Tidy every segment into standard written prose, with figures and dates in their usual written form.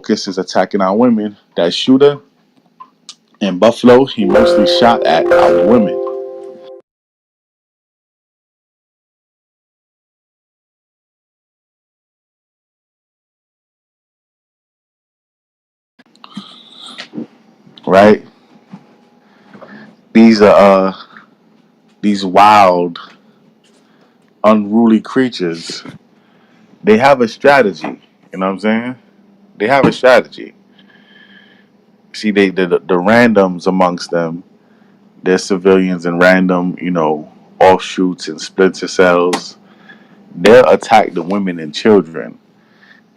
focus is attacking our women. That shooter in Buffalo, he mostly shot at our women. Right? These are these wild, unruly creatures. They have a strategy. You know what I'm saying? They have a strategy. See, the randoms amongst them, they're civilians and random, offshoots and splinter cells. They'll attack the women and children,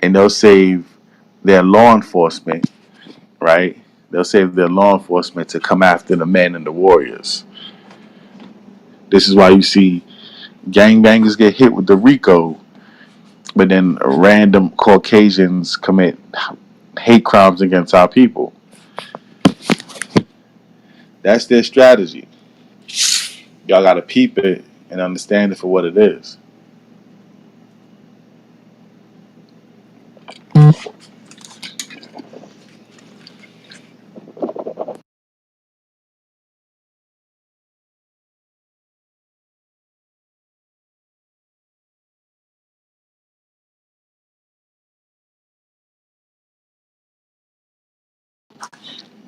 and they'll save their law enforcement, right? They'll save their law enforcement to come after the men and the warriors. This is why you see gangbangers get hit with the RICO, but then random Caucasians commit hate crimes against our people. That's their strategy. Y'all gotta peep it and understand it for what it is.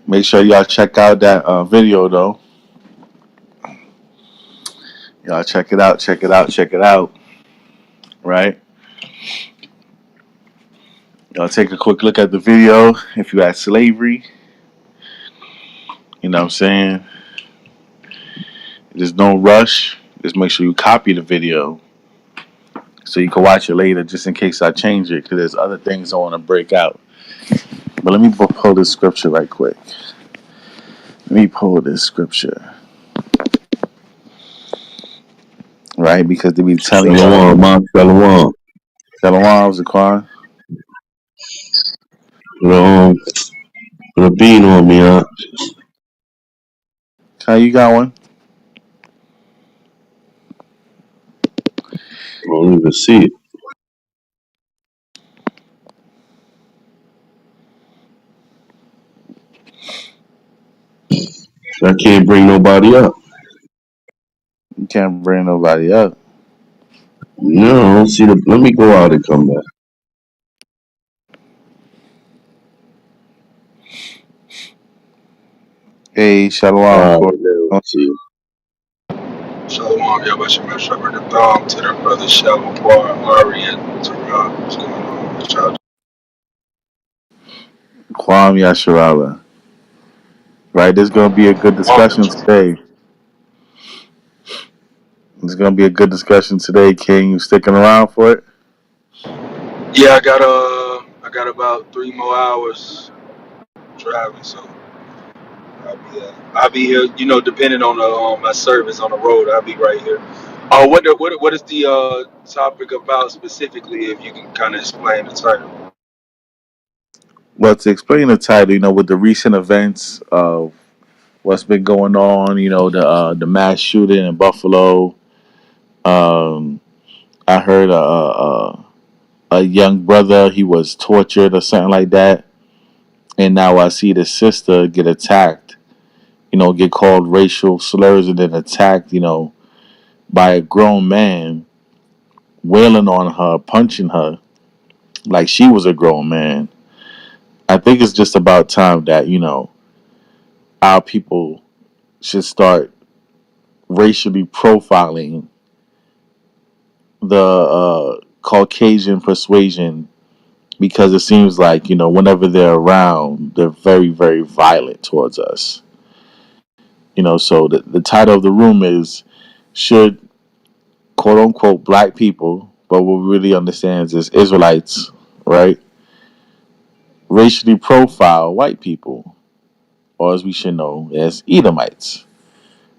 Make sure y'all check out that video though. Y'all check it out, check it out, check it out. Right? Y'all take a quick look at the video. If you had slavery, you know what I'm saying? There's no rush. Just make sure you copy the video so you can watch it later just in case I change it because there's other things I want to break out. But let me pull this scripture right quick. Let me pull this scripture. Right? Because they be telling you. Shalom, Mom. Shalom. Shalom, Zaquan. Put a bean on me, huh? How you going? I don't even see it. I can't bring nobody up. You can't bring nobody up. No, I don't see the. Let me go out and come back. Hey, Shalom. All right, let's see. Shalom, Yabashim Shepherd the Thumb to the brother Shalom, Ari, and Torah. What's going on with y'all? Kwam Yasharala. Right, there's gonna be a good discussion today. There's gonna be a good discussion today, King. You sticking around for it? Yeah, I got about 3 more hours driving, so I'll be here. Depending on my service on the road, I'll be right here. What is the topic about specifically? If you can kind of explain the title. Well, to explain the title, with the recent events of what's been going on, the mass shooting in Buffalo. Um, I heard a young brother he was tortured or something like that, and now I see the sister get attacked. Get called racial slurs and then attacked. By a grown man, wailing on her, punching her like she was a grown man. I think it's just about time that our people should start racially profiling the Caucasian persuasion because it seems like whenever they're around, they're very, very violent towards us. So the title of the room is should quote unquote black people, but what we really understands is Israelites, right? Racially profile white people, or as we should know as Edomites.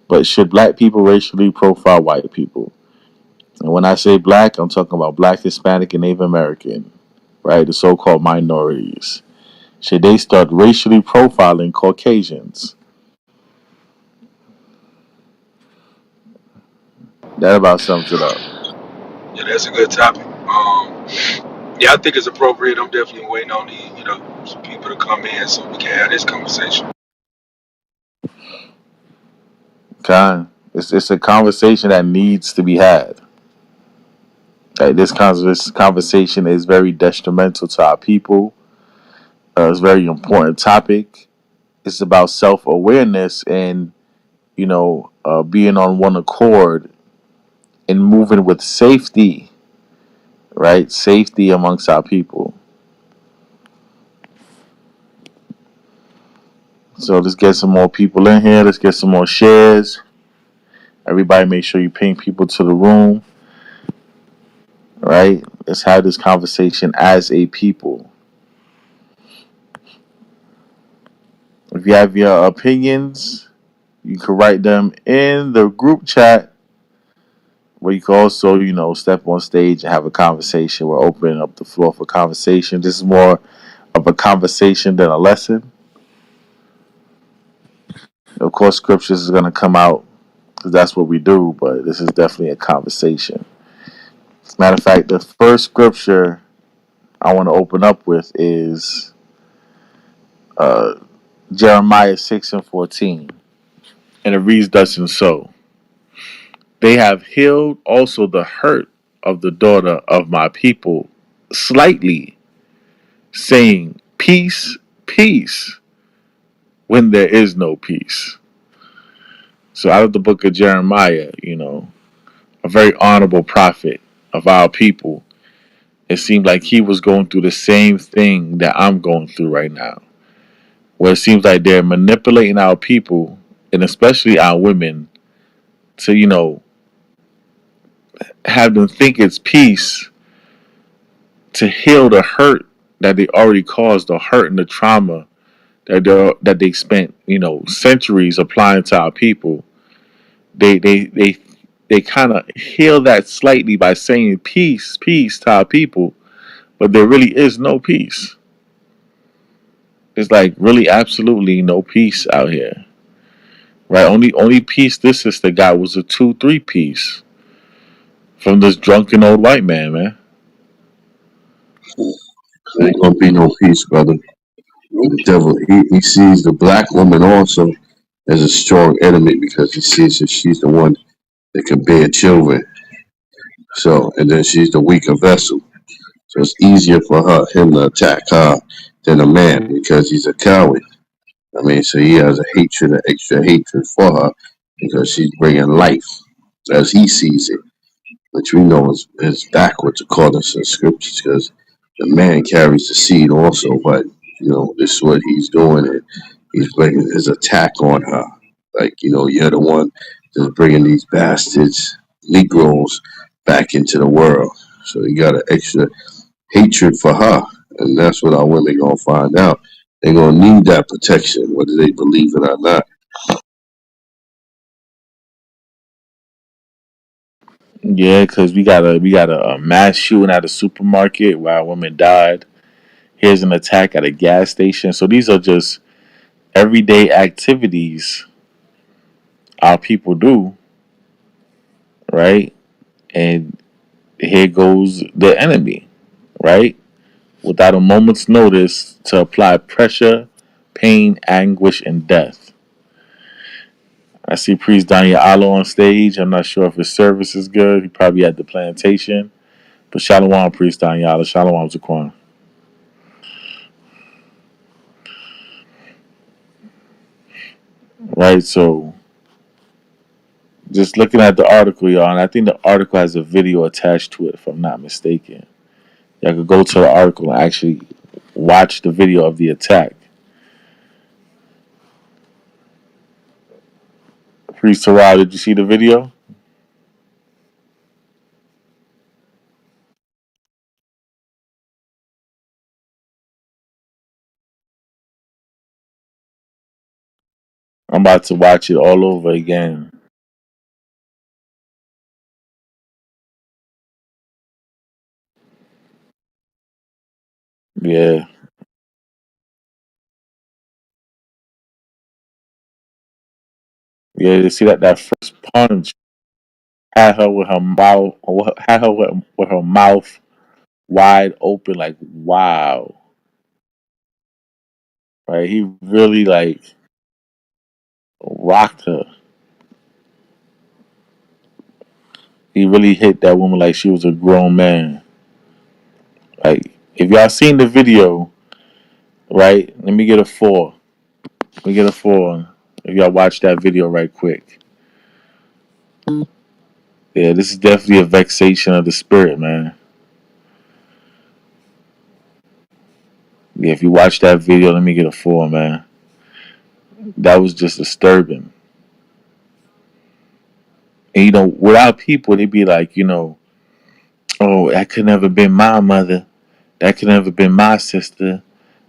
But should black people racially profile white people? And when I say black, I'm talking about black, Hispanic, and Native American, right? The so-called minorities. Should they start racially profiling Caucasians? That about sums it up. Yeah, that's a good topic. Yeah, I think it's appropriate. I'm definitely waiting on some people to come in so we can have this conversation. Kind. It's a conversation that needs to be had. Like this conversation is very detrimental to our people. It's a very important topic. It's about self awareness and being on one accord and moving with safety, right? Safety amongst our people. So let's get some more people in here. Let's get some more shares. Everybody, make sure you ping people to the room, right? Let's have this conversation as a people. If you have your opinions, you can write them in the group chat, where you can also, step on stage and have a conversation. We're opening up the floor for conversation. This is more of a conversation than a lesson. Of course, scriptures is going to come out because that's what we do, but this is definitely a conversation. Matter of fact, the first scripture I want to open up with is uh, Jeremiah 6:14. And it reads thus and so. They have healed also the hurt of the daughter of my people slightly, saying, peace, peace, when there is no peace. So out of the book of Jeremiah, a very honorable prophet of our people, it seemed like he was going through the same thing that I'm going through right now, where it seems like they're manipulating our people, and especially our women, to, have them think it's peace to heal the hurt that they already caused, the hurt and the trauma that they spent, centuries applying to our people. They kind of heal that slightly by saying peace, peace to our people, but there really is no peace. It's like really absolutely no peace out here, right? Only peace this sister got was a 2-3 piece from this drunken old white man, man. There ain't gonna be no peace, brother. The devil, he sees the black woman also as a strong enemy because he sees that she's the one that can bear children. So, and then she's the weaker vessel. So it's easier for him to attack her than a man because he's a coward. I mean, so he has a hatred, an extra hatred for her because she's bringing life as he sees it, which we know is backwards according to the scriptures because the man carries the seed also, but this is what he's doing, and he's bringing his attack on her. Like, you're the one that's bringing these bastards, Negroes, back into the world. So he got an extra hatred for her, and that's what our women gonna find out. They're gonna need that protection, whether they believe it or not. Yeah, because we got a mass shooting at a supermarket where a woman died. Here's an attack at a gas station. So these are just everyday activities our people do, right? And here goes the enemy, right? Without a moment's notice to apply pressure, pain, anguish, and death. I see Priest Daniel Alo on stage. I'm not sure if his service is good. He probably at the plantation. But Shalom, Priest Daniel Alo. Shalom, Zaquan. Right, so just looking at the article, y'all, and I think the article has a video attached to it, if I'm not mistaken. Y'all could go to the article and actually watch the video of the attack. Priest Terrell, did you see the video? I'm about to watch it all over again. Yeah. Yeah, you see that first punch had her with her mouth wide open, like wow, right? He really like rocked her. He really hit that woman like she was a grown man. Like if y'all seen the video, right? Let me get a four. Let me get a four. If y'all watch that video right quick. Yeah, this is definitely a vexation of the spirit, man. Yeah, if you watch that video, let me get a four, man. That was just disturbing. And without people, they'd be like, oh, that could never been my mother. That could never been my sister.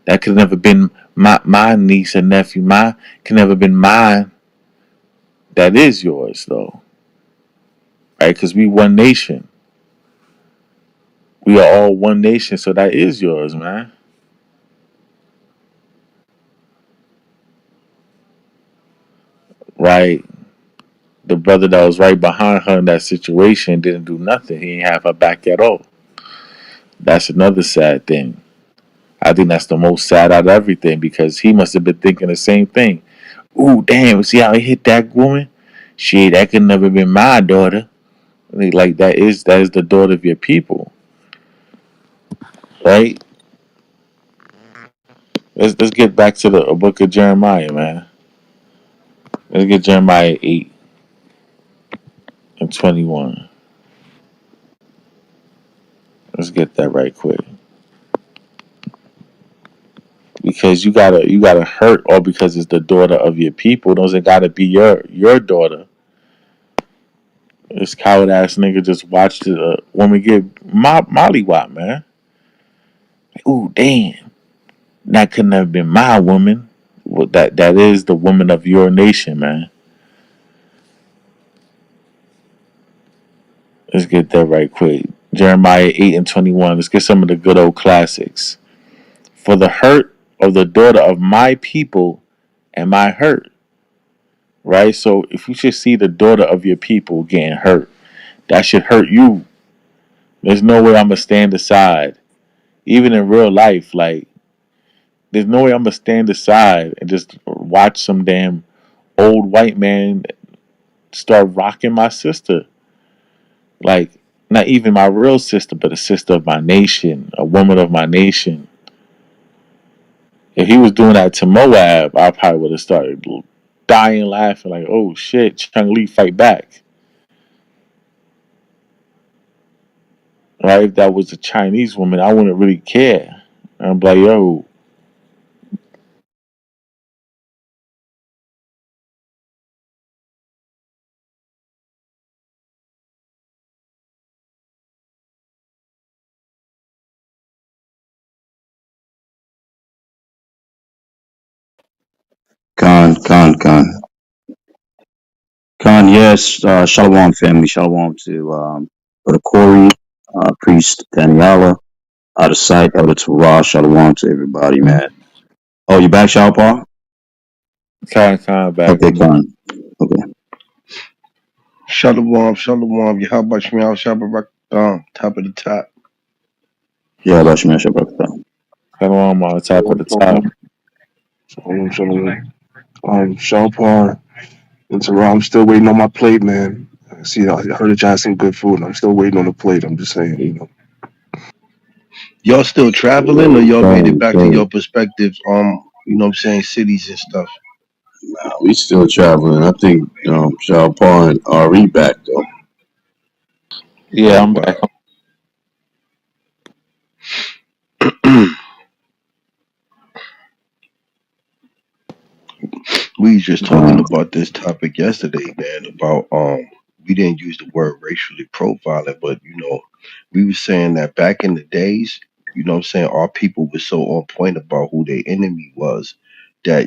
That could never been my niece and nephew. My could never been mine. That is yours, though, right? Because we one nation. We are all one nation, so that is yours, man. Right? The brother that was right behind her in that situation didn't do nothing. He ain't have her back at all. That's another sad thing. I think that's the most sad out of everything because he must have been thinking the same thing. Ooh, damn! See how he hit that woman? Shit, that could never been my daughter. Like that is the daughter of your people, right? Let's get back to the book of Jeremiah, man. Let's get Jeremiah 8 and 21. Let's get that right quick because you gotta hurt all because it's the daughter of your people. Doesn't gotta be your daughter. This coward ass nigga just watched a woman get mollywop, man. Ooh, damn. That couldn't have been my woman. Well, that is the woman of your nation, man. Let's get that right quick. Jeremiah 8 and 21. Let's get some of the good old classics. For the hurt of the daughter of my people am I hurt. Right? So if you should see the daughter of your people getting hurt, that should hurt you. There's no way I'm gonna stand aside. Even in real life, like there's no way I'm gonna stand aside and just watch some damn old white man start rocking my sister. Like, not even my real sister, but a sister of my nation, a woman of my nation. If he was doing that to Moab, I probably would have started dying laughing, like, oh shit, Chung Li fight back. Right? If that was a Chinese woman, I wouldn't really care. I'm like, yo, Con. Yes, Shalom family, Shalom to Brother Corey, Priest Daniela, out of sight, Elder Torah, Shalom to everybody, man. Oh, you back, Shalpar? kind back. Okay, Con. Okay. Shalom, shalom. Yahweh Shemiel Shabbat top of the top. Yeah, Bashman Shabbat. I'm on the top of Shalom, the top. shalom, shalom. Sean Paul and Terrell, I'm still waiting on my plate, man. I heard that you had some good food, and I'm still waiting on the plate. I'm just saying. Y'all still traveling or y'all made it back to Con. your perspective, cities and stuff? We still traveling. I think Shalpar and Ari back, though. Yeah, Oh I'm back. wow. We was just talking Con. about this topic yesterday, man, about we didn't use the word racially profiling, but we were saying that back in the days, our people were so on point about who their enemy was that,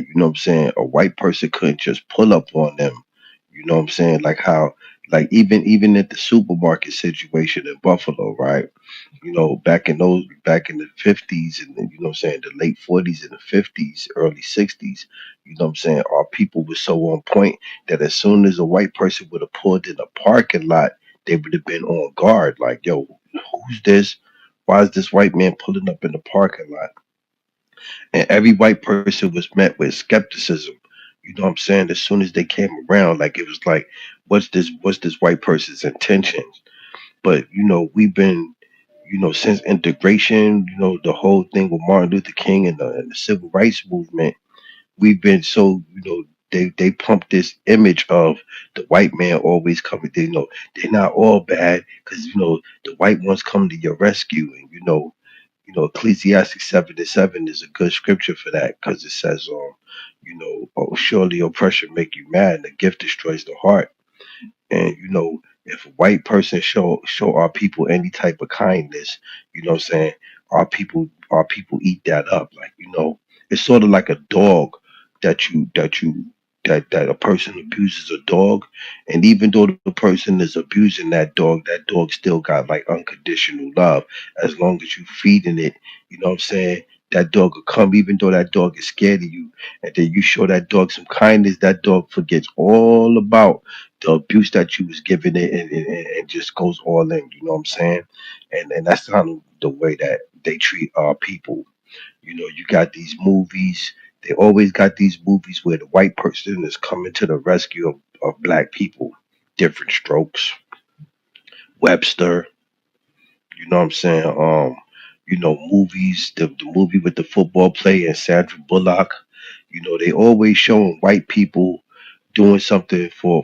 a white person couldn't just pull up on them. Like how like even at the supermarket situation in Buffalo, right? Back in the 50s and then, the late 40s and the 50s, early 60s, our people were so on point that as soon as a white person would have pulled in a parking lot, they would have been on guard, like, yo, who's this? Why is this white man pulling up in the parking lot? And every white person was met with skepticism. You know what I'm saying? As soon as they came around, like it was like, what's this white person's intentions? But we've been, since integration, the whole thing with Martin Luther King and the civil rights movement, we've been so, they pump this image of the white man always coming. They're not all bad because the white ones come to your rescue, and Ecclesiastes 7:7 is a good scripture for that because it says, oh, surely oppression make you mad, and the gift destroys the heart. And if a white person show our people any type of kindness, what I'm saying, our people eat that up. Like, it's sort of like a dog that a person abuses a dog, and even though the person is abusing that dog still got like unconditional love as long as you feeding it. What I'm saying? That dog will come even though that dog is scared of you, and then you show that dog some kindness. That dog forgets all about the abuse that you was giving it, and just goes all in. You know what I'm saying? And that's kind of the way that they treat our people. You got these movies. They always got these movies where the white person is coming to the rescue of black people. Different Strokes, Webster. You know what I'm saying? Movies. The movie with the football player and Sandra Bullock. They always showing white people doing something for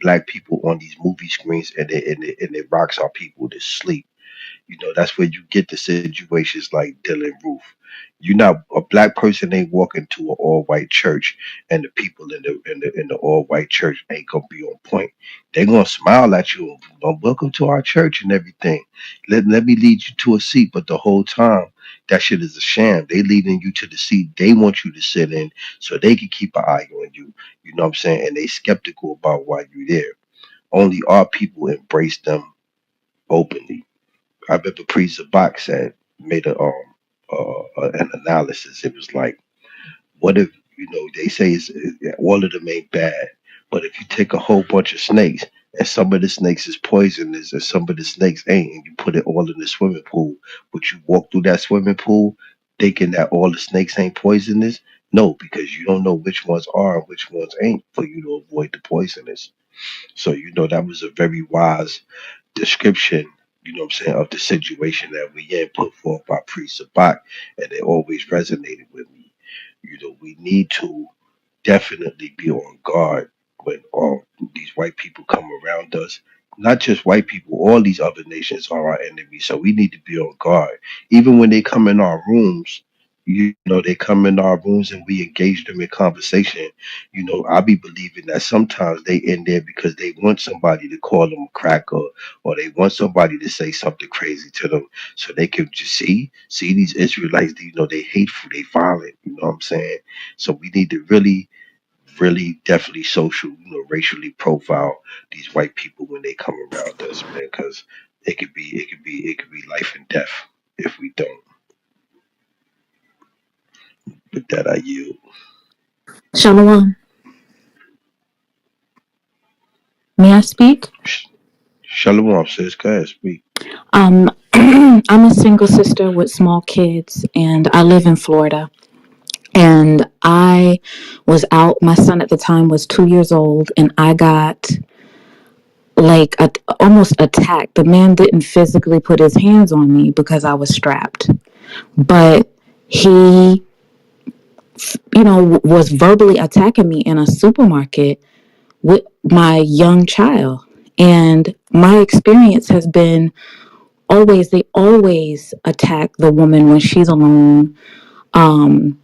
black people on these movie screens, and it rocks our people to sleep. That's where you get the situations like Dylan Roof. You're not a black person ain't walking to an all white church, and the people in the all white church ain't gonna be on point. They're gonna smile at you, welcome to our church and everything. Let me lead you to a seat, but the whole time that shit is a sham. They leading you to the seat they want you to sit in so they can keep an eye on you. You know what I'm saying? And they skeptical about why you're there. Only our people embrace them openly. I remember Priest Zabak said made an analysis. It was like, what if they say all of them ain't bad, but if you take a whole bunch of snakes and some of the snakes is poisonous and some of the snakes ain't, and you put it all in the swimming pool, but you walk through that swimming pool thinking that all the snakes ain't poisonous? No, because you don't know which ones are and which ones ain't for you to avoid the poisonous. So that was a very wise description, what I'm saying, of the situation that we in put forth by Priest Sabak, and it always resonated with me. We need to definitely be on guard when all these white people come around us. Not just white people, all these other nations are our enemies. So we need to be on guard. Even when they come in our rooms, they come in our rooms and we engage them in conversation. I be believing that sometimes they in there because they want somebody to call them a cracker, or they want somebody to say something crazy to them so they can just see these Israelites, they hateful, they violent, you know what I'm saying? So we need to really definitely racially profile these white people when they come around us, man, because it could be life and death if we don't. With that, I yield. Shalom. May I speak? Shalom, sis. Go ahead, speak. I'm a single sister with small kids, and I live in Florida. And I was out. My son at the time was 2 years old, and I got like almost attacked. The man didn't physically put his hands on me because I was strapped, but he, was verbally attacking me in a supermarket with my young child. And my experience has been they always attack the woman when she's alone, um,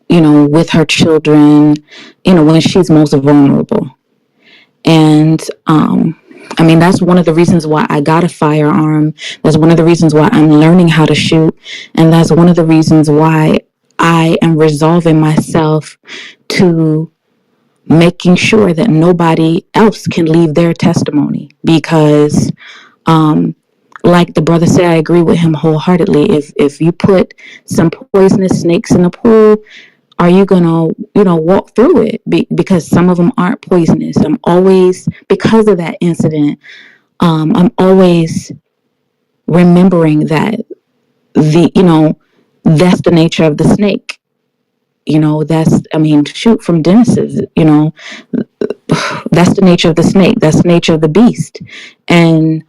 with her children, when she's most vulnerable. And I mean, that's one of the reasons why I got a firearm. That's one of the reasons why I'm learning how to shoot. And that's one of the reasons why I am resolving myself to making sure that nobody else can leave their testimony. Because like the brother said, I agree with him wholeheartedly. If you put some poisonous snakes in the pool, are you gonna walk through it? Because some of them aren't poisonous. I'm always, because of that incident, I'm always remembering that that's the nature of the snake. Shoot, from Genesis, that's the nature of the snake. That's the nature of the beast. And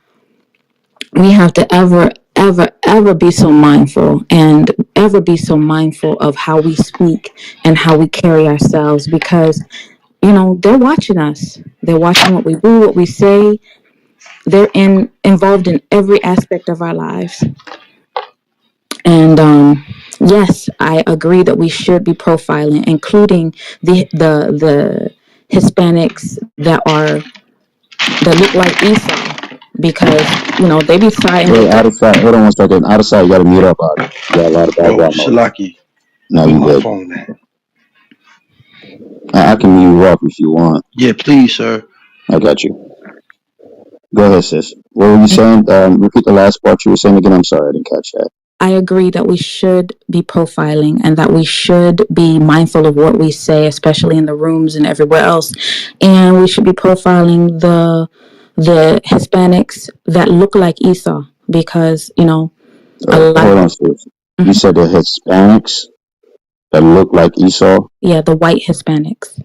we have to ever be so mindful, and ever be so mindful of how we speak and how we carry ourselves, because they're watching us. They're watching what we do, what we say. They're involved in every aspect of our lives. And yes, I agree that we should be profiling, including the Hispanics that look like Esau, because they be siding Hey, with out us. of sight. Hold on one second. Out of sight. You got to mute up. You got a lot of Oh, background noise. Shalaki, No, where you my good. phone at? I can mute you up if you want. Yeah, please, sir. I got you. Go ahead, sis. What were you saying? Repeat the last part you were saying again. I'm sorry, I didn't catch that. I agree that we should be profiling, and that we should be mindful of what we say, especially in the rooms and everywhere else. And we should be profiling the Hispanics that look like Esau, because a lot Hold of on, sis. You Mhm. said the Hispanics that look like Esau? Yeah, the white Hispanics.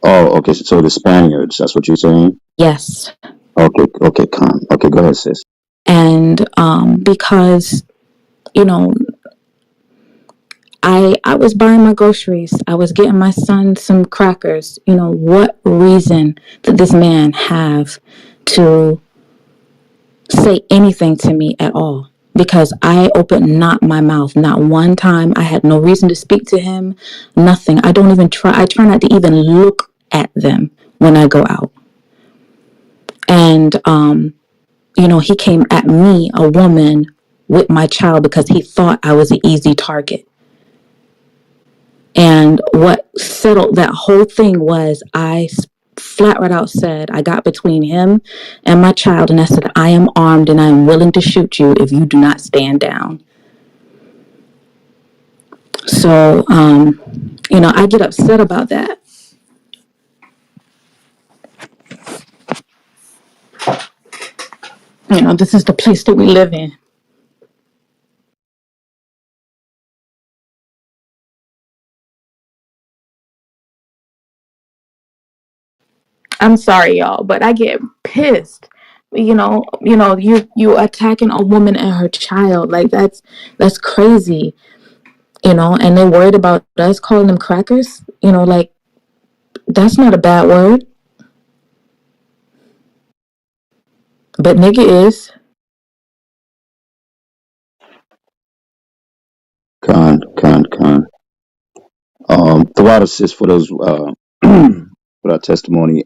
Oh, okay. So the Spaniards, that's what you're saying? Yes. Okay, okay, con. Okay, go ahead, sis. And because you know I was buying my groceries, I was getting my son some crackers. What reason did this man have to say anything to me at all? Because I opened not my mouth, not one time. I had no reason to speak to him, nothing. I don't even try. I try not to even look at them when I go out. And he came at me, a woman, with my child, because he thought I was an easy target. And what settled that whole thing was, I flat right out said, I got between him and my child, and I said, I am armed and I am willing to shoot you if you do not stand down. So, I get upset about that. This is the place that we live in. I'm sorry, y'all, but I get pissed. You attacking a woman and her child, like that's crazy. And they're worried about us calling them crackers. Like, that's not a bad word, but nigga is. Con. The water, sis, for those, for that testimony.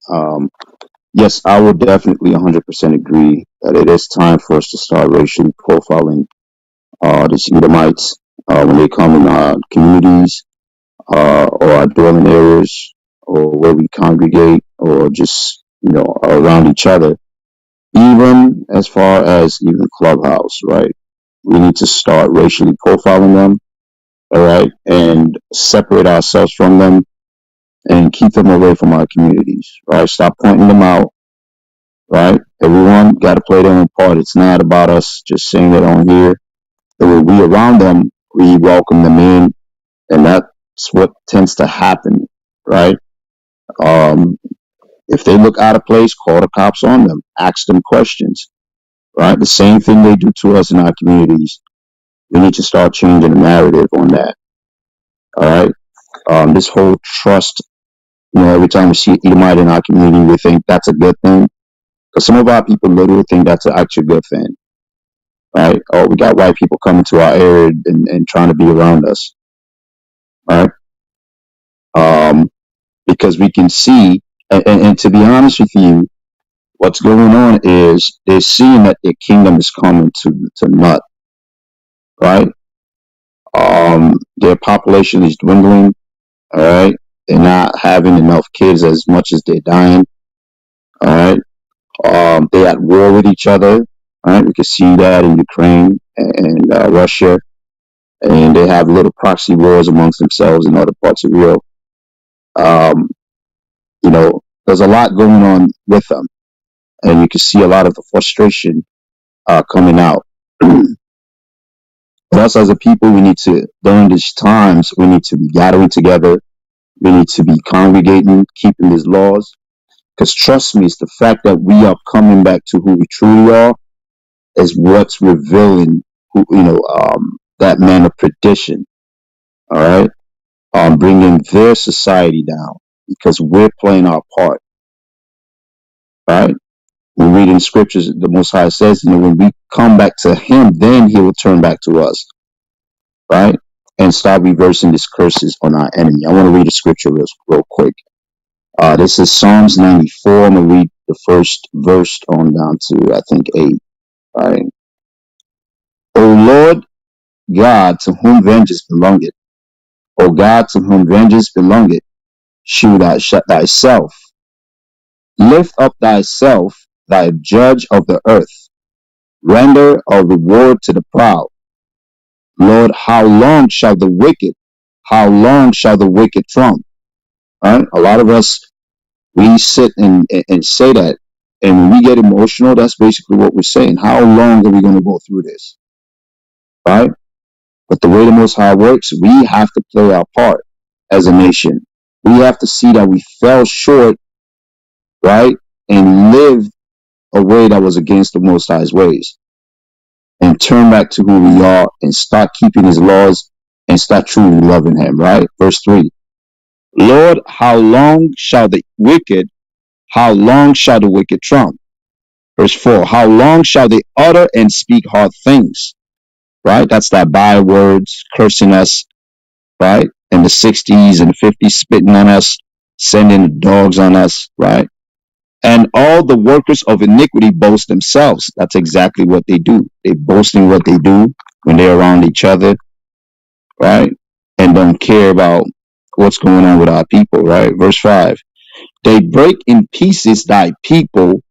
Yes, I would definitely 100% agree that it is time for us to start racially profiling these Edomites when they come in our communities or our dwelling areas or where we congregate or just around each other. Even as far as even Clubhouse, right? We need to start racially profiling them, all right, and separate ourselves from them and keep them away from our communities, right? Stop pointing them out, right? Everyone got to play their own part. It's not about us just saying it on here. When we around them, we welcome them in, and that's what tends to happen, right? Um, if they look out of place, call the cops on them, ask them questions, right? The same thing they do to us in our communities. We need to start changing the narrative on that, all right? This whole trust, every time we see Edomite in our community, we think that's a good thing. Because some of our people literally think that's actually a good thing, right? Oh, we got white people coming to our area and trying to be around us, right? Because we can see, and to be honest with you, what's going on is they're seeing that their kingdom is coming to nut, right? Their population is dwindling, all right? They're not having enough kids as much as they're dying, all right? They're at war with each other, right? We can see that in Ukraine and Russia, and they have little proxy wars amongst themselves in other parts of Europe. Um, there's a lot going on with them, and you can see a lot of the frustration coming out. But us as a people, we need to, during these times, we need to be gathering together. We need to be congregating, keeping these laws. Because trust me, it's the fact that we are coming back to who we truly are is what's revealing who, that man of perdition. All right. Bringing their society down because we're playing our part. Right. We read in scriptures, the Most High says, when we come back to Him, then He will turn back to us. Right. And start reversing these curses on our enemy. I want to read a scripture real quick. This is Psalms 94. I'm going to read the first verse on down to, I think, 8. All right. O Lord God, to whom vengeance belongeth, O God, to whom vengeance belongeth, shew thyself. Lift up thyself, thy judge of the earth. Render a reward to the proud. Lord, how long shall the wicked trump? Right? A lot of us, we sit and say that. And when we get emotional, that's basically what we're saying. How long are we going to go through this? Right? But the way the Most High works, we have to play our part as a nation. We have to see that we fell short, right? And live a way that was against the Most High's ways. And turn back to who we are and start keeping His laws and start truly loving Him, right? Verse 3. Lord, how long shall the wicked trump? Verse 4. How long shall they utter and speak hard things? Right? That's that bywords, cursing us, right? In the 60s and 50s, spitting on us, sending the dogs on us, right? And all the workers of iniquity boast themselves. That's exactly what they do. They boasting what they do when they're around each other, right? And don't care about what's going on with our people, right? Verse 5. They break in pieces thy people,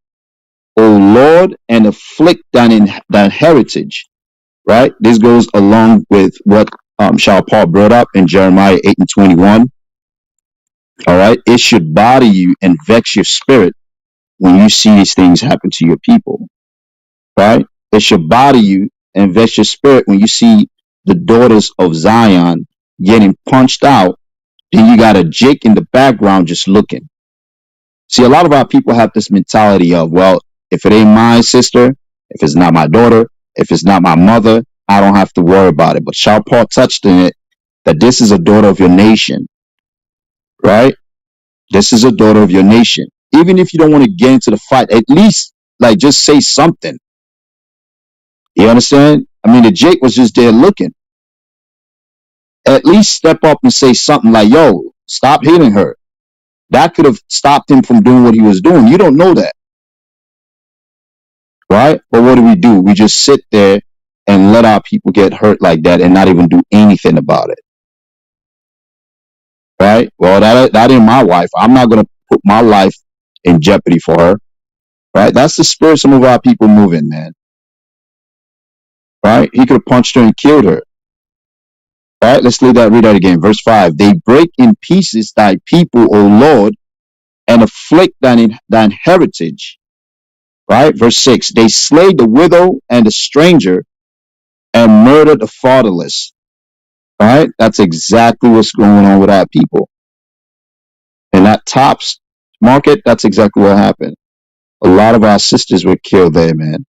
O Lord, and afflict thine heritage, right? This goes along with what Shaul Paul brought up in Jeremiah 8 and 21. All right. It should bother you and vex your spirit when you see these things happen to your people, right? It should bother you and vex your spirit when you see the daughters of Zion getting punched out. Then you got a Jake in the background just looking. See, a lot of our people have this mentality of, well, if it ain't my sister, if it's not my daughter, if it's not my mother, I don't have to worry about it. But Shaul Paul touched on it that this is a daughter of your nation, right? This is a daughter of your nation. Even if you don't want to get into the fight, at least like just say something. You understand? I mean, the Jake was just there looking. At least step up and say something like, yo, stop hitting her. That could have stopped him from doing what he was doing. You don't know that. Right? But what do? We just sit there and let our people get hurt like that and not even do anything about it. Right? Well, that ain't my wife. I'm not going to put my life in jeopardy for her. Right? That's the spirit some of our people move in, man. Right? He could have punched her and killed her. Right? Let's read that again. Verse 5. They break in pieces thy people, O Lord, and afflict thine heritage. Right? Verse 6. They slay the widow and the stranger and murder the fatherless. Right? That's exactly what's going on with our people. And that tops market, that's exactly what happened. A lot of our sisters were killed there, man.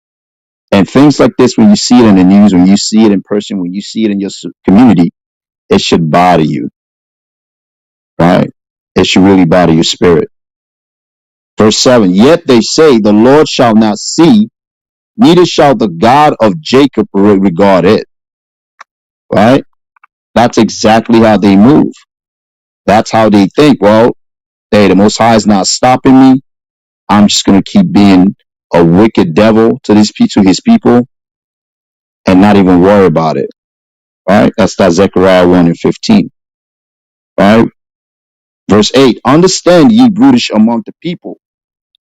And things like this, when you see it in the news, when you see it in person, when you see it in your community, it should bother you, right? It should really bother your spirit. Verse 7, yet they say, the Lord shall not see, neither shall the God of Jacob regard it, right? That's exactly how they move. That's how they think. Well, hey, the Most High is not stopping me. I'm just going to keep being a wicked devil to his people and not even worry about it, right? That's that Zechariah 1 and 15, right? Verse 8, understand ye brutish among the people,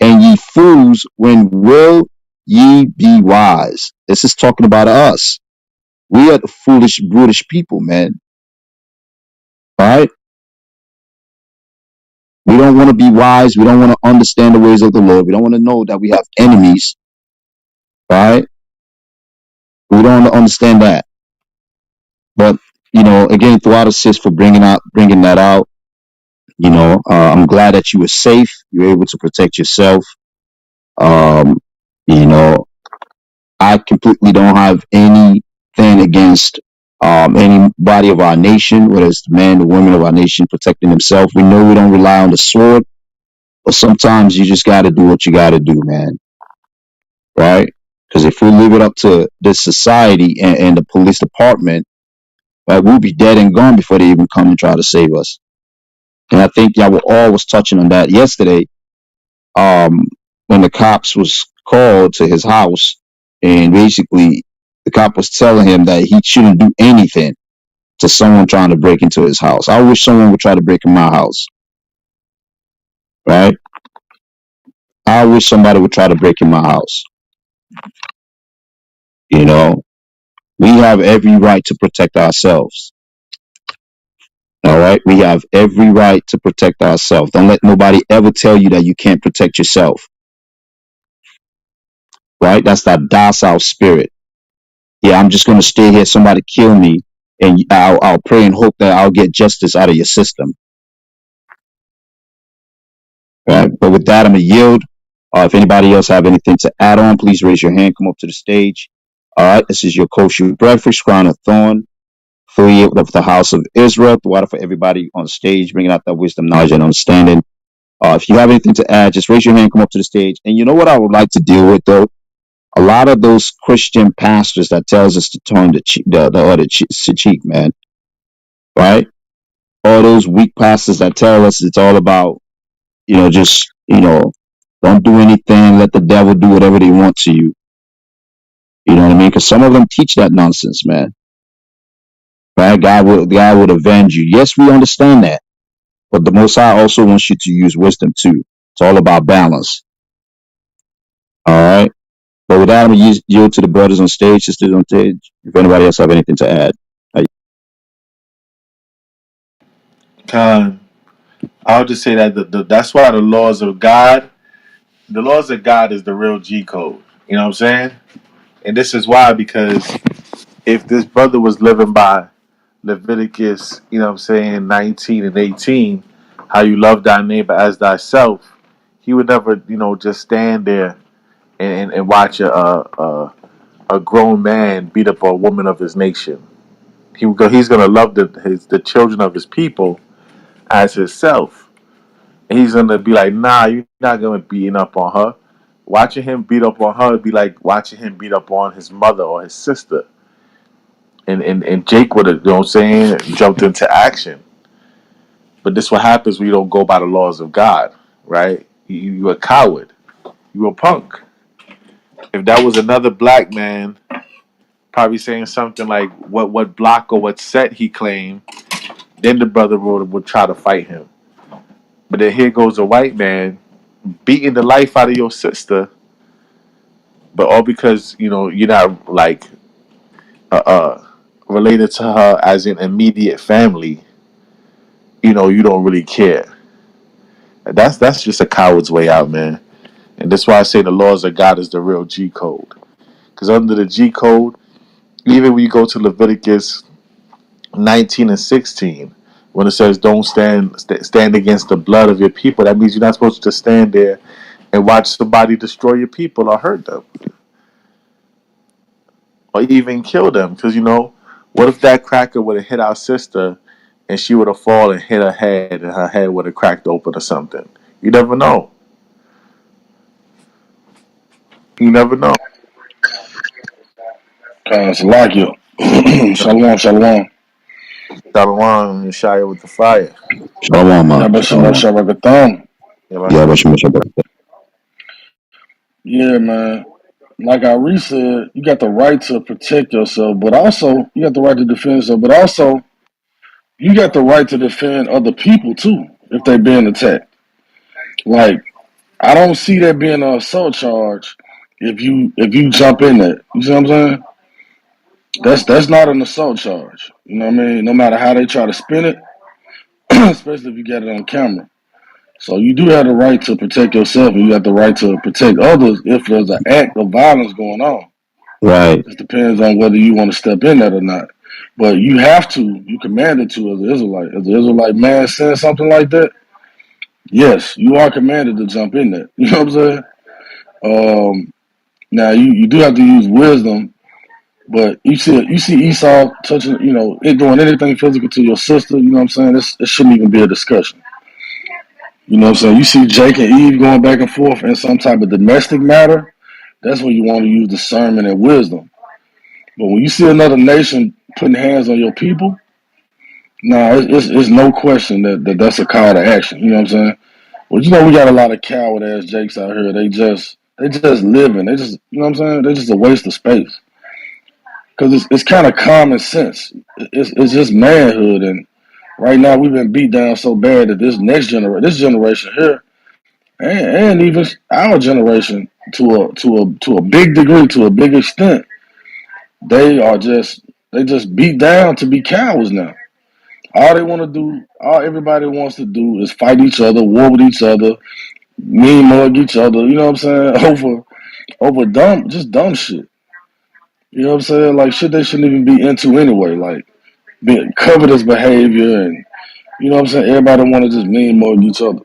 and ye fools, when will ye be wise? This is talking about us. We are the foolish, brutish people, man. Right? We don't want to be wise. We don't want to understand the ways of the Lord. We don't want to know that we have enemies. Right? We don't understand that. But again, throughout assist for bringing that out. I'm glad that you were safe. You were able to protect yourself. Um, you know, I completely don't have anything against anybody of our nation, whether it's the man, the woman of our nation protecting themselves. We know we don't rely on the sword, but sometimes you just got to do what you got to do, man. Right? Because if we leave it up to this society and the police department, right, we'll be dead and gone before they even come and try to save us. And I think y'all were all was touching on that yesterday, um, when the cops was called to his house, and basically the cop was telling him that he shouldn't do anything to someone trying to break into his house. I wish someone would try to break in my house, right? I wish somebody would try to break in my house. You know, we have every right to protect ourselves. All right, we have every right to protect ourselves. Don't let nobody ever tell you that you can't protect yourself. Right? That's that docile spirit. Yeah, I'm just gonna stay here. Somebody kill me, and I'll pray and hope that I'll get justice out of your system. Right? But with that, I'm gonna yield. If anybody else have anything to add on, please raise your hand. Come up to the stage. All right, this is your kosher breakfast, crown of thorn, affiliate of the house of Israel. The water for everybody on stage, bringing out that wisdom, knowledge, and understanding. If you have anything to add, just raise your hand. Come up to the stage. And you know what I would like to deal with though? A lot of those Christian pastors that tells us to turn the other cheek, man. Right? All those weak pastors that tell us it's all about, just, don't do anything, let the devil do whatever they want to you. You know what I mean? Because some of them teach that nonsense, man. Right? God would avenge you. Yes, we understand that. But the Most High also wants you to use wisdom too. It's all about balance. All right? But with that, I'm going to yield to the brothers on stage, sisters on stage. If anybody else have anything to add. Con, I'll just say that that's why the laws of God is the real G code. You know what I'm saying? And this is why, because if this brother was living by Leviticus, 19 and 18, how you love thy neighbor as thyself, he would never, just stand there and watch a grown man beat up a woman of his nation. He's gonna love the children of his people as himself. And he's gonna be like, nah, you're not gonna beating up on her. Watching him beat up on her would be like watching him beat up on his mother or his sister. And Jake would have, jumped into action. But this what happens when you don't go by the laws of God, right? You a coward. You a punk. If that was another black man, probably saying something like what block or what set he claimed, then the brother would try to fight him. But then here goes a white man beating the life out of your sister, but all because you're not like uh, uh related to her as an immediate family. You don't really care. That's just a coward's way out, man. And that's why I say the laws of God is the real G code. Because under the G code, even when you go to Leviticus 19 and 16, when it says don't stand against the blood of your people, that means you're not supposed to stand there and watch somebody destroy your people or hurt them or even kill them. Because what if that cracker would have hit our sister and she would have fallen and hit her head and her head would have cracked open or something? You never know. You never know. Salakia. Shalom, shalom. Shalom and Shia with the fire. Shalom, Yabashim shalom. Shabakathon. Yeah, my Yeah, shit. but Yeah, man. Like I said, you got the right to protect yourself, but also you got the right to defend yourself, but also you got the right to defend other people too if they being attacked. Like I don't see that being an assault charge if you jump in that. You see what I'm saying? That's not an assault charge. You know what I mean? No matter how they try to spin it, especially if you got it on camera. So you do have the right to protect yourself, and you have the right to protect others if there's an act of violence going on. Right. It depends on whether you want to step in that or not. But you have to, you commanded to as an Israelite. As an Israelite man says something like that, yes, you are commanded to jump in that. You know what I'm saying? Now you do have to use wisdom, but you see Esau touching, it doing anything physical to your sister. You know what I'm saying? This shouldn't even be a discussion. You know what I'm saying? You see Jake and Eve going back and forth in some type of domestic matter. That's when you want to use discernment and wisdom. But when you see another nation putting hands on your people, nah, it's no question that's a call to action. You know what I'm saying? Well, we got a lot of coward ass Jakes out here. They just living. They just, you know what I'm saying? They're just a waste of space. Because it's kind of common sense. It's just manhood. And right now we've been beat down so bad that this generation here, and even our generation to a big degree, to a big extent, they just beat down to be cowards now. All they want to do, all everybody wants to do is fight each other, war with each other, mean mug each other. You know what I'm saying? Over dumb shit. You know what I'm saying? Like shit they shouldn't even be into anyway. Like being covetous behavior, and you know what I'm saying. Everybody want to just mean mug each other.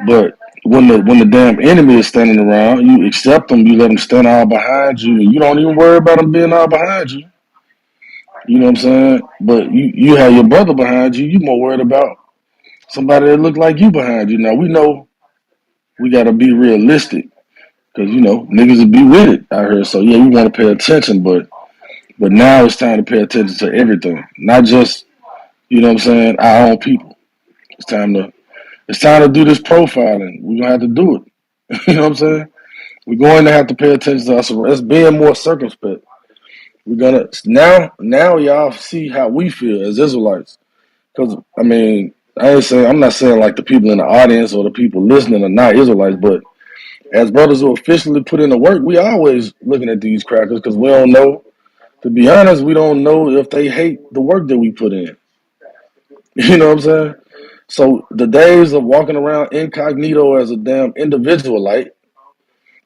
But when the damn enemy is standing around, you accept them. You let them stand all behind you, and you don't even worry about them being all behind you. You know what I'm saying? But you have your brother behind you. You more worried about somebody that look like you behind you. Now we know we got to be realistic because niggas will be with it out here. So yeah, we want to pay attention, but now it's time to pay attention to everything, not just what I'm saying, our own people. It's time to do this profiling. We're gonna have to do it. You know what I'm saying? We're going to have to pay attention to us being more circumspect. We're gonna now y'all see how we feel as Israelites. Because I mean, I'm not saying like the people in the audience or the people listening are not Israelites, but as brothers who officially put in the work, we always looking at these crackers because we don't know. To be honest, we don't know if they hate the work that we put in. You know what I'm saying? So the days of walking around incognito as a damn individualite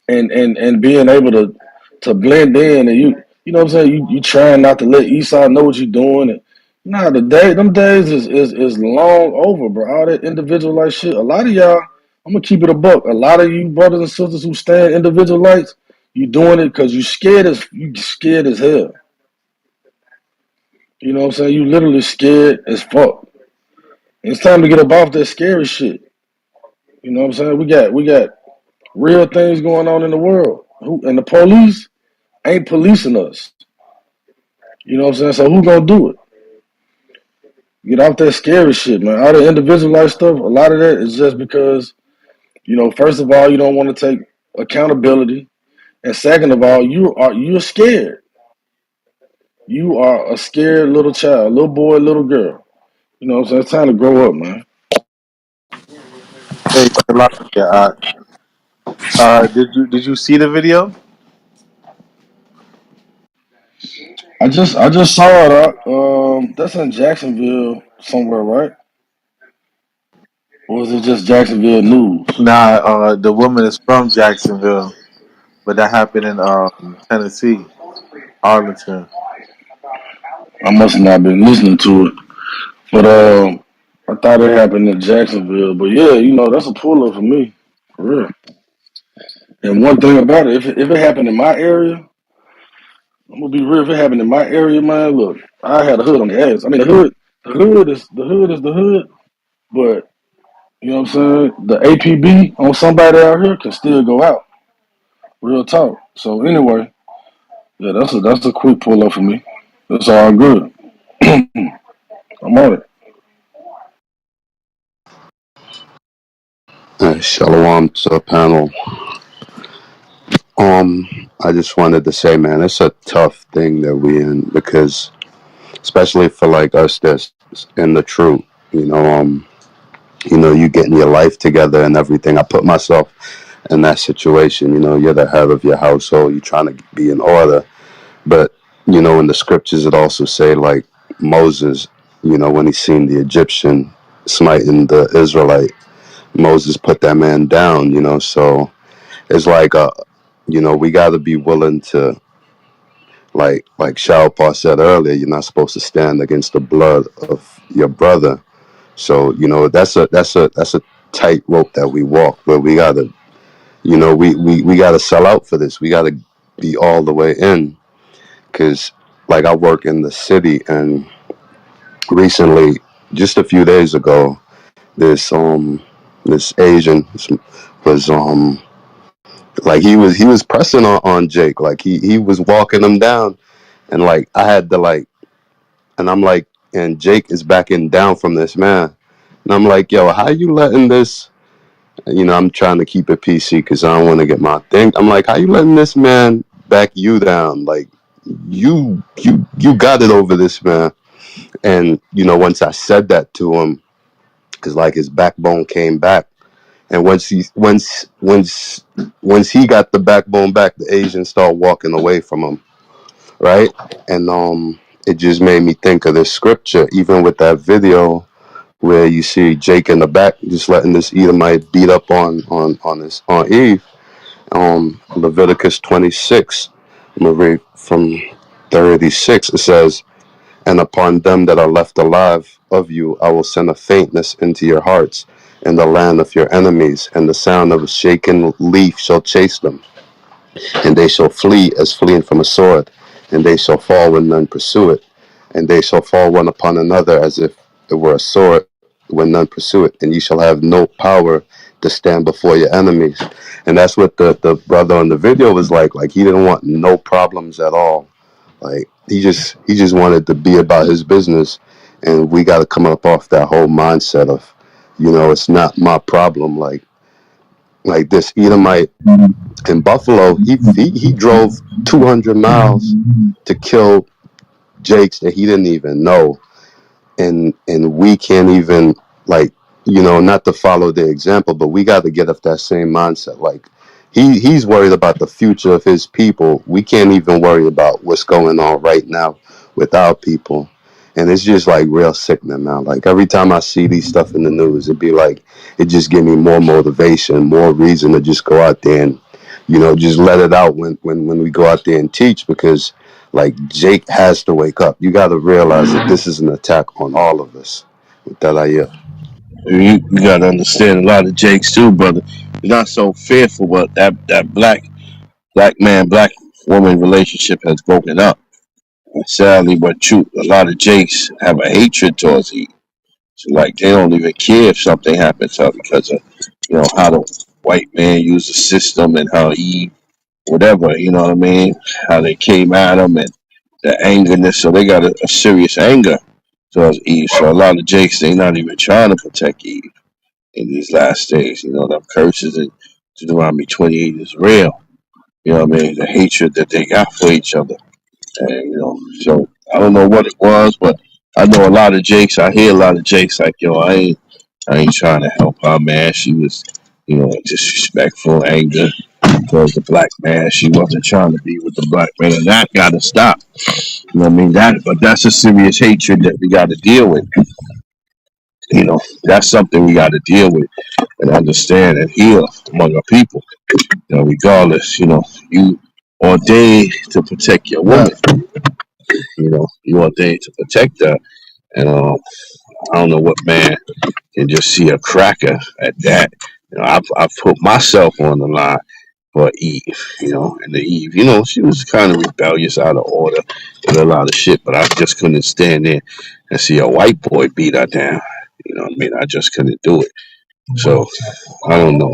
and being able to blend in, and you know what I'm saying, you trying not to let Esau know what you're doing, and nah, them days is long over, bro. All that individualite shit. A lot of y'all, I'm gonna keep it a buck. A lot of you brothers and sisters who stand individualites, you doing it because you scared as hell. You know what I'm saying? You literally scared as fuck. It's time to get up off that scary shit. You know what I'm saying? We got real things going on in the world. And the police ain't policing us. You know what I'm saying? So who gonna do it? Get off that scary shit, man. All the individualized stuff, a lot of that is just because, first of all, you don't want to take accountability. And second of all, you're scared. You are a scared little child, little boy, little girl. You know what I'm saying? It's time to grow up, man. Hey, Salakia, did you see the video? I just saw it. That's in Jacksonville somewhere, right? Or is it just Jacksonville news? Nah, the woman is from Jacksonville, but that happened in Tennessee, Arlington. I must not been listening to it, but I thought it happened in Jacksonville. But yeah, that's a pull up for me, for real. And one thing about it, if it happened in my area, I'm gonna be real. If it happened in my area, man, look, I had a hood on the ass. I mean, the hood is the hood, but you know what I'm saying. The APB on somebody out here can still go out. Real talk. So anyway, yeah, that's a quick pull up for me. That's all good. I'm on it. Shalom to the panel. I just wanted to say, man, it's a tough thing that we in because, especially for like us that's in the truth, you know, you getting your life together and everything. I put myself in that situation. You're the head of your household. You're trying to be in order, but in the scriptures it also say like Moses, when he seen the Egyptian smiting the Israelite, Moses put that man down. So it's like we got to be willing to Like Shalpar said earlier, you're not supposed to stand against the blood of your brother. So that's a tightrope that we walk, where we gotta, we gotta sell out for this. We gotta be all the way in, because like I work in the city, and recently, just a few days ago, this Asian was like he was pressing on Jake, like he was walking him down, and like I had to like, and I'm like, and Jake is backing down from this man, and I'm like, yo, how you letting this? I'm trying to keep it PC because I don't want to get my thing. I'm like, how you letting this man back you down? Like, you got it over this man. And once I said that to him, because like his backbone came back, and once he got the backbone back, the Asians start walking away from him, right? And it just made me think of this scripture, even with that video where you see Jake in the back just letting this Edomite beat up on Eve. Leviticus 26. I'm gonna read from 36. It says, "And upon them that are left alive of you, I will send a faintness into your hearts in the land of your enemies, and the sound of a shaken leaf shall chase them. And they shall flee as fleeing from a sword, and they shall fall when none pursue it, and they shall fall one upon another as if it were a sword when none pursue it, and ye shall have no power to stand before your enemies." And that's what the brother on the video was like. Like, he didn't want no problems at all. Like, he just wanted to be about his business, and we got to come up off that whole mindset of, it's not my problem. Like this Edomite in Buffalo, he drove 200 miles to kill Jakes that he didn't even know, and we can't even, like, not to follow the example, but we got to get up that same mindset. Like, he's worried about the future of his people. We can't even worry about what's going on right now with our people. And it's just like real sickening, man. Like, every time I see these stuff in the news, it'd be like, it just give me more motivation, more reason to just go out there and just let it out when we go out there and teach, because like Jake has to wake up. You got to realize that this is an attack on all of us. With that, I hear. You got to understand a lot of Jakes too, brother. You're not so fearful, but that black man, black woman relationship has broken up. And sadly, but true, a lot of Jakes have a hatred towards Eve. So like they don't even care if something happens to her because of how the white man used the system and how Eve, whatever, you know what I mean, how they came at him and the angerness. So they got a serious anger towards Eve. So a lot of Jakes, they not even trying to protect Eve in these last days. Them curses in Deuteronomy 28 is real. You know what I mean? The hatred that they got for each other. And, so I don't know what it was, but I know a lot of Jakes. I hear a lot of Jakes like, yo, I ain't trying to help her, man. She was, disrespectful, anger towards the black man. She wasn't trying to be with the black man. And that got to stop. You know what I mean? But that's a serious hatred that we got to deal with. That's something we got to deal with and understand and heal among our people. Regardless, you ordained to protect your woman. You ordained to protect her. And I don't know what man can just see a cracker at that. I've put myself on the line for Eve, and the Eve, she was kind of rebellious, out of order, and a lot of shit, but I just couldn't stand there and see a white boy beat her down. You know what I mean? I just couldn't do it. So I don't know,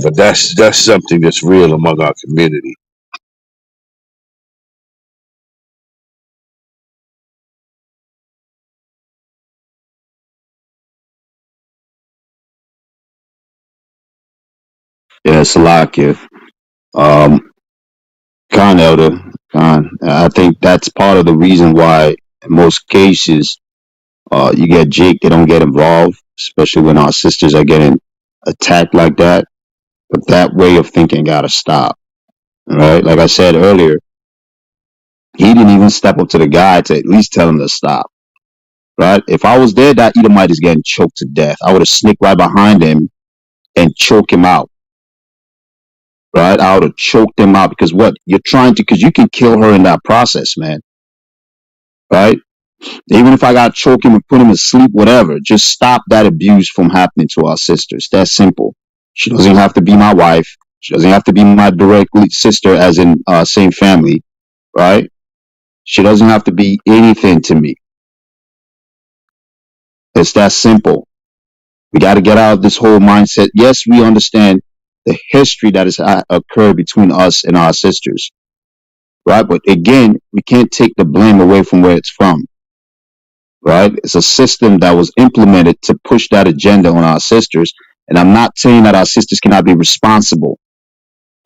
but that's something that's real among our community. Yeah, Salakia. Um, Khan Elder, Khan. I think that's part of the reason why in most cases you get Jake, they don't get involved, especially when our sisters are getting attacked like that. But that way of thinking gotta stop. Right? Like I said earlier, he didn't even step up to the guy to at least tell him to stop. Right? If I was there, that Edomite is getting choked to death. I would have sneaked right behind him and choke him out. right? I would have choked them out because what you're trying to, because you can kill her in that process, man, right? Even if I got to choke him and put him to sleep, whatever, just stop that abuse from happening to our sisters. That's simple. She doesn't have to be my wife. She doesn't have to be my direct sister, as in same family, right? She doesn't have to be anything to me. It's that simple. We got to get out of this whole mindset. Yes, we understand the history that has occurred between us and our sisters, right? But again, we can't take the blame away from where it's from, right? It's a system that was implemented to push that agenda on our sisters. And I'm not saying that our sisters cannot be responsible,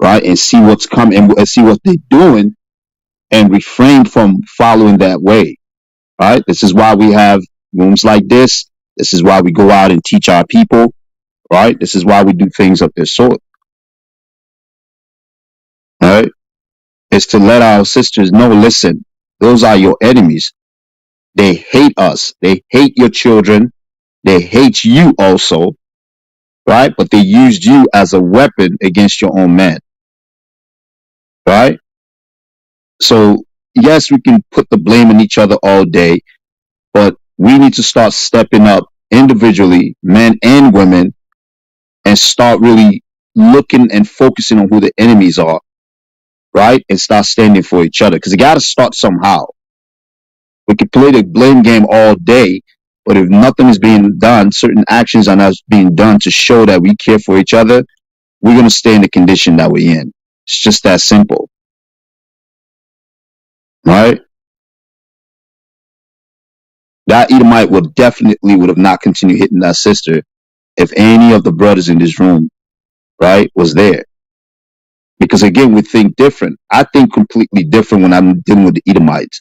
right? And see what's coming and see what they're doing and refrain from following that way, right? This is why we have rooms like this. This is why we go out and teach our people, right? This is why we do things of this sort, right? It's to let our sisters know, listen, those are your enemies. They hate us. They hate your children. They hate you also, right? But they used you as a weapon against your own man, right? So, yes, we can put the blame on each other all day, but we need to start stepping up individually, men and women, and start really looking and focusing on who the enemies are, right? And start standing for each other because it got to start somehow. We can play the blame game all day, but if nothing is being done, certain actions are not being done to show that we care for each other, we're going to stay in the condition that we're in. It's just that simple, right? That Edomite would have not continued hitting that sister if any of the brothers in this room, right, was there. Because again, we think different. I think completely different when I'm dealing with the Edomites.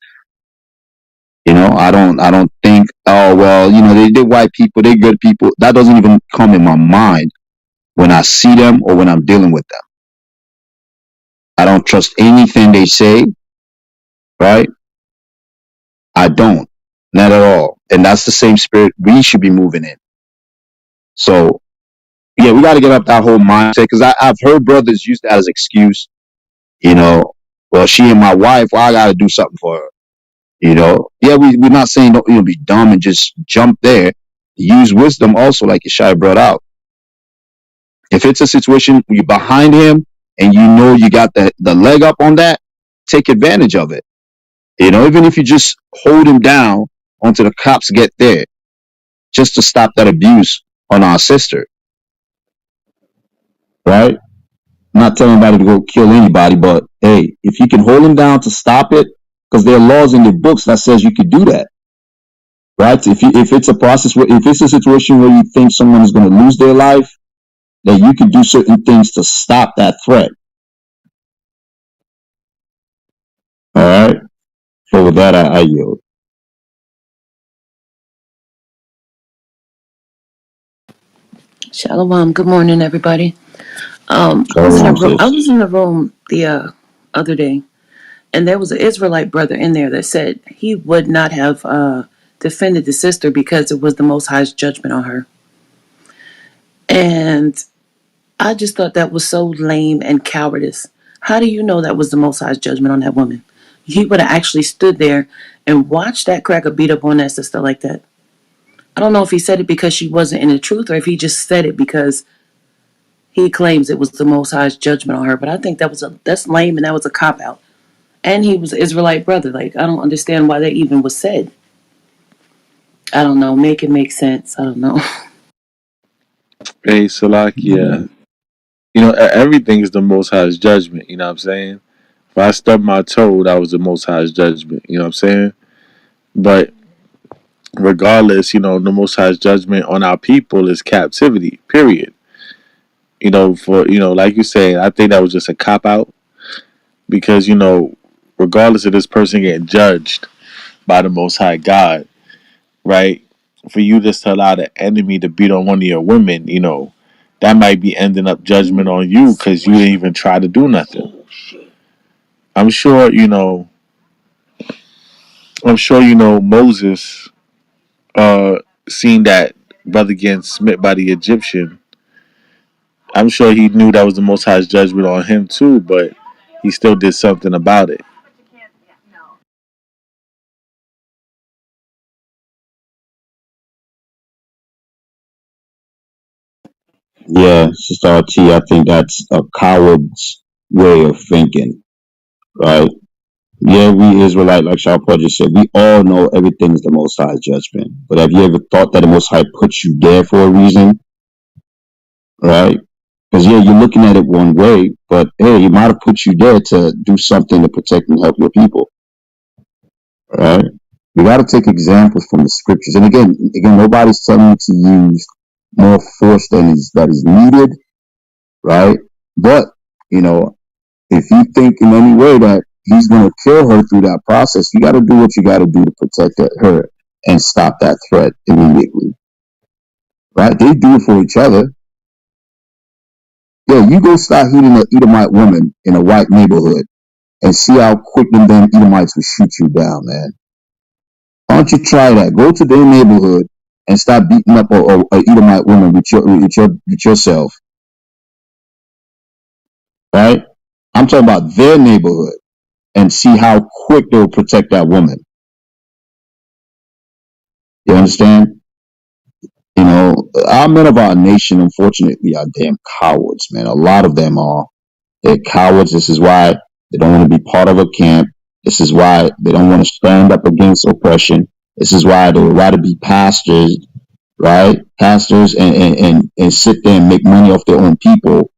I don't think, oh well, they're white people, they're good people. That doesn't even come in my mind when I see them or when I'm dealing with them. I don't trust anything they say, right? I don't. Not at all. And that's the same spirit we should be moving in. So yeah, we got to get up that whole mindset because I've heard brothers use that as excuse. You know, well, she and my wife, well, I got to do something for her. Yeah, we're not saying don't be dumb and just jump there. Use wisdom also, like Yeshua brought out. If it's a situation where you're behind him and you got the leg up on that, take advantage of it. Even if you just hold him down until the cops get there, just to stop that abuse on our sister, right? I'm not telling anybody to go kill anybody, but hey, if you can hold him down to stop it, because there are laws in the books that says you could do that, right? If it's a process where if it's a situation where you think someone is going to lose their life, that you can do certain things to stop that threat. All right. So with that, I yield. Shalom. Good morning, everybody. Shalom, I sis. was in a room the other day, and there was an Israelite brother in there that said he would not have defended the sister because it was the Most High's judgment on her. And I just thought that was so lame and cowardice. How do you know that was the Most High's judgment on that woman? He would have actually stood there and watched that cracker beat up on that sister like that. I don't know if he said it because she wasn't in the truth or if he just said it because he claims it was the Most High's judgment on her, but I think that's lame and that was a cop out. And he was an Israelite brother. Like I don't understand why that even was said. I don't know. Make it make sense. I don't know. Hey, Salakia. Everything is the Most High's judgment. You know what I'm saying? If I stubbed my toe, that was the Most High's judgment. You know what I'm saying? But regardless, the Most High's judgment on our people is captivity. Period. For like you say, I think that was just a cop out because regardless of this person getting judged by the Most High God, right? For you just to allow the enemy to beat on one of your women, that might be ending up judgment on you because you didn't even try to do nothing. I'm sure, Moses uh seen that brother getting smit by the Egyptian, I'm sure he knew that was the Most High's judgment on him too, but he still did something about it. Yeah, Sister RT, I think that's a coward's way of thinking, right? Yeah, we Israelite, like Shaw Paul just said, we all know everything is the Most High's judgment. But have you ever thought that the Most High put you there for a reason, right? Because yeah, you're looking at it one way, but hey, he might have put you there to do something to protect and help your people, right? We got to take examples from the scriptures. And again, nobody's telling you to use more force than that is needed, right? But you know, if you think in any way that he's going to kill her through that process, you got to do what you got to do to protect her and stop that threat immediately, right? They do it for each other. Yeah, you go start hitting an Edomite woman in a white neighborhood and see how quick them Edomites will shoot you down, man. Why don't you try that? Go to their neighborhood and start beating up a Edomite woman with yourself, right? I'm talking about their neighborhood and see how quick they'll protect that woman. You understand? You know, our men of our nation, unfortunately, are damn cowards, man. A lot of them are. They're cowards. This is why they don't want to be part of a camp. This is why they don't want to stand up against oppression. This is why they would rather be pastors, right? Pastors and sit there and make money off their own people,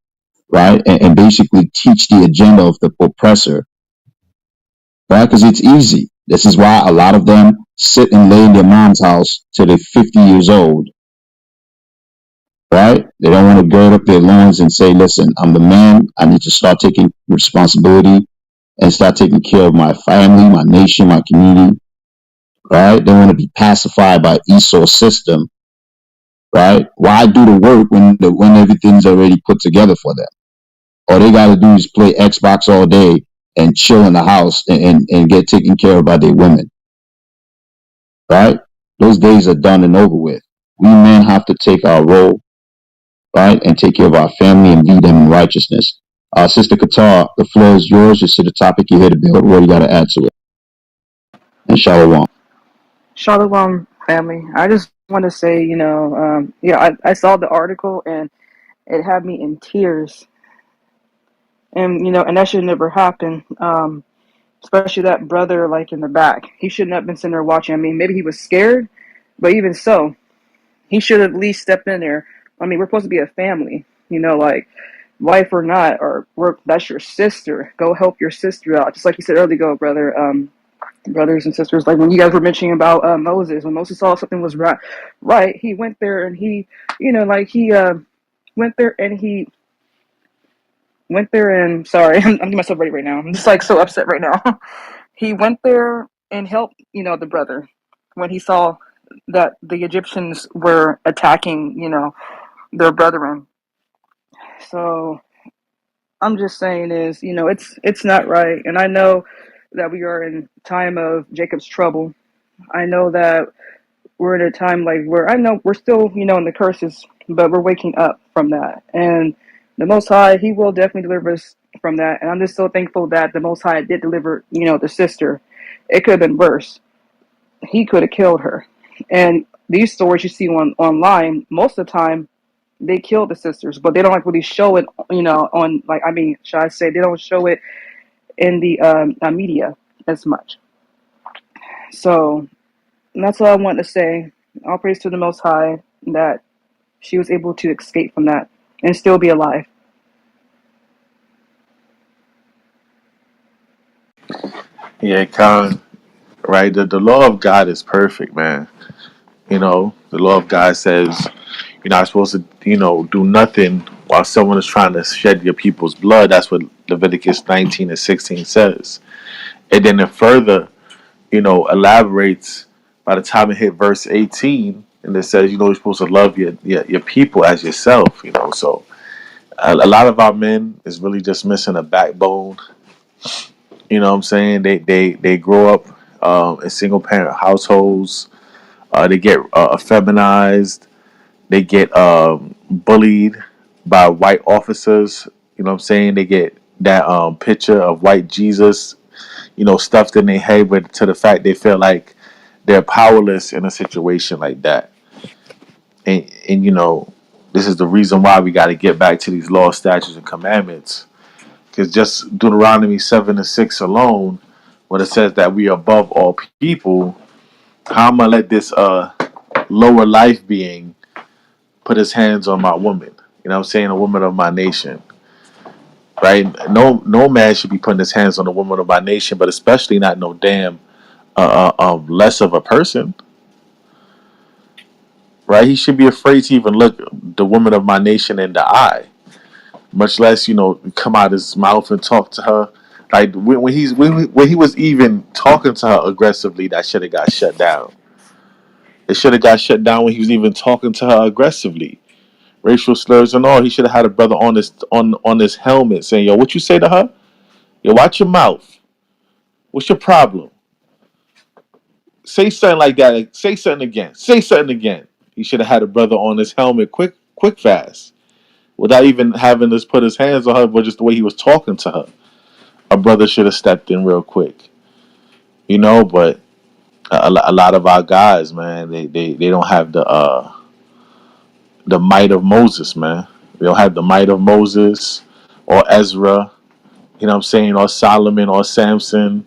right? And basically teach the agenda of the oppressor, right? Because it's easy. This is why a lot of them sit and lay in their mom's house till they're 50 years old, right? They don't want to gird up their loins and say, listen, I'm the man. I need to start taking responsibility and start taking care of my family, my nation, my community, right? They want to be pacified by Esau's system, right? Why do the work when everything's already put together for them? All they got to do is play Xbox all day and chill in the house and get taken care of by their women, right? Those days are done and over with. We men have to take our role, right, and take care of our family and lead them in righteousness. Sister Qatar, the floor is yours. Just see the topic you here to build. What do you got to add to it? And Shalom. Shalom, family. I just want to say, yeah, I saw the article and it had me in tears, and and that should never happen. Especially that brother, like in the back, he shouldn't have been sitting there watching. I mean, maybe he was scared, but even so, he should have at least stepped in there. I mean, we're supposed to be a family, like wife or not, or that's your sister. Go help your sister out, just like you said earlier, go brother. Brothers and sisters, like when you guys were mentioning about Moses, when Moses saw something was right, he went there and he, like he went there and he went there and sorry, I'm getting myself ready right now. I'm just like so upset right now. He went there and helped, the brother when he saw that the Egyptians were attacking, their brethren. So I'm just saying is, it's not right, and I know that we are in time of Jacob's trouble. I know that we're in a time like where I know we're still, in the curses, but we're waking up from that. And the Most High, He will definitely deliver us from that. And I'm just so thankful that the Most High did deliver, the sister. It could have been worse. He could have killed her. And these stories you see online, most of the time, they kill the sisters, but they don't like really show it, on like, I mean, should I say, they don't show it in the media as much. So and that's all I want to say. All praise to the Most High that she was able to escape from that and still be alive. Yeah, Con, right? The law of God is perfect, man. The law of God says you're not supposed to, do nothing while someone is trying to shed your people's blood. That's what Leviticus 19 and 16 says. And then it further, elaborates by the time it hit verse 18, and it says, you're supposed to love your people as yourself, So a lot of our men is really just missing a backbone. You know what I'm saying? They grow up in single parent households. They get effeminized. They get bullied. by white officers. You know what I'm saying? They get that picture of white Jesus, stuffed in their head, but to the fact they feel like they're powerless in a situation like that. And this is the reason why we got to get back to these laws, statutes, and commandments. Because just Deuteronomy 7:6 alone, when it says that we are above all people, how am I let this lower life being put his hands on my woman? You know what I'm saying? A woman of my nation. Right? No man should be putting his hands on a woman of my nation, but especially not no damn less of a person. Right? He should be afraid to even look the woman of my nation in the eye, much less come out his mouth and talk to her. Like when he was even talking to her aggressively, that should have got shut down. It should have got shut down when he was even talking to her aggressively, racial slurs and all. He should have had a brother on his helmet saying, "Yo, what you say to her? Yo, watch your mouth. What's your problem? Say something like that. Like, say something again. Say something again." He should have had a brother on his helmet quick, fast, without even having to put his hands on her, but just the way he was talking to her. A brother should have stepped in real quick, But a lot of our guys, man, they don't have the might of Moses, man. They don't have the might of Moses or Ezra, what I'm saying, or Solomon or Samson.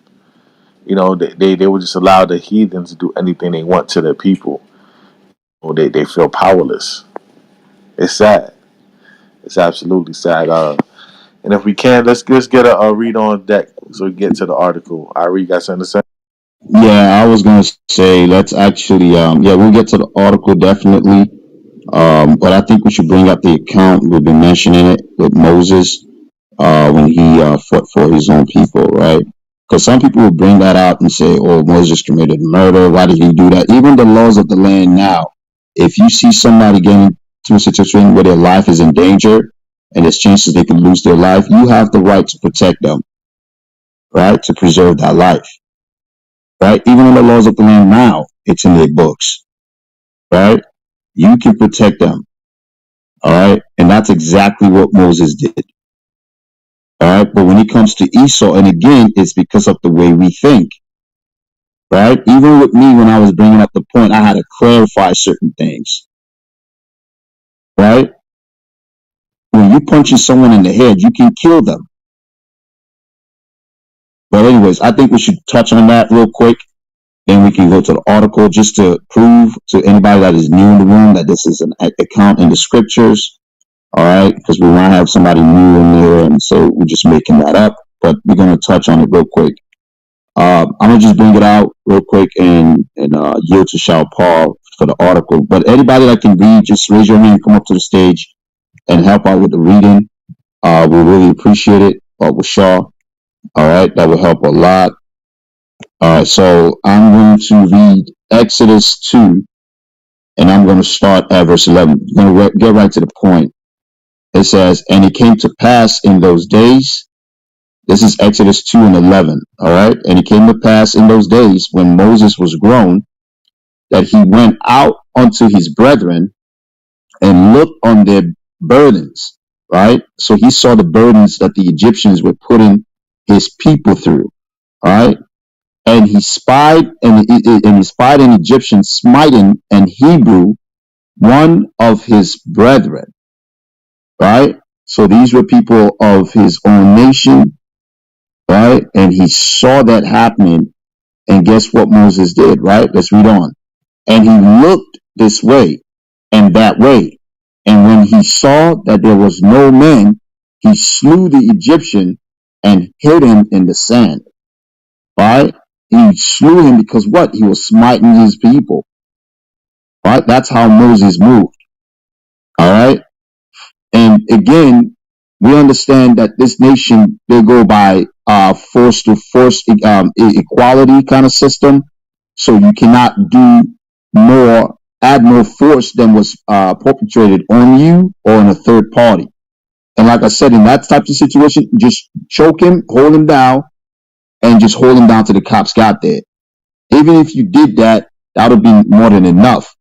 They would just allow the heathens to do anything they want to their people. Or they feel powerless. It's sad. It's absolutely sad. And if we can, let's get a read on deck so we get to the article. I read, you got something to say? Yeah, I was gonna say let's actually yeah, we'll get to the article definitely. But I think we should bring up the account we've been mentioning it with Moses when he fought for his own people, right? Because some people will bring that out and say, "Oh, Moses committed murder. Why did he do that?" Even the laws of the land now, if you see somebody getting to a situation where their life is in danger and there's chances they could lose their life, you have the right to protect them, right? To preserve that life, right? Even in the laws of the land now, it's in their books, right? You can protect them, all right? And that's exactly what Moses did, all right? But when it comes to Esau, and again, it's because of the way we think, right? Even with me, when I was bringing up the point, I had to clarify certain things, right? When you punching someone in the head, you can kill them. But anyways, I think we should touch on that real quick. Then we can go to the article just to prove to anybody that is new in the room that this is an account in the scriptures. All right, because we might have somebody new in there, and so we're just making that up. But we're gonna touch on it real quick. I'm gonna just bring it out real quick and yield to Shao Paul for the article. But anybody that can read, just raise your hand, come up to the stage, and help out with the reading. We really appreciate it. With Shaw, all right, that will help a lot. All right, so I'm going to read Exodus 2, and I'm going to start at verse 11. I'm going to get right to the point. It says, "And it came to pass in those days," this is Exodus 2 and 11, all right? "And it came to pass in those days when Moses was grown, that he went out unto his brethren and looked on their burdens," right? So he saw the burdens that the Egyptians were putting his people through, all right? "And he spied, and he spied an Egyptian smiting an Hebrew, one of his brethren," right? So these were people of his own nation, right? And he saw that happening. And guess what Moses did, right? Let's read on. "And he looked this way and that way. And when he saw that there was no man, he slew the Egyptian and hid him in the sand." Right? He slew him because what? He was smiting his people. Right? That's how Moses moved. All right? And again, we understand that this nation, they go by force to force equality kind of system. So you cannot add more force than was perpetrated on you or on a third party. And like I said, in that type of situation, just choke him, hold him down, and just hold him down till the cops got there. Even if you did that, that would be more than enough,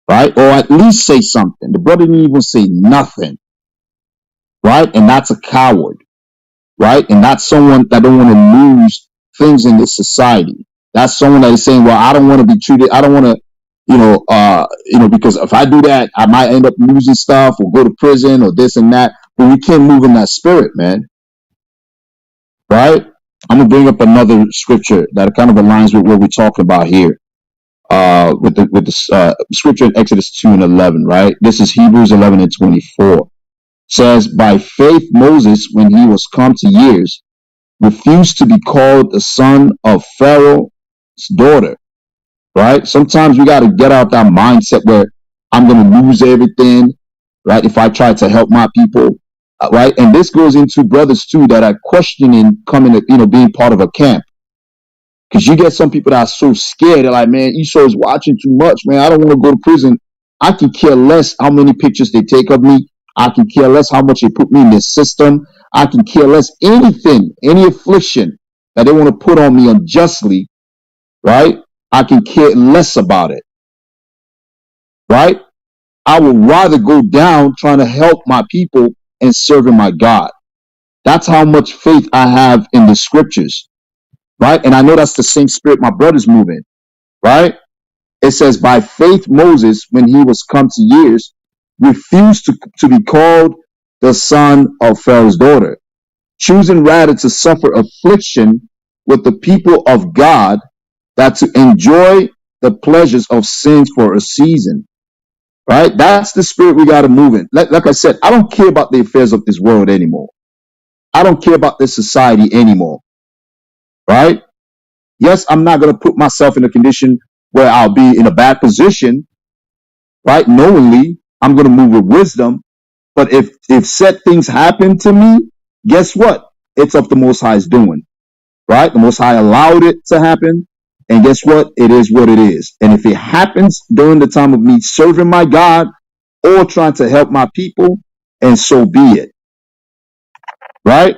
right? Or at least say something. The brother didn't even say nothing. right? And that's a coward, right? And that's someone that don't want to lose things in this society. That's someone that is saying, well, I don't want to be treated. I don't want to, because if I do that, I might end up losing stuff or go to prison or this and that. But we can't move in that spirit, man. Right? I'm gonna bring up another scripture that kind of aligns with what we're talking about here. With the scripture in Exodus 2:11, right? This is Hebrews 11:24. Says, by faith Moses, when he was come to years, refused to be called the son of Pharaoh's daughter. Right? Sometimes we got to get out that mindset where I'm going to lose everything, right? If I try to help my people, right? And this goes into brothers too that are questioning coming to, being part of a camp. Because you get some people that are so scared. They're like, man, Esau is watching too much, man. I don't want to go to prison. I can care less how many pictures they take of me. I can care less how much they put me in their system. I can care less anything, any affliction that they want to put on me unjustly, right? I can care less about it, right? I would rather go down trying to help my people and serving my God. That's how much faith I have in the scriptures, right? And I know that's the same spirit my brother's moving, right? It says, by faith Moses, when he was come to years, refused to be called the son of Pharaoh's daughter, choosing rather to suffer affliction with the people of God, that to enjoy the pleasures of sins for a season. Right? That's the spirit we got to move in. Like I said, I don't care about the affairs of this world anymore. I don't care about this society anymore. Right? Yes, I'm not going to put myself in a condition where I'll be in a bad position. Right? Knowingly, I'm going to move with wisdom. But if said things happen to me, guess what? It's of the Most High's doing. Right? The Most High allowed it to happen. And guess what? It is what it is. And if it happens during the time of me serving my God or trying to help my people, and so be it. Right?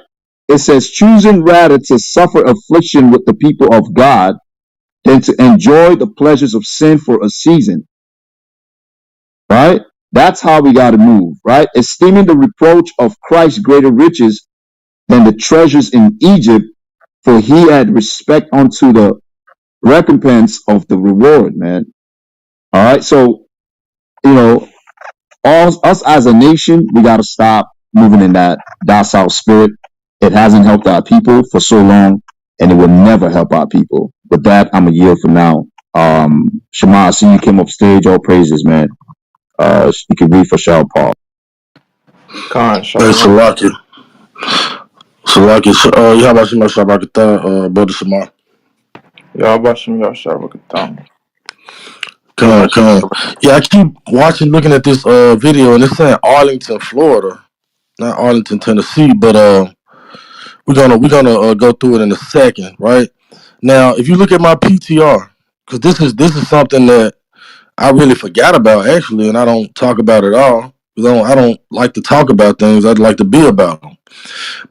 It says, choosing rather to suffer affliction with the people of God than to enjoy the pleasures of sin for a season. Right? That's how we got to move. Right? Esteeming the reproach of Christ's greater riches than the treasures in Egypt, for he had respect unto the recompense of the reward, man. All right. So, us as a nation, we got to stop moving in that docile spirit. It hasn't helped our people for so long, and it will never help our people. With that, I'm a yield for now. Shema, I see you came up stage. All praises, man. You can read for Shah Paul. Khan, Hey, shalom. Salaki. Salaki. How about you, Shabakata, Brother Samar? Yahbashim Yahshabakatam. Con. Yeah, I keep looking at this video, and it's saying Arlington, Florida, not Arlington, Tennessee, but we're gonna go through it in a second, right? Now, if you look at my PTR, because this is something that I really forgot about actually, and I don't talk about it all. I don't like to talk about things. I'd like to be about them.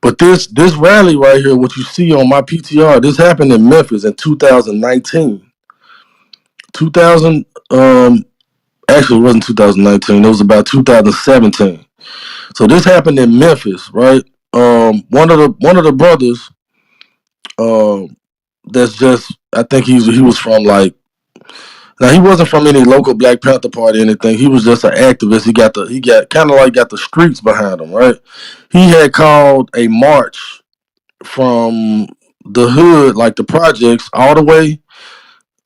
But this rally right here, what you see on my PTR, this happened in Memphis in 2019. 2000, actually it wasn't 2019. It was about 2017. So this happened in Memphis, right? One of the brothers, that's just, I think he was from like, now he wasn't from any local Black Panther Party or anything. He was just an activist. He got kind of like got the streets behind him, right? He had called a march from the hood, like the projects, all the way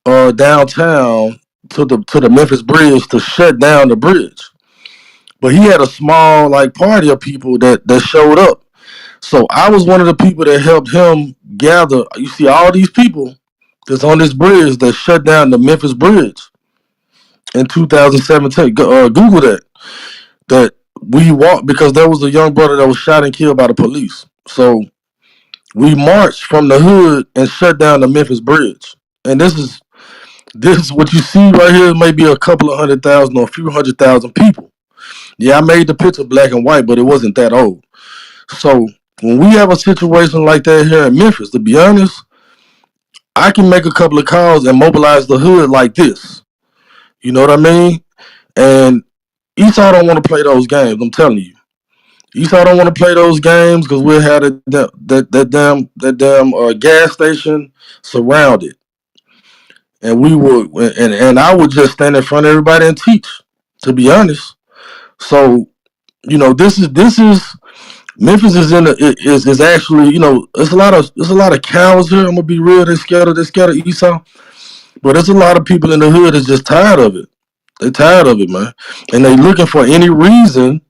downtown to the Memphis Bridge to shut down the bridge. But he had a small like party of people that showed up. So I was one of the people that helped him gather. You see all these people that's on this bridge that shut down the Memphis Bridge in 2017. Google that. That we walked because there was a young brother that was shot and killed by the police. So we marched from the hood and shut down the Memphis Bridge. And this is what you see right here. Maybe a couple of 100,000 or a few 100,000 people. Yeah, I made the picture black and white, but it wasn't that old. So when we have a situation like that here in Memphis, to be honest, I can make a couple of calls and mobilize the hood like this. You know what I mean? And Esau don't want to play those games. I'm telling you. Esau don't want to play those games because we had that damn gas station surrounded, and we would and I would just stand in front of everybody and teach. To be honest, so this is Memphis is actually there's a lot of cowards here. I'm gonna be real. They're scared of Esau, but there's a lot of people in the hood that's just tired of it. They tired of it, man, and they looking for any reason.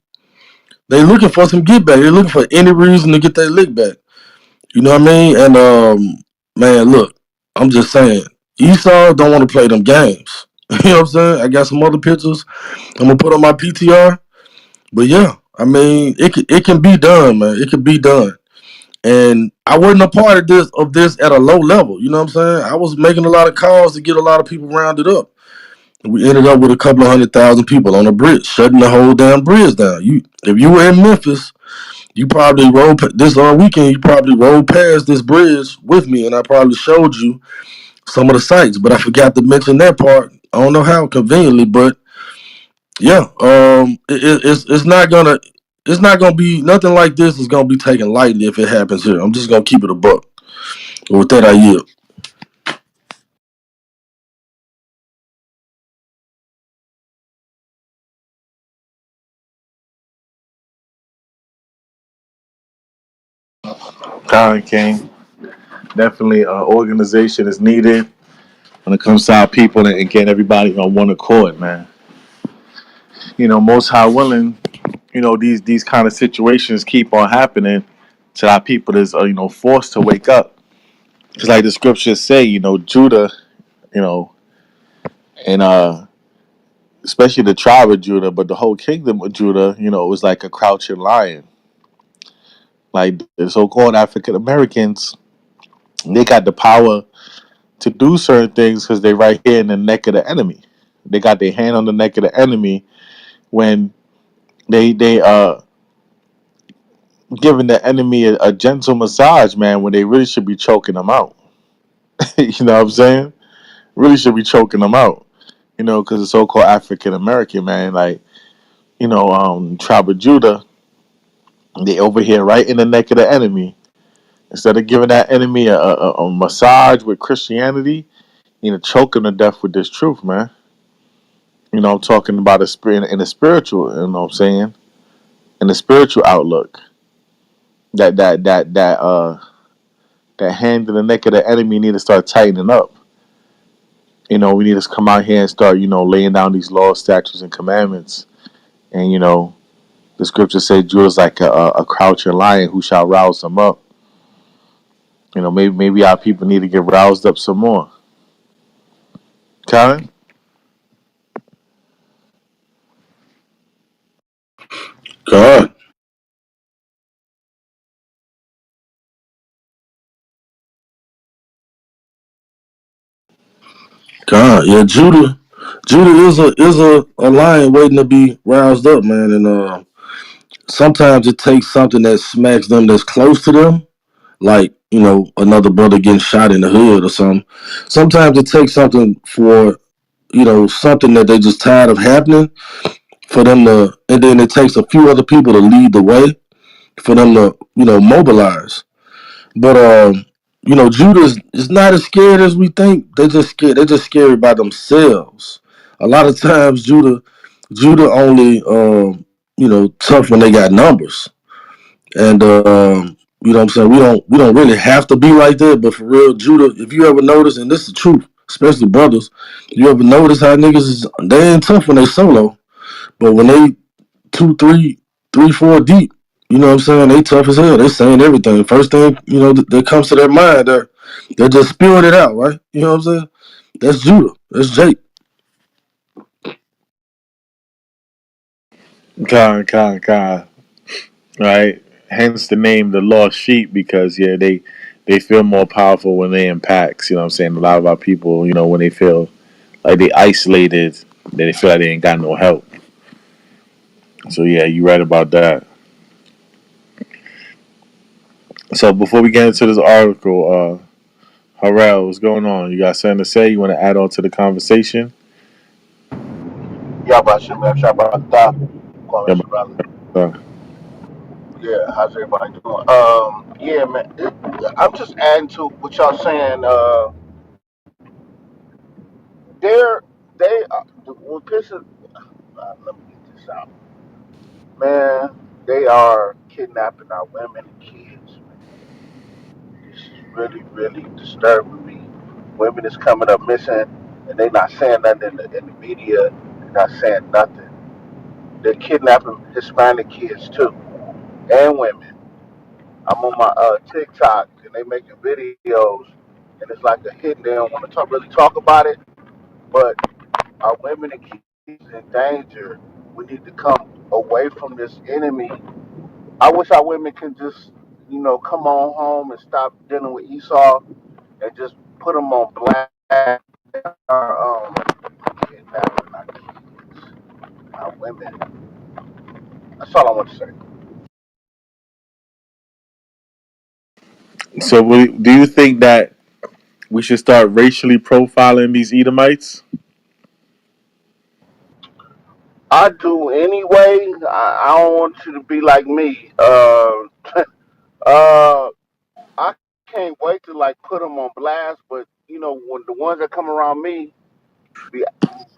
They looking for some get back. They're looking for any reason to get their lick back. You know what I mean? And man, look, I'm just saying, Esau don't want to play them games. You know what I'm saying? I got some other pictures I'm gonna put on my PTR. But yeah, I mean, it can be done, man. It can be done. And I wasn't a part of this at a low level. You know what I'm saying? I was making a lot of calls to get a lot of people rounded up. We ended up with a couple of 100,000 people on the bridge, shutting the whole damn bridge down. If you were in Memphis, you probably rode this weekend. You probably rode past this bridge with me, and I probably showed you some of the sites. But I forgot to mention that part. I don't know how conveniently, but yeah, it's not gonna be nothing like this. Is gonna be taken lightly if it happens here. I'm just gonna keep it a buck. With that, I yield. Khan King. Definitely, organization is needed when it comes to our people and getting everybody on one accord, man. Most high willing, these kind of situations keep on happening till our people is forced to wake up. Because like the scriptures say, Judah, you know, and especially the tribe of Judah, but the whole kingdom of Judah, was like a crouching lion. Like the so-called African Americans, they got the power to do certain things because they right here in the neck of the enemy. They got their hand on the neck of the enemy when they giving the enemy a gentle massage, man, when they really should be choking them out. You know what I'm saying? Really should be choking them out. Because the so-called African American man, like tribe of Judah, they over here right in the neck of the enemy. Instead of giving that enemy a massage with Christianity, choke him to death with this truth, man. I'm talking about a spirit in a spiritual. You know what I'm saying? In the spiritual outlook, that hand in the neck of the enemy need to start tightening up. We need to come out here and start, laying down these laws, statutes, and commandments. And the scripture says Judah's like a crouching lion who shall rouse them up. Maybe our people need to get roused up some more. Karen? God, God, yeah, Judah is a lion waiting to be roused up, man. And sometimes it takes something that smacks them that's close to them, like another brother getting shot in the hood or something. Sometimes it takes something for something that they just tired of happening for them to, and then it takes a few other people to lead the way for them to mobilize. But Judah is not as scared as we think. They just scared. They just scared by themselves. A lot of times, Judah only tough when they got numbers, and what I'm saying. We don't really have to be like that. But for real, Judah, if you ever notice, and this is the truth, especially brothers, you ever notice how niggas they ain't tough when they solo, but when they two, three, four deep. You know what I'm saying? They tough as hell. They saying everything. First thing that comes to their mind, they're just spewing it out, right? You know what I'm saying? That's Judah. That's Jake. Khan. Right? Hence the name the lost sheep because yeah, they feel more powerful when they in packs. You know what I'm saying? A lot of our people, when they feel like they isolated, they feel like they ain't got no help. So yeah, you right about that. So before we get into this article, Harrell, what's going on? You got something to say? You want to add on to the conversation? Yabashim Shabbat, Yeah, Kwame Shabbat. uh, Yeah, how's everybody doing? Yeah, man. I'm just adding to what y'all saying. They're what pisses. Let me get this out, man. They are kidnapping our women and kids. This is really, really disturbing me. Women is coming up missing, and they not saying nothing in the media. They're not saying nothing. They're kidnapping Hispanic kids too, and women. I'm on my TikTok, and they making videos, and it's like a hidden. They don't want to really talk about it, but our women and kids in danger. We need to come away from this enemy. I wish our women can just, come on home and stop dealing with Esau and just put them on blast. Our kidnapping our kids, our women. That's all I want to say. So, do you think that we should start racially profiling these Edomites? I do anyway. I don't want you to be like me. Uh, I can't wait to like put them on blast, but when the ones that come around me be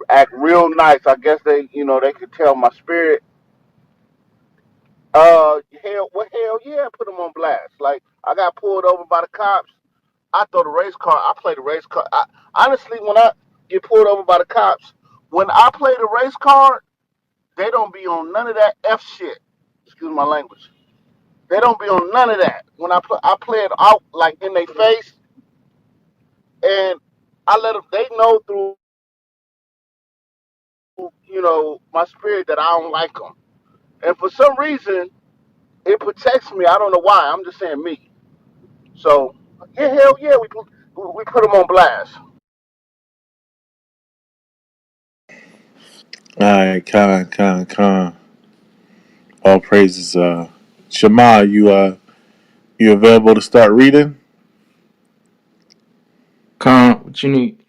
act real nice, I guess they could tell my spirit. Hell yeah, put them on blast. Like I got pulled over by the cops. I throw the race car. I play the race car. Honestly, when I get pulled over by the cops, when I play the race card, they don't be on none of that f shit. Excuse my language. They don't be on none of that. When I play it out like in their face, and I let them. They know through my spirit that I don't like them, and for some reason it protects me. I don't know why. I'm just saying me. So yeah, hell yeah, we put them on blast. All right, con. All praises. Shema, you available to start reading? Con, what you need?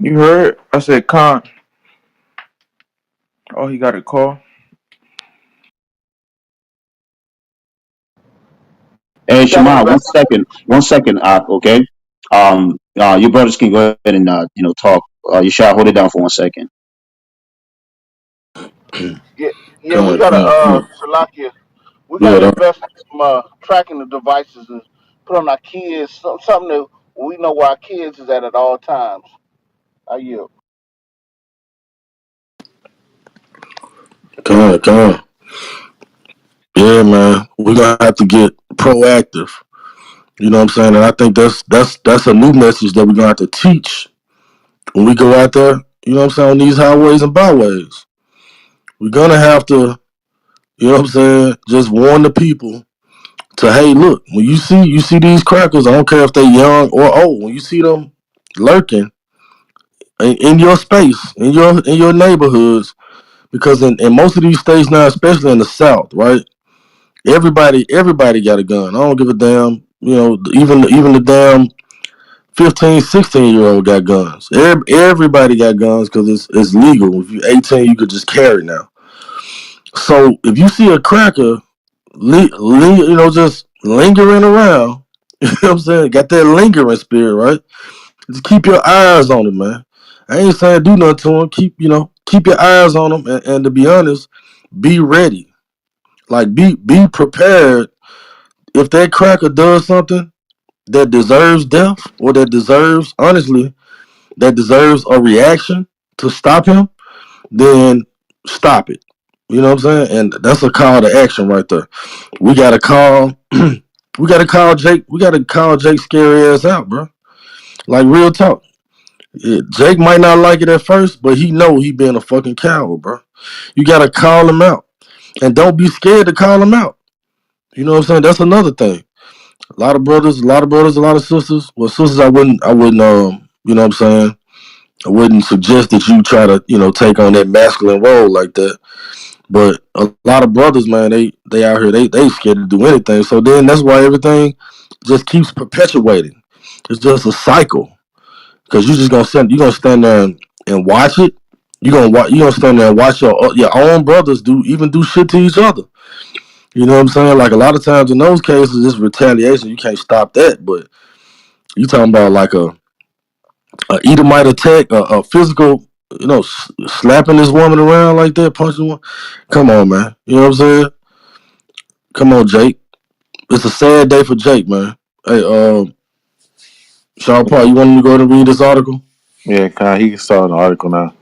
You heard? I said Con. Oh, he got a call. Hey, He got an Shema, investment. one second, okay? Your brothers can go ahead and talk. You shall hold it down for 1 second. Yeah, yeah, we Con, got con, con. Salakia. We got Yeah, to invest in some tracking the devices and put on our kids something that we know where our kids is at all times. I yield. con. Yeah, man. We're gonna have to get proactive. You know what I'm saying? And I think that's a new message that we're gonna have to teach when we go out there, you know what I'm saying, on these highways and byways. We're gonna have to, you know what I'm saying, just warn the people to, hey, look, when you see these crackers, I don't care if they're young or old, when you see them lurking in your space, in your neighborhoods, because in most of these states now, especially in the South, right? Everybody got a gun. I don't give a damn. Even the damn 15, 16-year old got guns. Everybody got guns because it's legal. If you're 18, you could just carry now. So if you see a cracker, just lingering around, you know what I'm saying? Got that lingering spirit, right? Just keep your eyes on him, man. I ain't saying do nothing to him. Keep your eyes on him, and to be honest, be ready. Like be prepared if that cracker does something that deserves death or that deserves a reaction to stop him, then stop it. You know what I'm saying? And that's a call to action right there. We gotta call Jake scary ass out, bro. Like real talk. Yeah, Jake might not like it at first, but he know he being a fucking coward, bro. You gotta call him out. And don't be scared to call him out. You know what I'm saying? That's another thing. A lot of sisters. Well, sisters, I wouldn't, you know what I'm saying? I wouldn't suggest that you try to, take on that masculine role like that. But a lot of brothers, man, they out here, they scared to do anything. So then that's why everything just keeps perpetuating. It's just a cycle because you gonna stand there and watch it. You gonna stand there and watch your own brothers do shit to each other. You know what I'm saying? Like a lot of times in those cases, it's retaliation. You can't stop that. But you talking about like a Edomite attack, a physical, slapping this woman around like that, punching one. Come on, man. You know what I'm saying? Come on, Jake. It's a sad day for Jake, man. Hey, Sean Paul, you want me to go and read this article? Yeah, Con, he can start an article now.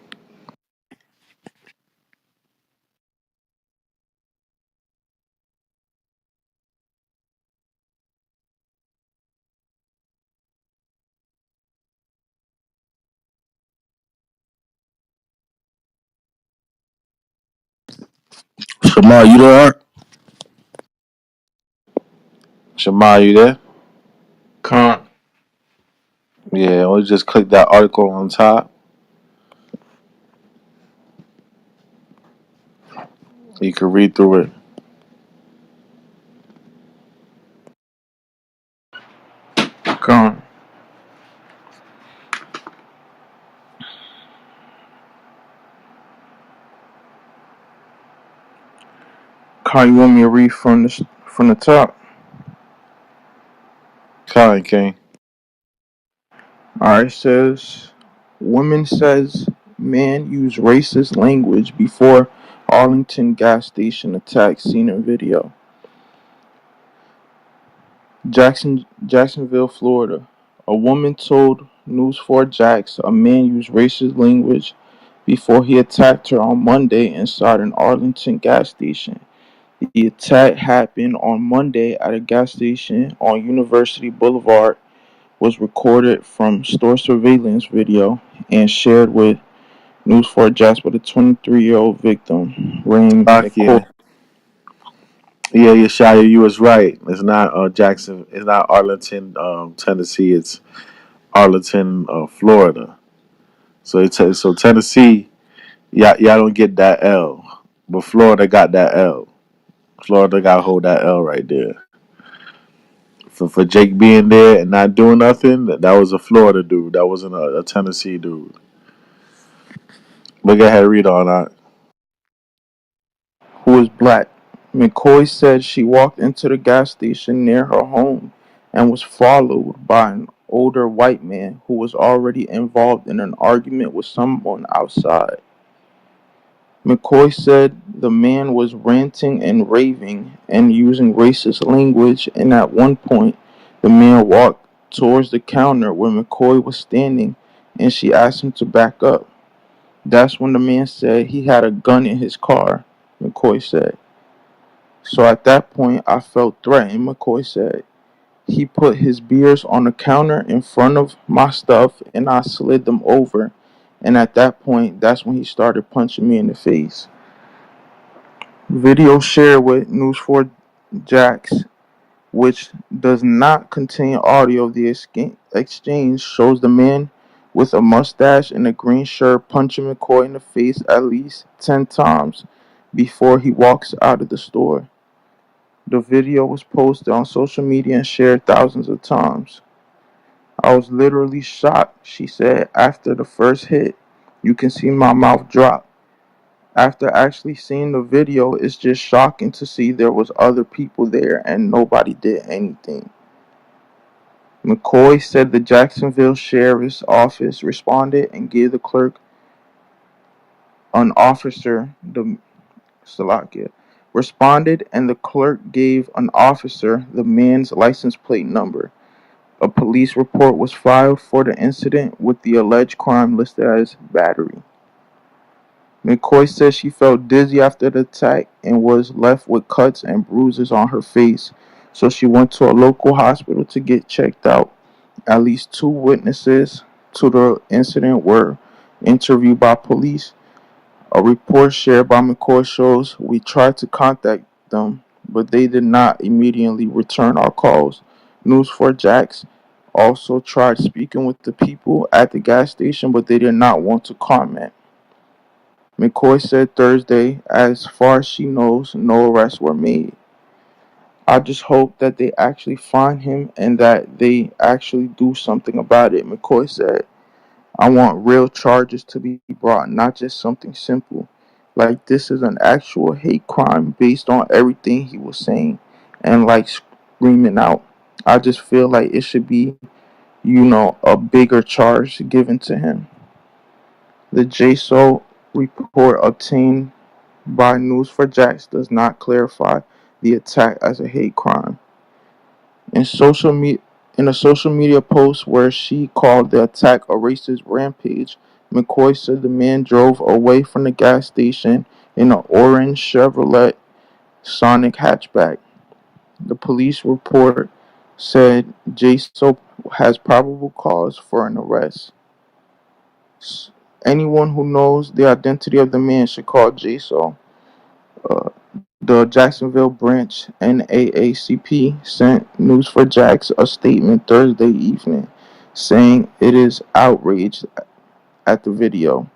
Shamar, you there? Shema, you there? Con. Yeah, we'll just click that article on top. You can read through it. Con. Con, you want me to read from the top? Con, King. Alright, it says woman says man used racist language before Arlington gas station attack seen in video. Jacksonville, Florida. A woman told News 4 Jax a man used racist language before he attacked her on Monday inside an Arlington gas station. The attack happened on Monday at a gas station on University Boulevard, was recorded from store surveillance video and shared with News 4 Jax with a 23-year-old victim, Rain McCoy. Yeah. Yeah, Yeshaya, you was right. It's not Jackson. It's not Arlington, Tennessee. It's Arlington, Florida. So Tennessee, y'all don't get that L, but Florida got that L. Florida got to hold that L right there. For Jake being there and not doing nothing, that was a Florida dude. That wasn't a Tennessee dude. But go ahead, read on that. Who is black. McCoy said she walked into the gas station near her home and was followed by an older white man who was already involved in an argument with someone outside. McCoy said the man was ranting and raving and using racist language, and at one point, the man walked towards the counter where McCoy was standing and she asked him to back up. That's when the man said he had a gun in his car, McCoy said. So at that point, I felt threatened, McCoy said. He put his beers on the counter in front of my stuff and I slid them over. And at that point, that's when he started punching me in the face. Video shared with News 4 Jax, which does not contain audio of the exchange, shows the man with a mustache and a green shirt punching McCoy in the face at least 10 times before he walks out of the store. The video was posted on social media and shared thousands of times. I was literally shocked, she said, after the first hit. You can see my mouth drop. After actually seeing the video, it's just shocking to see there was other people there and nobody did anything. McCoy said the Jacksonville Sheriff's Office responded and gave the clerk an officer the Salakia responded and the clerk gave an officer the man's license plate number. A police report was filed for the incident with the alleged crime listed as battery. McCoy said she felt dizzy after the attack and was left with cuts and bruises on her face, so she went to a local hospital to get checked out. At least two witnesses to the incident were interviewed by police. A report shared by McCoy shows we tried to contact them, but they did not immediately return our calls. News 4 Jax also tried speaking with the people at the gas station, but they did not want to comment. McCoy said Thursday, as far as she knows, no arrests were made. I just hope that they actually find him and that they actually do something about it. McCoy said, I want real charges to be brought, not just something simple. Like, this is an actual hate crime based on everything he was saying and like screaming out. I just feel like it should be, a bigger charge given to him. The JSO report obtained by News4Jax does not clarify the attack as a hate crime. In social media, in a social media post where she called the attack a racist rampage, McCoy said the man drove away from the gas station in an orange Chevrolet Sonic hatchback. The police report said J-Soap has probable cause for an arrest. Anyone who knows the identity of the man should call J-Soap. Uh, the Jacksonville branch NAACP sent News4Jax a statement Thursday evening saying it is outraged at the video.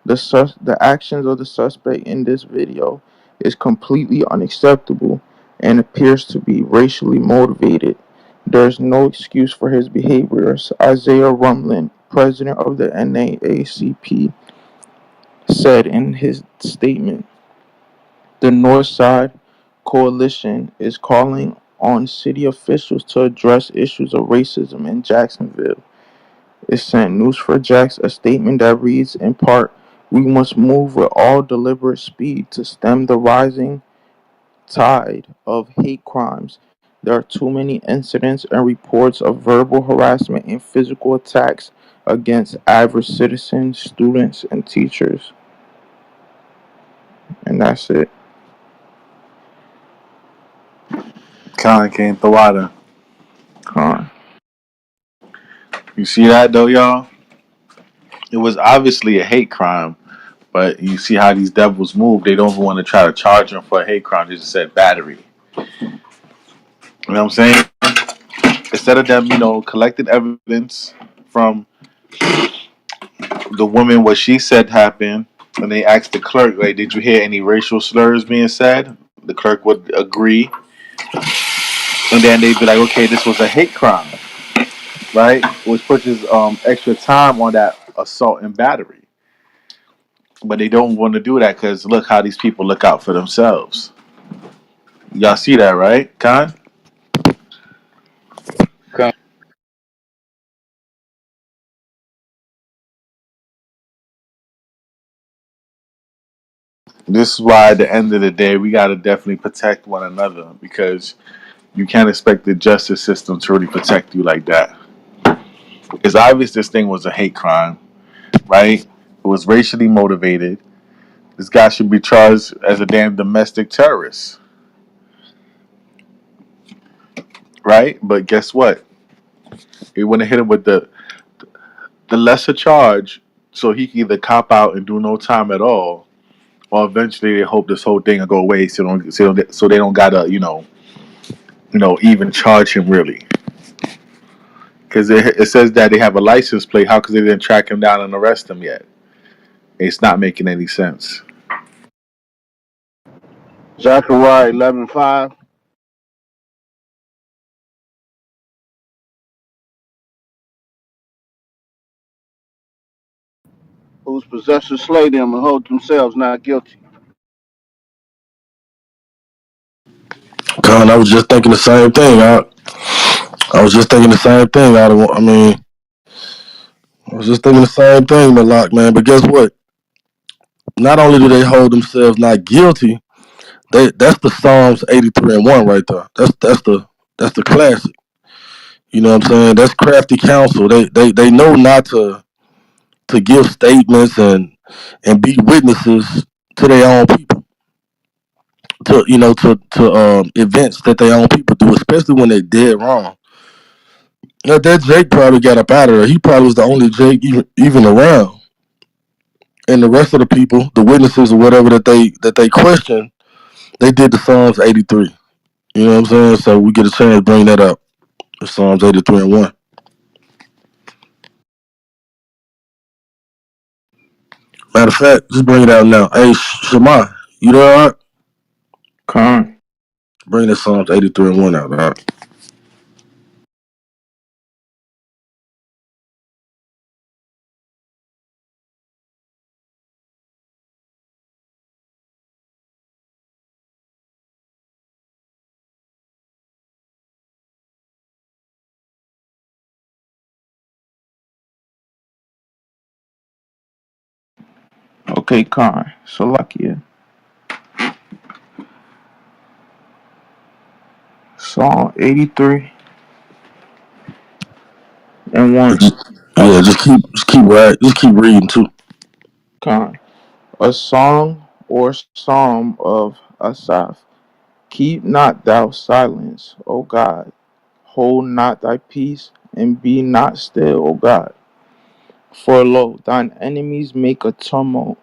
The actions of the suspect in this video is completely unacceptable and appears to be racially motivated. There is no excuse for his behaviors, Isaiah Rumlin, president of the NAACP, said in his statement. The Northside Coalition is calling on city officials to address issues of racism in Jacksonville. It sent News4Jax a statement that reads, in part, we must move with all deliberate speed to stem the rising tide of hate crimes. There are too many incidents and reports of verbal harassment and physical attacks against average citizens, students, and teachers. And that's it. Khan came the water. Con. You see that though, y'all? It was obviously a hate crime, but you see how these devils move. They don't even want to try to charge him for a hate crime. They just said battery. You know what I'm saying? Instead of them, collecting evidence from the woman, what she said happened, and they asked the clerk, like, did you hear any racial slurs being said? The clerk would agree, and then they'd be like, okay, this was a hate crime, right? Which pushes extra time on that assault and battery. But they don't want to do that because look how these people look out for themselves. Y'all see that, right, Khan? This is why at the end of the day, we got to definitely protect one another because you can't expect the justice system to really protect you like that. It's obvious this thing was a hate crime, right? It was racially motivated. This guy should be charged as a damn domestic terrorist, right? But guess what? They want to hit him with the lesser charge so he can either cop out and do no time at all, or eventually they hope this whole thing will go away so they don't gotta even charge him really. Because it says that they have a license plate. How could they didn't track him down and arrest him yet? It's not making any sense. Zechariah 11:5. Whose possessors slay them and hold themselves not guilty. Con, I was just thinking the same thing. I was just thinking the same thing. I was just thinking the same thing, Malak, man. But guess what? Not only do they hold themselves not guilty, that's the Psalms 83:1 right there. That's the classic. You know what I'm saying? That's crafty counsel. They know not to give statements and be witnesses to their own people, to events that their own people do, especially when they're dead wrong. Now, that Jake probably got up out of there. He probably was the only Jake even around, and the rest of the people, the witnesses or whatever that they questioned, they did the Psalms 83. You know what I'm saying? So we get a chance to bring that up. The Psalms 83:1. Matter of fact, just bring it out now. Hey, Shema, you there? All right? Con. Bring the Psalms 83 and 1 out. All right? Okay, Khan. Salakia. Psalm 83 and 1. Yeah, just keep reading too. Khan. A song or psalm of Asaph. Keep not thou silence, O God. Hold not thy peace, and be not still, O God. For lo, thine enemies make a tumult,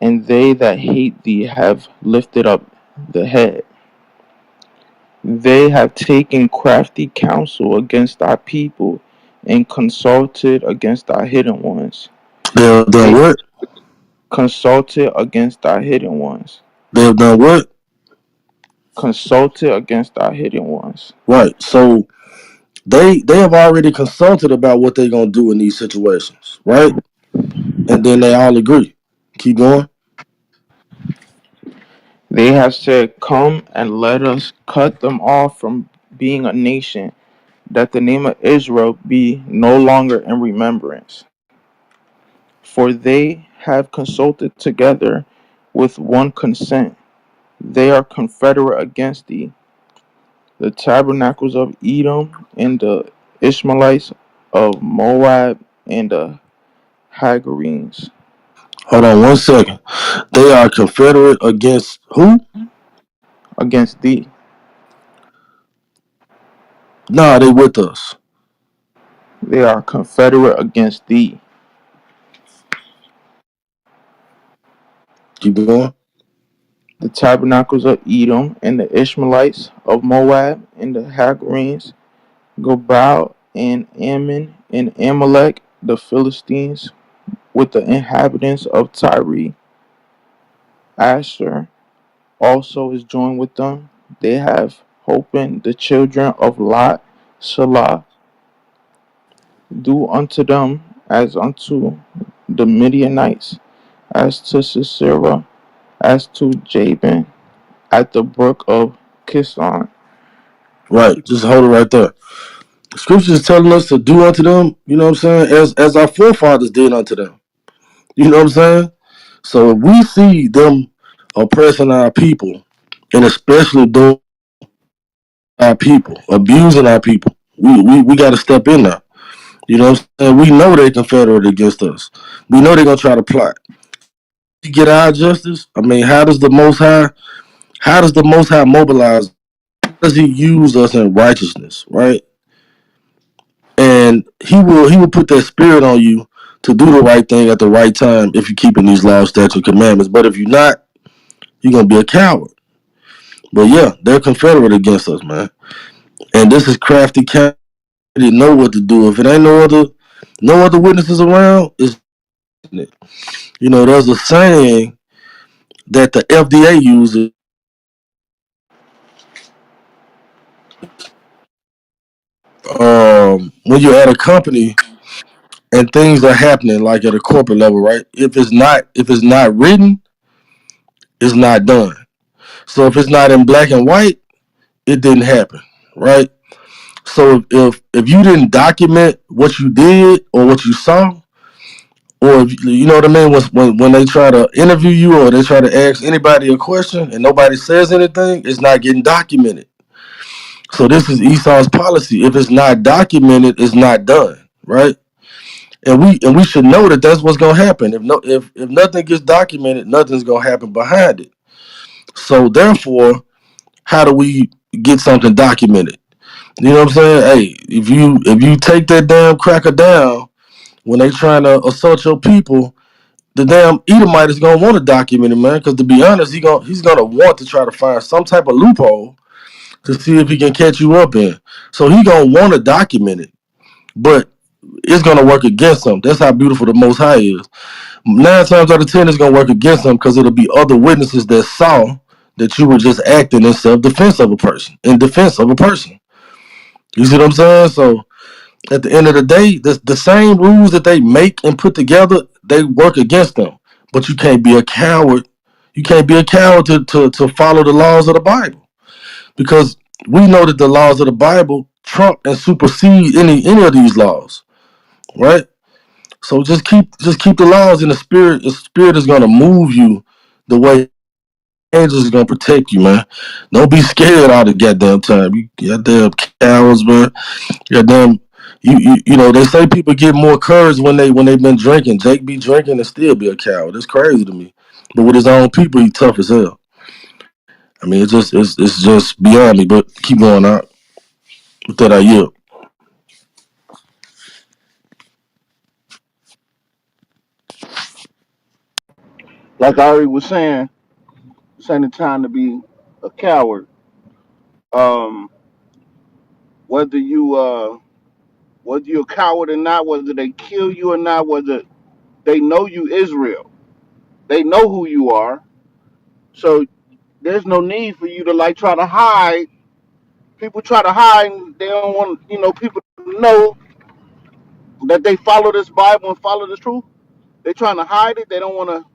and they that hate thee have lifted up the head. They have taken crafty counsel against thy people, and consulted against thy hidden ones. They have done They what? consulted against thy hidden ones. They have done what? Consulted against thy hidden ones. Right. So they have already consulted about what they're gonna do in these situations, right? And then they all agree. Keep going. They have said, come and let us cut them off from being a nation, that the name of Israel be no longer in remembrance. For they have consulted together with one consent. They are confederate against thee, the tabernacles of Edom, and the Ishmaelites of Moab, and the Hagarenes Hold on 1 second. They are confederate against who? against thee. Nah, they with us. They are confederate against thee, Keep going. the tabernacles of Edom, and the Ishmaelites of Moab, and the Hagarenes, Gobal, and Ammon, and Amalek, the Philistines, with the inhabitants of Tyre. Asher also is joined with them. They have holpen the children of Lot, Salah, do unto them as unto the Midianites, as to Sisera, as to Jabin, at the brook of Kison. Right. Just hold it right there. The scripture is telling us to do unto them, you know what I'm saying, as our forefathers did unto them. You know what I'm saying? So if we see them oppressing our people, and especially doing our people, abusing our people, we got to step in there. You know what I'm saying? We know they're confederate against us. We know they're going to try to plot. To get our justice, I mean, how does the Most High mobilize? How does he use us in righteousness, right? And he will put that spirit on you to do the right thing at the right time if you're keeping these laws, statutes, commandments. But if you're not, you're going to be a coward. But yeah, they're confederate against us, man. And this is crafty candidates know what to do. If it ain't no other witnesses around, it's there's a saying that the FDA uses when you're at a company and things are happening like at a corporate level, right? If it's not written, it's not done. So if it's not in black and white, it didn't happen, right? So if you didn't document what you did or what you saw, or if, you know what I mean, when they try to interview you or they try to ask anybody a question and nobody says anything, it's not getting documented. So this is Esau's policy. If it's not documented, it's not done, right? And we should know that that's what's gonna happen. If nothing gets documented, nothing's gonna happen behind it. So therefore, how do we get something documented? You know what I'm saying? Hey, if you take that damn cracker down when they trying to assault your people, the damn Edomite is gonna want to document it, man. Because to be honest, he's gonna want to try to find some type of loophole to see if he can catch you up in. So he gonna want to document it, but it's gonna work against him. That's how beautiful the Most High is. 9 times out of 10, it's gonna work against him because it'll be other witnesses that saw that you were just acting in self defense of a person, in defense of a person. You see what I'm saying? So at the end of the day, the same rules that they make and put together, they work against them. But you can't be a coward. You can't be a coward to follow the laws of the Bible, because we know that the laws of the Bible trump and supersede any of these laws, right? So just keep the laws in the spirit. The spirit is gonna move you the way angels is gonna protect you, man. Don't be scared all the goddamn time. You goddamn cowards, man. Goddamn, they say people get more courage when they've been drinking. Jake be drinking and still be a coward. That's crazy to me. But with his own people, he tough as hell. I mean, it's just beyond me. But keep going out. With that, I yield. Like I already was saying, this ain't the time to be a coward. Um, whether you whether you're a coward or not, whether they kill you or not, whether they know you Israel, they know who you are. So there's no need for you to like try to hide. People try to hide. And they don't want people to know that they follow this Bible and follow the truth. They're trying to hide it. They don't want to.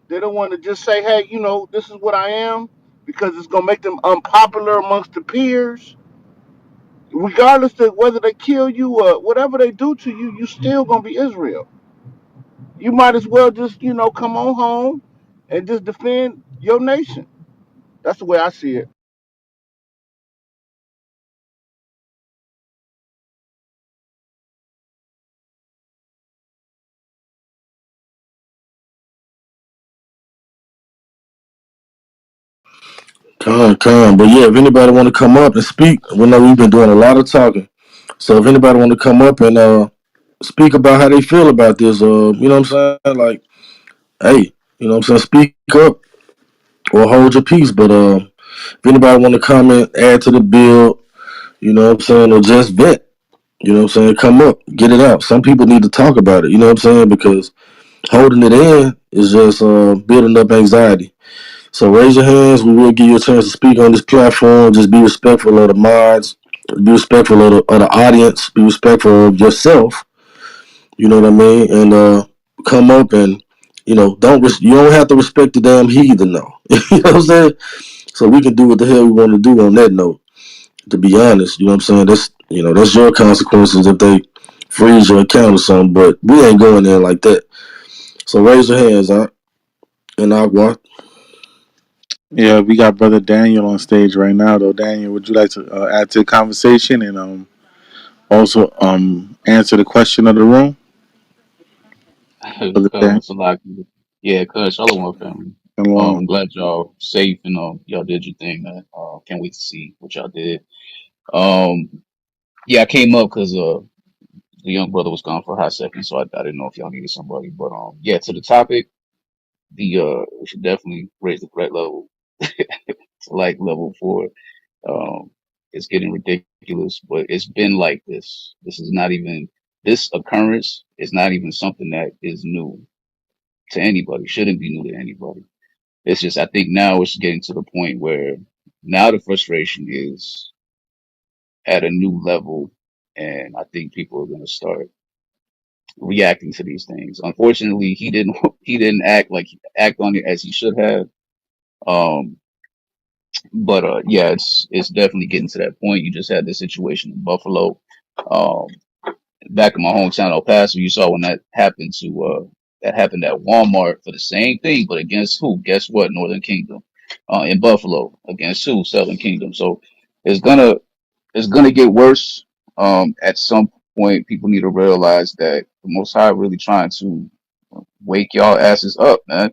They don't want to just say, "Hey, this is what I am," because it's gonna make them unpopular amongst the peers. Regardless of whether they kill you or whatever they do to you, you still gonna be Israel. You might as well just come on home and just defend your nation. That's the way I see it. Come. But yeah, if anybody want to come up and speak, we know we've been doing a lot of talking. So if anybody want to come up and speak about how they feel about this, you know what I'm saying? Like, hey, you know what I'm saying? Speak up or hold your peace. But if anybody want to comment, add to the bill, you know what I'm saying, or just vent, you know what I'm saying? Come up, get it out. Some people need to talk about it, you know what I'm saying? Because holding it in is just building up anxiety. So raise your hands. We will give you a chance to speak on this platform. Just be respectful of the mods. Be respectful of the audience. Be respectful of yourself. You know what I mean? And come up and you don't have to respect the damn heathen though. You know what I'm saying? So we can do what the hell we want to do on that note. To be honest, you know what I'm saying? That's your consequences if they freeze your account or something. But we ain't going there like that. So raise your hands, huh? And I'll walk. Yeah, we got brother Daniel on stage right now, though. Daniel, would you like to add to the conversation and also answer the question of the room, brother Daniel? Salaki. Yeah, cuz Shalom family. Come along. I'm glad y'all safe and y'all did your thing, man. Can't wait to see what y'all did. Um, yeah, I came up because the young brother was gone for a hot second, so I didn't know if y'all needed somebody. But yeah, to the topic, we should definitely raise the threat level to like level 4. Um, it's getting ridiculous, but it's been like this. This occurrence is not even something that is new to anybody. Shouldn't be new to anybody. It's just, I think now it's getting to the point where now the frustration is at a new level. And I think people are going to start reacting to these things. Unfortunately, he didn't act on it as he should have. Um, but, yeah, it's definitely getting to that point. You just had this situation in Buffalo. Um, Back in my hometown, El Paso, you saw when that happened at Walmart for the same thing, but against who? Guess what? Northern Kingdom, in Buffalo, against who? Southern Kingdom. So it's gonna it's gonna get worse. At some point, people need to realize that the Most High really trying to wake y'all asses up, man.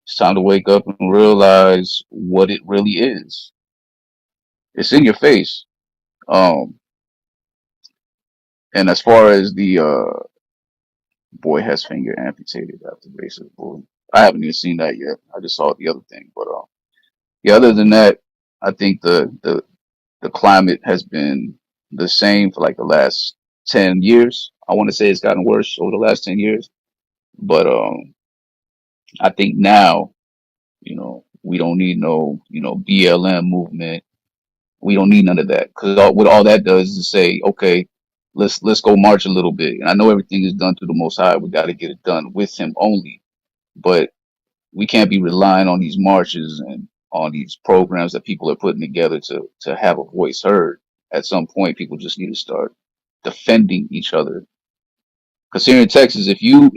It's time to wake up and realize what it really is. It's in your face. Um, and as far as the boy has finger amputated after racist bullying. I haven't even seen that yet. I just saw the other thing. But yeah, other than that, I think the climate has been the same for like the last 10 years. I want to say it's gotten worse over the last 10 years. But I think now, you know, We don't need no, BLM movement. We don't need none of that because what all that does is say, okay, let's go march a little bit. And I know everything is done through the Most High. We got to get it done with Him only. But we can't be relying on these marches and on these programs that people are putting together to have a voice heard. At some point, people just need to start defending each other. Because here in Texas, if your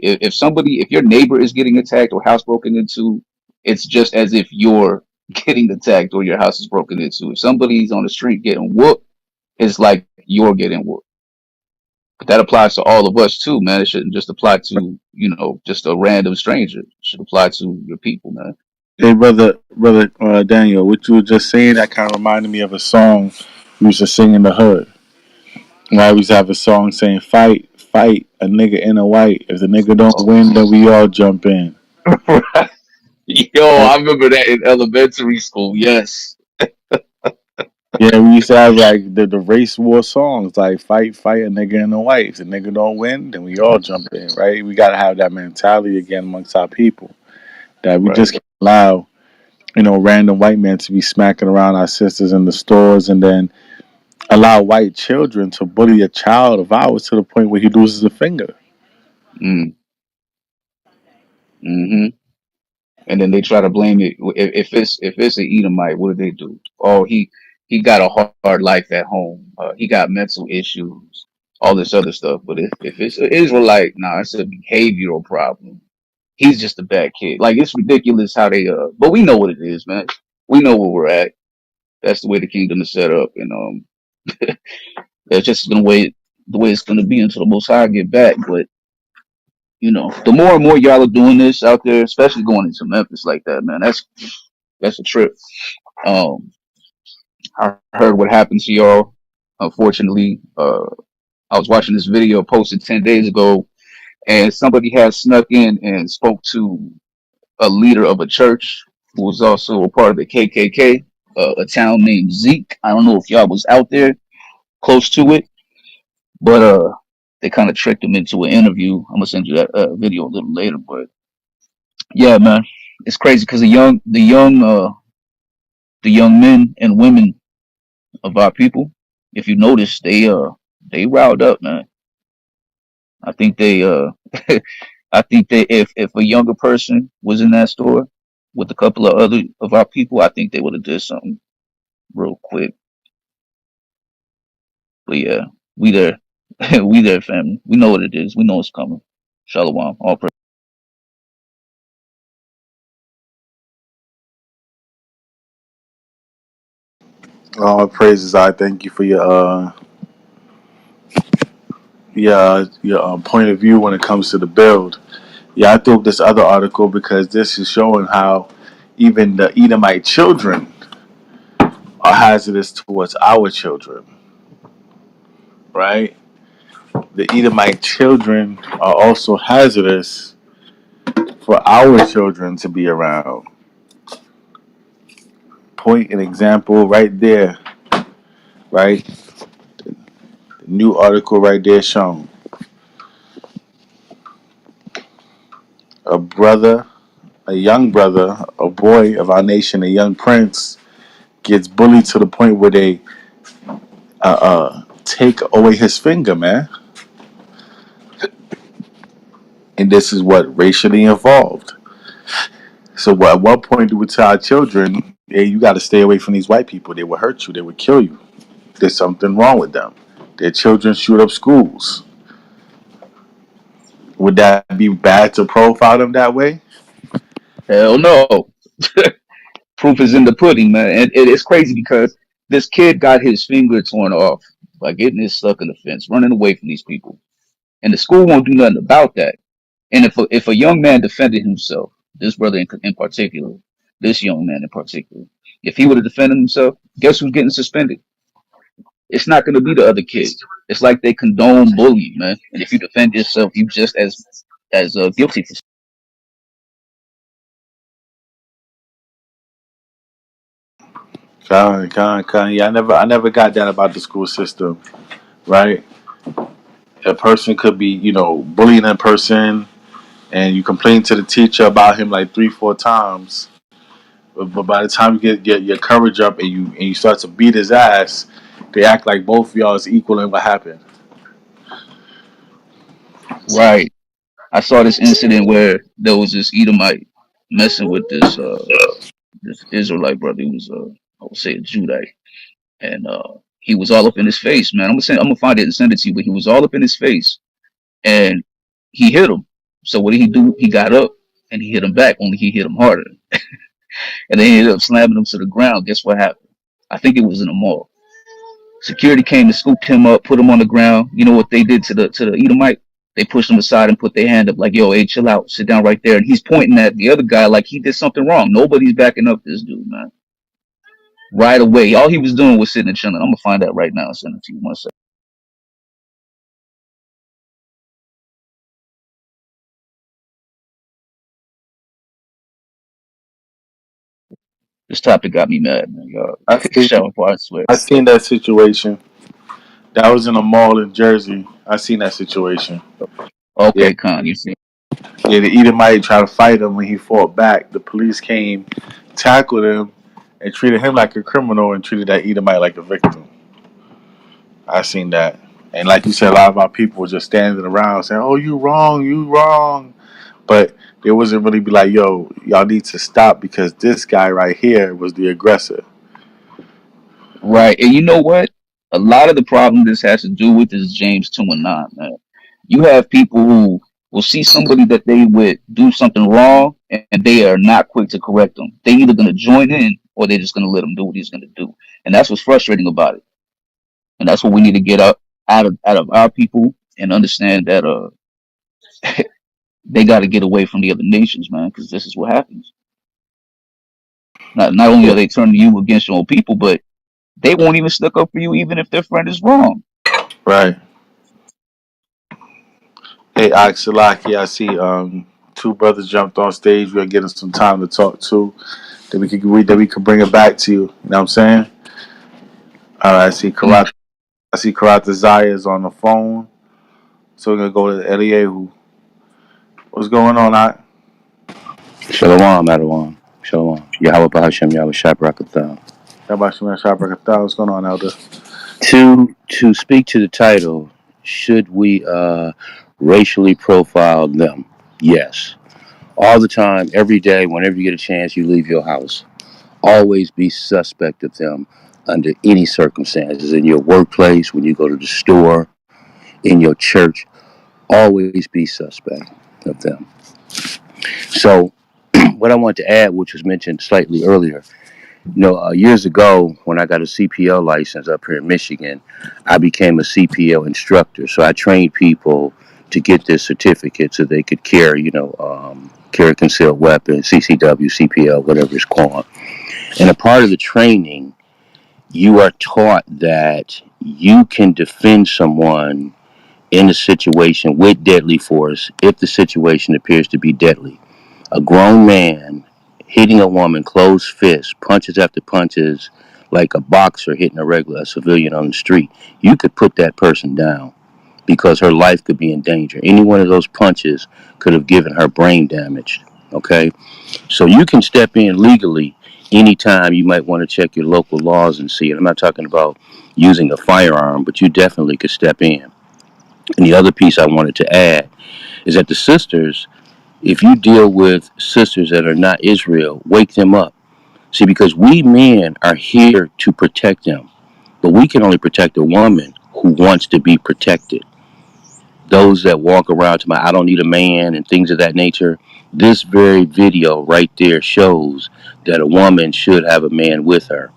neighbor is getting attacked or house broken into, it's just as if you're getting attacked or your house is broken into. If somebody's on the street getting whooped, it's like you're getting whooped. But that applies to all of us too, man. It shouldn't just apply to, just a random stranger. It should apply to your people, man. Hey, brother Daniel, what you were just saying, that kind of reminded me of a song we used to sing in the hood. Right, we used to have a song saying, "Fight, fight, a nigga in a white. If the nigga don't win, then we all jump in." Yo, Right? I remember that in elementary school. Yes. Yeah, we used to have like the race war songs, like "Fight, fight, a nigga in a white. If the nigga don't win, then we all jump in." Right? We gotta have that mentality again amongst our people, that we just Right. can't allow random white men to be smacking around our sisters in the stores, and then allow white children to bully a child of ours to the point where he loses a finger. Mm. Hmm. And then they try to blame it. If it's an Edomite, what do they do? Oh, he got a hard life at home. He got mental issues, all this other stuff. But if it's an Israelite, nah, it's a behavioral problem. He's just a bad kid. Like it's ridiculous how they but we know what it is, man. We know where we're at. That's the way the kingdom is set up, and that's just the way it's gonna be until the Most High get back. But the more and more y'all are doing this out there, especially going into Memphis like that, man, that's a trip. Um, I heard what happened to y'all. Unfortunately, I was watching this video posted 10 days ago, and somebody had snuck in and spoke to a leader of a church who was also a part of the KKK, a town named Zeke. I don't know if y'all was out there close to it, but they kind of tricked him into an interview. I'm gonna send you that video a little later, but yeah, man, it's crazy because the young men and women of our people, if you notice, they riled up, man. I think they I think they if a younger person was in that store with a couple of other of our people, I think they would have did something real quick. But yeah, we there. We there, family. We know what it is. We know it's coming. Shalom. All praise. All praises. I thank you for your point of view when it comes to the build. Yeah, I threw up this other article because this is showing how even the Edomite children are hazardous towards our children. Right? The Edomite children are also hazardous for our children to be around. Point an example right there. Right? New article right there shown. A brother, a young brother, a boy of our nation, a young prince, gets bullied to the point where they take away his finger, man. And this is what racially involved. So at what point do we tell our children, hey, you got to stay away from these white people? They will hurt you. They will kill you. There's something wrong with them. Their children shoot up schools. Would that be bad to profile them that way? Hell no. Proof is in the pudding, man. And it's crazy because this kid got his finger torn off by getting his stuck in the fence, running away from these people. And the school won't do nothing about that. And if a young man defended himself, this brother in particular, this young man in particular, if he would have defended himself, guess who's getting suspended? It's not going to be the other kid. It's like they condone bullying, man. And if you defend yourself, you just as guilty for. Yeah, I never got that about the school system, right? A person could be, bullying a person, and you complain to the teacher about him like 3, 4 times, But by the time you get your courage up and you start to beat his ass, they act like both of y'all is equal in what happened. Right. I saw this incident where there was this Edomite messing with this Israelite brother. He was I would say a Judite, and he was all up in his face, man. I'm gonna find it and send it to you, but he was all up in his face, and he hit him. So what did he do? He got up and he hit him back. Only he hit him harder, and then he ended up slamming him to the ground. Guess what happened? I think it was in a mall. Security came to scoop him up, put him on the ground. You know what they did to the Edomite? They pushed him aside and put their hand up like, "Yo, hey, chill out, sit down right there." And he's pointing at the other guy like he did something wrong. Nobody's backing up this dude, man. Right away, all he was doing was sitting and chilling. I'm gonna find that right now and send it to you. One second. This topic got me mad, man. Y'all, I seen shower bar, I swear. I seen that situation. That was in a mall in Jersey. I seen that situation. Yeah, Okay, Con, you see. yeah. The Edomite tried to fight him when he fought back. The police came, tackled him, and treated him like a criminal and treated that Edomite like a victim. I seen that. And like you said, a lot of our people were just standing around saying, "Oh, you wrong, you wrong." But they wasn't really be like, "Yo, y'all need to stop because this guy right here was the aggressor." Right, and you know what? A lot of the problem this has to do with is James 2:9, man. You have people who will see somebody that they would do something wrong, and they are not quick to correct them. They either going to join in or they're just going to let him do what he's going to do, and that's what's frustrating about it. And that's what we need to get out of our people and understand that they got to get away from the other nations, man, because this is what happens. Not only Yeah, are they turning you against your own people, but they won't even stick up for you, even if their friend is wrong. right. Hey, Axelaki, I see two brothers jumped on stage. We're getting some time to talk to. That we could bring it back to you. You know what I'm saying? All right, Mm. I see Karate Zaya is on the phone. So we're gonna go to Eliyahu. What's going on? I Shalom, Adawan. Shalom. Yahweh Bahashem, Yahweh Shabrakatah. How about you, man? What's going on, Elder? To speak to the title, should we racially profile them? Yes. All the time, every day, whenever you get a chance, you leave your house. Always be suspect of them under any circumstances. In your workplace, when you go to the store, in your church, always be suspect of them. So, what I want to add, which was mentioned slightly earlier, years ago when I got a CPL license up here in Michigan, I became a CPL instructor. So I trained people to get this certificate so they could carry, carry concealed weapon, CCW, CPL, whatever it's called. And a part of the training, you are taught that you can defend someone in a situation with deadly force if the situation appears to be deadly. A grown man hitting a woman closed fist, punches after punches, like a boxer hitting a civilian on the street, you could put that person down because her life could be in danger. Any one of those punches could have given her brain damage. Okay, so you can step in legally anytime you might want to check your local laws and see it. I'm not talking about using a firearm, but you definitely could step in. And the other piece I wanted to add is that the sisters, if you deal with sisters that are not Israel, wake them up. See, because we men are here to protect them, but we can only protect a woman who wants to be protected. Those that walk around to my, I don't need a man and things of that nature. This very video right there shows that a woman should have a man with her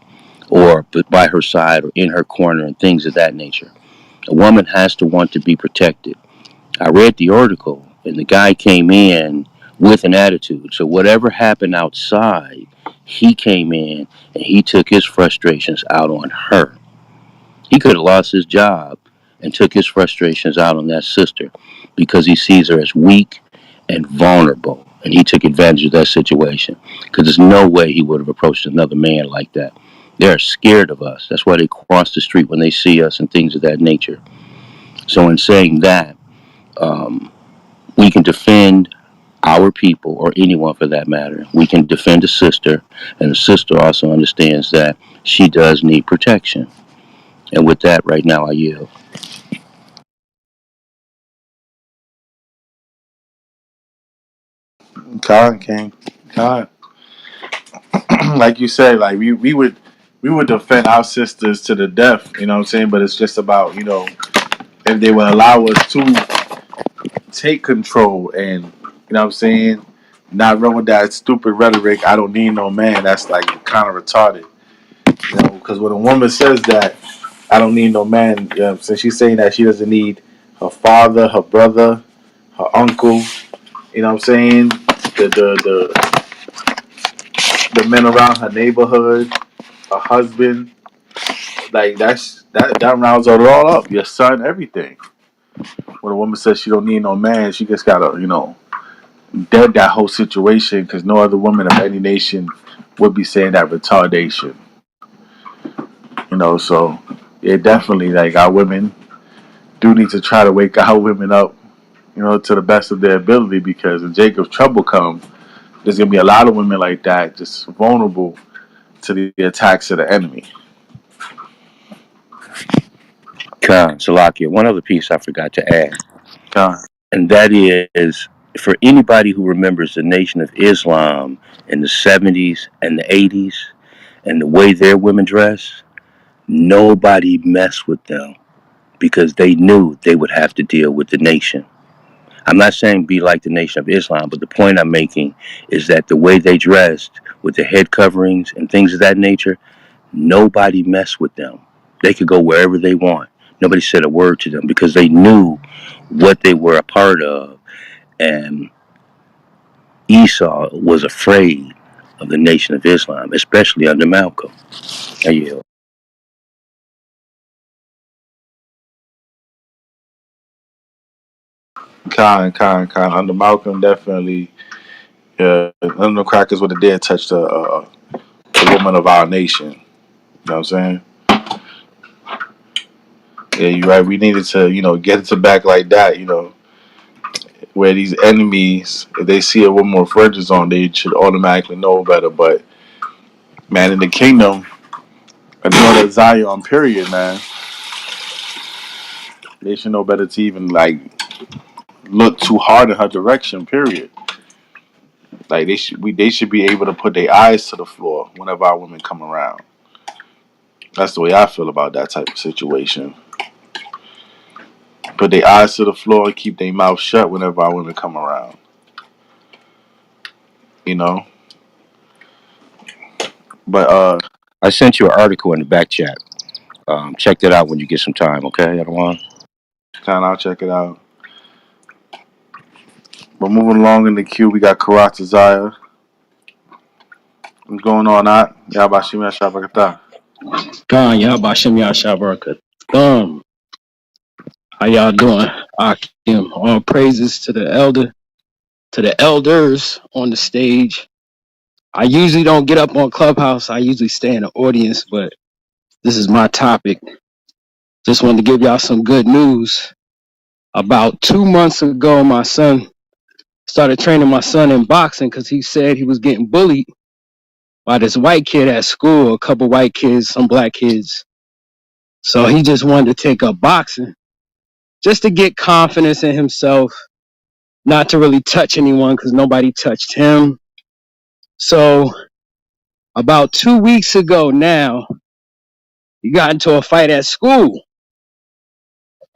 or by her side or in her corner and things of that nature. A woman has to want to be protected. I read the article, and the guy came in with an attitude. So whatever happened outside, he came in and he took his frustrations out on her. He could have lost his job and took his frustrations out on that sister because he sees her as weak and vulnerable. And he took advantage of that situation because there's no way he would have approached another man like that. They're scared of us. That's why they cross the street when they see us and things of that nature. So, in saying that, we can defend our people, or anyone for that matter. We can defend a sister, and the sister also understands that she does need protection. And with that, right now, I yield. Con King. Con. Like you said, like we would defend our sisters to the death, you know what I'm saying? But it's just about, if they would allow us to take control and, you know what I'm saying, not run with that stupid rhetoric, I don't need no man, that's like kind of retarded. Because when a woman says that, I don't need no man, since she's saying that she doesn't need her father, her brother, her uncle, you know what I'm saying? The men around her neighborhood, her husband, like that rounds it all up. Your son, everything. When a woman says she don't need no man, she just gotta, dead that whole situation because no other woman of any nation would be saying that retardation. So yeah, definitely like our women do need to try to wake our women up, to the best of their ability because when Jacob's trouble comes, there's gonna be a lot of women like that just vulnerable to the attacks of the enemy. Khan, Salakia, one other piece I forgot to add, Con, and that is for anybody who remembers the Nation of Islam in the 70s and the 80s and the way their women dress, nobody messed with them because they knew they would have to deal with the nation. I'm not saying be like the Nation of Islam, but the point I'm making is that the way they dressed with the head coverings and things of that nature, nobody messed with them. They could go wherever they want. Nobody said a word to them because they knew what they were a part of. And Esau was afraid of the Nation of Islam, especially under Malcolm. I yield. con. Under Malcolm, definitely. Under the crackers would have dared touch the woman of our nation. You know what I'm saying? Yeah, you're right. We needed to, get it to back like that. Where these enemies, if they see a woman with fringes on, they should automatically know better. But man, in the kingdom, a daughter of Zion, period, man, they should know better to even like look too hard in her direction, period. Like they should be able to put their eyes to the floor whenever our women come around. That's the way I feel about that type of situation. Put their eyes to the floor and keep their mouth shut whenever our women come around. You know. But I sent you an article in the back chat. Check that out when you get some time, okay, Adawan? kind of I'll check it out. But moving along in the queue, we got Karat. What's going on, Out? Yabashim Yashabakata. Khan, y'all Bashem Yashabaraka. How y'all doing? Akim. All praises to the elders on the stage. I usually don't get up on Clubhouse. I usually stay in the audience, but this is my topic. Just wanted to give y'all some good news. About 2 months ago, my son started training my son in boxing because he said he was getting bullied by this white kid at school, a couple white kids, some black kids. So he just wanted to take up boxing just to get confidence in himself, not to really touch anyone because nobody touched him. So about 2 weeks ago now, he got into a fight at school.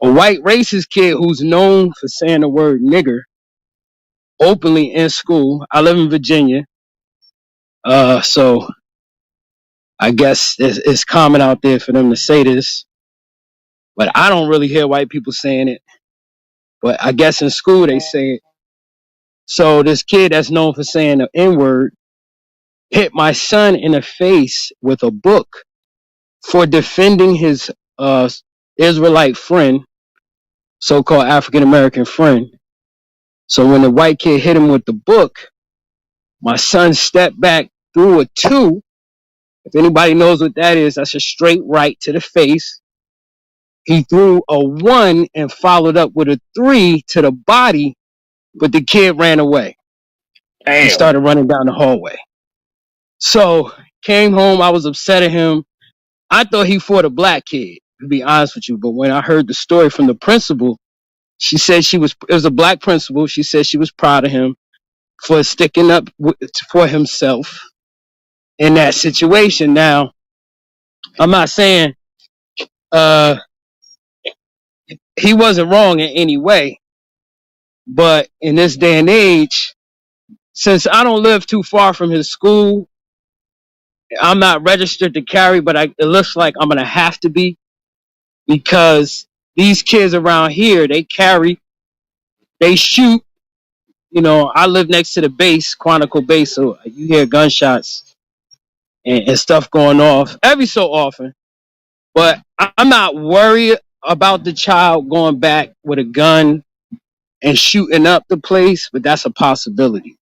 A white racist kid who's known for saying the word nigger openly in school. I live in Virginia, so I guess it's common out there for them to say this, but I don't really hear white people saying it. But I guess in school they say it. So this kid that's known for saying the N word hit my son in the face with a book for defending his uh, Israelite friend, so-called African American friend. So when the white kid hit him with the book, my son stepped back, threw a two. If anybody knows what that is, that's a straight right to the face. He threw a one and followed up with a three to the body, but the kid ran away. He Damn. started running down the hallway. So came home. I was upset at him. I thought he fought a black kid, to be honest with you. But when I heard the story from the principal, she said it was a black principal. She said she was proud of him for sticking up for himself in that situation. Now, I'm not saying uh, he wasn't wrong in any way, but in this day and age, since I don't live too far from his school, I'm not registered to carry, but it looks like I'm going to have to be because these kids around here, they carry, they shoot. You know, I live next to the base, Quantico base, so you hear gunshots and stuff going off every so often. But I'm not worried about the child going back with a gun and shooting up the place, but that's a possibility.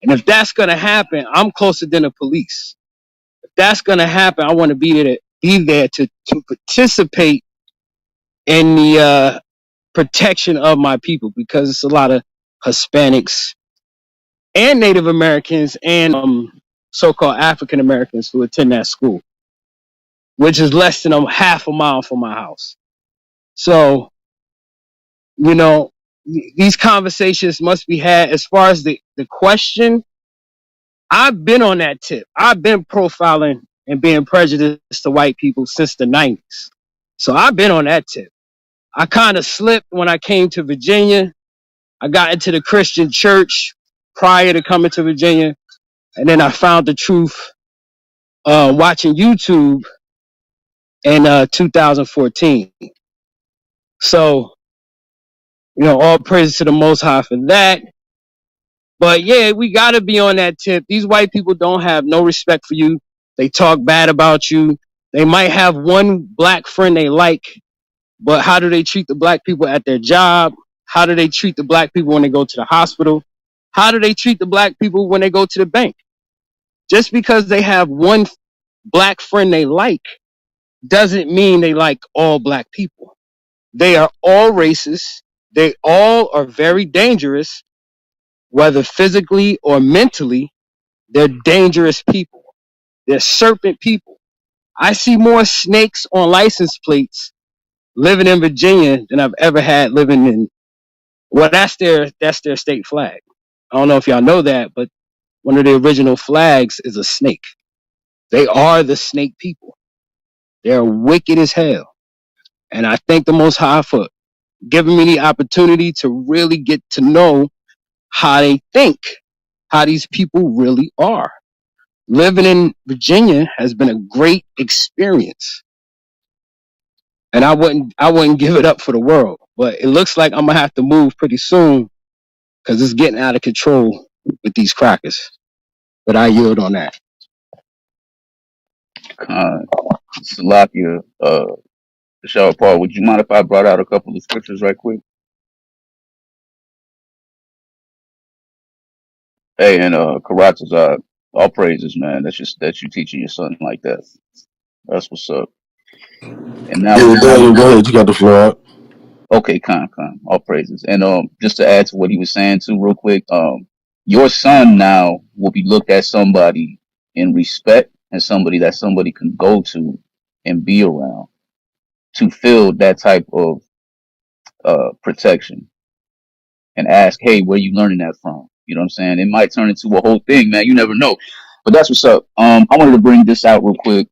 And if that's going to happen, I'm closer than the police. If that's going to happen, I want to be there to participate in the protection of my people because it's a lot of Hispanics and Native Americans and so-called African Americans who attend that school, which is less than a half a mile from my house. So, you know, these conversations must be had. As far as the question, I've been on that tip. I've been profiling and being prejudiced to white people since the 90s. So I've been on that tip. I kind of slipped when I came to Virginia. I got into the Christian church prior to coming to Virginia. And then I found the truth watching YouTube in 2014. So, you know, all praise to the Most High for that. But yeah, we got to be on that tip. These white people don't have no respect for you. They talk bad about you. They might have one black friend they like, but how do they treat the black people at their job? How do they treat the black people when they go to the hospital? How do they treat the black people when they go to the bank? Just because they have one black friend they like doesn't mean they like all black people. They are all racist. They all are very dangerous, whether physically or mentally. They're dangerous people. They're serpent people. I see more snakes on license plates living in Virginia than I've ever had living in. Well, that's their state flag. I don't know if y'all know that, but one of the original flags is a snake. They are the snake people. They're wicked as hell. And I thank the Most High for giving me the opportunity to really get to know how they think, how these people really are. Living in Virginia has been a great experience. And I wouldn't give it up for the world. But it looks like I'm gonna have to move pretty soon because it's getting out of control with these crackers. But I yield on that. Con, Salakia, Shower Paul, would you mind if I brought out a couple of scriptures right quick? Hey, and Karatas, all praises, man. That's just that you teaching your son like that. That's what's up. And now Yeah, with that, Daniel, go ahead. You got the floor out. okay, all praises. And just to add to what he was saying too, real quick, your son now will be looked at somebody in respect and somebody that somebody can go to and be around to feel that type of protection and ask, hey, where you learning that from? You know what I'm saying? It might turn into a whole thing, man. You never know. But that's what's up. I wanted to bring this out real quick.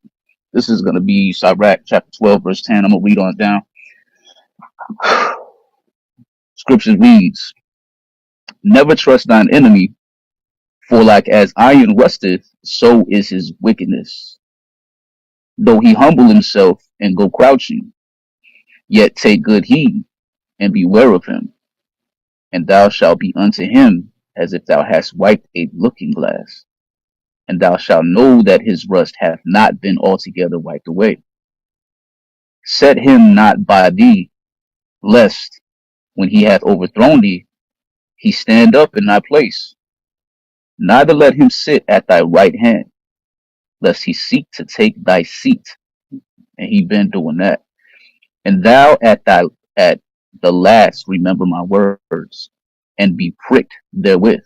This is gonna be Sirach chapter 12, verse 10. I'm gonna read on it down. Scripture reads, never trust thine enemy, for like as iron rusteth, so is his wickedness. Though he humble himself and go crouching, yet take good heed and beware of him, and thou shalt be unto him as if thou hast wiped a looking glass, and thou shalt know that his rust hath not been altogether wiped away. Set him not by thee, lest, when he hath overthrown thee, he stand up in thy place. Neither let him sit at thy right hand, lest he seek to take thy seat. And he been doing that. And thou at the last remember my words, and be pricked therewith.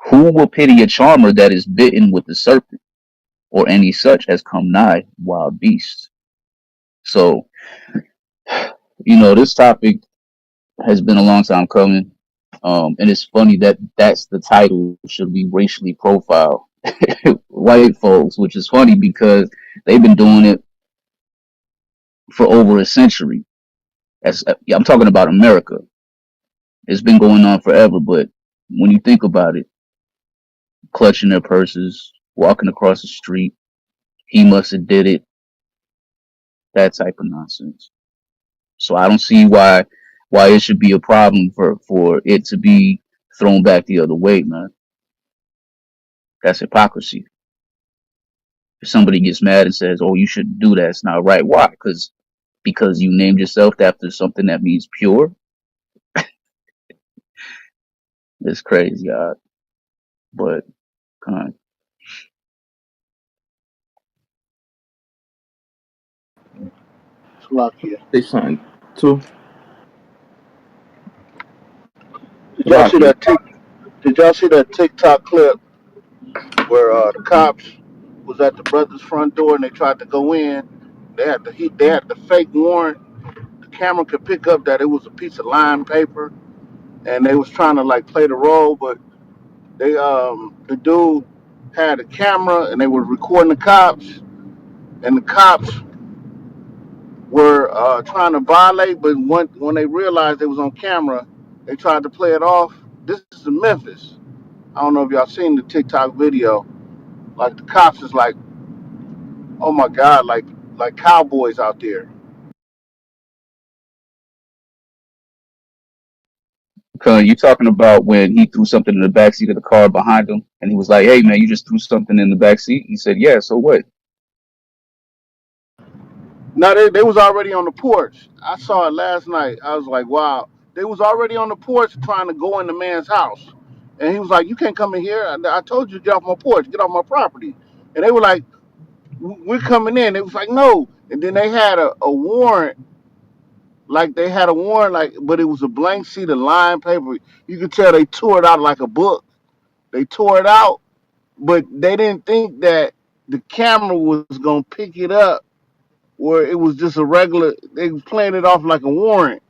Who will pity a charmer that is bitten with the serpent, or any such as come nigh wild beasts? So, this topic has been a long time coming. And it's funny that that's the title, should we racially profile white folks, which is funny because they've been doing it for over a century. Yeah, I'm talking about America. It's been going on forever, but when you think about it, clutching their purses, walking across the street, he must have did it, that type of nonsense. So I don't see why it should be a problem for it to be thrown back the other way, man. That's hypocrisy. If somebody gets mad and says, "Oh, you shouldn't do that," it's not right. Why? Because you named yourself after something that means pure. It's crazy, but kind. Salakia. They signed too. Did y'all see Salaki. that? Did y'all see that TikTok clip where the cops was at the brother's front door and they tried to go in? They had the fake warrant. The camera could pick up that it was a piece of lined paper, and they was trying to like play the role, but the dude had a camera and they were recording the cops, and the cops were trying to violate, but when they realized it was on camera, they tried to play it off. This is in Memphis. I don't know if y'all seen the TikTok video. Like the cops is like, oh my god, like cowboys out there. Cause you talking about when he threw something in the backseat of the car behind him, and he was like, "Hey, man, you just threw something in the backseat." He said, "Yeah, so what?" No, they was already on the porch. I saw it last night. I was like, wow. They was already on the porch trying to go in the man's house. And he was like, you can't come in here. I told you to get off my porch, get off my property. And they were like, we're coming in. It was like, no. And then they had a warrant, like they had a warrant, like, but it was a blank sheet of lined paper. You could tell they tore it out like a book. They tore it out, but they didn't think that the camera was gonna pick it up where it was just a regular. They was playing it off like a warrant,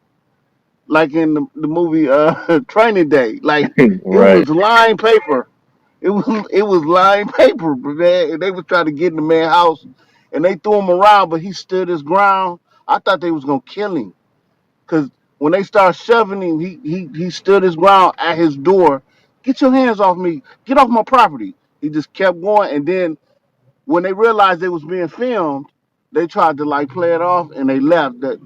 like in the movie Training Day. Like it Right. was lined paper. It was lined paper, man. And they was trying to get in the man's house, and they threw him around, but he stood his ground. I thought they was gonna kill him, cause when they started shoving him, he stood his ground at his door. Get your hands off me! Get off my property! He just kept going, and then when they realized they was being filmed, they tried to like play it off, and they left. The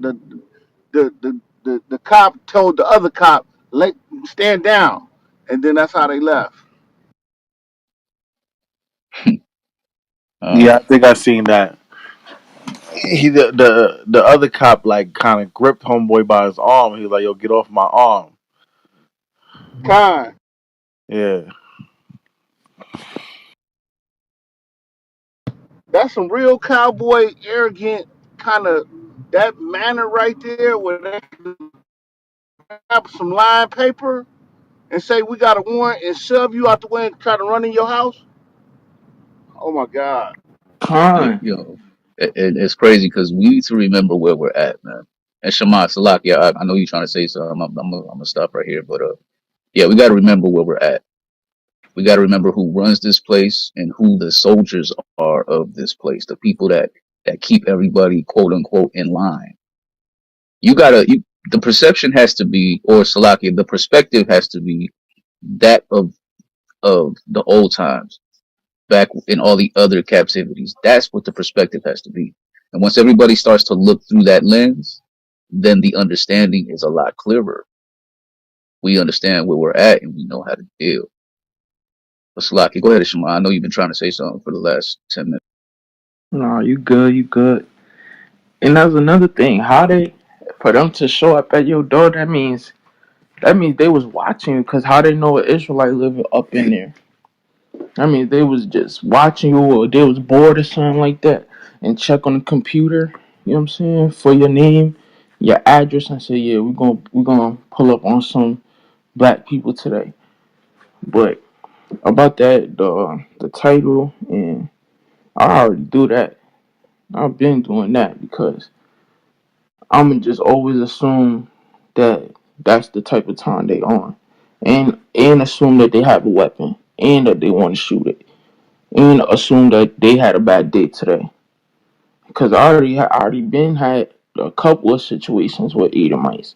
cop told the other cop, "Let stand down," and then that's how they left. Yeah, Uh, I think I seen that. The other cop like kind of gripped homeboy by his arm. He was like, "Yo, get off my arm." Con, Yeah. that's some real cowboy arrogant kind of that manner right there, where they have some line paper and say we got a warrant and shove you out the way and try to run in your house. Oh my God. Khan. it's crazy because we need to remember where we're at, man. And Shema Salak, I know you're trying to say something. I'm gonna stop right here, but yeah, we got to remember where we're at. We got to remember who runs this place and who the soldiers are of this place, the people that keep everybody quote unquote in line. The perception has to be, or Salakia, the perspective has to be that of the old times, back in all the other captivities. That's what the perspective has to be. And once everybody starts to look through that lens, then the understanding is a lot clearer. We understand where we're at and we know how to deal. But Salaki, go ahead, Shema. I know you've been trying to say something for the last 10 minutes. No, you good, you good. And that's another thing. How they for them to show up at your door, that means they was watching you, because how they know an Israelite living up in there. I mean, they was just watching you, or they was bored or something like that, and check on the computer. You know what I'm saying, for your name, your address, and say, yeah, we're gonna pull up on some black people today. But about that the title, and I already do that. I've been doing that because I'ma just always assume that that's the type of time they on, and assume that they have a weapon and that they want to shoot it, and assume that they had a bad day today. Because I already been had a couple of situations with Edomites,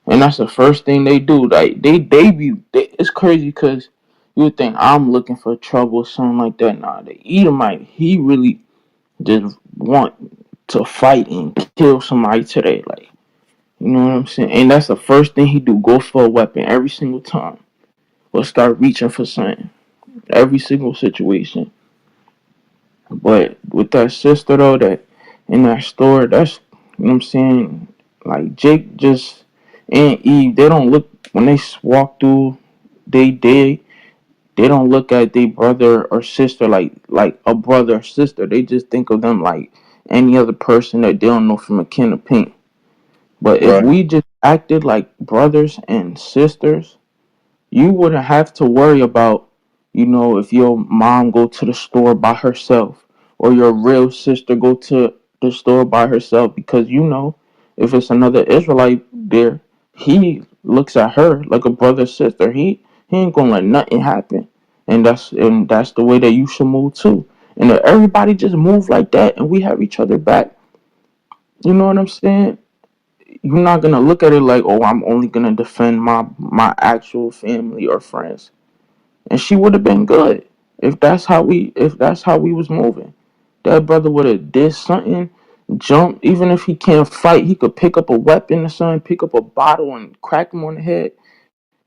and that's the first thing they do. Like it's crazy because you would think I'm looking for trouble or something like that. Nah, the Edomite he really just want to fight and kill somebody today. Like, you know what I'm saying? And that's the first thing he do. Go for a weapon every single time, or start reaching for something. Every single situation. But with that sister though, that in that store, that's you know what I'm saying. Like Jake just and Eve, they don't look when they walk through they day. They don't look at their brother or sister like a brother or sister. They just think of them like any other person that they don't know from a can of paint. But if Right. we just acted like brothers and sisters, you wouldn't have to worry about, if your mom go to the store by herself or your real sister go to the store by herself because if it's another Israelite there, he looks at her like a brother sister. He ain't gonna let nothing happen. And that's the way that you should move too. And if everybody just move like that and we have each other back, you know what I'm saying? You're not gonna look at it like, oh, I'm only gonna defend my actual family or friends. And she would have been good if that's how we was moving. That brother would have did something, jump. Even if he can't fight, he could pick up a weapon or something, pick up a bottle and crack him on the head.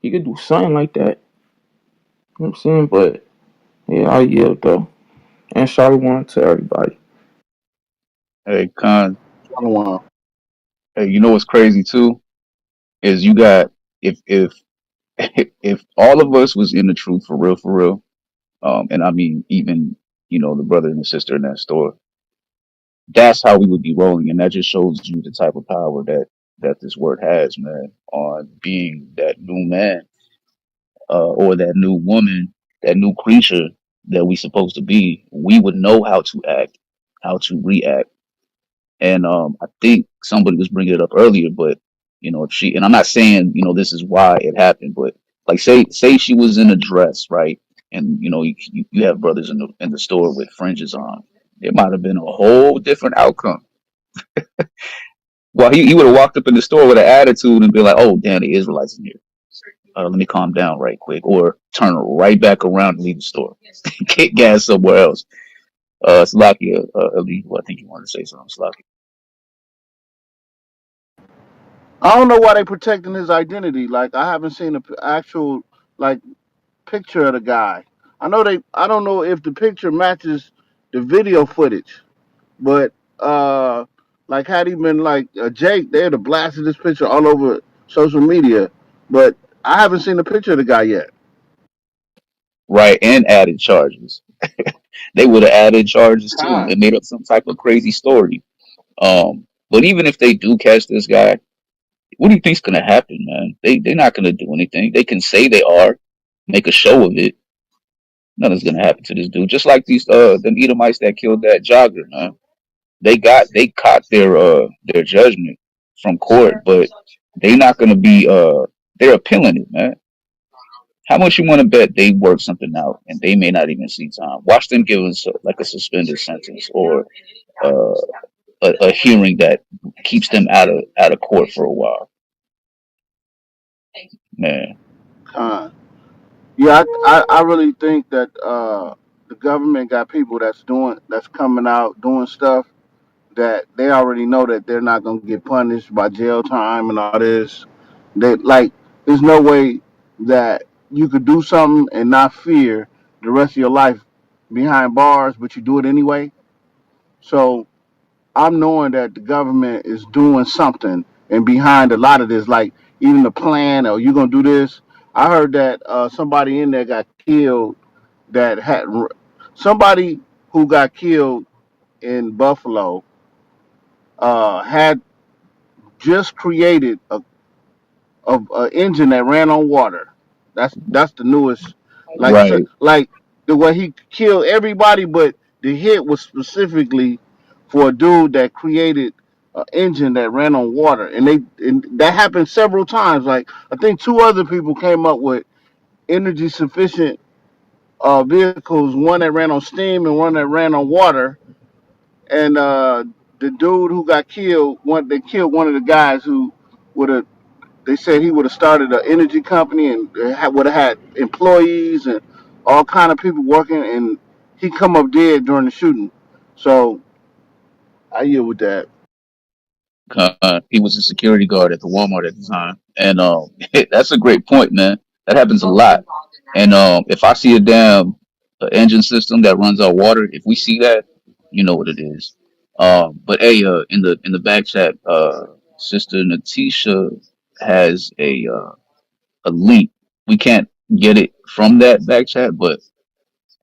He could do something like that. You know what I'm saying? But yeah, I yield though. And Shalom to everybody. Hey, Khan. I don't want Hey, you know what's crazy too is you got if if all of us was in the truth for real, and I mean even the brother and the sister in that store, that's how we would be rolling, and that just shows you the type of power that this word has, man, on being that new man, or that new woman, that new creature that we supposed to be. We would know how to act, how to react. And I think somebody was bringing it up earlier, but if she, and I'm not saying this is why it happened, but like say she was in a dress, right? And you have brothers in the store with fringes on. It might have been a whole different outcome. Well, he would have walked up in the store with an attitude and be like, "Oh, damn, the Israelites in here. Let me calm down right quick," or turn right back around and leave the store, get gas somewhere else. Salakia, Ali, I think you wanted to say something, Salakia. I don't know why they protecting his identity. Like I haven't seen an actual like picture of the guy. I know they. I don't know if the picture matches the video footage, but like had he been like Jake, they'd have blasted this picture all over social media. But I haven't seen the picture of the guy yet. Right, and added charges. They would have added charges too Con, and made up some type of crazy story. But even if they do catch this guy, what do you think's gonna happen, man? They're not gonna do anything. They can say they are, make a show of it. Nothing's gonna happen to this dude. Just like these the Edomites that killed that jogger, man. They caught their judgment from court, but they not gonna be they're appealing it, man. How much you want to bet they work something out and they may not even see time? Watch them give us like a suspended sentence or uh, a hearing that keeps them out of court for a while, man. con. Yeah, I really think that the government got people that's coming out doing stuff that they already know that they're not gonna get punished by jail time and all this. They like there's no way that you could do something and not fear the rest of your life behind bars, but you do it anyway. So I'm knowing that the government is doing something and behind a lot of this, like even the plan or you gonna do this. I heard that somebody in there got killed that had somebody who got killed in Buffalo had just created a engine that ran on water. That's the newest. So, Right. like the way he killed everybody, but the hit was specifically for a dude that created an engine that ran on water, and that happened several times. Like I think two other people came up with energy sufficient vehicles, one that ran on steam and one that ran on water. And the dude who got killed, they killed one of the guys who would have. They said he would have started an energy company and would have had employees and all kind of people working, and he come up dead during the shooting. So I yield with that. He was a security guard at the Walmart at the time, and that's a great point, man. That happens a lot. And if I see a damn engine system that runs out water, if we see that, you know what it is. But hey, in the back chat, Sister Natisha has a link. We can't get it from that back chat, but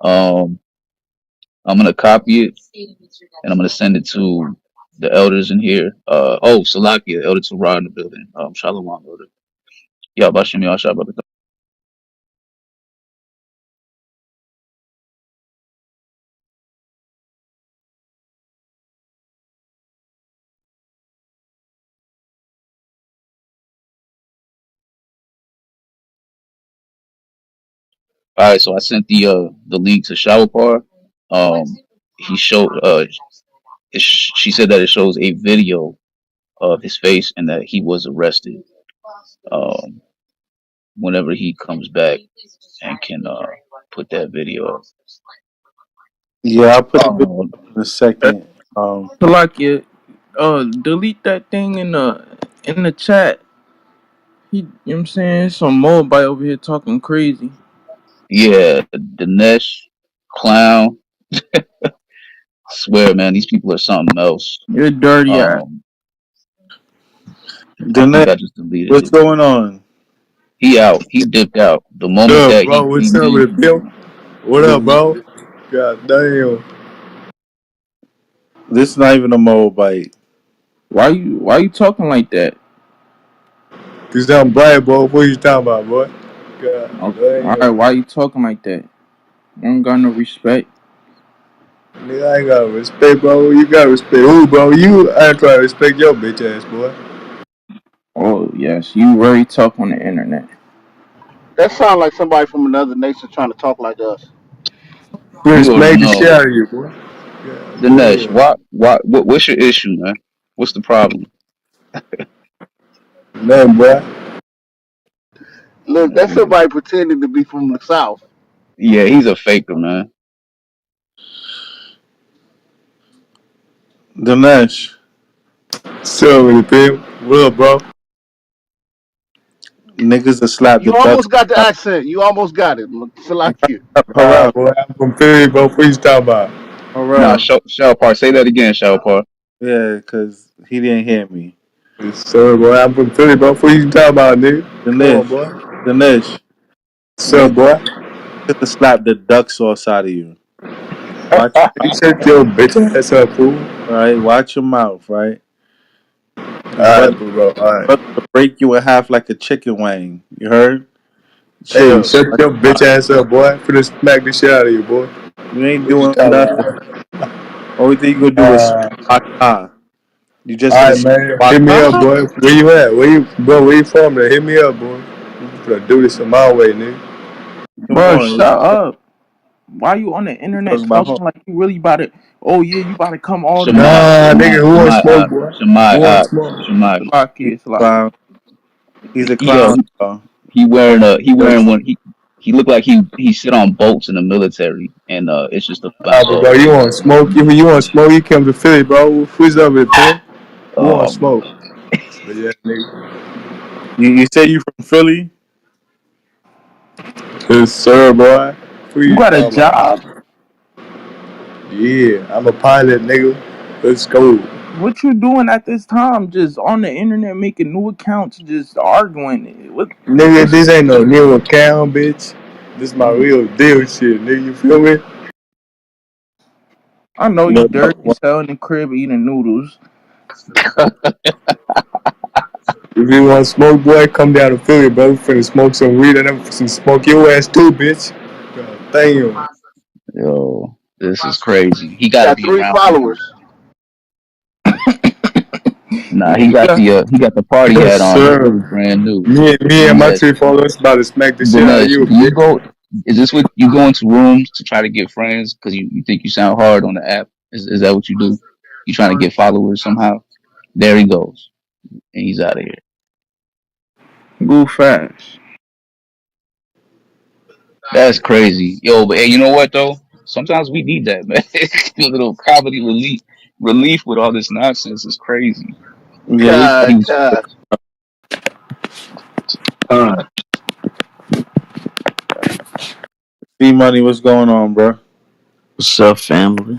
um, I'm gonna copy it and I'm gonna send it to the elders in here. Salakia, Elder Torah in the building. Shalom, brother. Yeah, Bashim Yashab. All right, so I sent the link to Shawapar. Um, he showed she said that it shows a video of his face and that he was arrested. Um, whenever he comes back and can put that video up. Yeah, I'll put the video Um, up in a second. Salakia, delete that thing in the chat. He, you know what I'm saying? Some Moabite over here talking crazy. yeah, Dinesh Clown. Swear, man, these people are something else. You're dirty ass. Um, I think Danae, I just deleted what's it. going on? He out. He dipped out. The moment What up, that bro? he What's up with it, mentioned, Bill? What up, This, bro? God damn. this not even a Moabite. Why you talking like that? Cause I'm bright, bro. What you talking about, boy? God Okay. Alright, damn. why you talking like that? You don't got no respect. Nigga, I ain't got respect, bro. You got respect. Who, bro? You, I ain't trying to respect your bitch ass, boy. Oh yes, you very tough on the internet. That sounds like somebody from another nation trying to talk like us. Finna you already smack the shit know. out of you, boy. God Dinesh, damn. what's your issue, man? What's the problem? Nothing, boy. Look, that's somebody pretending to be from the south. Yeah, he's a faker, man. Dinesh, So with it, Bill. What up, bro? niggas that slap the You ducks almost got the accent. You almost got it. Salakia. Harrell, Boy, I'm from Philly, bro. What you talking about? Nah, Harrell. Shalpar, say that again, Shalpar. Yeah, because he didn't hear me. Yes, sir, boy. I'm from Philly, bro. What you talking about, nigga? Come on, Dinesh, boy. Dinesh, So, niggas boy. that slap the duck sauce out of you. Watch, You shut your bitch ass up, fool. right? Watch your mouth, right? Cause Alright, bro. Alright. brother will break you in half like a chicken wing. You heard? Hey, Chill. shut Watch your your bitch mouth. ass up, boy. Finna smack the shit out of you, boy. You ain't What you doing talking nothing. about? Only thing you gonna do is Uh, waka. You just gonna alright, say man. Hit me up, waka. boy. Where you at? Where you from? There? Hit me up, boy. We finna do this in my way, nigga. Come Bro, on. shut up. Why you on the You internet talking about home. talking like you really about it? Oh yeah, you about to come all the way Shemai, out Nah, there. nigga, Shemai, who want Shemai, smoke, boy? Who Shemai, want smoke? Shemai. He's Slocky, a clown. He's a Yeah, clown, y'all. he wearing Nah, one. He looked like he sit on boats in the military, and it's just a bunch but bro, of you want smoke? You want smoke? You come to Philly, bro. Who's up with it, Who want um. smoke? But yeah, nigga. You say you from Philly? Yes, sir, boy. Who you you got a talking about? job? Yeah, I'm a pilot, nigga. Let's go. What you doing at this time? Just on the internet making new accounts, just arguing. Nigga, What's this ain't no new account, bitch. This my mm, real deal shit, nigga. You feel me? I know you What, dirty what, as hell in the crib eating noodles. If you want smoke, boy, come down to Philly, bro. We finna smoke some weed and I'm finna smoke your ass too, bitch. Damn. Yo, this is crazy. He got to Got be three around people. followers. Nah, Yeah, you got he got the party yes, hat on. This sir. is brand new. Me and my Dinesh, three followers about to smack the shit out of Dinesh, you, do you bitch. go? Is this what you go into rooms to try to get friends because you think you sound hard on the app? Is that what you do? You trying to get followers somehow? There he goes, and he's out of here. Go fast. That's crazy, yo. But hey, you know what though? Sometimes we need that, man. A little comedy relief with all this nonsense is crazy. Yeah, we He God, was God. see money. What's going on, bro? What's up, family?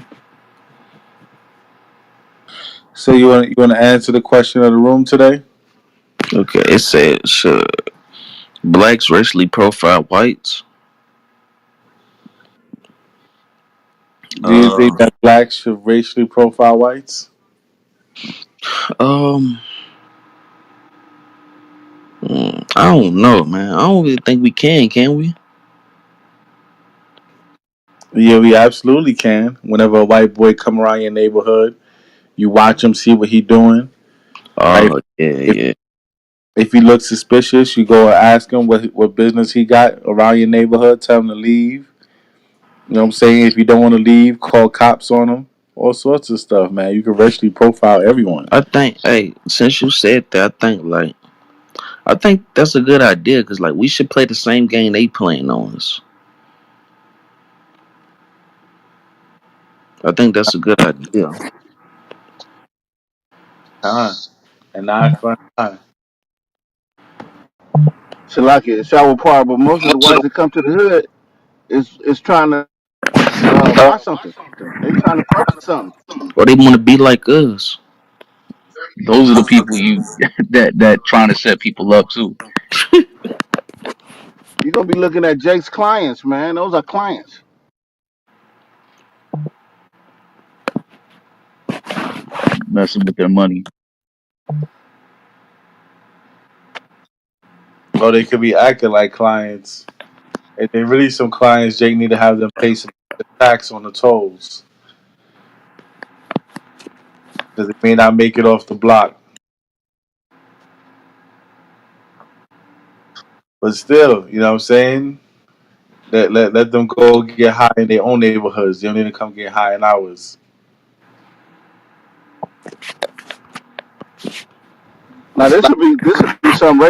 So you want to answer the question of the room today? Okay, it says, should blacks racially profile whites? Do you think Uh, that blacks should racially profile whites? um, I don't know, man. I don't really think we can we? Yeah, we absolutely can. Whenever a white boy come around your neighborhood, you watch him, see what he doing. Right? Oh, yeah, If yeah. if he looks suspicious, you go and ask him what business he got around your neighborhood. Tell him to leave. You know what I'm saying? If you don't want to leave, call cops on him. All sorts of stuff, man. You can racially profile everyone. I think, hey, since you said that, I think that's a good idea because, like, we should play the same game they playing on us. I think that's a good idea. And eye for an eye. Shalaki, shower part, but most of the whites that come to the hood is trying to buy something. They trying to purchase something. Or they want to be like us. those are the people you that trying to set people up too. You're gonna be looking at Jake's clients, man. Those are clients. Messing with their money. Or they could be acting like clients. And they really some clients, Jake need to have them pay some tax on the tolls because they may not make it off the block. But still, you know what I'm saying? Let them go get high in their own neighborhoods. They don't need to come get high in ours. Now this would be some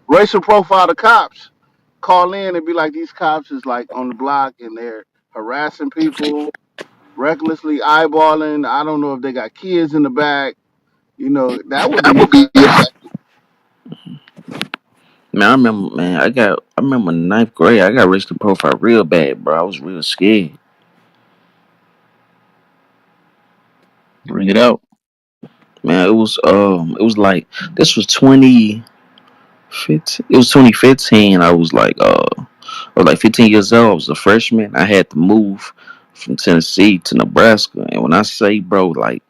racial profile of cops. Call in and be like, these cops is like on the block and they're harassing people, recklessly eyeballing. I don't know if they got kids in the back. You know, that would be effective. I remember in ninth grade, I got racial profile real bad, bro. I was real scared. Bring it out. Man, it was like, this was 2015. It was 2015. I was like 15 years old. I was a freshman. I had to move from Tennessee to Nebraska. And when I say, bro, like,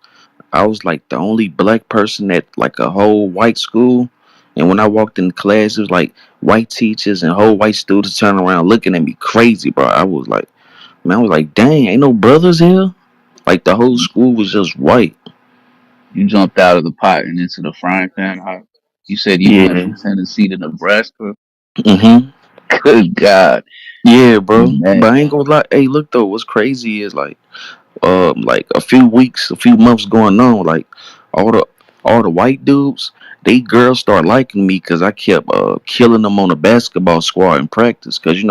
I was like the only black person at like a whole white school. And when I walked in class, it was like white teachers and whole white students turning around looking at me crazy, bro. I was like, dang, ain't no brothers here? Like the whole school was just white. You jumped out of the pot and into the frying pan. You said you went Yeah. from Tennessee to Nebraska. Mm-hmm. Good God, Yeah, bro. But man. I ain't gonna lie. Hey, look though, what's crazy is like a few weeks, a few months going on, like all the all the white dudes, they girls start liking me because I kept killing them on the basketball squad in practice. Because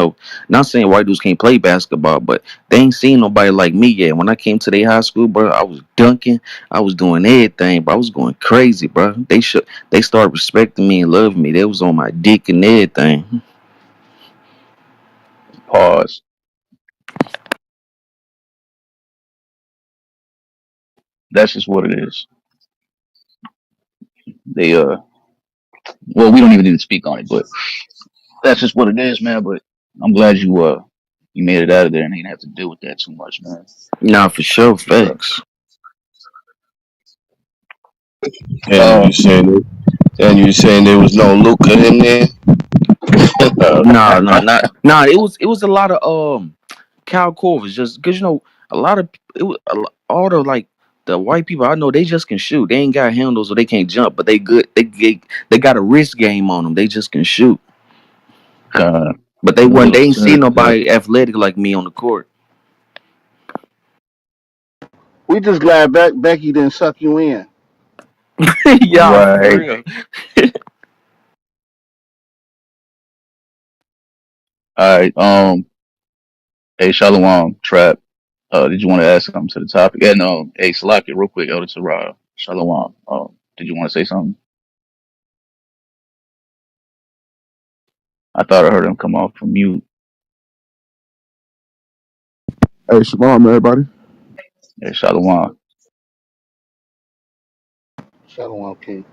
not saying white dudes can't play basketball, but they ain't seen nobody like me yet. When I came to their high school, bro, I was dunking, I was doing everything, bro. I was going crazy, bro. They started respecting me and loving me. They was on my dick and everything. Pause. That's just what it is. They well, we don't even need to speak on it, but that's just what it is, man. But I'm glad you made it out of there and ain't have to deal with that too much, man. Nah, for sure, Yeah. facts. And you saying there was no Luca in there? No, no, not. Nah, it was a lot of. Cal Corvus, just because a lot of all the like the white people I know, they just can shoot. They ain't got handles or they can't jump, but they good. They got a wrist game on them. They just can shoot. God, But they well, wasn't. They ain't seen that nobody athletic like me on the court. We just glad Becky didn't suck you in. Yeah, for right. real. All right. Hey, Shalom, Trap. Did you want to add something to the topic? And hey, Salakia, real quick, Elder Terah, Shalom. Did you want to say something? I thought I heard him come off from mute. Hey, shalom, everybody. Hey, Shalom. Shalom King.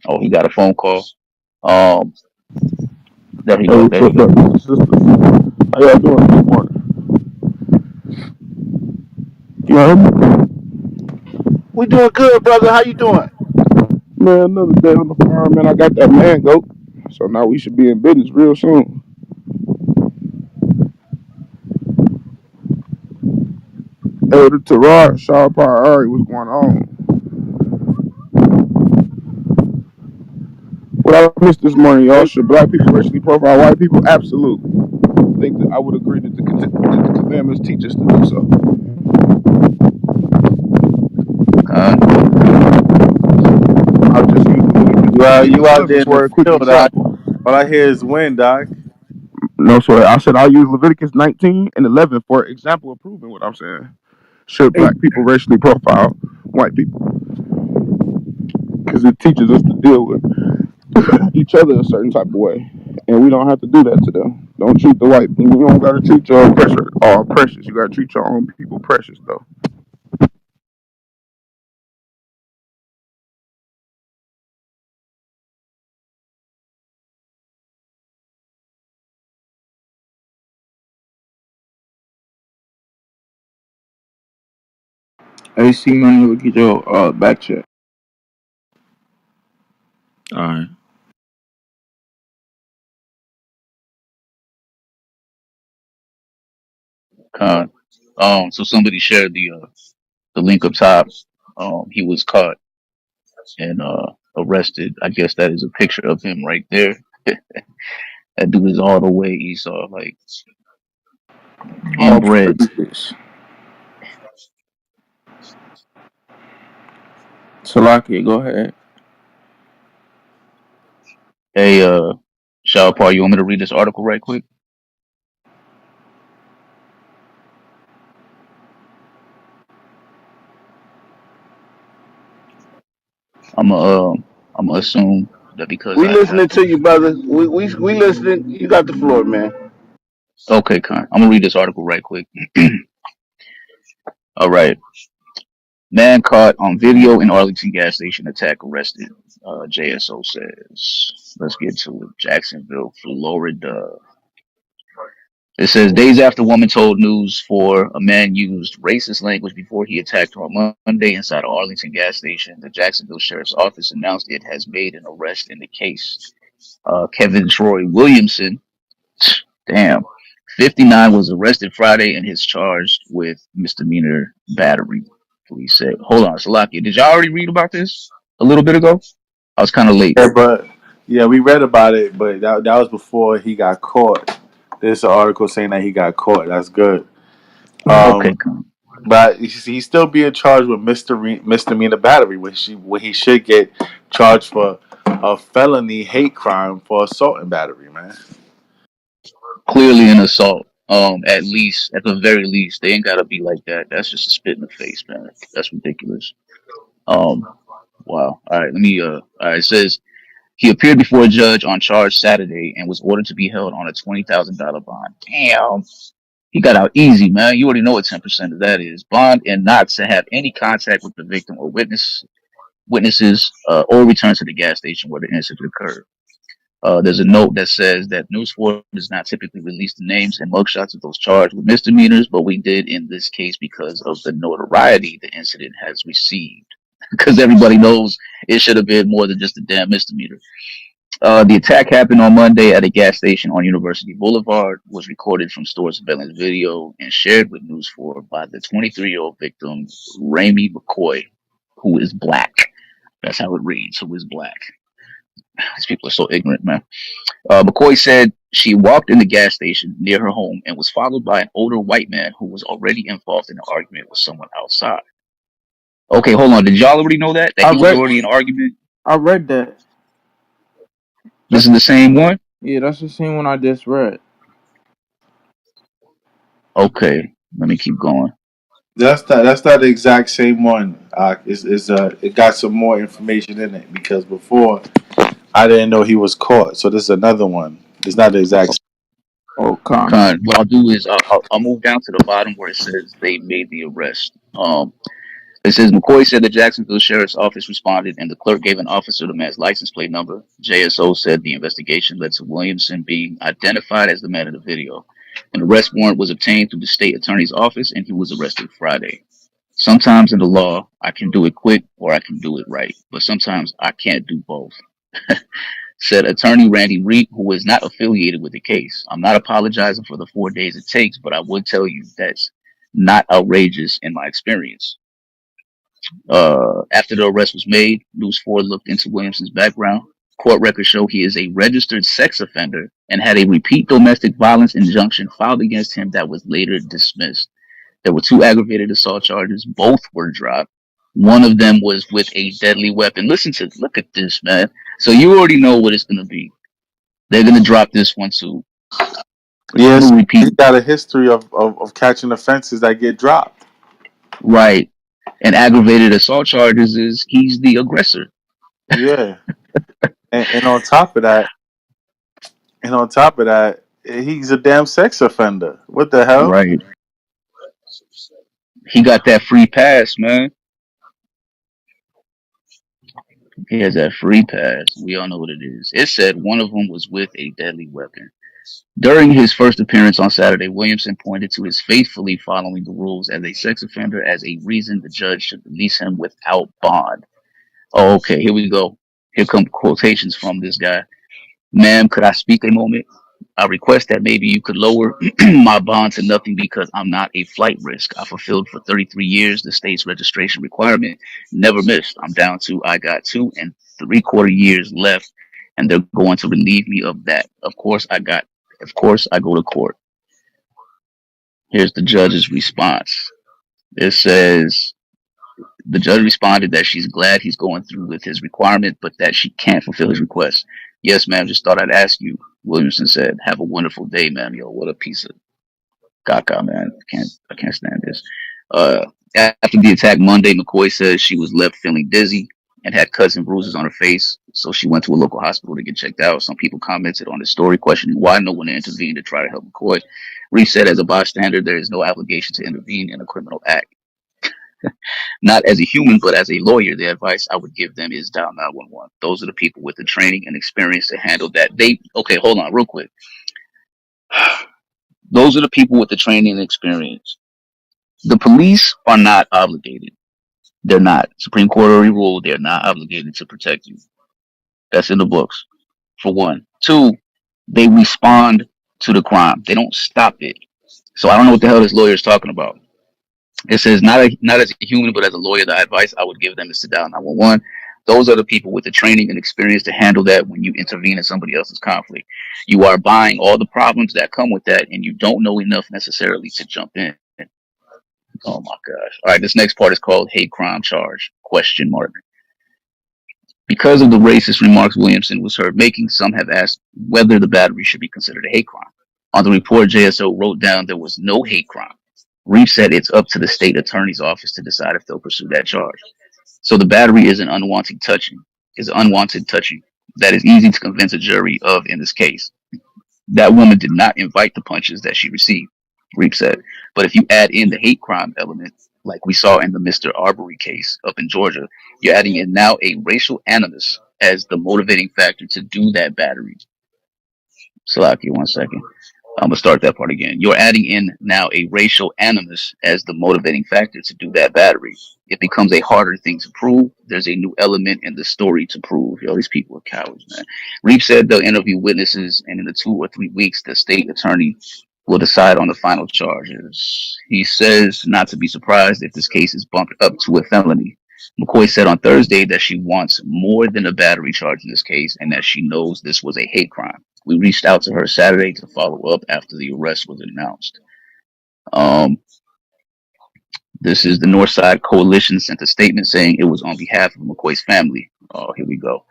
Oh, he got a phone call. Um, there he Hey, go. what's There he up, go. brothers and sisters? How y'all doing this morning? You hear me? We doing good, brother. How you doing? Man, another day on the farm, man. I got that man goat. So now we should be in business real soon. Elder Terrar, Shaw Ari, what's going on? What I missed this morning, y'all, Hey, should black people racially profile white people? Absolutely. I think that I would agree that the commandments teach us to do so. I'll just use You Leviticus out 11 there in the for a quick field, Doc. example. All I hear is wind, Doc. No, sorry. I said I'll use Leviticus 19 and 11 for example of proving what I'm saying. Should black people racially profile white people? Because it teaches us to deal with each other a certain type of way. And we don't have to do that to them. Don't treat the white people. You don't got to treat your oppressor all precious. You got to treat your own people precious, though. Hey, see, man, look at your back check. All right. Con. So somebody shared the link up top. He was caught and arrested. I guess that is a picture of him right there. That dude is all the way Esau, like All inbred. praises. Salaki, go ahead. Hey, Paul, you want me to read this article right quick? I'm gonna assume that because we I have listening to you, brother. We listening. You got the floor, man. okay, Con. I'm gonna read this article right quick. All right, man caught on video in Arlington gas station attack arrested. JSO says. Let's get to it. Jacksonville, Florida. It says days after woman told News 4 a man used racist language before he attacked her on Monday inside an Arlington gas station, the Jacksonville Sheriff's Office announced it has made an arrest in the case. Kevin Troy Williamson, damn, 59, was arrested Friday and is charged with misdemeanor battery. Police said. Hold on, Salakia, did y'all already read about this a little bit ago? I was kind of late. Yeah, but yeah, we read about it, but that was before he got caught. There's an article saying that he got caught. That's good. Okay, Um, come. but he's still being charged with misdemeanor battery, when he should get charged for a felony hate crime for assault and battery, man. Clearly an assault. At the very least, they ain't gotta be like that. That's just a spit in the face, man. That's ridiculous. Um, wow. All right, let me. All right, it says he appeared before a judge on charge Saturday and was ordered to be held on a $20,000 bond. Damn, he got out easy, man. You already know what 10% of that is. Bond and not to have any contact with the victim or witnesses, or return to the gas station where the incident occurred. There's a note that says that News 4 does not typically release the names and mugshots of those charged with misdemeanors, but we did in this case because of the notoriety the incident has received. Because everybody knows it should have been more than just a damn misdemeanor. The attack happened on Monday at a gas station on University Boulevard, was recorded from store surveillance video, and shared with News 4 by the 23-year-old victim, Ramey McCoy, who is black. That's how it reads, who is black. These people are so ignorant, man. McCoy said she walked in the gas station near her home and was followed by an older white man who was already involved in an argument with someone outside. Okay, hold on. Did y'all already know that? That I he was read already in an argument? I read that. This That's is the same one? yeah, that's the same one I just read. Okay, let me keep going. That's not the exact same one. It got some more information in it because before I didn't know he was caught. So this is another one. It's not the exact. Oh, con. What I'll do is I'll move down to the bottom where it says they made the arrest. It says McCoy said the Jacksonville Sheriff's Office responded and the clerk gave an officer the man's license plate number. JSO said the investigation led to Williamson being identified as the man in the video. An arrest warrant was obtained through the state attorney's office and he was arrested Friday. Sometimes in the law, I can do it quick or I can do it right, but sometimes I can't do both, said attorney Randy Reed, who is not affiliated with the case. I'm not apologizing for the 4 days it takes, but I would tell you that's not outrageous in my experience. After the arrest was made, News 4 looked into Williamson's background. Court records show he is a registered sex offender and had a repeat domestic violence injunction filed against him that was later dismissed. There were two aggravated assault charges. Both were dropped. One of them was with a deadly weapon. Look at this, man. So you already know what it's going to be. They're going to drop this one too. Yes, Two he repeat. got a history of catching offenses that get dropped. Right. And aggravated assault charges is he's the aggressor. Yeah, and on top of that, he's a damn sex offender. What the hell? Right. He got that free pass, man. He has that free pass. We all know what it is. It said one of them was with a deadly weapon. During his first appearance on Saturday, Williamson pointed to his faithfully following the rules as a sex offender as a reason the judge should release him without bond. Oh, okay, here we go. Here come quotations from this guy. Ma'am, could I speak a moment? I request that maybe you could lower my bond to nothing because I'm not a flight risk. I fulfilled for 33 years the state's registration requirement, never missed. I'm down to I got 2 3/4 years left, and they're going to relieve me of that. Of course I go to court. Here's the judge's response. It says the judge responded that she's glad he's going through with his requirement, but that she can't fulfill his request. Yes, ma'am, just thought I'd ask you, Williamson said. Have a wonderful day, ma'am. Yo, what a piece of caca, man. I can't stand this. After the attack Monday, McCoy says she was left feeling dizzy and had cuts and bruises on her face, so she went to a local hospital to get checked out. Some people commented on the story, questioning why no one intervened to try to help McCoy. Reeve said, as a bystander, there is no obligation to intervene in a criminal act. Not as a human, but as a lawyer, the advice I would give them is dial 911. Those are the people with the training and experience to handle that. Okay, hold on real quick. Those are the people with the training and experience. The police are not obligated. They're not. Supreme Court already ruled they're not obligated to protect you. That's in the books, for one. Two, they respond to the crime. They don't stop it. So I don't know what the hell this lawyer is talking about. It says not as a human, but as a lawyer, the advice I would give them is to dial 911. Those are the people with the training and experience to handle that when you intervene in somebody else's conflict. You are buying all the problems that come with that, and you don't know enough necessarily to jump in. Oh my gosh! All right, this next part is called hate crime charge? Question mark. Because of the racist remarks Williamson was heard making, some have asked whether the battery should be considered a hate crime. On the report, JSO wrote down there was no hate crime. Reeve said it's up to the state attorney's office to decide if they'll pursue that charge. So the battery is an unwanted touching that is easy to convince a jury of in this case. That woman did not invite the punches that she received, Reeve said. But if you add in the hate crime element, like we saw in the Mr. Arbery case up in Georgia, you're adding in now a racial animus as the motivating factor to do that battery. Salaki, one second. I'm gonna start that part again. You're adding in now a racial animus as the motivating factor to do that battery. It becomes a harder thing to prove. There's a new element in the story to prove. Yo, these people are cowards, man. Reef said they'll interview witnesses, and in the 2 or 3 weeks, the state attorney will decide on the final charges. He says not to be surprised if this case is bumped up to a felony. McCoy said on Thursday that she wants more than a battery charge in this case, and that she knows this was a hate crime. We reached out to her Saturday to follow up after the arrest was announced. Um, this is the Northside Coalition sent a statement saying it was on behalf of McCoy's family. Oh, here we go.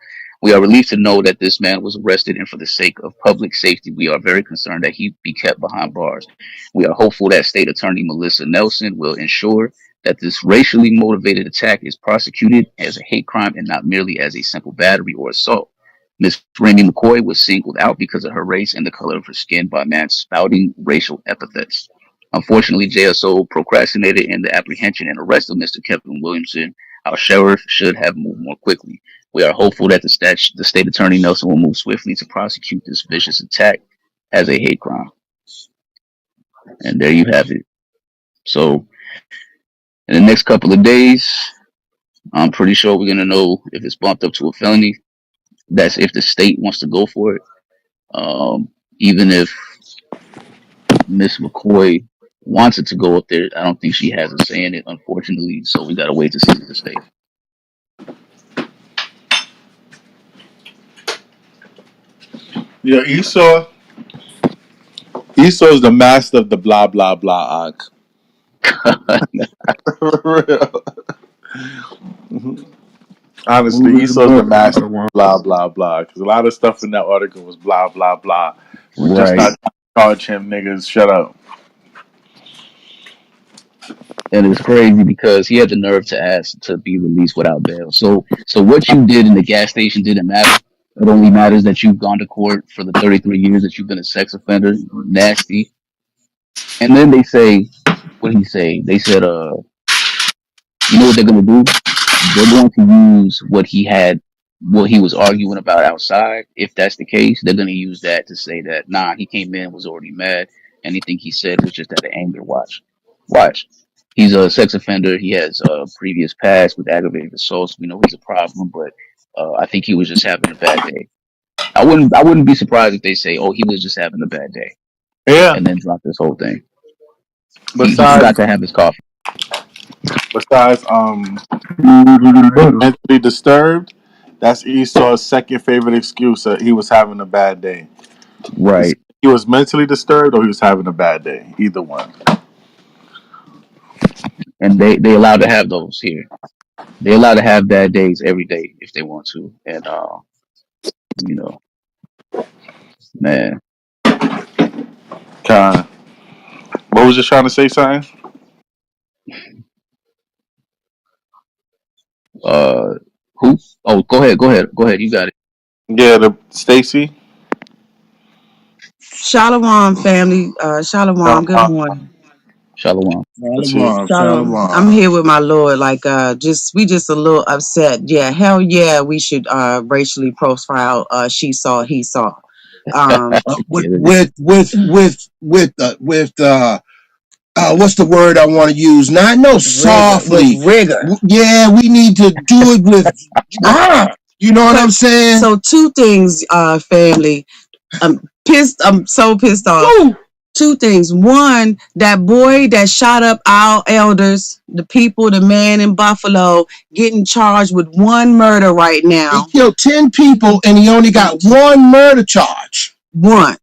We are relieved to know that this man was arrested, and for the sake of public safety, we are very concerned that he be kept behind bars. We are hopeful that State Attorney Melissa Nelson will ensure that this racially motivated attack is prosecuted as a hate crime and not merely as a simple battery or assault. Miss Remy McCoy was singled out because of her race and the color of her skin by men spouting racial epithets. Unfortunately, JSO procrastinated in the apprehension and arrest of Mr. Kevin Williamson. Our sheriff should have moved more quickly. We are hopeful that the state attorney Nelson will move swiftly to prosecute this vicious attack as a hate crime. And there you have it. So, in the next couple of days, I'm pretty sure we're gonna know if it's bumped up to a felony. That's if the state wants to go for it. Even if Miss McCoy wants it to go up there, I don't think she has a say in it, unfortunately. So we gotta wait to see what the state. Yeah, Esau's the master of the blah blah blah. For real. Honestly, Who's the Esau's the book? master of blah blah blah. Because a lot of stuff in that article was blah blah blah. We're just Right. not trying to charge him, niggas. Shut up. And it's crazy because he had the nerve to ask to be released without bail. So what you did in the gas station didn't matter. It only matters that you've gone to court for the 33 years that you've been a sex offender, nasty. And then they say, what did he say? They said, you know what they're gonna do? They're going to use what he was arguing about outside. If that's the case, they're gonna use that to say that nah, he came in was already mad. Anything he said was just out of anger. Watch. He's a sex offender. He has a previous past with aggravated assaults. We know he's a problem, but I think he was just having a bad day. I wouldn't be surprised if they say, oh, he was just having a bad day, Yeah. and then drop this whole thing. He Besides, forgot to have his coffee. besides, mentally disturbed. That's Esau's second favorite excuse. That he was having a bad day. Right. He was mentally disturbed, or he was having a bad day. Either one. And they allowed to have those here. They allowed to have bad days every day if they want to. And you know, man, Kind. What was just trying to say, something? uh, who? Oh, go ahead. You got it. Yeah, the Stacy. Shalom, family. Shalom. Good morning. Shalom. Too. Shalom, Shalom. I'm shalom. here with my Lord. Like, we just a little upset. Yeah, hell yeah, we should racially profile. She saw, he saw. Um, Yeah, they- What's the word I want to use? Not no softly. rigor. Yeah, we need to do it with. You know what I'm saying? So two things, family. I'm pissed. I'm so pissed off. Woo! Two things. One, that boy that shot up our elders, the people, the man in Buffalo, getting charged with one murder right now. He killed 10 people and he only got one murder charge. One.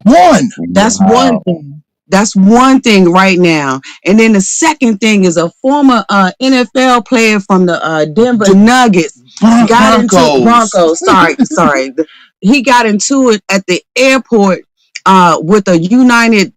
That's one wow. thing. That's one thing right now. And then the second thing is a former NFL player from the Denver Nuggets got into Broncos. Sorry. He got into it at the airport with a United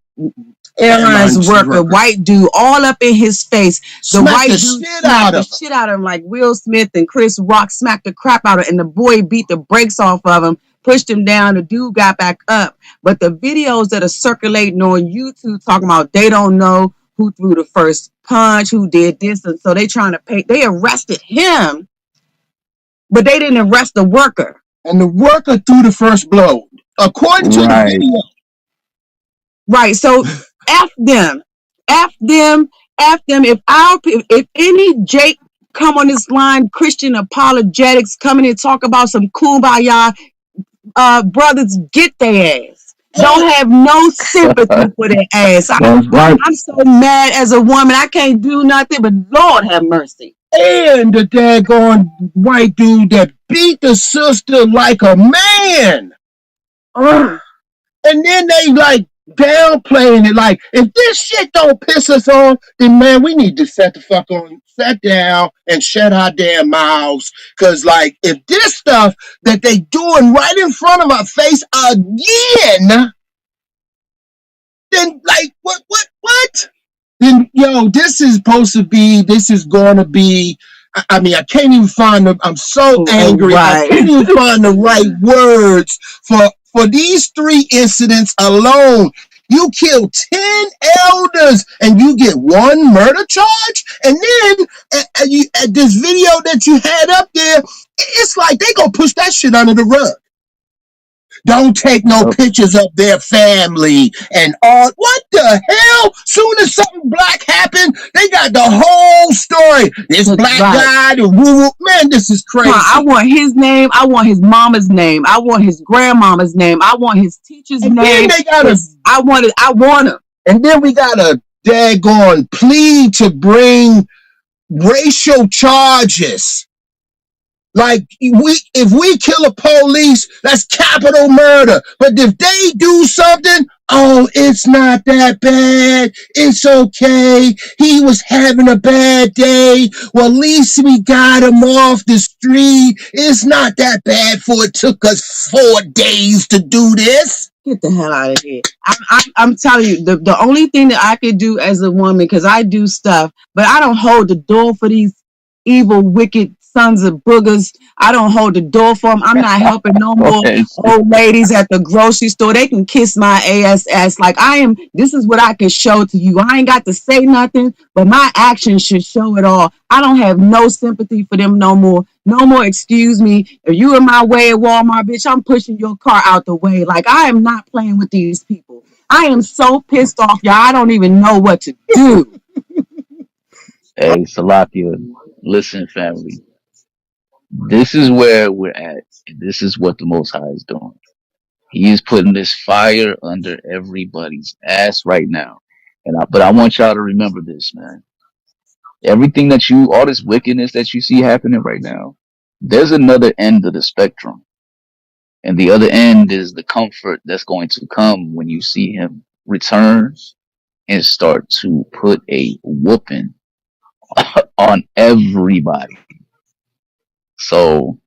Airlines worker, white dude, all up in his face. The white dude smacked the shit out of him like Will Smith and Chris Rock smacked the crap out of him, and the boy beat the brakes off of him, pushed him down. The dude got back up. But the videos that are circulating on YouTube talking about they don't know who threw the first punch, who did this, and so they trying to pay. They arrested him, but they didn't arrest the worker. And the worker threw the first blow, according to the video. Right. So F them. F them. F them. If any Jake come on this line, Christian apologetics, coming and talk about some kumbaya, brothers, get their ass. Don't have no sympathy for their ass. That's right. I'm so mad as a woman. I can't do nothing, but Lord have mercy. And the daggone white dude that beat the sister like a man. Ugh. And then they like downplaying it. Like, if this shit don't piss us off, then man, we need to sit down and shut our damn mouths. Cause like, if this stuff that they doing right in front of our face again, then like, what? Then yo, this is going to be. I mean, I can't even find the. I'm so angry. Right. I can't even find the right words for these three incidents alone. You kill 10 elders and you get one murder charge, and then at this video that you had up there, it's like they gonna push that shit under the rug. Don't take no pictures of their family and all. What the hell? Soon as something black happened, they got the whole story. This black guy, the woo. Man, this is crazy. I want his name. I want his mama's name. I want his grandmama's name. I want his teacher's name. Then they got I want it. I want him. And then we got a daggone plea to bring racial charges. Like, if we kill a police, that's capital murder. But if they do something, oh, it's not that bad. It's okay. He was having a bad day. Well, at least we got him off the street. It's not that bad, for it took us 4 days to do this. Get the hell out of here. I'm telling you, the only thing that I could do as a woman, because I do stuff, but I don't hold the door for these evil, wicked sons of boogers. I don't hold the door for them. I'm not helping no more old ladies at the grocery store. They can kiss my ass like I am. This is what I can show to you. I ain't got to say nothing, but my actions should show it all. I don't have no sympathy for them no more. No more, excuse me. If you in my way at Walmart, bitch, I'm pushing your car out the way. Like, I am not playing with these people. I am so pissed off, y'all. I don't even know what to do. Hey, Salakia, listen, family. This is where we're at. This is what the Most High is doing. He is putting this fire under everybody's ass right now. But I want y'all to remember this, man. Everything all this wickedness that you see happening right now, there's another end of the spectrum. And the other end is the comfort that's going to come when you see him return and start to put a whooping on everybody. So,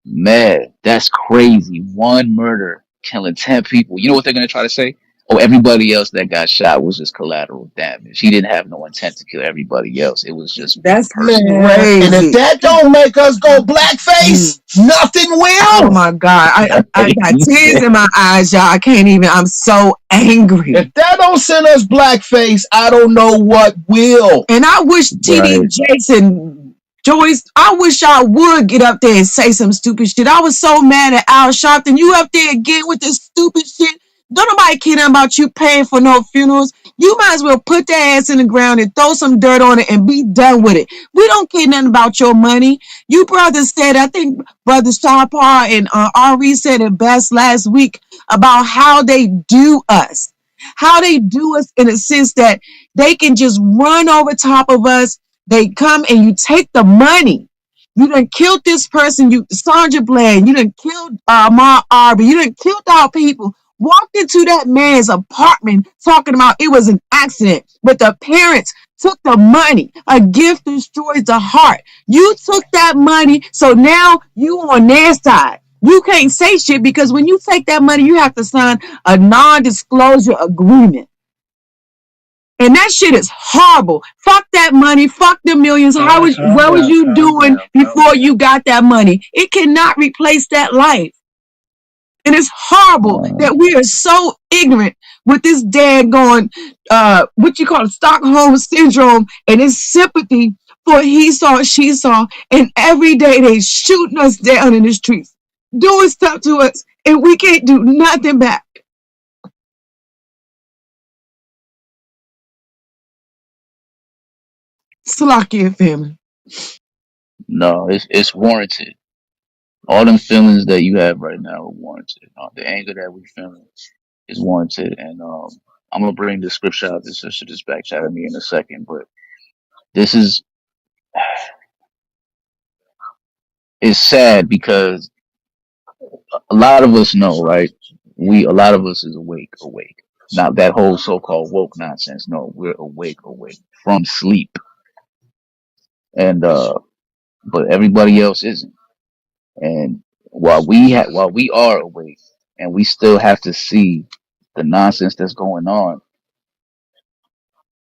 man, that's crazy. One murder killing 10 people. You know what they're going to try to say? Oh, everybody else that got shot was just collateral damage. He didn't have no intent to kill everybody else. It was just one person. Crazy. And if that don't make us go blackface, nothing will. Oh my God. I got tears in my eyes, y'all. I can't even. I'm so angry. If that don't send us blackface, I don't know what will. And I wish TD Jason, Joyce, I wish y'all would get up there and say some stupid shit. I was so mad at Al Sharpton. You up there again with this stupid shit. Don't nobody care about you paying for no funerals. You might as well put that ass in the ground and throw some dirt on it and be done with it. We don't care nothing about your money. You brothers said, I think Brother Shahpar and Ari said it best last week about how they do us. How they do us in a sense that they can just run over top of us. They come and you take the money. You done killed this person, Sandra Bland. You done killed Ma Arby. You done killed our people. Walked into that man's apartment talking about it was an accident. But the parents took the money. A gift destroys the heart. You took that money, so now you on their side. You can't say shit because when you take that money, you have to sign a non-disclosure agreement. And that shit is horrible. Fuck that money. Fuck the millions. What was you doing before you got that money? It cannot replace that life. And it's horrible that we are so ignorant with this daggone, what you call it, Stockholm syndrome, and this sympathy for he saw, she saw, and every day they shooting us down in the streets, doing stuff to us, and we can't do nothing back. Slocky family. No, it's warranted. All them feelings that you have right now are warranted. The anger that we feeling is warranted, and I'm gonna bring the scripture out. This sister just back chat at me in a second, but this is it's sad because a lot of us know, right? A lot of us is awake. Not that whole so-called woke nonsense. No, we're awake from sleep, and but everybody else isn't. And while we are awake, and we still have to see the nonsense that's going on,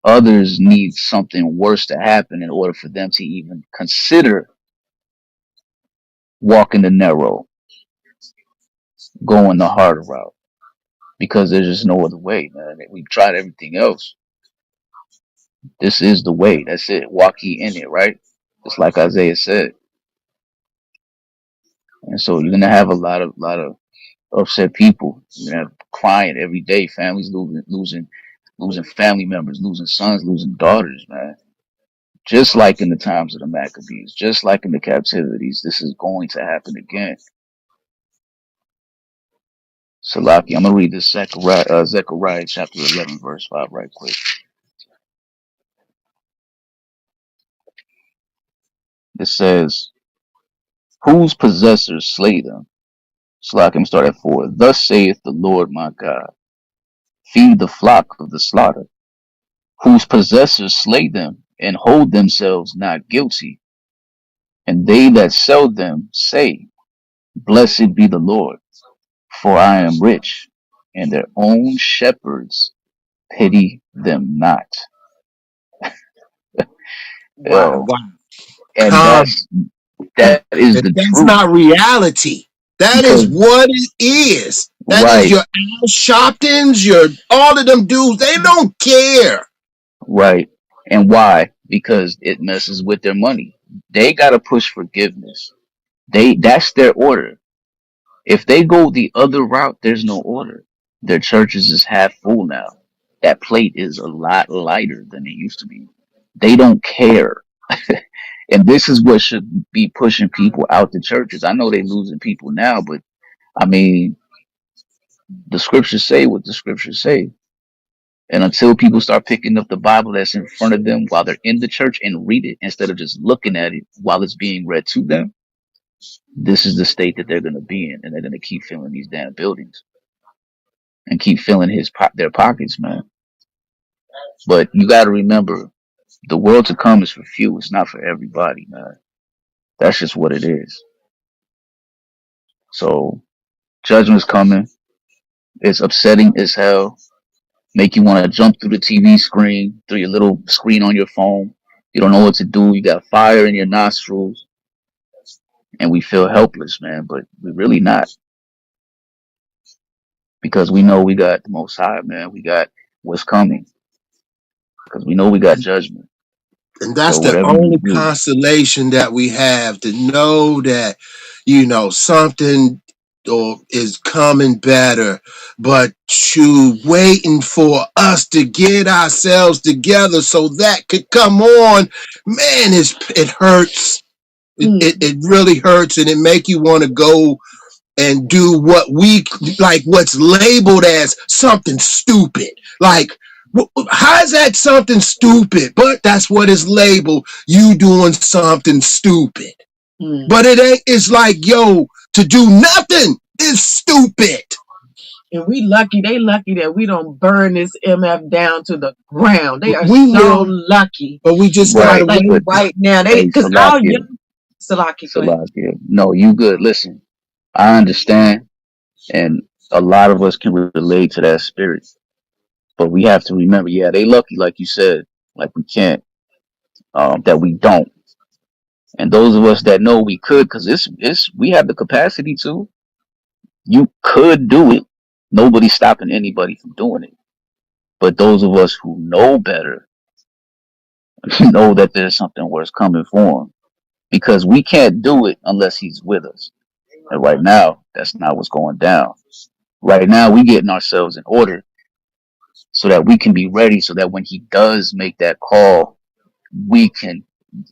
others need something worse to happen in order for them to even consider walking the narrow, going the harder route, because there's just no other way, man. We've tried everything else. This is the way. That's it. Walk ye in it, right? It's like Isaiah said. And so you're gonna have a lot of upset people. You're gonna have crying every day, families losing family members, losing sons, losing daughters, man. Just like in the times of the Maccabees, just like in the captivities, this is going to happen again. Salaki, I'm gonna read this Zechariah chapter 11, verse 5, right quick. It says, "Whose possessors slay them?" Salaki, I'm gonna start at 4. "Thus saith the Lord my God: Feed the flock of the slaughter, whose possessors slay them, and hold themselves not guilty. And they that sell them say, Blessed be the Lord, for I am rich, and their own shepherds pity them not." Wow, Yo, wow. and Come. that is And the that's truth. not reality. That is Because what it is. That is right, your Al Sharptons, your all of them dudes. They don't care. right. And why? Because it messes with their money. They gotta push forgiveness. That's their order. If they go the other route, there's no order. Their churches is half full now. That plate is a lot lighter than it used to be. They don't care. And this is what should be pushing people out the churches. I know they losing people now, but I mean, the scriptures say what the scriptures say. And until people start picking up the Bible that's in front of them while they're in the church and read it instead of just looking at it while it's being read to them, this is the state that they're going to be in. And they're going to keep filling these damn buildings and keep filling their pockets, man. But you got to remember, the world to come is for few. It's not for everybody, man. That's just what it is. So judgment's coming. It's upsetting as hell. Make you want to jump through the TV screen, through your little screen on your phone. You don't know what to do. You got fire in your nostrils, and we feel helpless, man. But we're really not, because we know we got the Most High, man. We got what's coming, because we know we got judgment. And So that's the whatever you only do, consolation that we have, to know that, something or is coming better, but you waiting for us to get ourselves together so that could come on. Man, it hurts. It really hurts, and it make you want to go and do what we like, what's labeled as something stupid. Like, how is that something stupid? But that's what is labeled. You doing something stupid. But it ain't. It's like, yo, to do nothing is stupid. And we lucky, they lucky that we don't burn this MF down to the ground. They are We so will, lucky. but we just Like right? gotta like wait. But right now. They hey, because our Salakia, young Salaki, go ahead. Salakia. No, you good. Listen, I understand, and a lot of us can relate to that spirit. But we have to remember, yeah, they lucky, like you said, like we can't, that we don't. And those of us that know we could, because we have the capacity to. You could do it. Nobody's stopping anybody from doing it. But those of us who know better know that there's something worse coming for them, because we can't do it unless he's with us. And right now, that's not what's going down. Right now, we getting ourselves in order so that we can be ready, so that when he does make that call, we can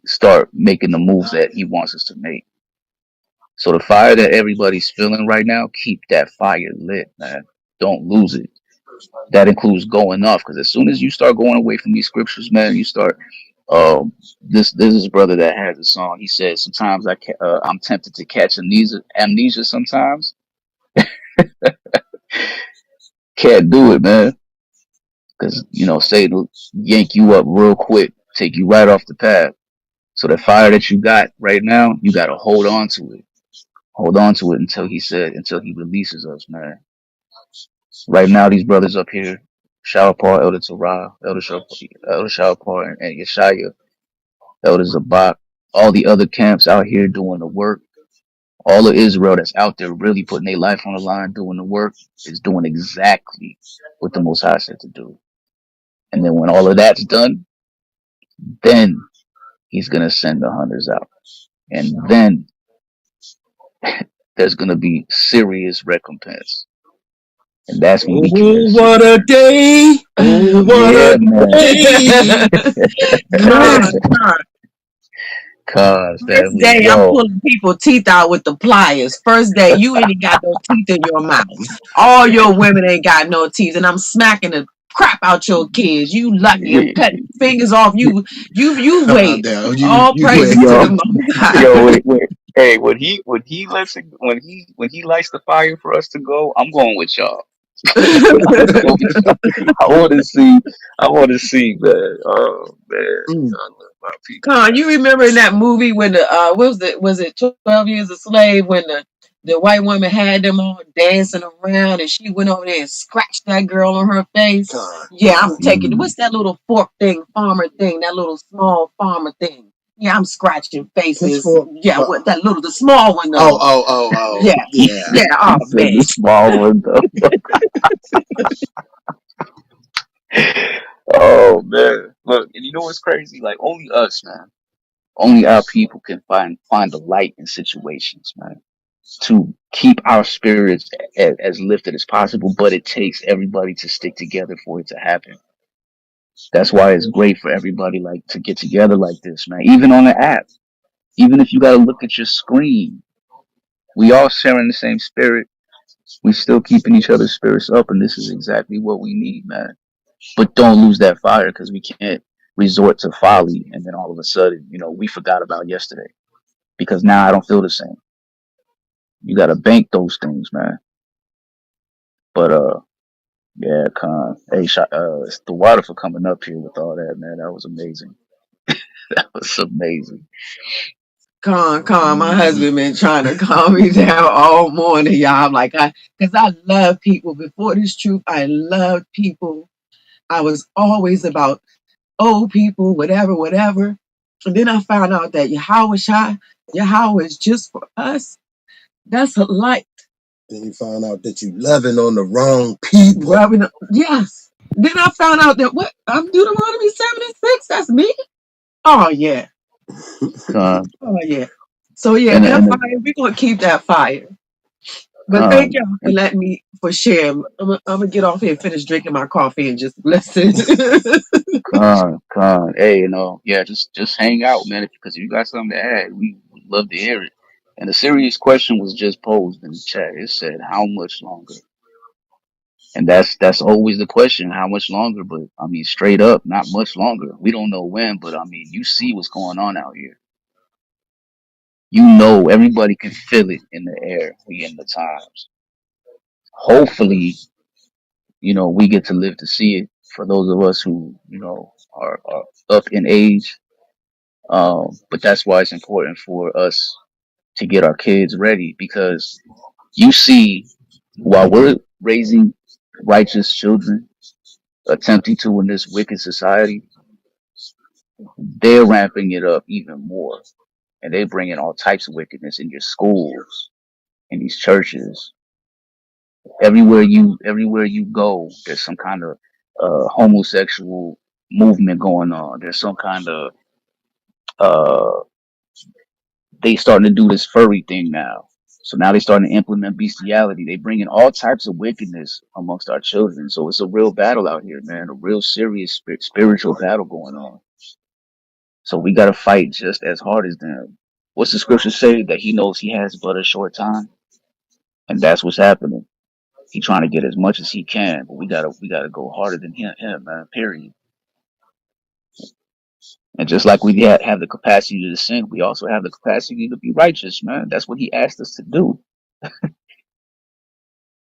start making the moves that he wants us to make. So the fire that everybody's feeling right now, keep that fire lit, man. Don't lose it. That includes going off, because as soon as you start going away from these scriptures, man, you start. This is brother that has a song. He says sometimes I'm tempted to catch amnesia. Sometimes can't do it, man, because Satan will yank you up real quick, take you right off the path. So the fire that you got right now, you got to hold on to it. Hold on to it until he releases us, man. Right now, these brothers up here, Shalpar, Elder Torah, Elder Shalpar, and Yeshaya, Elder Zabak, all the other camps out here doing the work. All of Israel that's out there really putting their life on the line, doing the work, is doing exactly what the Most High said to do. And then when all of that's done, then he's gonna send the hunters out, and then there's gonna be serious recompense, and that's when we can Oh, consider. what a day! Oh, what Yeah, a man. day! Con, Man, con. Cause First family, day, I'm yo, pulling people teeth out with the pliers. First day, you ain't got no teeth in your mouth. All your women ain't got no teeth, and I'm smacking the crap out your kids. You lucky. I'm cutting fingers off. You calm wait. down. All You praises wait. to yo, the Most High. yo, wait. Hey, when he lights the fire for us to go, I'm going with y'all. I'm going with y'all. I want to see, man. Oh man, Mm. I love my people, Con, you remember in that movie when the was it 12 Years a Slave, when the white woman had them all dancing around and she went over there and scratched that girl on her face? Con, Yeah, con. I'm taking, man. what's that little fork thing, farmer thing, that little small farmer thing? Yeah, I'm scratching faces. Pitchfork. Yeah, what that little, the small one Oh, though. oh, oh, oh. Yeah, Yeah. yeah, oh He said man. the small one though. Oh man, look, and you know what's crazy? Like only us, man. Only our people can find the light in situations, man, to keep our spirits as lifted as possible. But it takes everybody to stick together for it to happen. That's why it's great for everybody like to get together like this, man. Even on the app, even if you got to look at your screen, we all sharing the same spirit. We still keeping each other's spirits up, and this is exactly what we need, man. But don't lose that fire, because we can't resort to folly and then all of a sudden, we forgot about yesterday because now I don't feel the same. You got to bank those things, man. But yeah, hey, it's the water for coming up here with all that, man. That was amazing. That was amazing. Con, my husband been trying to calm me down all morning, y'all. I'm like, because I love people. Before this truth, I loved people. I was always about old people, whatever, whatever. And then I found out that Yahweh is just for us. That's a light. Then you find out that you loving on the wrong people. Yes. Then I found out that what? I'm Deuteronomy 76. That's me. Oh yeah. Con Oh yeah. So yeah, and that and fire, we're gonna keep that fire. But thank con y'all for and letting me for sharing. I'm gonna get off here and finish drinking my coffee and just listen. con. Hey, yeah, just hang out, man. Because if you got something to add, we would love to hear it. And a serious question was just posed in the chat. It said, "How much longer?" And that's always the question, how much longer? But I mean, straight up, not much longer. We don't know when, but I mean, you see what's going on out here. Everybody can feel it in the air. We in the times. Hopefully, we get to live to see it. For those of us who, are up in age. But that's why it's important for us to get our kids ready, because you see, while we're raising righteous children, attempting to in this wicked society, they're ramping it up even more, and they're bringing all types of wickedness in your schools, in these churches, everywhere you go. There's some kind of homosexual movement going on. There's some kind of uh, they starting to do this furry thing now. So now they starting to implement bestiality. They bring in all types of wickedness amongst our children. So it's a real battle out here, man. A real serious spiritual battle going on. So we got to fight just as hard as them. What's the scripture say? That he knows he has but a short time, and that's what's happening. He trying to get as much as he can, but we gotta go harder than him, man. Period. And just like we have the capacity to sin, we also have the capacity to be righteous, man. That's what he asked us to do.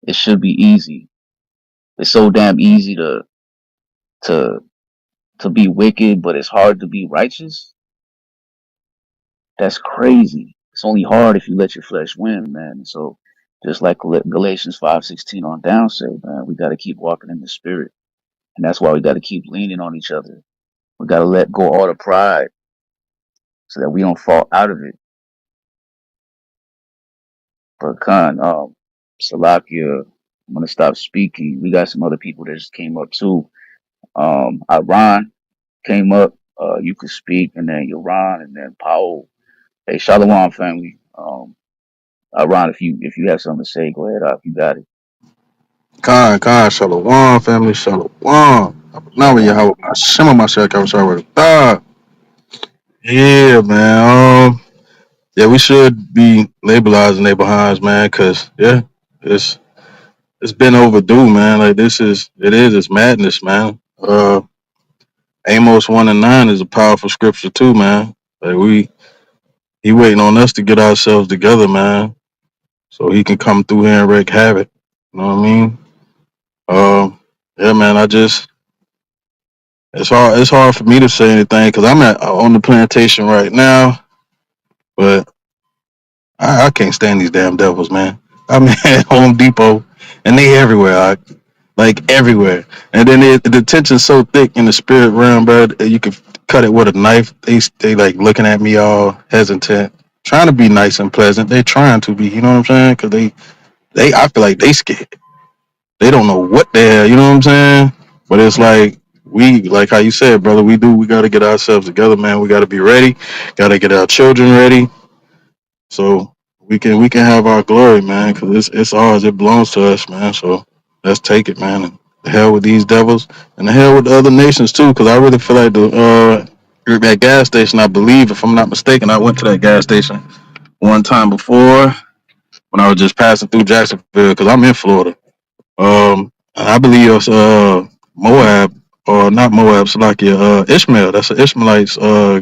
It should be easy. It's so damn easy to to be wicked, but it's hard to be righteous. That's crazy. It's only hard if you let your flesh win, man. So just like Galatians 5:16 on down say, man, we got to keep walking in the spirit, and that's why we got to keep leaning on each other. We got to let go all the pride so that we don't fall out of it. But Khan, Salakia, I'm gonna stop speaking. We got some other people that just came up too. Iran came up. You could speak, and then Iran, and then Paul. Hey, Shalom, family. Iran, if you have something to say, go ahead. You got it. Khan, Shalom, family, Shalom. Now we Shalom. have some of my shit, I was already thought. Yeah, man. Yeah, we should be labelizing their behinds, man, cause yeah, it's it's been overdue, man. Like it's madness, man. Amos 1:9 is a powerful scripture too, man. Like he waiting on us to get ourselves together, man, so he can come through here and wreak havoc. You know what I mean? Yeah, man. It's hard for me to say anything because I'm on the plantation right now, but I can't stand these damn devils, man. I'm at Home Depot, and they everywhere, like everywhere. And then the tension's so thick in the spirit realm, bro. You can cut it with a knife. They like looking at me all hesitant, trying to be nice and pleasant. They trying to be, you know what I'm saying? Because they I feel like they scared. They don't know what the hell, you know what I'm saying? But it's like like how you said, brother, we got to get ourselves together, man. We got to be ready. Got to get our children ready so we can have our glory, man, because it's ours. It belongs to us, man. So let's take it, man. And the hell with these devils, and the hell with the other nations too. Because I really feel like that gas station. I believe, if I'm not mistaken, I went to that gas station one time before when I was just passing through Jacksonville because I'm in Florida. And I believe it's Moab or not Moab, Salakia, Ishmael. That's an Ishmaelite's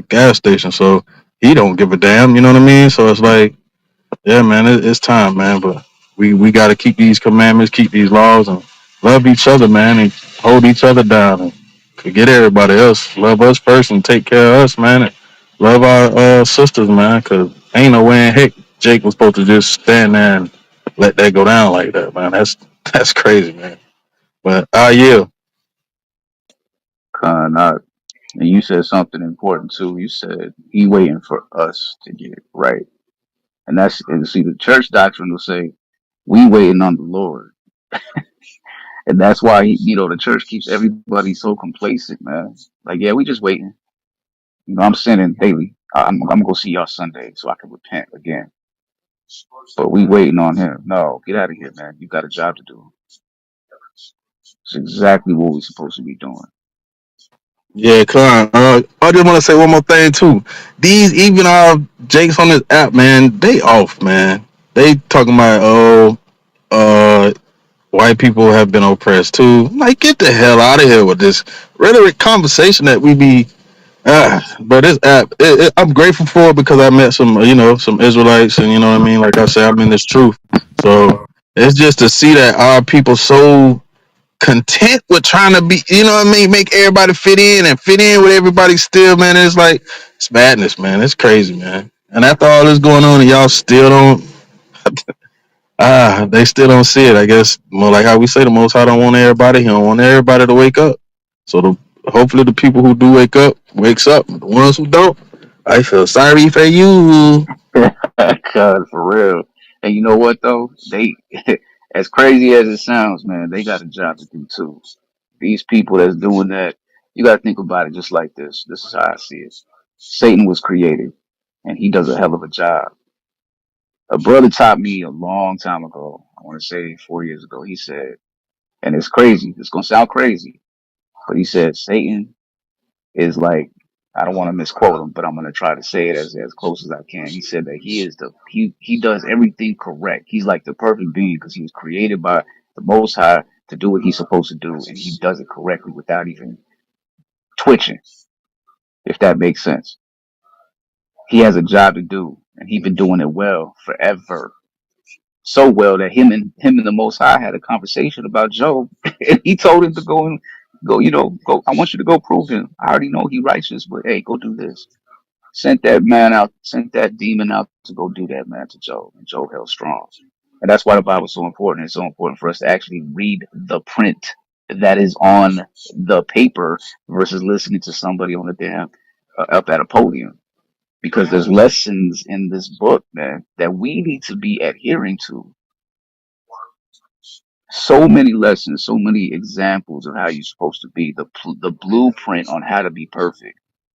gas station. So he don't give a damn. You know what I mean? So it's like. Yeah, man, it's time, man. But we got to keep these commandments, keep these laws, and love each other, man, and hold each other down, and forget everybody else. Love us first and take care of us, man. And love our sisters, man. Cause ain't no way in heck Jake was supposed to just stand there and let that go down like that, man. That's crazy, man. But yeah, Khan, and you said something important too. You said he waiting for us to get it right, and see the church doctrine will say we waiting on the Lord, and that's why the church keeps everybody so complacent, man. Like, yeah, we just waiting. I'm sinning daily. I'm gonna go see y'all Sunday so I can repent again. But we waiting on him. No, get out of here, man. You got a job to do. It's exactly what we're supposed to be doing. yeah, Con. I just want to say one more thing too. These even our Jakes on this app, man, they off, man. They talking about uh white people have been oppressed too. Like, get the hell out of here with this rhetoric conversation that we be. But this app, I'm grateful for it because I met some Israelites, and you know what I mean. Like I said, I'm in this truth, so it's just to see that our people so content with trying to be, you know what I mean, make everybody fit in and fit in with everybody still, man. It's like it's madness, man. It's crazy, man. And after all this going on, and y'all still don't. They still don't see it. I guess more like how we say the Most High don't want everybody. He don't want everybody to wake up. So hopefully the people who do wake up wakes up. The ones who don't, I feel sorry for you. God, for real. And you know what though? They, as crazy as it sounds, man, they got a job to do too. These people that's doing that, you got to think about it just like this. This is how I see it. Satan was created, and he does a hell of a job. A brother taught me a long time ago. I want to say 4 years ago. He said, and it's crazy. It's gonna sound crazy, but he said Satan is like I don't want to misquote him, but I'm going to try to say it as close as I can. He said that he does everything correct. He's like the perfect being because he was created by the Most High to do what he's supposed to do, and he does it correctly without even twitching, if that makes sense. He has a job to do, and he's been doing it well forever. So well that him and the Most High had a conversation about Job, and he told him to go. Go. I want you to go prove him. I already know he righteous, but hey, go do this. Sent that man out, sent that demon out to go do that, man, to Job, and Job held strong. And that's why the Bible's so important. It's so important for us to actually read the print that is on the paper versus listening to somebody on the damn up at a podium. Because there's lessons in this book, man, that we need to be adhering to. So many lessons, so many examples of how you're supposed to be, the blueprint on how to be perfect.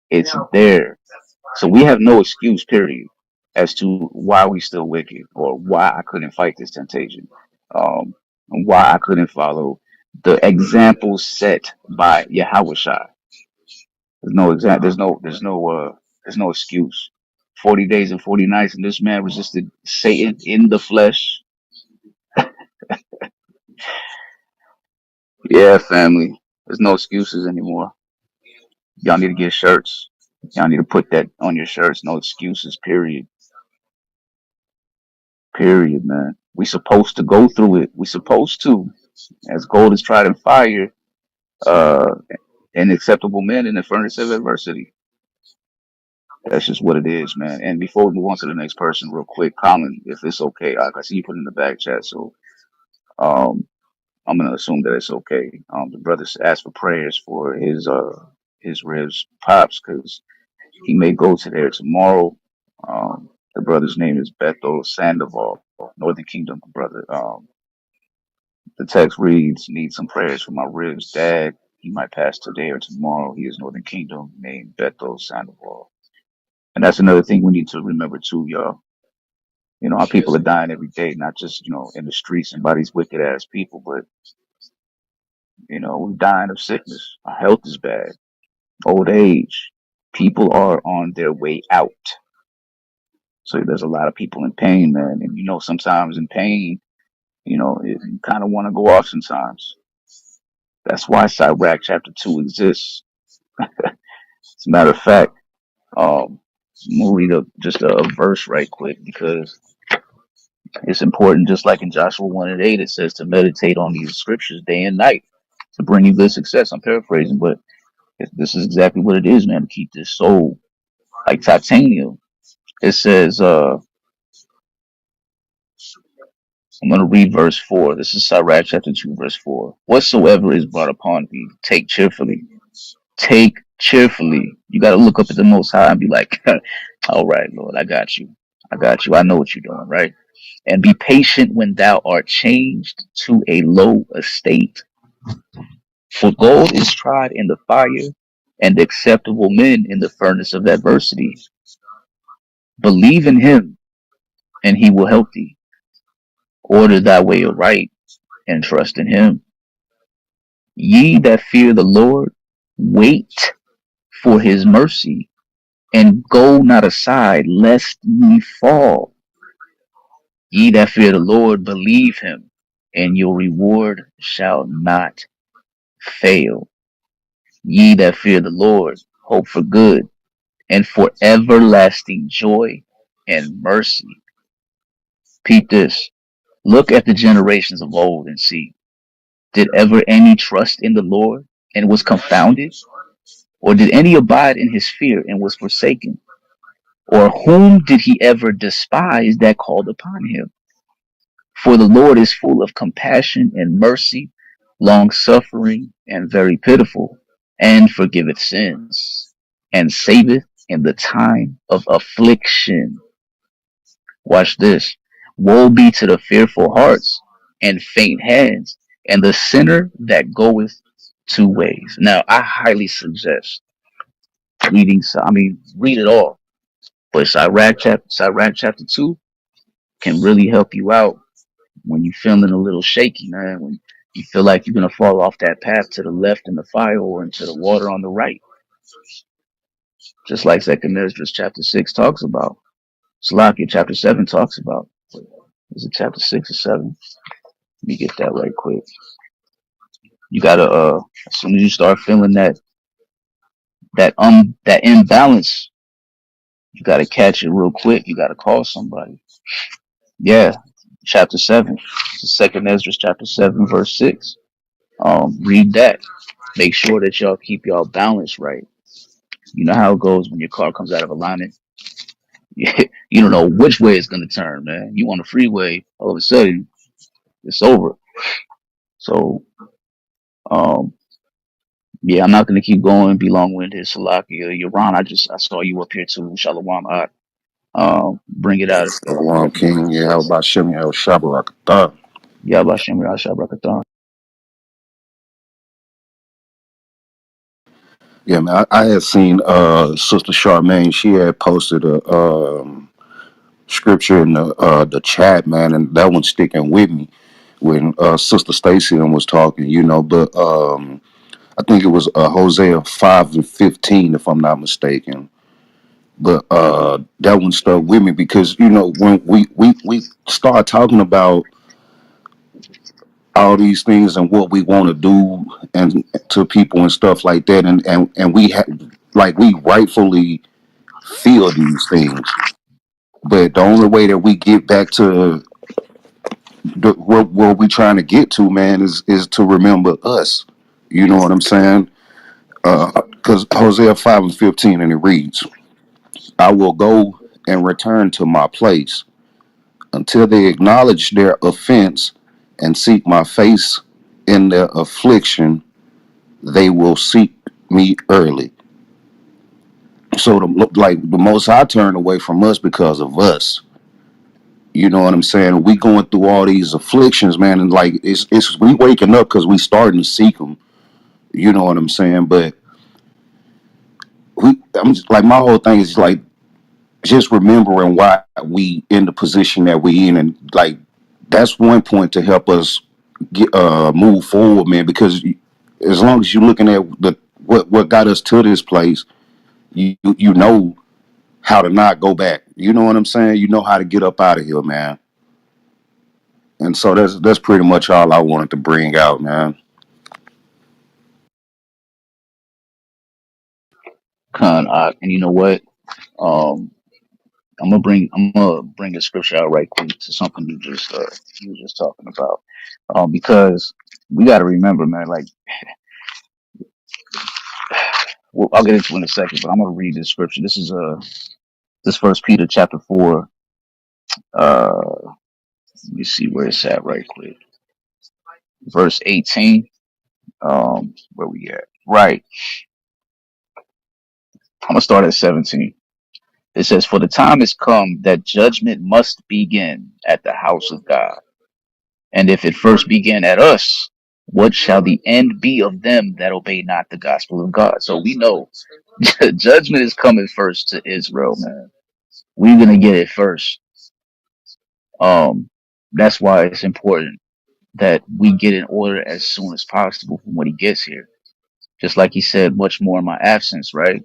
It's there. So we have no excuse, period, as to why we still wicked or why I couldn't fight this temptation, and why I couldn't follow the example set by Yahweh Shai. There's no example. There's no excuse. 40 days and 40 nights, and this man resisted Satan in the flesh. Yeah, family. There's no excuses anymore. Y'all need to get shirts. Y'all need to put that on your shirts. No excuses. Period. Period, man. We supposed to go through it. We supposed to. As gold is tried in fire, uh, and acceptable men in the furnace of adversity. That's just what it is, man. And before we move on to the next person, real quick, Colin, if it's okay, I see you put it in the back chat, so um, I'm gonna assume that it's okay. The brother asked for prayers for his ribs pops because he may go to there tomorrow. The brother's name is Bethel Sandoval, Northern Kingdom brother. The text reads, "Need some prayers for my ribs, Dad. He might pass today or tomorrow. He is Northern Kingdom, named Bethel Sandoval." And that's another thing we need to remember too, y'all. You know, our people are dying every day, not just, in the streets and by these wicked ass people, but, we're dying of sickness. Our health is bad. Old age. People are on their way out. So there's a lot of people in pain, man. And, sometimes in pain, you kind of want to go off sometimes. That's why Sirach chapter 2 exists. As a matter of fact, um, I'm gonna read just a verse right quick because it's important. Just like in Joshua 1 and 8, it says to meditate on these scriptures day and night to bring you good success. I'm paraphrasing, but this is exactly what it is, man. To keep this soul like titanium. It says, I'm gonna read verse 4. This is Sirach chapter 2, verse 4. Whatsoever is brought upon thee, take cheerfully. Take cheerfully. You got to look up at the Most High and be like, all right, Lord, I got you. I got you. I know what you're doing, right? And be patient when thou art changed to a low estate. For gold is tried in the fire, and acceptable men in the furnace of adversity. Believe in him, and he will help thee. Order thy way aright, and trust in him. Ye that fear the Lord, wait for his mercy, and go not aside, lest ye fall. Ye that fear the Lord, believe him, and your reward shall not fail. Ye that fear the Lord, hope for good, and for everlasting joy and mercy. Peep this. Look at the generations of old and see. Did ever any trust in the Lord and was confounded? Or did any abide in his fear and was forsaken? Or whom did he ever despise that called upon him? For the Lord is full of compassion and mercy, long suffering, and very pitiful, and forgiveth sins, and saveth in the time of affliction. Watch this. Woe be to the fearful hearts and faint hands, and the sinner that goeth two ways. Now, I highly suggest read it all, but Sirach chapter 2 can really help you out when you're feeling a little shaky, man, when you feel like you're going to fall off that path to the left in the fire or into the water on the right. just like Second Ezra chapter 6 talks about. Salakia chapter 7 talks about. Is it chapter 6 or 7? Let me get that right quick. You gotta as soon as you start feeling that imbalance, you gotta catch it real quick. You gotta call somebody. Yeah, chapter 7. Second Ezra chapter 7 verse 6. Read that. Make sure that y'all keep y'all balance right. You know how it goes when your car comes out of alignment. You don't know which way it's gonna turn, man. You on the freeway, all of a sudden it's over. So, um, yeah, I'm not gonna keep going, be long winded. Salakia, Yaron, I saw you up here too. Shalom. Bring it out if you Shalom got the King, balance, yeah, how brother. about Shem El Shabbat? Yabashim Rashabrakatan. Yeah, man, I had seen Sister Charmaine, she had posted a scripture in the chat, man, and that one's sticking with me when Sister Stacy was talking, but I think it was Hosea 5:15, if I'm not mistaken. But that one stuck with me because when we start talking about all these things and what we want to do and to people and stuff like that, and we like we rightfully feel these things, but the only way that we get back to where we trying to get to, man, is to remember us. You know what I'm saying? Because Hosea 5:15, and it reads, "I will go and return to my place until they acknowledge their offense and seek my face in their affliction. They will seek me early." So the Most High turned away from us because of us. You know what I'm saying? We going through all these afflictions, man, and like it's we waking up because we starting to seek him. You know what I'm saying? But I'm just, like my whole thing is like just remembering why we in the position that we in, and like that's one point to help us move forward, man. Because as long as you're looking at what got us to this place, you know how to not go back. You know what I'm saying? You know how to get up out of here, man. And so that's pretty much all I wanted to bring out, man. And you know what? Um, I'm gonna bring a scripture out right quick to something you were just talking about. Because we got to remember, man. Like, well, I'll get into it in a second, but I'm gonna read this scripture. This First Peter chapter 4. Let me see where it's at right quick. Verse 18. Where we at? Right. I'm gonna start at 17. It says, "For the time is come that judgment must begin at the house of God. And if it first begin at us, what shall the end be of them that obey not the gospel of God?" So we know judgment is coming first to Israel, man. We're gonna get it first. Um, that's why it's important that we get in order as soon as possible from when he gets here. Just like he said, much more in my absence, right?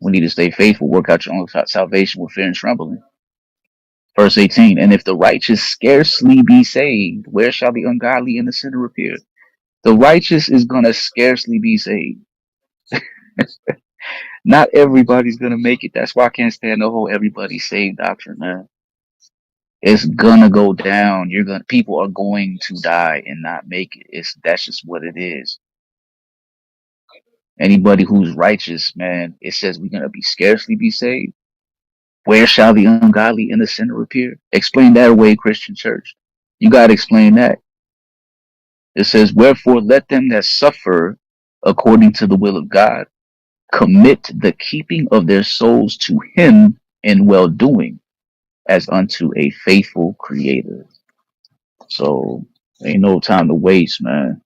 We need to stay faithful, work out your own salvation with fear and trembling. Verse 18, "And if the righteous scarcely be saved, where shall the ungodly and the sinner appear?" The righteous is going to scarcely be saved. Not everybody's going to make it. That's why I can't stand the whole everybody saved doctrine, man. It's gonna go down. People are going to die and not make it. That's just what it is. Anybody who's righteous, man, it says we're gonna be scarcely be saved. Where shall the ungodly and the sinner appear? Explain that away, Christian church. You gotta explain that. It says, "Wherefore let them that suffer according to the will of God commit the keeping of their souls to him in well doing, as unto a faithful creator." So ain't no time to waste, man.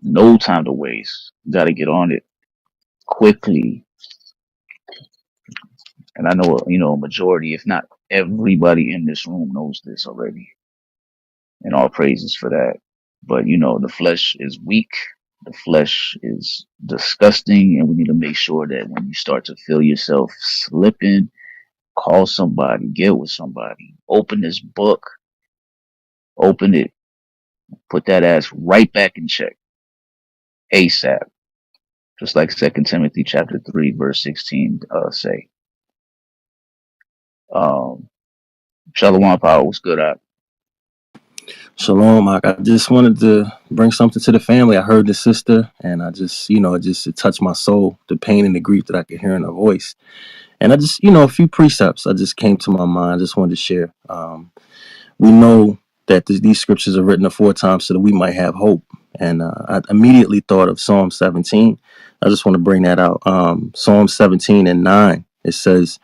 No time to waste. You gotta get on it quickly. And I know, a majority, if not everybody in this room knows this already. And all praises for that. But the flesh is weak. The flesh is disgusting, and we need to make sure that when you start to feel yourself slipping, call somebody, get with somebody, open this book, open it, put that ass right back in check ASAP. Just like Second Timothy chapter 3, verse 16 say. Um, Shalom Power, what's good at? Shalom, Mark. I just wanted to bring something to the family. I heard the sister, and I just, it touched my soul, the pain and the grief that I could hear in her voice. And I just, a few precepts I just came to my mind. I just wanted to share. We know that these scriptures are written aforetime so that we might have hope. And I immediately thought of Psalm 17. I just want to bring that out. Psalm 17 and 9. It says,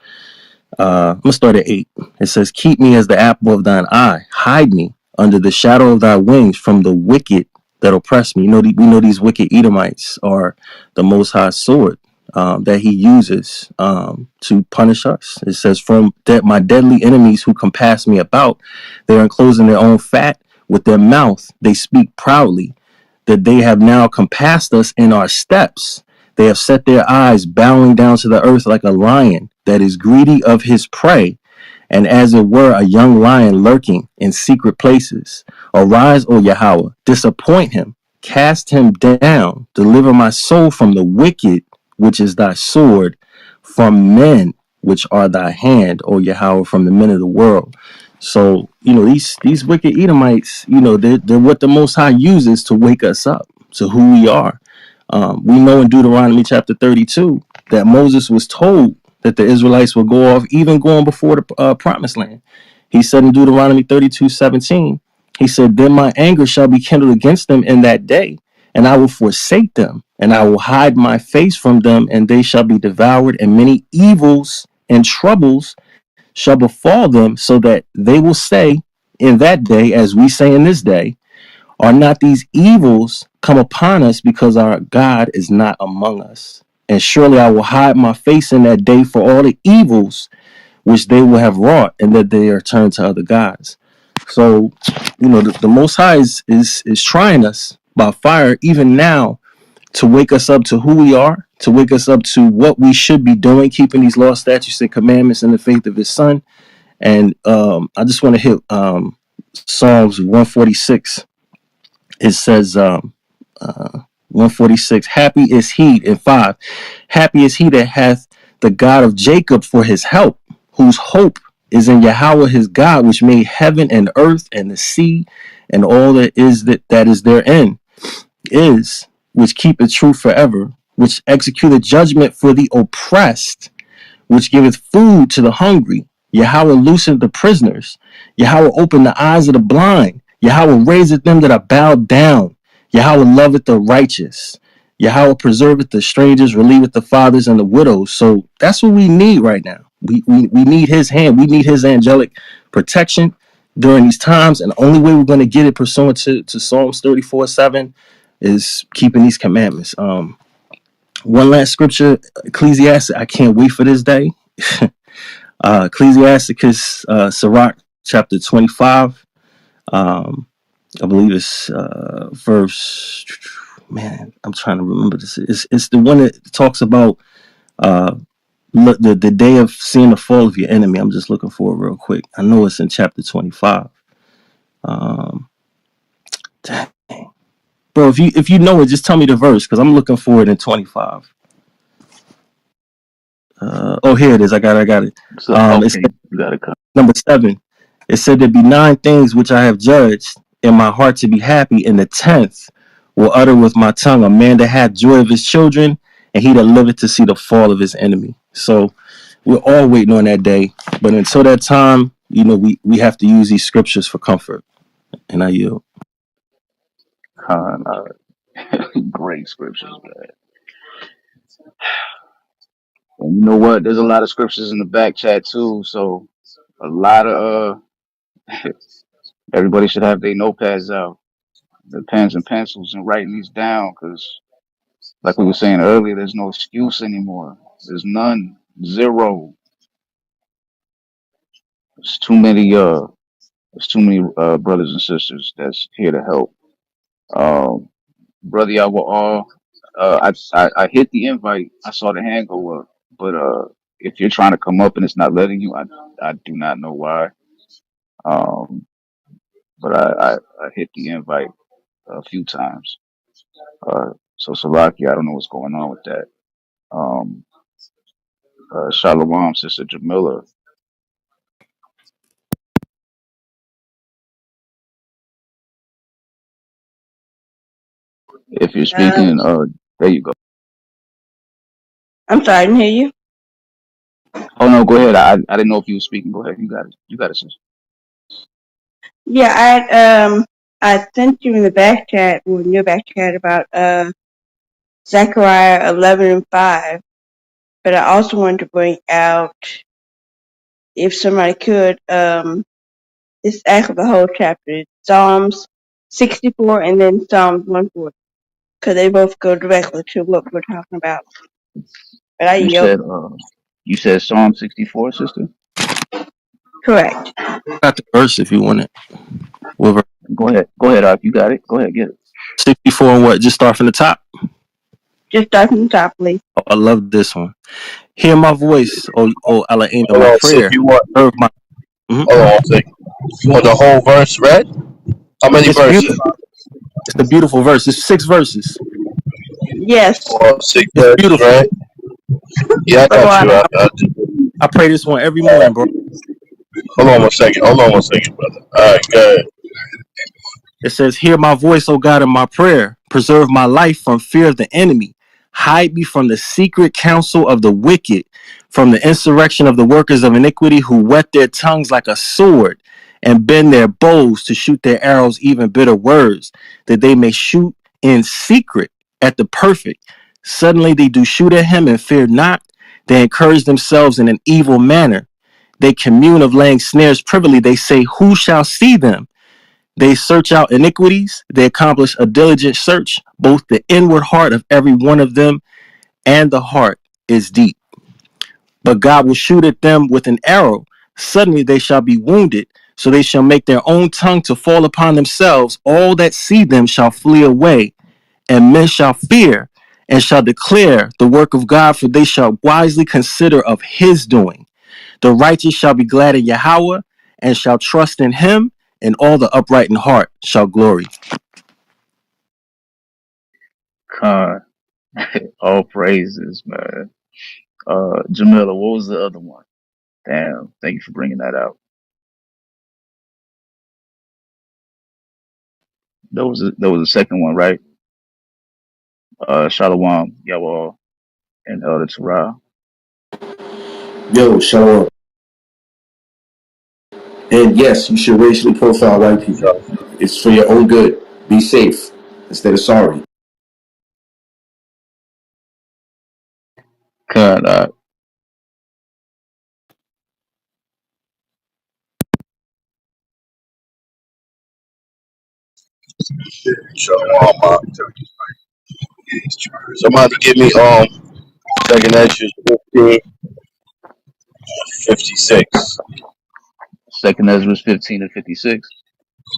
I'm gonna start at 8. It says, "Keep me as the apple of thine eye; hide me under the shadow of thy wings from the wicked that oppress me." We know these wicked Edomites are the Most High sword that He uses to punish us. It says, "From my deadly enemies who compass me about, they are enclosing their own fat with their mouth. They speak proudly that they have now compassed us in our steps. They have set their eyes bowing down to the earth like a lion that is greedy of his prey, and as it were a young lion lurking in secret places. Arise, O Yahweh, disappoint him, cast him down, deliver my soul from the wicked, which is thy sword, from men, which are thy hand, O Yahweh, from the men of the world." So, these wicked Edomites, they're what the Most High uses to wake us up to who we are. We know in Deuteronomy chapter 32 that Moses was told that the Israelites will go off, even going before the promised land. He said in Deuteronomy 32:17, he said, "Then my anger shall be kindled against them in that day, and I will forsake them, and I will hide my face from them, and they shall be devoured, and many evils and troubles shall befall them, so that they will say in that day, as we say in this day, are not these evils come upon us because our God is not among us? And surely I will hide my face in that day for all the evils which they will have wrought, and that they are turned to other gods." So, the Most High is trying us by fire even now to wake us up to who we are, to wake us up to what we should be doing, keeping these laws, statutes, and commandments in the faith of His Son. And I just want to hit Psalms 146. It says, 146, "Happy is he," in 5, "Happy is he that hath the God of Jacob for his help, whose hope is in Yahweh his God, which made heaven and earth and the sea and all that is therein, is which keepeth truth forever, which executeth judgment for the oppressed, which giveth food to the hungry. Yahweh looseth the prisoners. Yahweh opened the eyes of the blind. Yahweh raiseth them that are bowed down. Yahweh loveth the righteous. Yahweh preserveth the strangers, relieveth the fathers and the widows." So that's what we need right now. We need His hand. We need His angelic protection during these times. And the only way we're going to get it pursuant to Psalms 34:7 is keeping these commandments. One last scripture, Ecclesiastes. I can't wait for this day. Ecclesiasticus, Sirach, chapter 25. I believe it's verse. Man, I'm trying to remember this. It's the one that talks about uh, the day of seeing the fall of your enemy. I'm just looking for it real quick. I know it's in chapter 25. Um, dang. Bro, if you know it, just tell me the verse because I'm looking for it in 25. Oh, here it is. I got it. So, It's okay, you got to come. number 7. It said, "There be 9 things which I have judged in my heart to be happy, and the 10th will utter with my tongue, a man that hath joy of his children, and he that liveth to see the fall of his enemy." So we're all waiting on that day. But until that time, we have to use these scriptures for comfort. And I yield. Great scriptures, man. And you know what? There's a lot of scriptures in the back chat too. So a lot of everybody should have their notepads out, their pens and pencils, and writing these down. Because, like we were saying earlier, there's no excuse anymore. There's none, zero. There's too many. There's too many brothers and sisters that's here to help. Um, brother, y'all were all. I hit the invite. I saw the hand go up, but if you're trying to come up and it's not letting you, I do not know why. Um, but I hit the invite a few times. So Salaki, I don't know what's going on with that. Um, Shalom, Sister Jamila. If you're Um, speaking, there you go. I'm sorry, I didn't hear you. Oh no, go ahead. I didn't know if you were speaking. Go ahead. You got it. You got it, sis. Yeah, I sent you in the back chat, well, in your back chat about Zechariah 11:5. But I also wanted to bring out, if somebody could, it's actually the whole chapter. It's Psalms 64 and then Psalms 140, because they both go directly to what we're talking about. But I You yield. said you said Psalm 64, sister. Correct. Got the verse if you want it. What verse? Go ahead. Go ahead, Ak. You got it. Go ahead, get it. 64 and what? Just start from the top. Just start from the top, please. Oh, I love this one. Hear my voice, oh Elohim, in Hold my on, see if prayer. you want. Serve my. Mhm. Hold on, one second. You want the whole verse read? How many It's verses? beautiful. It's a beautiful verse. It's 6 verses. Yes. Or six It's verses beautiful. read? Yeah, I got you. Salawat. I pray this one every morning, bro. Hold on one second. Hold on one second, brother. All right, good. It says, hear my voice, O God, in my prayer. Preserve my life from fear of the enemy. Hide me from the secret counsel of the wicked, from the insurrection of the workers of iniquity who whet their tongues like a sword and bend their bows to shoot their arrows, even bitter words, that they may shoot in secret at the perfect. Suddenly they do shoot at him and fear not. They encourage themselves in an evil manner. They commune of laying snares privily. They say, who shall see them? They search out iniquities. They accomplish a diligent search. Both the inward heart of every one of them and the heart is deep. But God will shoot at them with an arrow. Suddenly they shall be wounded. So they shall make their own tongue to fall upon themselves. All that see them shall flee away, and men shall fear and shall declare the work of God, for they shall wisely consider of his doing. The righteous shall be glad in Yahweh and shall trust in him, and all the upright in heart shall glory. Con. All praises, man. Jamila, what was the other one? Damn. Thank you for bringing that out. That was the second one, right? Shalom, Yawal, and Elder Torah. Yo, shalom. And yes, you should racially profile white people. It's for your own good. Be safe instead of sorry. Con. Shalom. Somebody give me second Ezra 15:56. Second Ezra 15 and 56.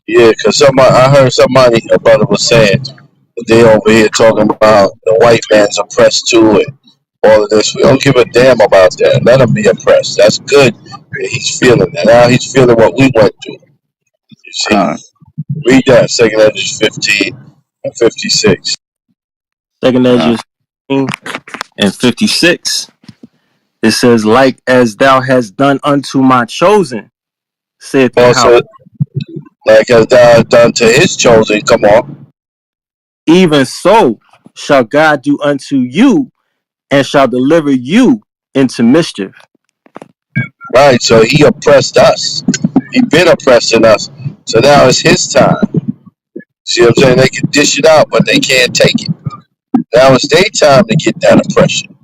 Yeah, because somebody I heard somebody a brother was saying that they over here talking about the white man's oppressed too and all of this. We don't give a damn about that. Let him be oppressed. That's good that he's feeling that. Now he's feeling what we went through. You see? Con. Read that, second Ezra 15 and 56. Second Con. Ezra 15 and 56. It says, like as thou hast done unto my chosen, saith Yahweh, Also, like as God done to his chosen, come on. even so shall God do unto you, and shall deliver you into mischief. Right, so he oppressed us. He been oppressing us. So now it's his time. See what I'm saying? They can dish it out, but they can't take it. Now it's their time to get that oppression.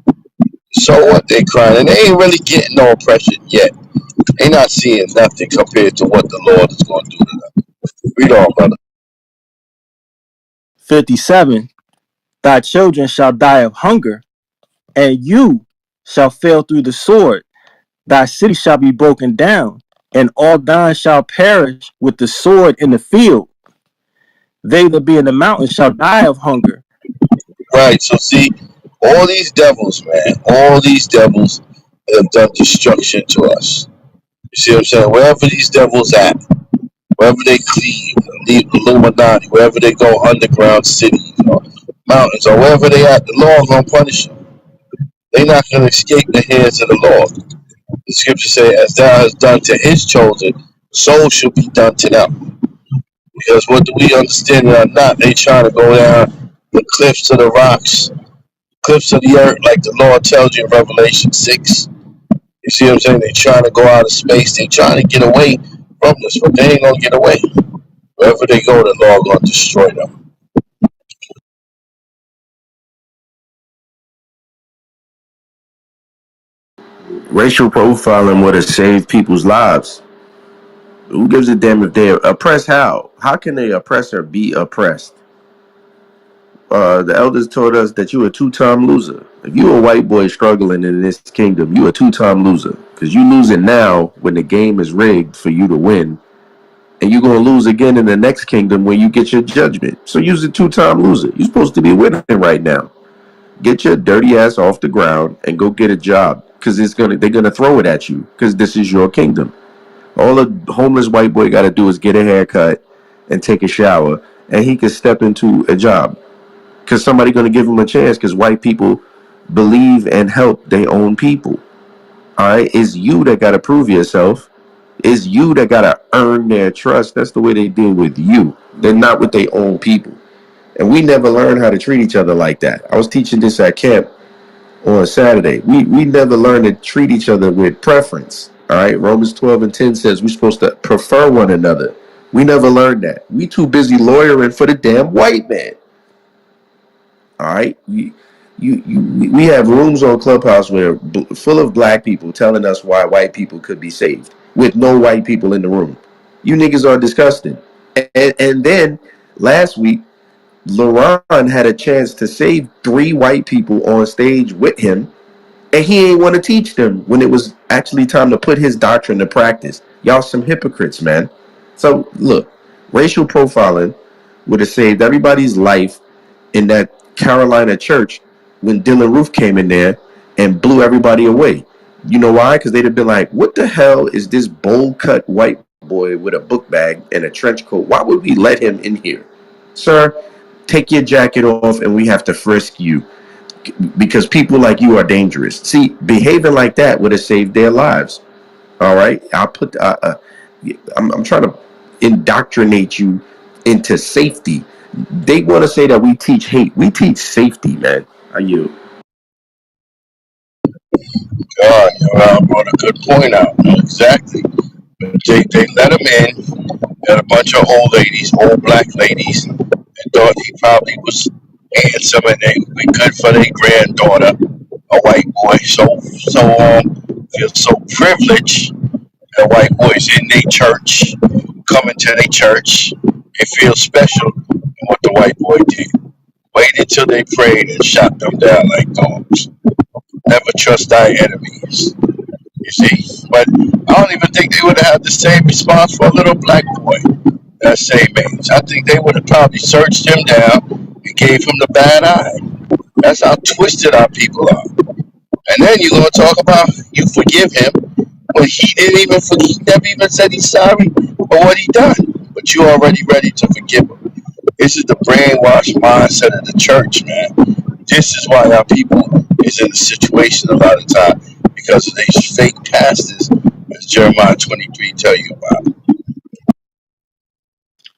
So what? They crying, and they ain't really getting no oppression yet. They not seeing nothing compared to what the Lord is going to do to them. Read on, brother. 57. Thy children shall die of hunger, and you shall fail through the sword. Thy city shall be broken down, and all thine shall perish with the sword in the field. They that be in the mountains shall die of hunger. Right. So see, all these devils, man, all these devils have done destruction to us. You see what I'm saying? Wherever these devils at, wherever they cleave, the Illuminati, wherever they go, underground cities or mountains or wherever they at, the Lord gonna punish them. They not gonna escape the hands of the Lord. The scripture say, "As thou hast done to his chosen, so shall be done to them." Because what do we understand it or not, they trying to go down the cliffs of the rocks, cliffs of the earth, like the Lord tells you in Revelation 6. You see what I'm saying? They trying to go out of space. They trying to get away from this, but they ain't gonna get away. Wherever they go, the Lord gonna destroy them. Racial profiling would have saved people's lives. Who gives a damn if they're oppressed? How can the oppressor be oppressed? The elders told us that you a two-time loser. If you a white boy struggling in this kingdom, you a two-time loser. Because you losing now when the game is rigged for you to win. And you're going to lose again in the next kingdom when you get your judgment. So you're a two-time loser. You're supposed to be winning right now. Get your dirty ass off the ground and go get a job. Because they're gonna throw it at you. Because this is your kingdom. All a homeless white boy got to do is get a haircut and take a shower. And he can step into a job because somebody going to give them a chance because white people believe and help their own people. All right, it's you that got to prove yourself. It's you that got to earn their trust. That's the way they deal with you. They're not with their own people. And we never learned how to treat each other like that. I was teaching this at camp on Saturday. We never learned to treat each other with preference. All right, Romans 12 and 10 says we're supposed to prefer one another. We never learned that. We too busy lawyering for the damn white man. All right, we have rooms on Clubhouse where full of black people telling us why white people could be saved with no white people in the room. You niggas are disgusting. And then last week, LaRon had a chance to save 3 white people on stage with him, and he ain't want to teach them when it was actually time to put his doctrine to practice. Y'all some hypocrites, man. So look, racial profiling would have saved everybody's life in that Carolina church when Dylan Roof came in there and blew everybody away. You know why? Because they'd have been like, what the hell is this bowl cut white boy with a book bag and a trench coat? Why would we let him in here? Sir, take your jacket off and we have to frisk you because people like you are dangerous. See, behaving like that would have saved their lives. All right, I'm trying to indoctrinate you into safety. They want to say that we teach hate. We teach safety, man. Are you? God, brought a good point out. Exactly. They let him in. Got a bunch of old ladies, old black ladies, and thought he probably was handsome and they would be good for their granddaughter, a white boy. Feel so privileged that white boys in their church, coming to their church. They feel special. And what the white boy did. Waited till they prayed and shot them down like dogs. Never trust thy enemies. You see? But I don't even think they would have had the same response for a little black boy that same age. I think they would have probably searched him down and gave him the bad eye. That's how twisted our people are. And then you're gonna talk about you forgive him when he didn't even forgive, he never even said he's sorry for what he done. But you already ready to forgive him. This is the brainwashed mindset of the church, man. This is why our people is in the situation a lot of time because of these fake pastors, as Jeremiah 23 tell you about.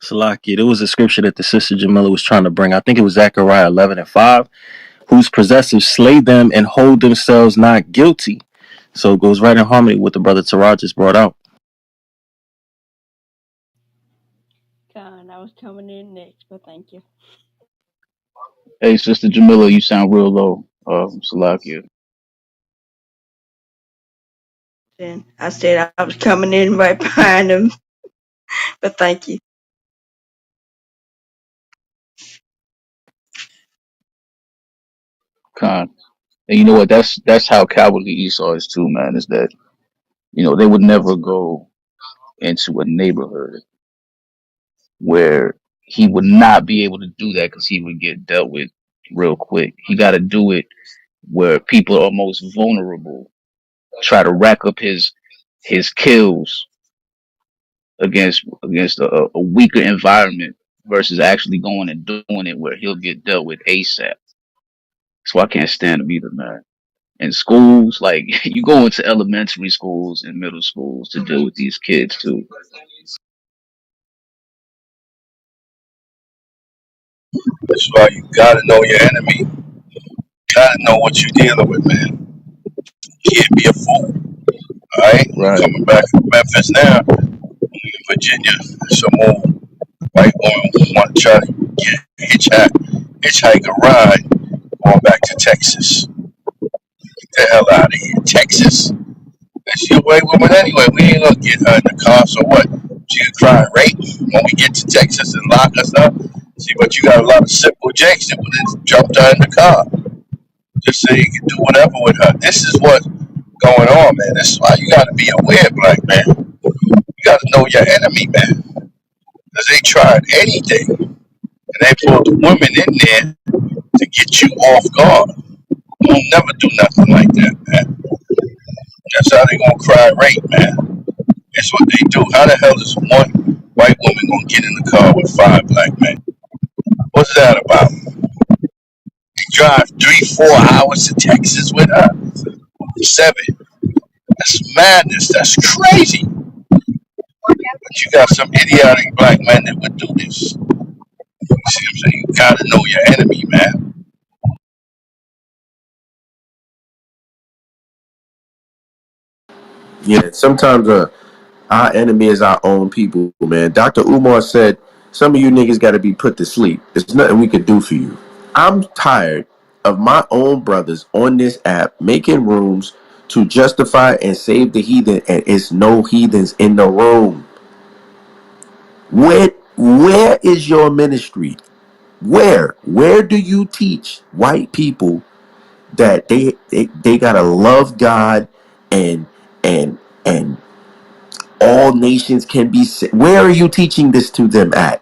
Salaki, there was a scripture that the sister Jamila was trying to bring. I think it was Zechariah 11 and 5. Whose possessors slay them and hold themselves not guilty. So it goes right in harmony with what the brother Taraj just brought out. Con, I was coming in next, but thank you. Hey, Sister Jamila, you sound real low. Salakia. Then I said I was coming in right behind him, but thank you. Con. And you know what? That's how cowardly Esau is too, man. Is that they would never go into a neighborhood where he would not be able to do that because he would get dealt with real quick. He got to do it where people are most vulnerable. Try to rack up his kills against a weaker environment versus actually going and doing it where he'll get dealt with ASAP. So I can't stand him either, man. In schools, like you go into elementary schools and middle schools to deal with these kids too. That's why you gotta know your enemy. You gotta know what you're dealing with, man. You can't be a fool. All right, you Right. coming back from Memphis now, in Virginia. Some old white woman want to try to get hitchhike a ride going back to Texas. Get the hell out of here, Texas. She a white woman anyway. We ain't gonna get her in the car. So what? She could try and rape when we get to Texas and lock us up. See, but you got a lot of simple jakes that would have jumped her in the car just so you can do whatever with her. This is what's going on, man. This is why you got to be aware, black man. You got to know your enemy, man. Because they tried anything and they pulled the women in there to get you off guard. They'll never do nothing like that, man. That's how they gonna cry rape, man. It's what they do. How the hell is one white woman gonna get in the car with five black men? What's that about? They drive 3, 4 hours to Texas with her. 7. That's madness. That's crazy. But you got some idiotic black men that would do this. You see what I'm saying? You gotta know your enemy, man. Yeah, sometimes our enemy is our own people, man. Dr. Umar said, some of you niggas got to be put to sleep. There's nothing we could do for you. I'm tired of my own brothers on this app making rooms to justify and save the heathen, and it's no heathens in the room. Where is your ministry? Where do you teach white people that they gotta love God and and and all nations can be saved? Where are you teaching this to them at?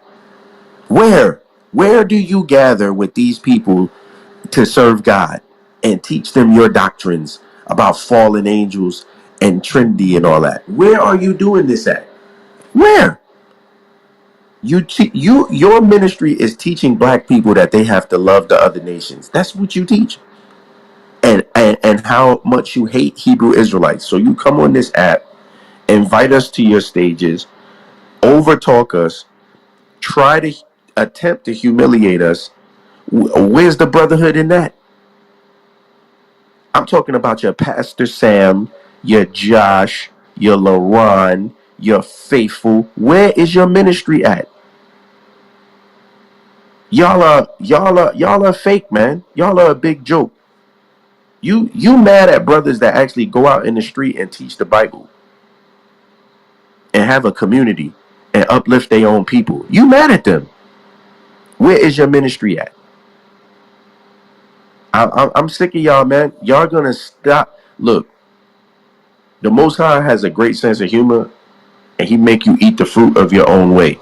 Where? Where do you gather with these people to serve God and teach them your doctrines about fallen angels and Trinity and all that? Where are you doing this at? Where? Your ministry is teaching black people that they have to love the other nations. That's what you teach. And how much you hate Hebrew Israelites. So you come on this app, invite us to your stages, overtalk us, try to attempt to humiliate us. Where's the brotherhood in that? I'm talking about your Pastor Sam, your Josh, your LaRon, your Faithful. Where is your ministry at? Y'all are fake, man. Y'all are a big joke. You mad at brothers that actually go out in the street and teach the Bible and have a community and uplift their own people. You mad at them. Where is your ministry at? I'm sick of y'all, man. Y'all gonna stop. Look, the Most High has a great sense of humor, and He make you eat the fruit of your own way.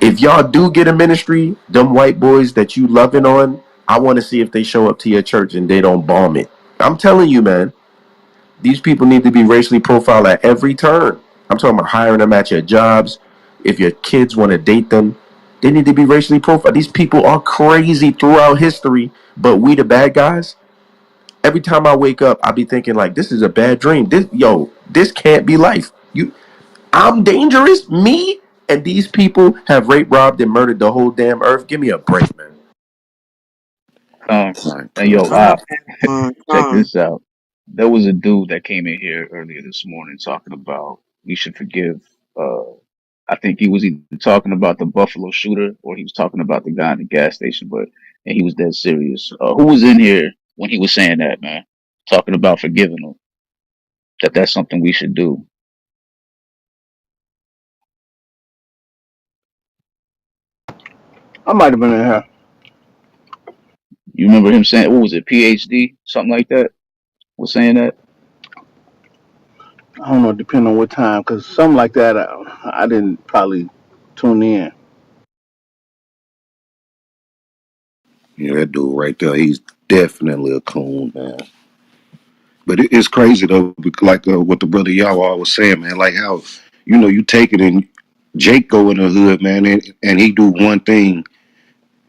If y'all do get a ministry, them white boys that you loving on, I want to see if they show up to your church and they don't bomb it. I'm telling you, man. These people need to be racially profiled at every turn. I'm talking about hiring them at your jobs. If your kids want to date them, they need to be racially profiled. These people are crazy throughout history, but we the bad guys. Every time I wake up, I be thinking like, this is a bad dream. This can't be life. I'm dangerous. Me and these people have raped, robbed, and murdered the whole damn earth. Give me a break, man. My And yo, God. check this out. There was a dude that came in here earlier this morning talking about we should forgive. Uh, I think he was either talking about the Buffalo shooter or he was talking about the guy in the gas station, but and he was dead serious. Who was in here when he was saying that, man? Talking about forgiving them. That's something we should do. I might have been in here. You remember him saying, what was it, PhD? Something like that? Was saying that? I don't know, depending on what time, because something like that, I didn't probably tune in. Yeah, that dude right there, he's definitely a coon, man. But it's crazy though, like what the brother Yahweh was saying, man. Like how you take it and Jake go in the hood, man, and he do one thing.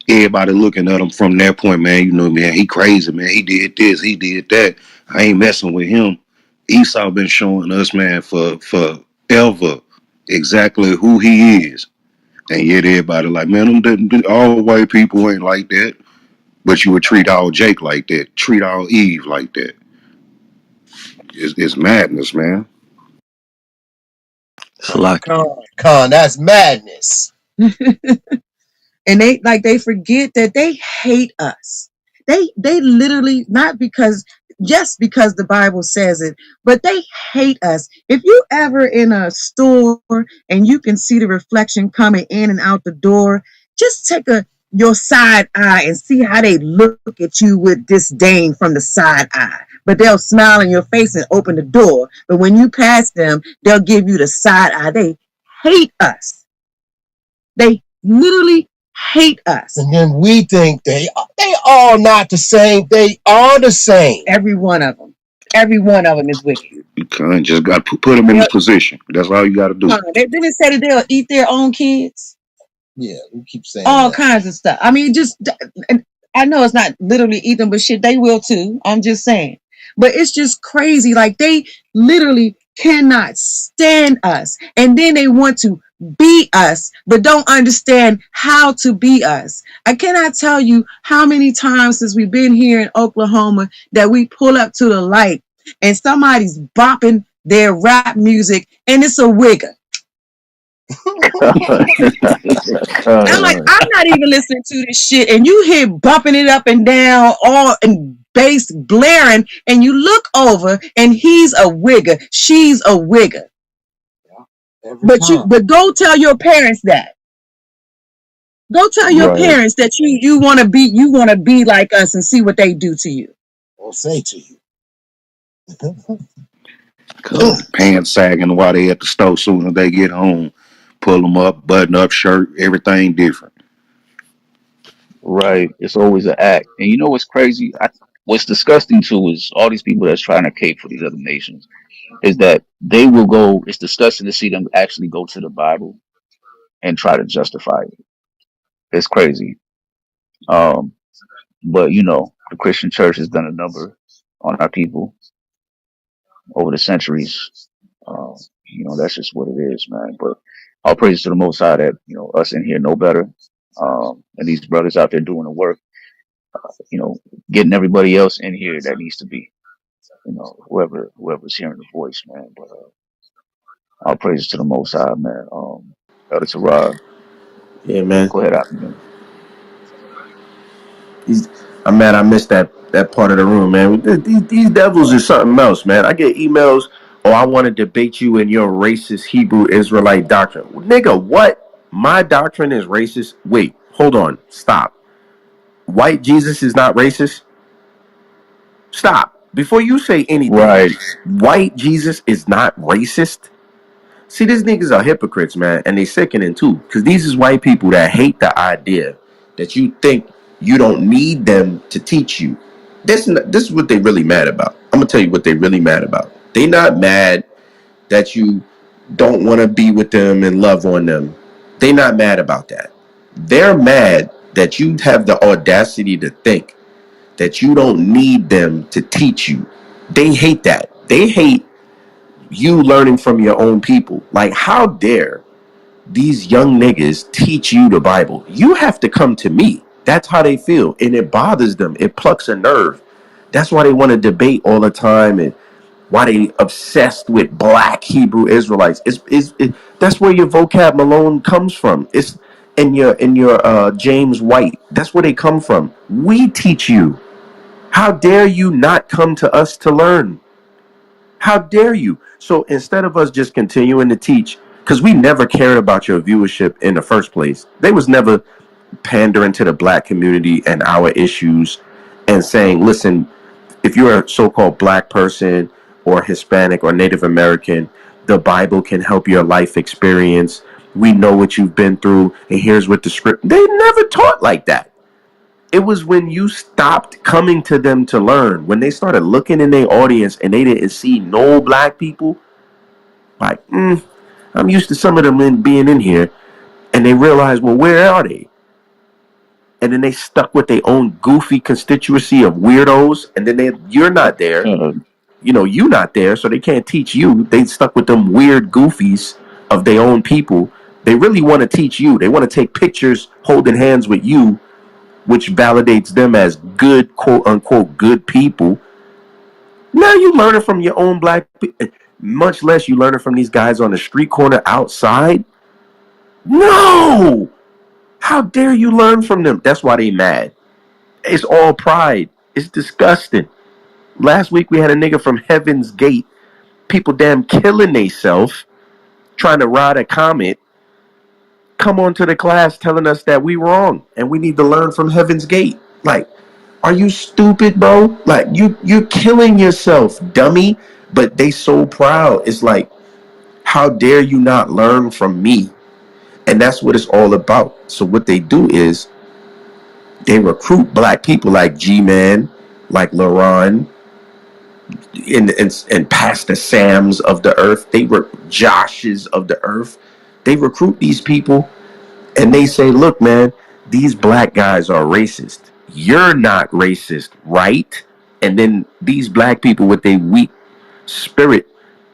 Everybody looking at him from their point, man. Man, he crazy, man. He did this, he did that. I ain't messing with him. Esau been showing us, man, for forever exactly who he is, and yet everybody like, man, all white people ain't like that. But you would treat all Jake like that, treat all Eve like that. It's madness, man. Salaki. Con, that's madness. And they forget that they hate us. They literally, not because just because the Bible says it, but they hate us. If you ever in a store and you can see the reflection coming in and out the door, just take your side eye and see how they look at you with disdain from the side eye. But they'll smile in your face and open the door. But when you pass them, they'll give you the side eye. They hate us. They literally hate us. And then we think they all not the same. They are the same. Every one of them. Every one of them is wicked. You can't just got to put him in his position. That's all you got to do. They didn't say that they'll eat their own kids. Yeah, we keep saying All that. kinds of stuff. I mean, just I know it's not literally eat them, but shit, they will too. I'm just saying. But it's just crazy. Like they literally cannot stand us, and then they want to be us, but don't understand how to be us. I cannot tell you how many times since we've been here in Oklahoma that we pull up to the light and somebody's bopping their rap music, and it's a wigger. I'm like, God. I'm not even listening to this shit, and you hear bumping it up and down, all and bass blaring, and you look over, and he's a wigger, she's a wigger. But go tell your parents that. Go tell your Right. parents that you want to be like us and see what they do to you. Or say to you. Pants sagging while they at the store. Soon as they get home, pull them up, button up shirt, everything different. Right. It's always an act. And you know what's crazy? What's disgusting too is all these people that's trying to cape for these other nations is that they will go. It's disgusting to see them actually go to the Bible and try to justify it. It's crazy. Um, but the Christian church has done a number on our people over the centuries. Um, that's just what it is, man. But all praise to the Most High that us in here know better, and these brothers out there doing the work. You know, getting everybody else in here that needs to be. Whoever's hearing the voice, man. But all praise to the Most High, man. Elder Terah, Yeah, man. go ahead out, man. These, I'm mad I missed that part of the room, man. These devils are something else, man. I get emails, oh, I want to debate you in your racist Hebrew Israelite doctrine. Nigga, what? My doctrine is racist? Wait, hold on. Stop. White Jesus is not racist? Stop. Before you say anything, Right. white Jesus is not racist? See, these niggas are hypocrites, man, and they sickening too. Because these is white people that hate the idea that you think you don't need them to teach you. This is what they really mad about. I'm gonna tell you what they really mad about. They not mad that you don't want to be with them and love on them. They not mad about that. They're mad that you have the audacity to think that you don't need them to teach you. They hate that. They hate you learning from your own people. Like, how dare these young niggas teach you the Bible? You have to come to me. That's how they feel. And it bothers them. It plucks a nerve. That's why they want to debate all the time and why they obsessed with black Hebrew Israelites. That's where your vocab Malone comes from. It's in your James White. That's where they come from. We teach you. How dare you not come to us to learn? How dare you? So instead of us just continuing to teach, because we never cared about your viewership in the first place, they was never pandering to the black community and our issues and saying, listen, if you're a so-called black person or Hispanic or Native American, the Bible can help your life experience. We know what you've been through, and here's what the script. They never taught like that. It was when you stopped coming to them to learn, when they started looking in their audience and they didn't see no black people, like, I'm used to some of them being in here, and they realized, well, where are they? And then they stuck with their own goofy constituency of weirdos, and then you're not there, you not there, so they can't teach you. They stuck with them weird goofies of their own people. They really want to teach you. They want to take pictures holding hands with you, which validates them as good, quote unquote, good people. Now you learning from your own black people, much less you learning from these guys on the street corner outside. No! How dare you learn from them? That's why they mad. It's all pride. It's disgusting. Last week we had a nigga from Heaven's Gate, people damn killing theyself, trying to ride a comet, come on to the class telling us that we wrong and we need to learn from Heaven's Gate. Like, are you stupid, bro? Like, you're killing yourself, dummy. But they so proud. It's like, how dare you not learn from me? And that's what it's all about. So what they do is they recruit black people like G-Man, like LaRon, and Pastor Sam's of the earth. They were Josh's of the earth. They recruit these people and they say, look, man, these black guys are racist. You're not racist, right? And then these black people with their weak spirit,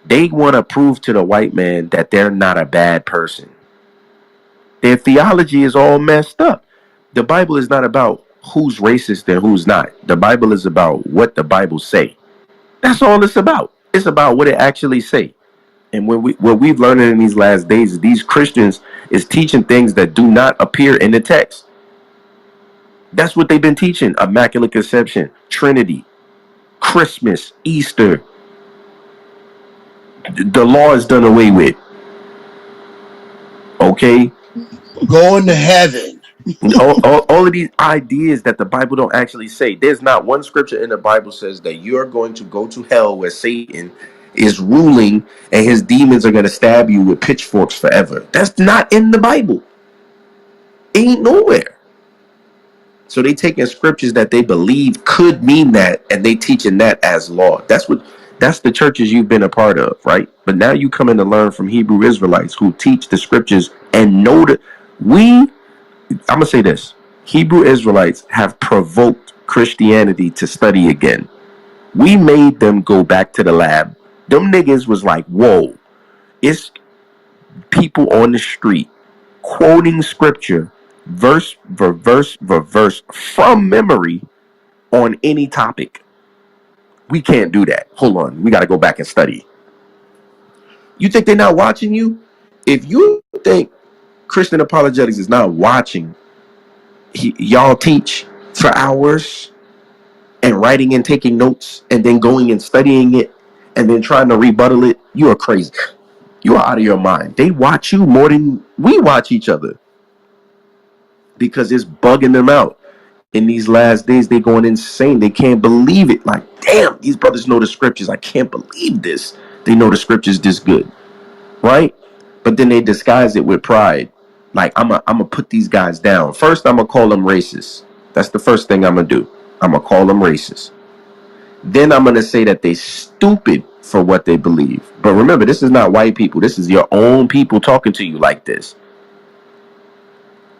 they want to prove to the white man that they're not a bad person. Their theology is all messed up. The Bible is not about who's racist and who's not. The Bible is about what the Bible say. That's all it's about. It's about what it actually say. And what we've learned in these last days is these Christians is teaching things that do not appear in the text. That's what they've been teaching. Immaculate Conception, Trinity, Christmas, Easter. The law is done away with. Okay? Going to heaven. all of these ideas that the Bible don't actually say. There's not one scripture in the Bible says that you're going to go to hell where Satan is ruling and his demons are going to stab you with pitchforks forever. That's not in the Bible. Ain't nowhere. So they taking scriptures that they believe could mean that and they teaching that as law. That's the churches you've been a part of, right? But now you come in to learn from Hebrew Israelites who teach the scriptures and know that I'm going to say this. Hebrew Israelites have provoked Christianity to study again. We made them go back to the lab. Them niggas was like, whoa, it's people on the street quoting scripture, verse for verse for verse from memory on any topic. We can't do that. Hold on. We got to go back and study. You think they're not watching you? If you think Christian apologetics is not watching, y'all teach for hours and writing and taking notes and then going and studying it and then trying to rebuttal it, you are crazy. You are out of your mind. They watch you more than we watch each other because it's bugging them out. In these last days, they going insane. They can't believe it. Like, damn, these brothers know the scriptures. I can't believe this. They know the scriptures this good, right? But then they disguise it with pride. Like, I'm gonna put these guys down. First, I'm gonna call them racist. That's the first thing I'm gonna do. I'm gonna call them racist. Then I'm gonna say that they stupid for what they believe. But remember, this is not white people. This is your own people talking to you like this.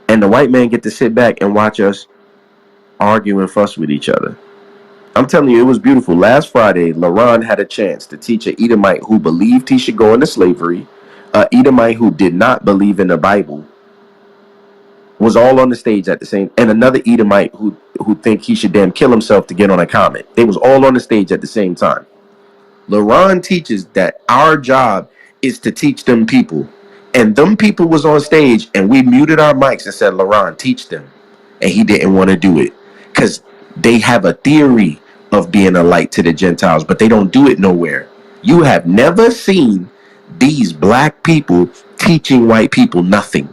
And the white man get to sit back and watch us argue and fuss with each other. I'm telling you, it was beautiful. Last Friday, LaRon had a chance to teach an Edomite who believed he should go into slavery, an Edomite who did not believe in the Bible, was all on the stage at the same, and another Edomite who think he should damn kill himself to get on a comet. They was all on the stage at the same time. LaRon teaches that our job is to teach them people. And them people was on stage and we muted our mics and said, LaRon, teach them. And he didn't want to do it because they have a theory of being a light to the Gentiles, but they don't do it nowhere. You have never seen these black people teaching white people nothing.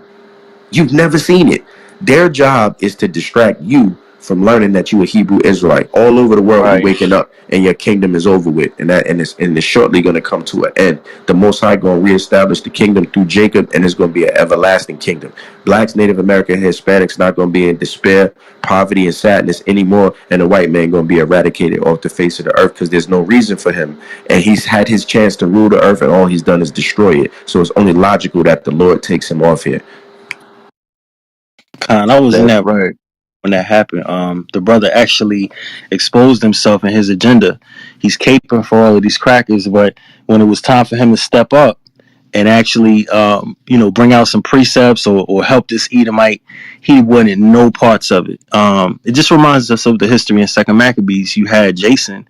You've never seen it. Their job is to distract you from learning that you a Hebrew Israelite. All over the world, you Right. waking up and your kingdom is over with, and it's shortly going to come to an end. The Most High going to reestablish the kingdom through Jacob, and it's going to be an everlasting kingdom. Blacks, Native American, Hispanics not going to be in despair, poverty, and sadness anymore, and the white man going to be eradicated off the face of the earth because there's no reason for him, and he's had his chance to rule the earth, and all he's done is destroy it. So it's only logical that the Lord takes him off here. I was in That's that right. when that happened. The brother actually exposed himself and his agenda. He's caping for all of these crackers, but when it was time for him to step up and actually, bring out some precepts or help this Edomite, he wanted no parts of it. It just reminds us of the history in Second Maccabees. You had Jason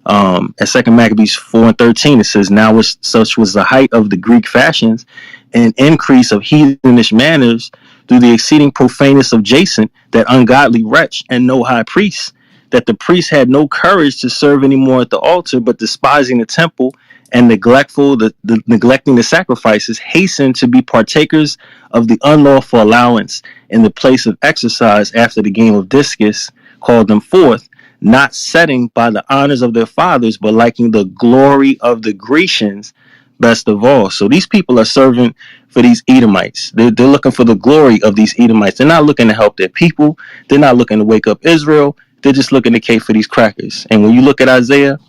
at Second Maccabees 4:13, it says, "Now such was the height of the Greek fashions and increase of heathenish manners through the exceeding profaneness of Jason, that ungodly wretch and no high priest, that the priest had no courage to serve any more at the altar, but despising the temple and neglecting the sacrifices, hastened to be partakers of the unlawful allowance in the place of exercise after the game of discus, called them forth, not setting by the honors of their fathers, but liking the glory of the Grecians best of all." So these people are serving for these Edomites. They're looking for the glory of these Edomites. They're not looking to help their people. They're not looking to wake up Israel. They're just looking to cater for these crackers. And when you look at Isaiah,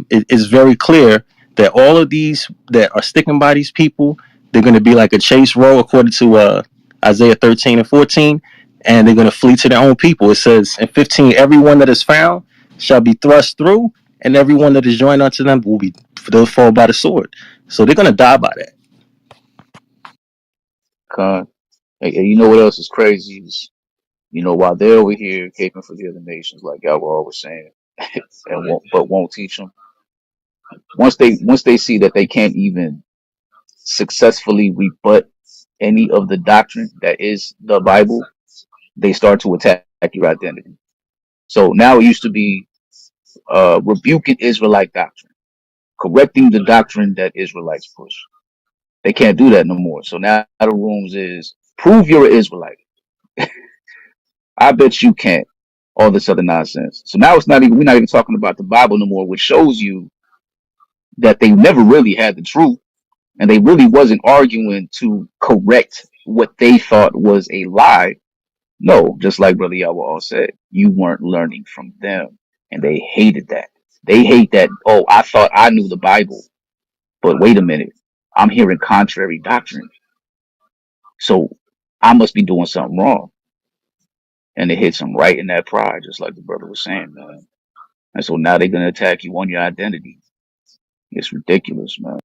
it's very clear that all of these that are sticking by these people, they're going to be like a chase row, according to Isaiah 13 and 14, and they're going to flee to their own people. It says in 15, "Everyone that is found shall be thrust through, and everyone that is joined unto them they'll fall by the sword." So they're going to die by that. Con. And you know what else is crazy is, while they're over here caping for the other nations, like y'all were always saying, won't teach them. Once they see that they can't even successfully rebut any of the doctrine that is the Bible, they start to attack your identity. So now it used to be rebuking Israelite doctrine, correcting the doctrine that Israelites push. They can't do that no more. So now the rooms is prove you're an Israelite. I bet you can't. All this other nonsense. So now we're not even talking about the Bible no more, which shows you that they never really had the truth, and they really wasn't arguing to correct what they thought was a lie. No, just like Brother Yahweh said, you weren't learning from them, and they hated that. They hate that. Oh, I thought I knew the Bible, but wait a minute, I'm hearing contrary doctrine, so I must be doing something wrong. And it hits them right in that pride, just like the brother was saying, man. And so now they're gonna attack you on your identity. It's ridiculous, man.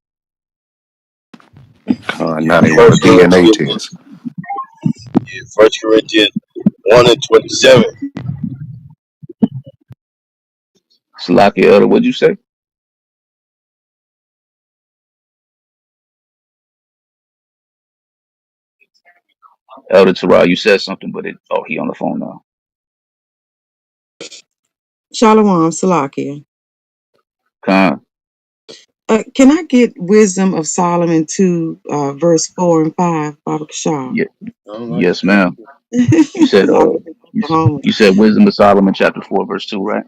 Yeah, Now they want a First DNA Corinthians, test. yeah, 1 and 27. Salaki Elder, what'd you say? Elder Terrell, you said something, but he on the phone now. Shalom, Salakia. Khan. Can I get Wisdom of Solomon 2, verse 4 and 5, Baba Kashal? Yeah, Sound like yes, ma'am. You said So I can take you, it home. you said Wisdom of Solomon chapter 4 verse 2, right?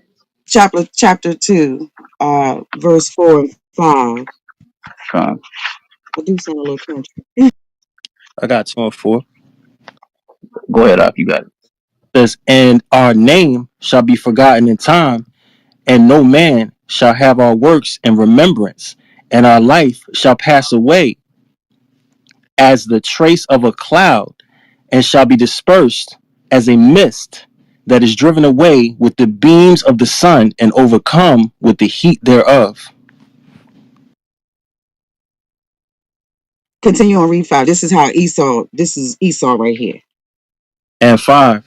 Chapter 2, verse 4 and 5. Khan. I do sound a little country. I got 2 and 4. Go ahead, Ak, you got it. It says, "And our name shall be forgotten in time, and no man shall have our works in remembrance, and our life shall pass away as the trace of a cloud, and shall be dispersed as a mist that is driven away with the beams of the sun and overcome with the heat thereof." Continue on read 5. This is Esau right here. And 5,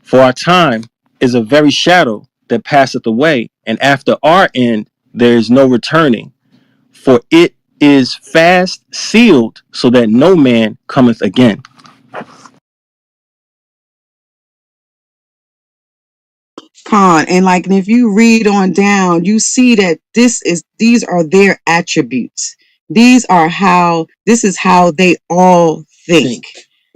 "For our time is a very shadow that passeth away, and after our end there is no returning, for it is fast sealed, so that no man cometh again." And like, and if you read on down, you see that these are their attributes. This is how they all think.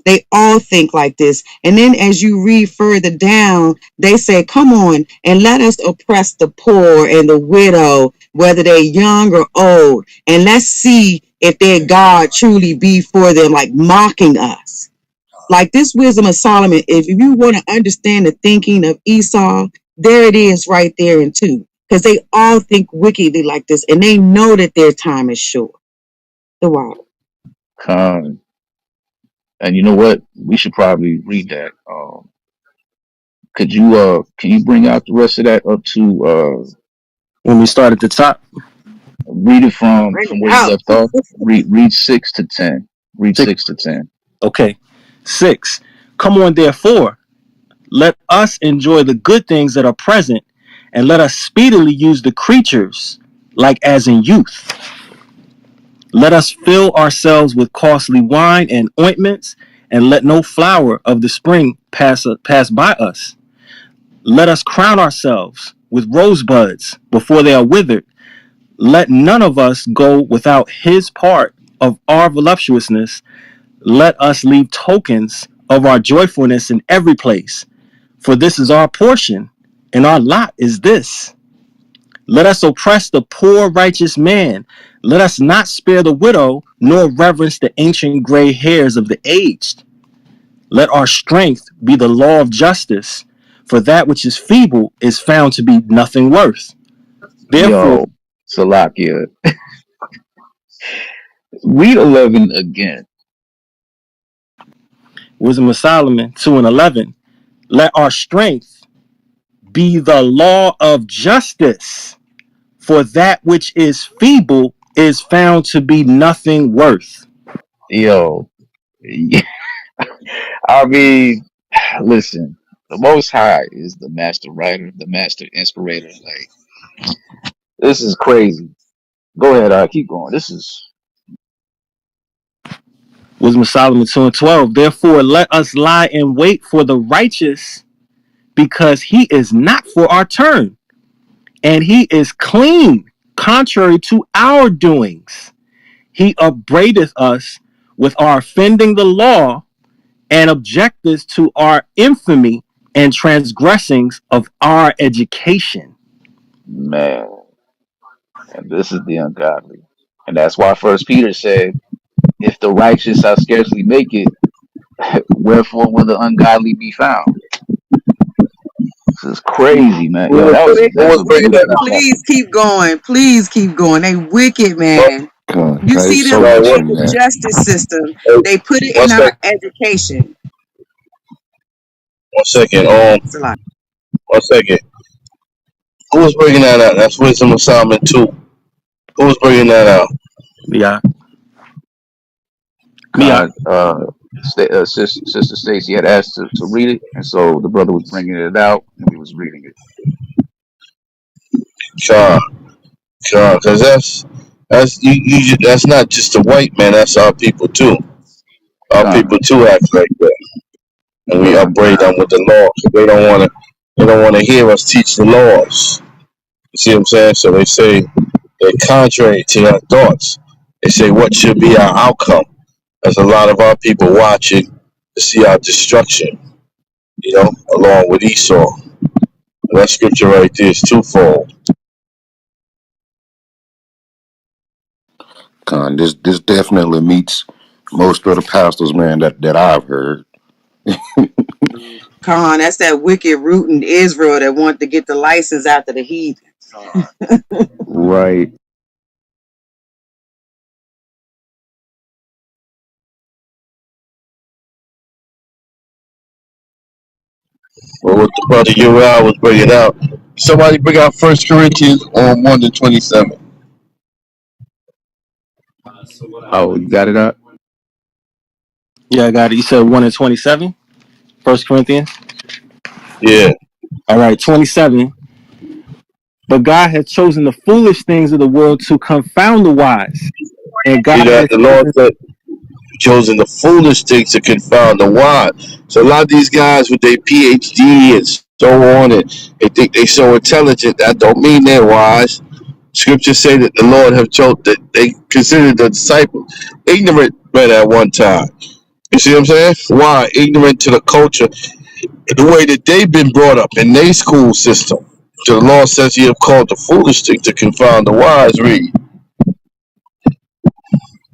They all think like this. And then as you read further down, they say, come on and let us oppress the poor and the widow, whether they're young or old. And let's see if their God truly be for them, like mocking us. Like this wisdom of Solomon, if you want to understand the thinking of Esau, there it is right there in two. Because they all think wickedly like this and they know that their time is short. The wild. Con. And you know what? We should probably read that. Could you can you bring out the rest of that up to When we start at the top, read it Bring from it where you out. left off? Read 6 to 10. Read six. 6 to 10. Okay, 6. Come on, therefore, let us enjoy the good things that are present, and let us speedily use the creatures like as in youth. Let us fill ourselves with costly wine and ointments, and let no flower of the spring pass by us. Let us crown ourselves with rosebuds before they are withered. Let none of us go without his part of our voluptuousness. Let us leave tokens of our joyfulness in every place, for this is our portion, and our lot is this. Let us oppress the poor righteous man. Let us not spare the widow, nor reverence the ancient gray hairs of the aged. Let our strength be the law of justice, for that which is feeble is found to be nothing worth. Therefore, Yo, Salakia. Read 11 again. Wisdom of Solomon 2 and 11, let our strength be the law of justice, for that which is feeble is found to be nothing worth. Yo, I mean, listen, the Most High is the master writer, the master inspirator. Like, this is crazy. Go ahead, keep going. This is Wisdom of Solomon 2 and 12, therefore let us lie in wait for the righteous, because he is not for our turn, and he is clean, contrary to our doings. He upbraideth us with our offending the law, and objecteth to our infamy and transgressings of our education. man, and this is the ungodly. And that's why First Peter said, if the righteous shall scarcely make it, wherefore will the ungodly be found? This is crazy, man. Yo, Who that's was a bringing that beautiful out? Please chapter. keep going. Please keep going. They wicked, What, man. God, You God, see it's them so no, much with what, in the that. justice system. hey, They put it one in sec, our education. 1 second. It's a lot. 1 second. Who was bringing that out? That's Wisdom of Solomon 2. Who was bringing that out? Yeah, me, Con, Sister Stacy had asked to read it, and so the brother was bringing it out, and we was reading it. Sean, because that's not just the white man. That's our people too. Our Con, people too act like that, and we con, upbraid them with the law. They don't want to. They don't want to hear us teach the laws. You see what I'm saying? So they say they're contrary to our thoughts. They say what should be our outcome. There's a lot of our people watching to see our destruction. Along with Esau. And that scripture right there is twofold. Con, this definitely meets most of the pastors, man, that I've heard. Khan, that's that wicked root in Israel that want to get the license after the heathen. Right. But what the brother Uriah was bringing out, somebody bring out First Corinthians on 1 to 27. Oh, you got it up? yeah, I got it. You said 1 and 27, First Corinthians. Yeah. All right, 27. But God hath chosen the foolish things of the world to confound the wise. And See God that? hath The Lord chosen, said, chosen the foolish things to confound the wise. So a lot of these guys with their PhD and so on, and they think they so intelligent, that don't mean they're wise. Scriptures say that the Lord have chosen, that they considered the disciples ignorant but at one time. You see what I'm saying? Why? Ignorant to the culture, the way that they've been brought up in their school system. So the Lord says he have called the foolish thing to confound the wise. Read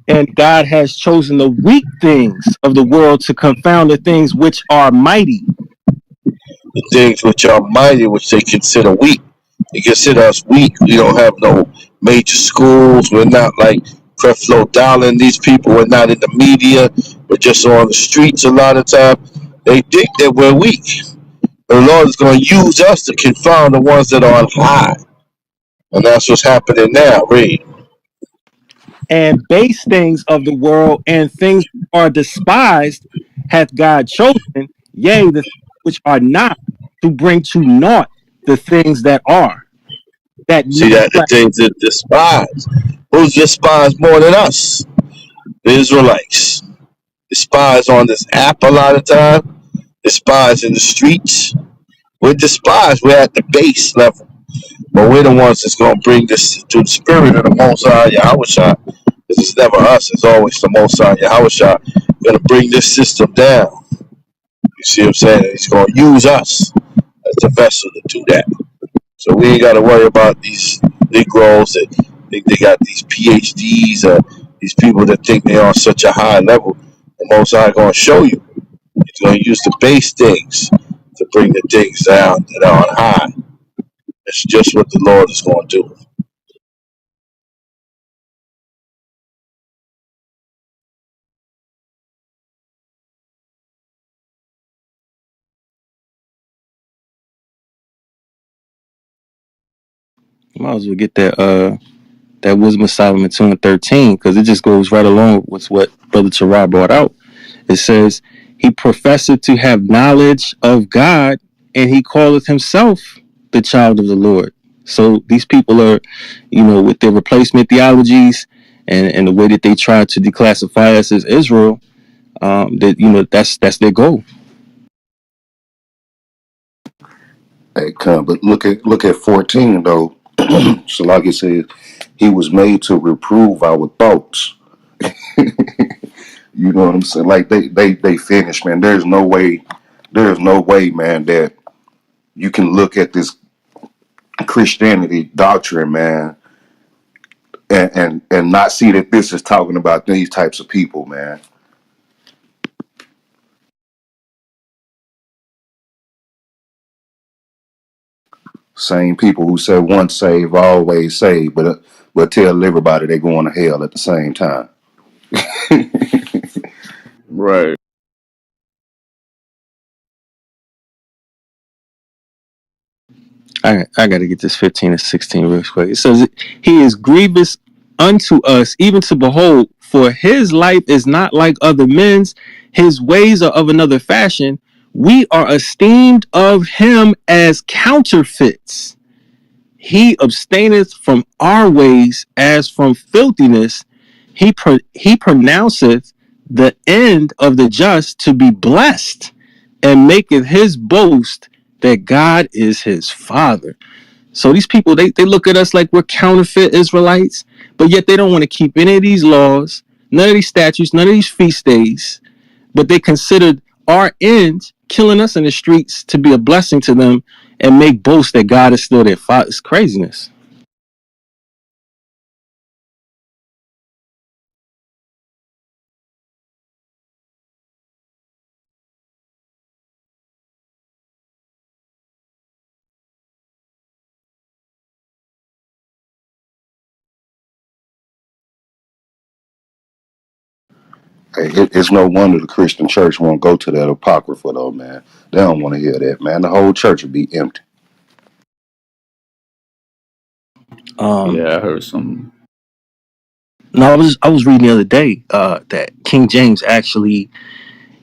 And God has chosen the weak things of the world to confound the things which are mighty. the things which are mighty, which they consider weak. They consider us weak. We don't have no major schools. We're not like Creflo Dollar and these people. We're not in the media. We're just on the streets a lot of time. They think that we're weak. The Lord is going to use us to confound the ones that are on high. And that's what's happening now. Read. And base things of the world and things that are despised hath God chosen, yea, the things which are not, to bring to naught the things that are, that See no that the flesh. things that despise. Who's despised more than us? The Israelites. Despised on this app a lot of time. Despised in the streets. We're despised. We're at the base level. But we're the ones that's going to bring this to the spirit of the Most High Yahushua. Because it's never us. It's always the Most High Yahushua. Going to bring this system down. You see what I'm saying? He's going to use us as the vessel to do that. So we ain't got to worry about these Negroes that think they got these PhDs or these people that think they're on such a high level. The Most High going to show you. He's going to use the base things to bring the things down that are on high. It's just what the Lord is going to do. Might as well get that Wisdom of Solomon 2 and 13, because it just goes right along with what Brother Terah brought out. It says, he professeth to have knowledge of God, and he calleth himself the child of the Lord. So these people are, with their replacement theologies and the way that they try to declassify us as Israel, that's their goal. Hey, come, but look at 14 though. So like it says, he was made to reprove our thoughts. You know what I'm saying? Like they finished, man. There's no way, man, that you can look at this Christianity doctrine, man, and not see that this is talking about these types of people, man. Same people who said once saved, always saved, but tell everybody they're going to hell at the same time. Right. I got to get this 15 and 16 real quick. It says, he is grievous unto us, even to behold, for his life is not like other men's, his ways are of another fashion. We are esteemed of him as counterfeits. He abstaineth from our ways as from filthiness. He pronounceth the end of the just to be blessed, and maketh his boast that God is his father. So these people, they look at us like we're counterfeit Israelites, but yet they don't want to keep any of these laws, none of these statutes, none of these feast days, but they considered our end, killing us in the streets, to be a blessing to them, and make boast that God is still their father. It's craziness. Hey, it's no wonder the Christian church won't go to that apocrypha though, man. They don't want to hear that, man. The whole church would be empty. Um, Yeah, I heard some. no, I was reading the other day that King James actually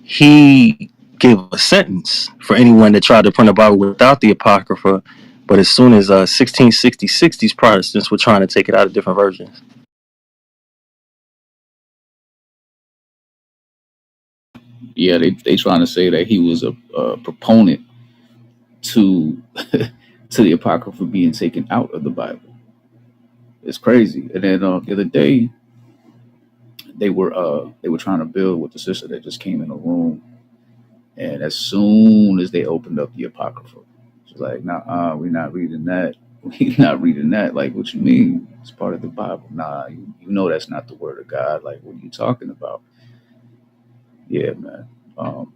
he gave a sentence for anyone that tried to print a Bible without the Apocrypha. But as soon as 1666, these Protestants were trying to take it out of different versions. Yeah, they trying to say that he was a proponent to to the apocrypha being taken out of the Bible. It's crazy. And then the other day, they were trying to build with the sister that just came in the room, and as soon as they opened up the apocrypha, she's like, "Nah, we're not reading that. We're not reading that. Like, what you mean? It's part of the Bible. Nah, you know that's not the word of God. Like, what are you talking about?" Yeah, man. Um,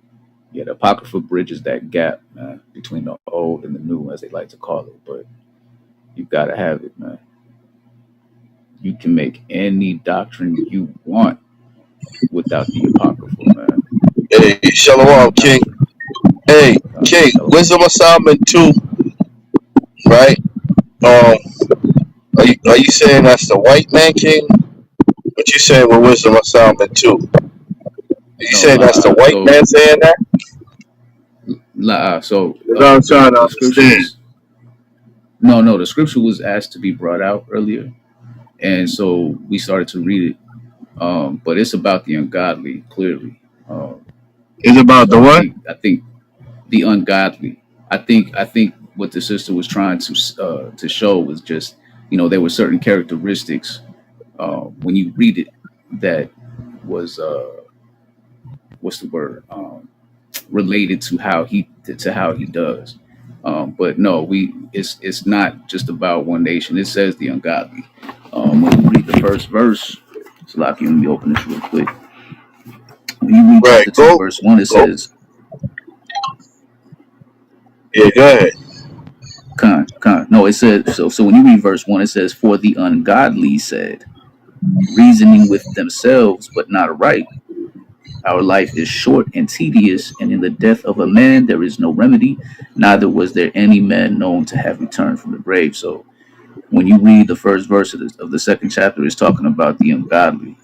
yeah, the apocrypha bridges that gap, man, between the old and the new, as they like to call it. But you gotta have it, man. You can make any doctrine you want without the apocrypha, man. Hey, Any Shalom, King. doctrine. Hey, King, Shalom. Wisdom of Solomon 2, right? Are you saying that's the white man, King? What you saying with Wisdom of Solomon 2? You No, saying that's the white man saying that? That's what I'm trying to The scripture understand. was no, the scripture was asked to be brought out earlier, and so we started to read it. But it's about the ungodly, clearly. It's about So the what? I think the ungodly. I think what the sister was trying to show was just, there were certain characteristics when you read it that was what's the word, related to how he does. But no, it's not just about one nation. It says the ungodly. When you read the first verse, so let me open this real quick. When you read Right, chapter 2, go, verse 1, it go. says, Yeah, go ahead. No, it says, so when you read verse 1, it says, "For the ungodly said, reasoning with themselves, but not right. Our life is short and tedious, and in the death of a man there is no remedy, neither was there any man known to have returned from the grave." So when you read the first verse of the second chapter, it's talking about the ungodly.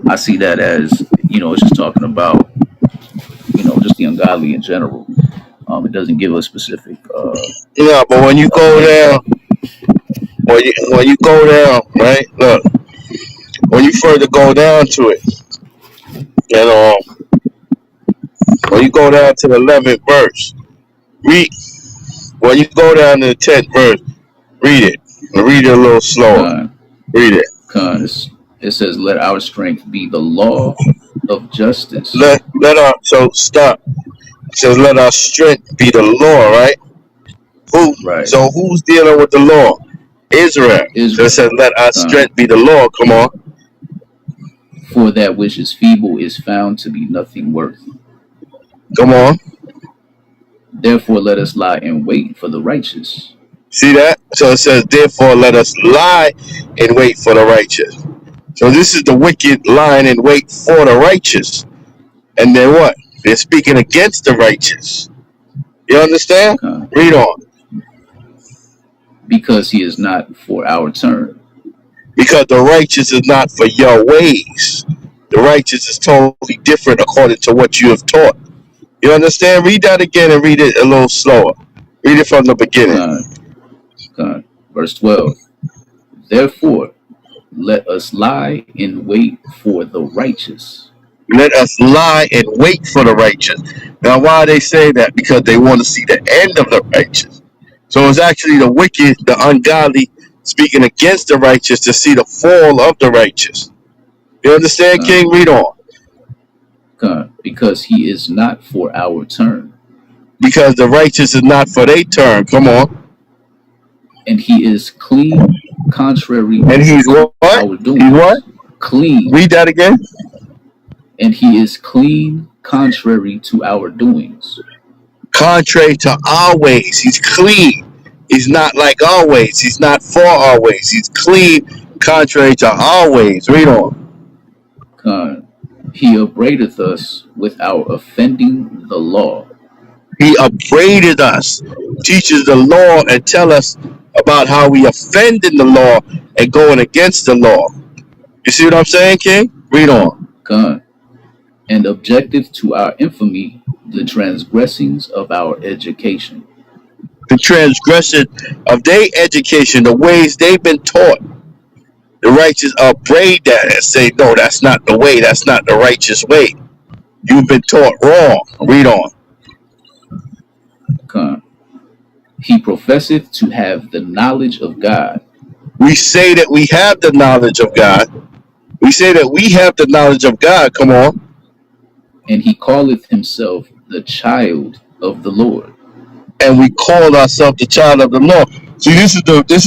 I see that as, it's just talking about, just the ungodly in general. It doesn't give a specific Yeah, but when you go name. down, when you go down, right? Look, when you further go down to it, and when you go down to the 11th verse, read. When you go down to the 10th verse, read it. And read it a little slower. Con, Read it. it says, "Let our strength be the law of justice." So stop. It says, let our strength be the law, right? Who? Right. So who's dealing with the law? Israel. So it Israel. says, let our Con. strength be the law. Come on. For that which is feeble is found to be nothing worth. Come on. Therefore, let us lie in wait for the righteous. See that? So it says, therefore, let us lie and wait for the righteous. So this is the wicked lying in wait for the righteous. And then what? They're speaking against the righteous. You understand? Con. Read on. Because he is not for our turn. Because the righteous is not for your ways. The righteous is totally different according to what you have taught. You understand? Read that again and read it a little slower. Read it from the beginning. Con. Con. Verse 12. Therefore, let us lie in wait for the righteous. Let us lie and wait for the righteous. Now, why they say that? Because they want to see the end of the righteous. So it's actually the wicked, the ungodly, speaking against the righteous to see the fall of the righteous. You understand, Con. King? Read on. Con. Because he is not for our turn. Because the righteous is not for their turn. Come on. And he is clean, contrary And he's to what? our He's what? doings. Clean. Read that again. And he is clean, contrary to our doings. Contrary to our ways, he's clean. He's not like our ways. He's not for our ways. He's clean, contrary to our ways. Read on. Con. He upbraideth us with our offending the law. He upbraided us, teaches the law, and tell us about how we offend in the law and going against the law. You see what I'm saying, King? Read on. Con. And objective to our infamy, the transgressings of our education. The transgression of their education, the ways they've been taught. The righteous upbraid that and say, no, that's not the way. That's not the righteous way. You've been taught wrong. Read on. Con. He professeth to have the knowledge of God. We say that we have the knowledge of God. We We say that we have the knowledge of God. Come on. And he calleth himself the child of the Lord. And we call ourselves the child of the Lord. See, this is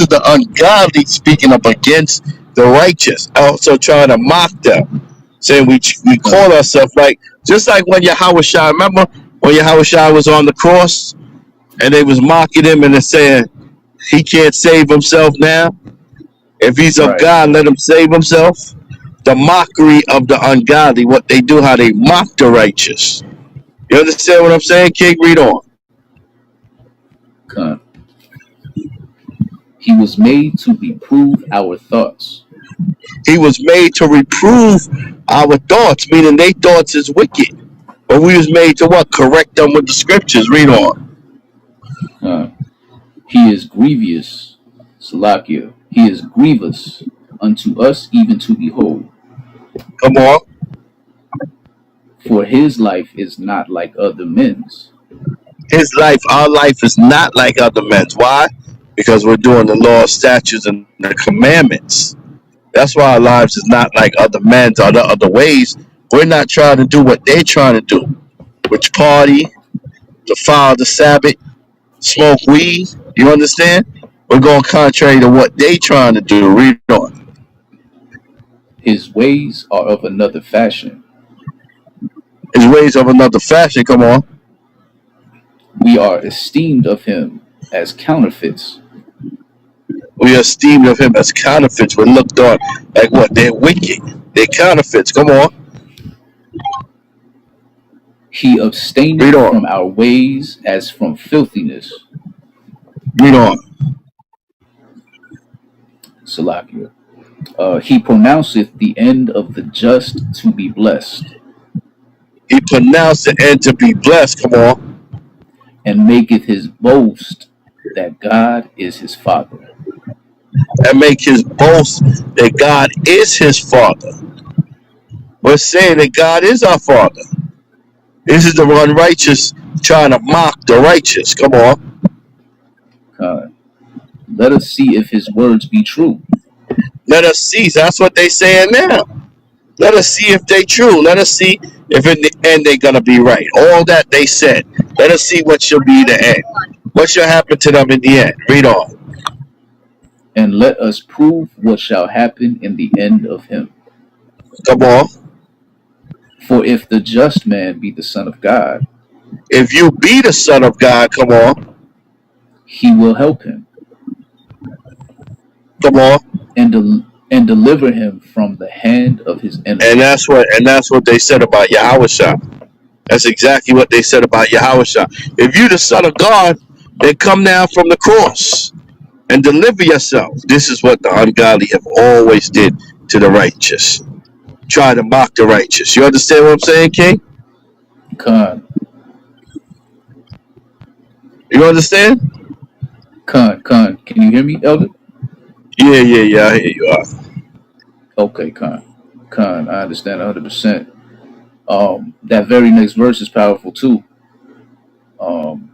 the ungodly speaking up against the righteous, also trying to mock them, saying we call Con, ourselves like just like when Yahweh Shai, remember when Yahweh Shai was on the cross and they was mocking him and they're saying he can't save himself now. If he's of right. God, let him save himself. The mockery of the ungodly, what they do, how they mock the righteous. You understand what I'm saying? King, read on. Con. He was made to reprove our thoughts. He was made to reprove our thoughts, meaning they thoughts is wicked. But we was made to what? Correct them with the scriptures. Read on. Con. He is grievous, Salakia. He is grievous unto us even to behold. Come on. For his life is not like other men's. His life, our life is not like other men's. Why? Because we're doing the law, statutes, and the commandments. That's why our lives is not like other men's or the other ways. We're not trying to do what they're trying to do, which party, defile the Sabbath, smoke weed. You understand? We're going contrary to what they trying to do. Read on. His ways are of another fashion. His ways of another fashion. Come on. We are esteemed of him as counterfeits. We are esteemed of him as counterfeits. We're looked on like what? They're wicked. They're counterfeits. Come on. He Read abstaineth on. from our ways as from filthiness. Read on. Salakia. He pronounceth the end of the just to be blessed, He pronounced the end to be blessed. Come on. and maketh his boast that God is his Father. And make his boast that God is his father. We're saying that God is our father. This is the unrighteous trying to mock the righteous. Come on. God. Let us see if his words be true. Let us see. That's what they saying now. Let us see if they true. Let us see if in the end they gonna be right. All that they said. Let us see what shall be the end. What shall happen to them in the end? Read on. And let us prove what shall happen in the end of him. Come on. For if the just man be the Son of God, If you be the son of God, come on. he will help him Come on. and deliver him from the hand of his And enemies. that's what they said about Yahweh. That's exactly what they said about Yahweh. If you the son of God, then come down from the cross and deliver yourself. This is what the ungodly have always did to the righteous. Try to mock the righteous. You understand what I'm saying, King? Khan, You understand? Khan. Can you hear me, Elder? Yeah. I hear you are. Okay, Khan. I understand 100%. That very next verse is powerful too. Um,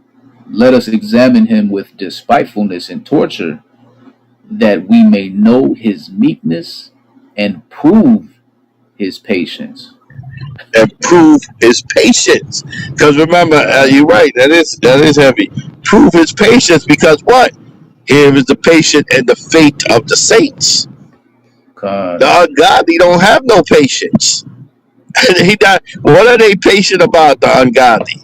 Let us examine him with despitefulness and torture, that we may know his meekness and prove his patience. And prove his patience. Because remember, Khan, you're right. That is heavy. Prove his patience because what? Here is the patience and the faith of the saints. The Khan, ungodly don't have no patience. he not, what are they patient about? The ungodly.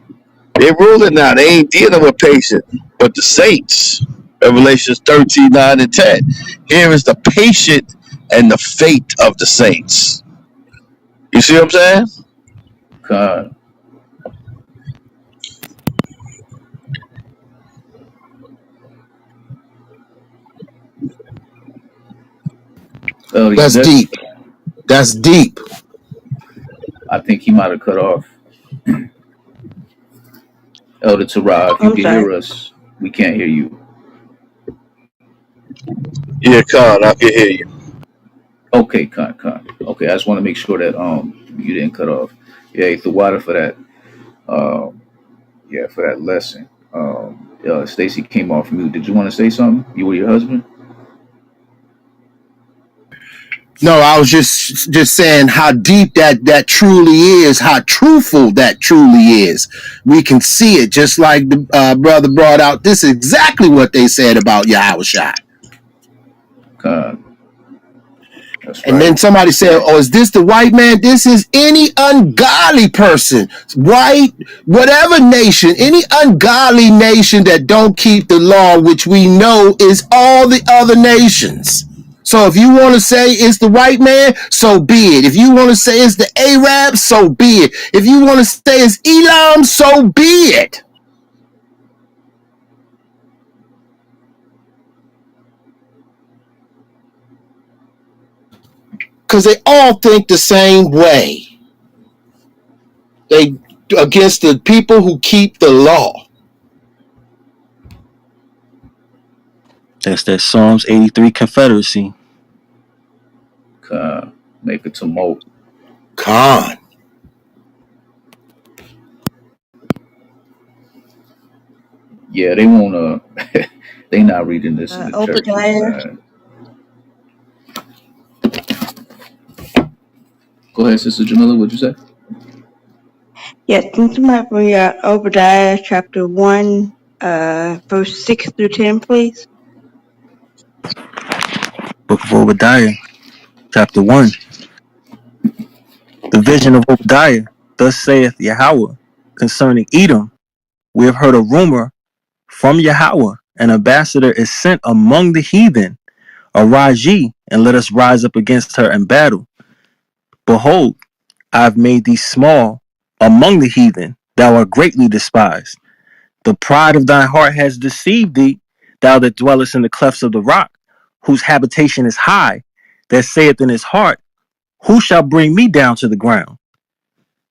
They're ruling now. They ain't dealing with patience. But the saints, Revelations 13, 9, and 10. Here is the patient and the faith of the saints. You see what I'm saying? Khan. Elder, you That's there? deep. That's deep. I think he might have cut off. Elder Terah, if you I'm can sorry. hear us, we can't hear you. Yeah, Con, I can hear you. Okay, Khan. Okay, I just want to make sure that you didn't cut off. Yeah, the water for that. Um, yeah, for that lesson. Stacy came off mute. Did you want to say something? You or your husband? No, I was just saying how deep that truly is, how truthful that truly is. We can see it, just like the brother brought out. This is exactly what they said about Yahushua. God, that's And right. then somebody said, "Oh, is this the white man?" This is any ungodly person, white, whatever nation, any ungodly nation that don't keep the law, which we know is all the other nations. So if you want to say it's the white man, so be it. If you want to say it's the Arabs, so be it. If you want to say it's Elam, so be it. Because they all think the same way. They against the people who keep the law. That's that Psalms 83 Confederacy. God, make a tumult. Khan. Yeah, they wanna. They not reading this in the churches, Obadiah. man. Go ahead, Sister Jamila. What'd you say? Yes, can somebody bring Obadiah chapter 1, verse 6 through 10, please? Book of Obadiah, chapter 1. The vision of Obadiah. Thus saith Yahweh concerning Edom. We have heard a rumor from Yahweh. An ambassador is sent among the heathen. Arise ye, and let us rise up against her in battle. Behold, I have made thee small among the heathen. Thou art greatly despised. The pride of thine heart has deceived thee, thou that dwellest in the clefts of the rock, whose habitation is high, that saith in his heart, who shall bring me down to the ground?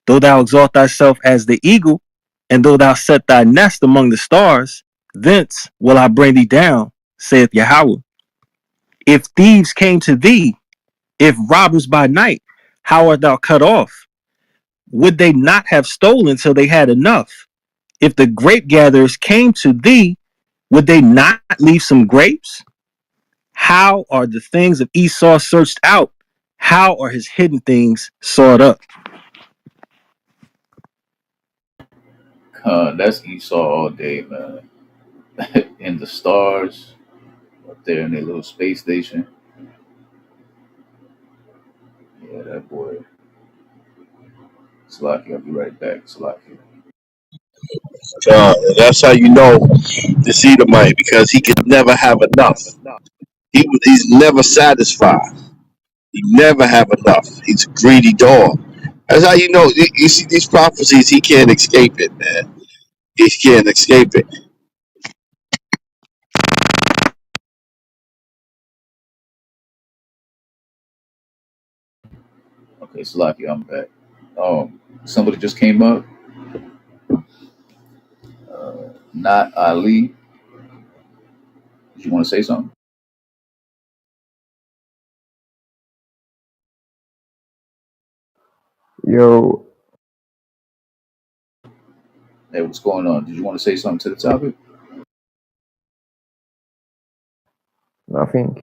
Though thou exalt thyself as the eagle, and though thou set thy nest among the stars, thence will I bring thee down, saith Yahweh. If thieves came to thee, if robbers by night, how art thou cut off? Would they not have stolen till they had enough? If the grape gatherers came to thee, would they not leave some grapes? How are the things of Esau searched out? How are his hidden things sought up? God, that's Esau all day, man. In the stars, up there in their little space station. Yeah, that boy. Slocky, I'll be right back. Slocky. That's how you know the Edomite because he could never have enough. He's never satisfied. He never have enough. He's a greedy dog. That's how you know. You see these prophecies, he can't escape it, man. He can't escape it. Okay, Slocky, I'm back. Somebody just came up. Not Ali. Did you want to say something? Yo, Hey, what's going on? Did you want to say something to the topic? nothing.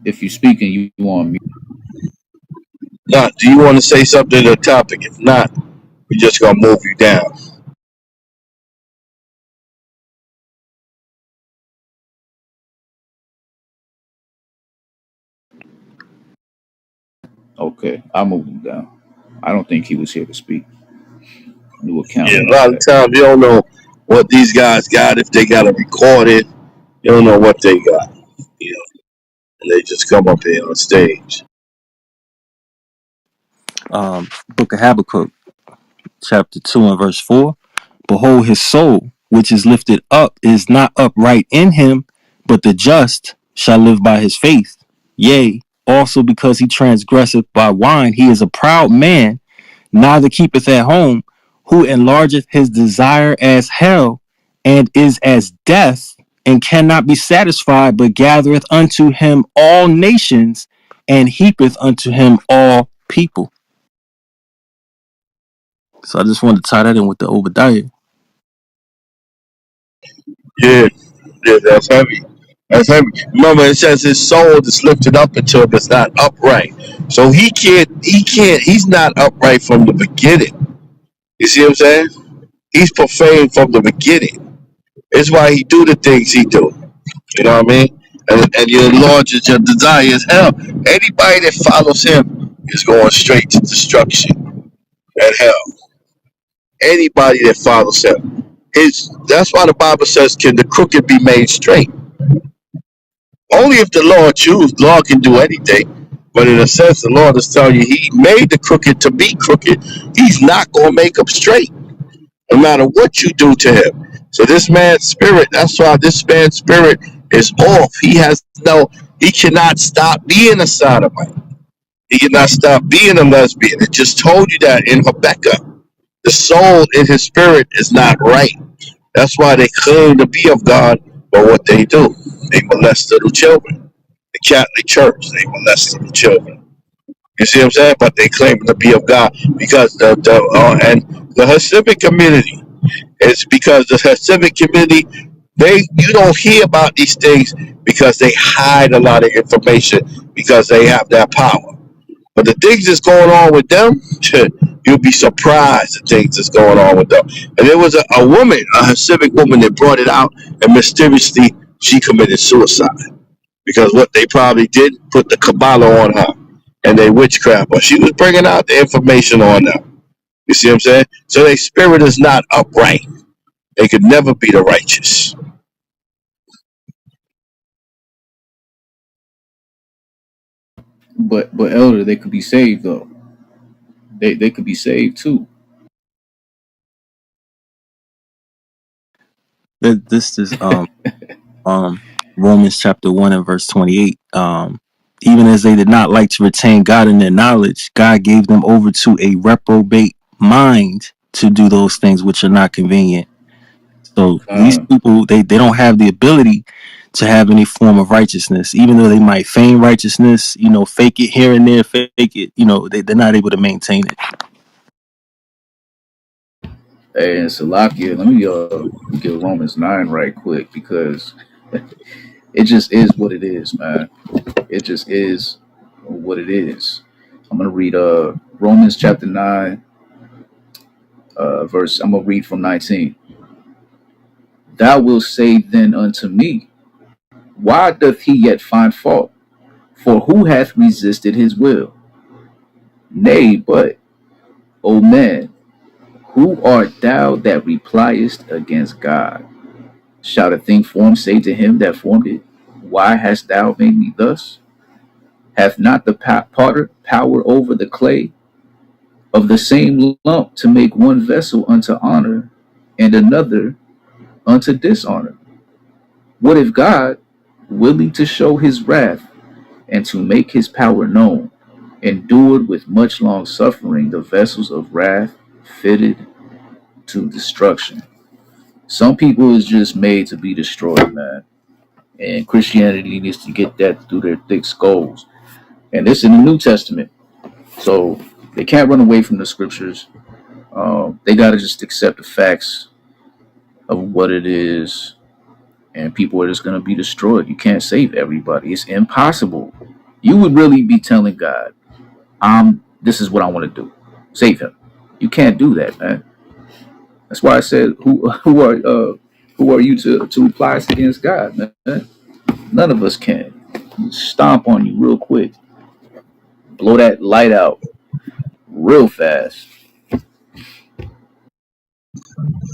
If you're speaking, you on mute. Now, do you want to say something to the topic? If not, we're just gonna move you down. Okay, I'll move him down. I don't think he was here to speak. New account Yeah, and a all lot of that. times you don't know what these guys got. If they got to record it, you don't know what they got. You know, and they just come up here on stage. Book of Habakkuk, chapter 2 and verse 4. Behold, his soul, which is lifted up, is not upright in him, but the just shall live by his faith. Yea, also because he transgresseth by wine, he is a proud man, neither keepeth at home, who enlargeth his desire as hell, and is as death, and cannot be satisfied, but gathereth unto him all nations, and heapeth unto him all people. So I just wanted to tie that in with the Obadiah. Yeah, Yeah, that's heavy. That's heavy. Remember, it says his soul is lifted up into him. It's not upright. So he can't. He can't. He's not upright from the beginning. You see what I'm saying? He's profane from the beginning. It's why he do the things he do. You know what I mean? And your Lord, your desire is hell. Anybody that follows him is going straight to destruction and hell. Anybody that follows him. That's why the Bible says, can the crooked be made straight? Only if the Lord choose. The Lord can do anything. But in a sense, the Lord is telling you he made the crooked to be crooked. He's not going to make them straight, no matter what you do to him. So this man's spirit, that's why this man's spirit is off. He cannot stop being a sodomite. He cannot stop being a lesbian. It just told you that in Habakkuk. The soul in his spirit is not right. That's why they claim to be of God, but what they do, they molest little children. The Catholic Church, they molest little children. You see what I'm saying? But they claim to be of God because and the Hasidic community. It's because the Hasidic community, you don't hear about these things because they hide a lot of information because they have that power. But the things that's going on with them, you'll be surprised the things that's going on with them. And there was a woman, a Hasidic woman, that brought it out, and mysteriously she committed suicide because what they probably did put the Kabbalah on her and they witchcraft her. She was bringing out the information on them. You see what I'm saying? So their spirit is not upright. They could never be the righteous. But elder, they could be saved though. They could be saved too. This is Romans chapter 1 and verse 28. Even as they did not like to retain God in their knowledge, God gave them over to a reprobate mind to do those things which are not convenient. So these Con, people, they don't have the ability to have any form of righteousness, even though they might feign righteousness, fake it here and there, fake it, they're not able to maintain it. hey, and Salakia, let me get Romans 9 right quick because it just is what it is, man. It just is what it is. I'm gonna read Romans chapter 9, verse. I'm gonna read from 19. Thou wilt say then unto me, why doth he yet find fault? For who hath resisted his will? Nay, but, O man, who art thou that repliest against God? Shall the thing formed say to him that formed it, why hast thou made me thus? Hath not the potter power over the clay of the same lump to make one vessel unto honor and another unto dishonor? What if God, willing to show his wrath and to make his power known, endured with much long suffering the vessels of wrath fitted to destruction? Some people is just made to be destroyed, man. And Christianity needs to get that through their thick skulls. And this in the New Testament. So they can't run away from the scriptures. They got to just accept the facts of what it is. And people are just going to be destroyed. You can't save everybody. It's impossible. You would really be telling God, this is what I want to do. Save him. You can't do that, man. That's why I said, who are you to reply against God, man? None of us can. Stomp on you real quick, blow that light out real fast.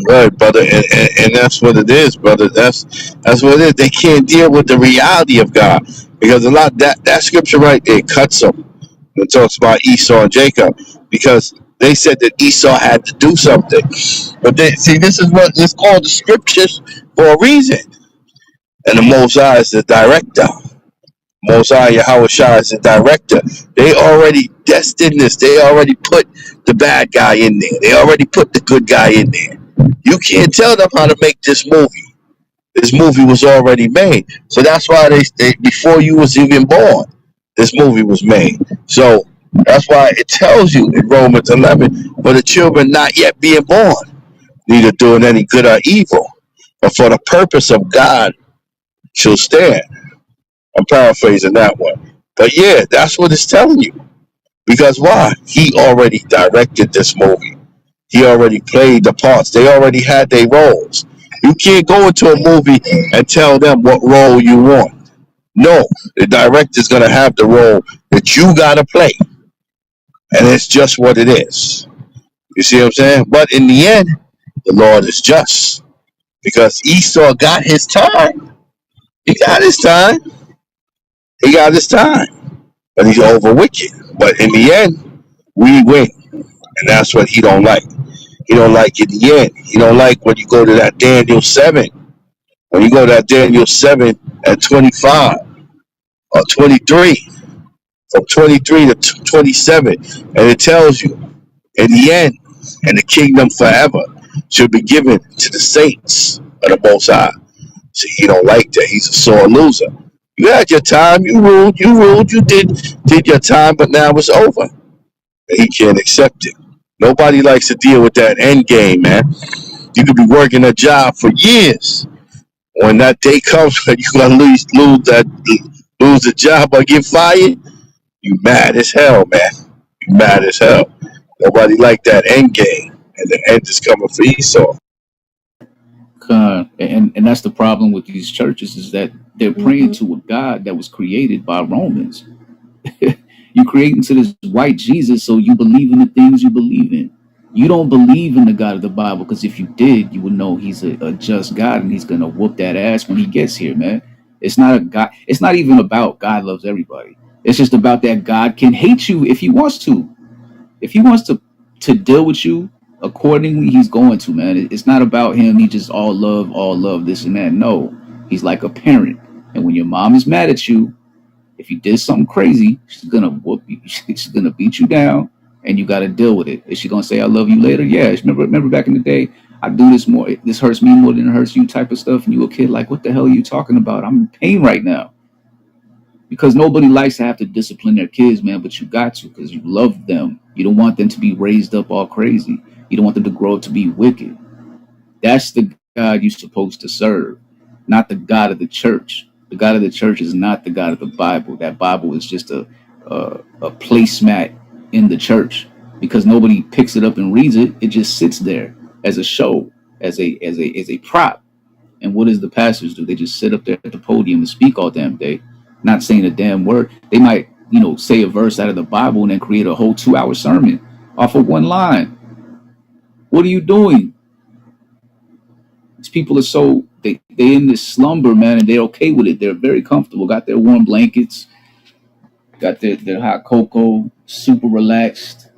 Right, brother, and that's what it is, brother. That's what it is. They can't deal with the reality of God because a lot that scripture right there cuts them. It talks about Esau and Jacob because they said that Esau had to do something, but they see this is what it's called the scriptures for a reason. And the Mosai is the director. Mosai Yahweh Shai is the director. They already destined this. They already put the bad guy in there. They already put the good guy in there. You can't tell them how to make this movie. This movie was already made. So that's why they before you was even born, this movie was made. So that's why it tells you in Romans 11, for the children not yet being born, neither doing any good or evil, but for the purpose of God. she'll stand. I'm paraphrasing that one. But yeah, that's what it's telling you. Because why? He already directed this movie. He already played the parts. They already had their roles. You can't go into a movie and tell them what role you want. No, the director's gonna have the role that you gotta play, and it's just what it is. You see what I'm saying? But in the end, the Lord is just because Esau got his time. He got his time. He got his time, but he's over wicked. But in the end, we win, and that's what he don't like. He don't like in the end. He don't like when you go to that Daniel 7. When you go to that Daniel 7 at 25 or 23, from 23 to 27, and it tells you in the end, and the kingdom forever should be given to the saints of the Most High. See, he don't like that. He's a sore loser. You had your time. You ruled. You did your time, but now it's over. And he can't accept it. Nobody likes to deal with that end game, man. You could be working a job for years. When that day comes when you're gonna lose the job or get fired, you mad as hell, man. You mad as hell. Nobody like that end game, and the end is coming for Esau. And that's the problem with these churches is that they're praying to a God that was created by Romans. You create into this white Jesus so you believe in the things you believe in. You don't believe in the God of the Bible because if you did, you would know he's a just God and he's gonna whoop that ass when he gets here, man. It's not a God. It's not even about God loves everybody. It's just about that God can hate you if he wants to. If he wants to deal with you accordingly, he's going to, man. It's not about him. He just all love, this and that. No, he's like a parent. And when your mom is mad at you, if you did something crazy, she's gonna whoop you. She's gonna beat you down, and you got to deal with it. Is she gonna say I love you later? Yeah. Remember back in the day, I do this more. This hurts me more than it hurts you, type of stuff. And you a kid, like, what the hell are you talking about? I'm in pain right now. Because nobody likes to have to discipline their kids, man. But you got to, because you love them. You don't want them to be raised up all crazy. You don't want them to grow up to be wicked. That's the God you're supposed to serve, not the God of the church. The God of the church is not the God of the Bible. That Bible is just a placemat in the church because nobody picks it up and reads it. It just sits there as a show, as a prop. And what does the pastors do? They just sit up there at the podium and speak all damn day, not saying a damn word. They might, say a verse out of the Bible and then create a whole 2 hour sermon off of one line. What are you doing? These people are they in this slumber, man, and they're okay with it. They're very comfortable. Got their warm blankets, got their hot cocoa, super relaxed,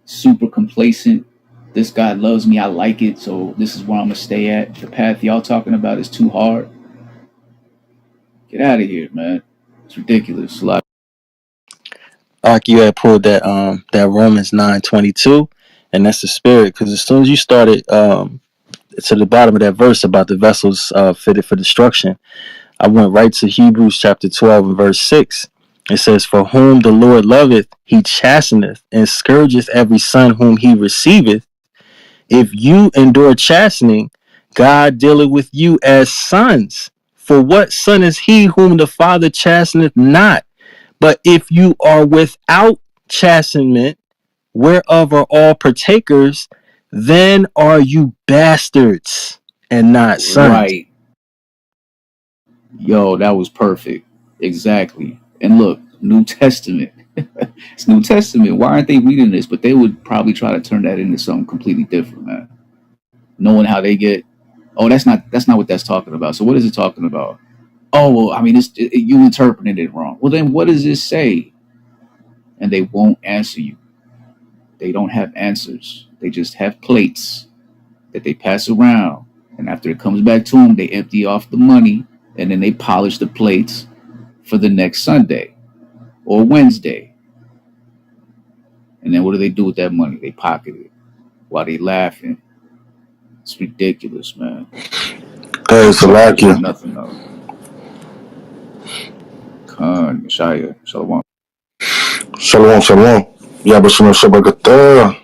super complacent. This God loves me. I like it. So this is where I'm gonna stay at. The path y'all talking about is too hard. Get out of here, man. It's ridiculous. A lot. Like you had pulled that Romans 9:22, and that's the spirit. Because as soon as you started to the bottom of that verse about the vessels fitted for destruction, I went right to Hebrews chapter 12 and verse 6. It says, "For whom the Lord loveth, he chasteneth, and scourgeth every son whom he receiveth. If you endure chastening, God dealeth with you as sons. For what son is he whom the Father chasteneth not? But if you are without chastenment, whereof are all partakers, then are you bastards and not sons." Right. Yo, that was perfect. Exactly. And look, New Testament. It's New Testament. Why aren't they reading this? But they would probably try to turn that into something completely different, man. Knowing how they get, oh, that's not what that's talking about. So what is it talking about? Oh, well, I mean, you interpreted it wrong. Well, then what does this say? And they won't answer you. They don't have answers. They just have plates that they pass around. And after it comes back to them, they empty off the money and then they polish the plates for the next Sunday or Wednesday. And then what do they do with that money? They pocket it while they laughing. It's ridiculous, man. Hey, These suckers know Salakia. nothing of. Khan, Shia, Shalom. Shalom, shalom. Yabashim Shabakata.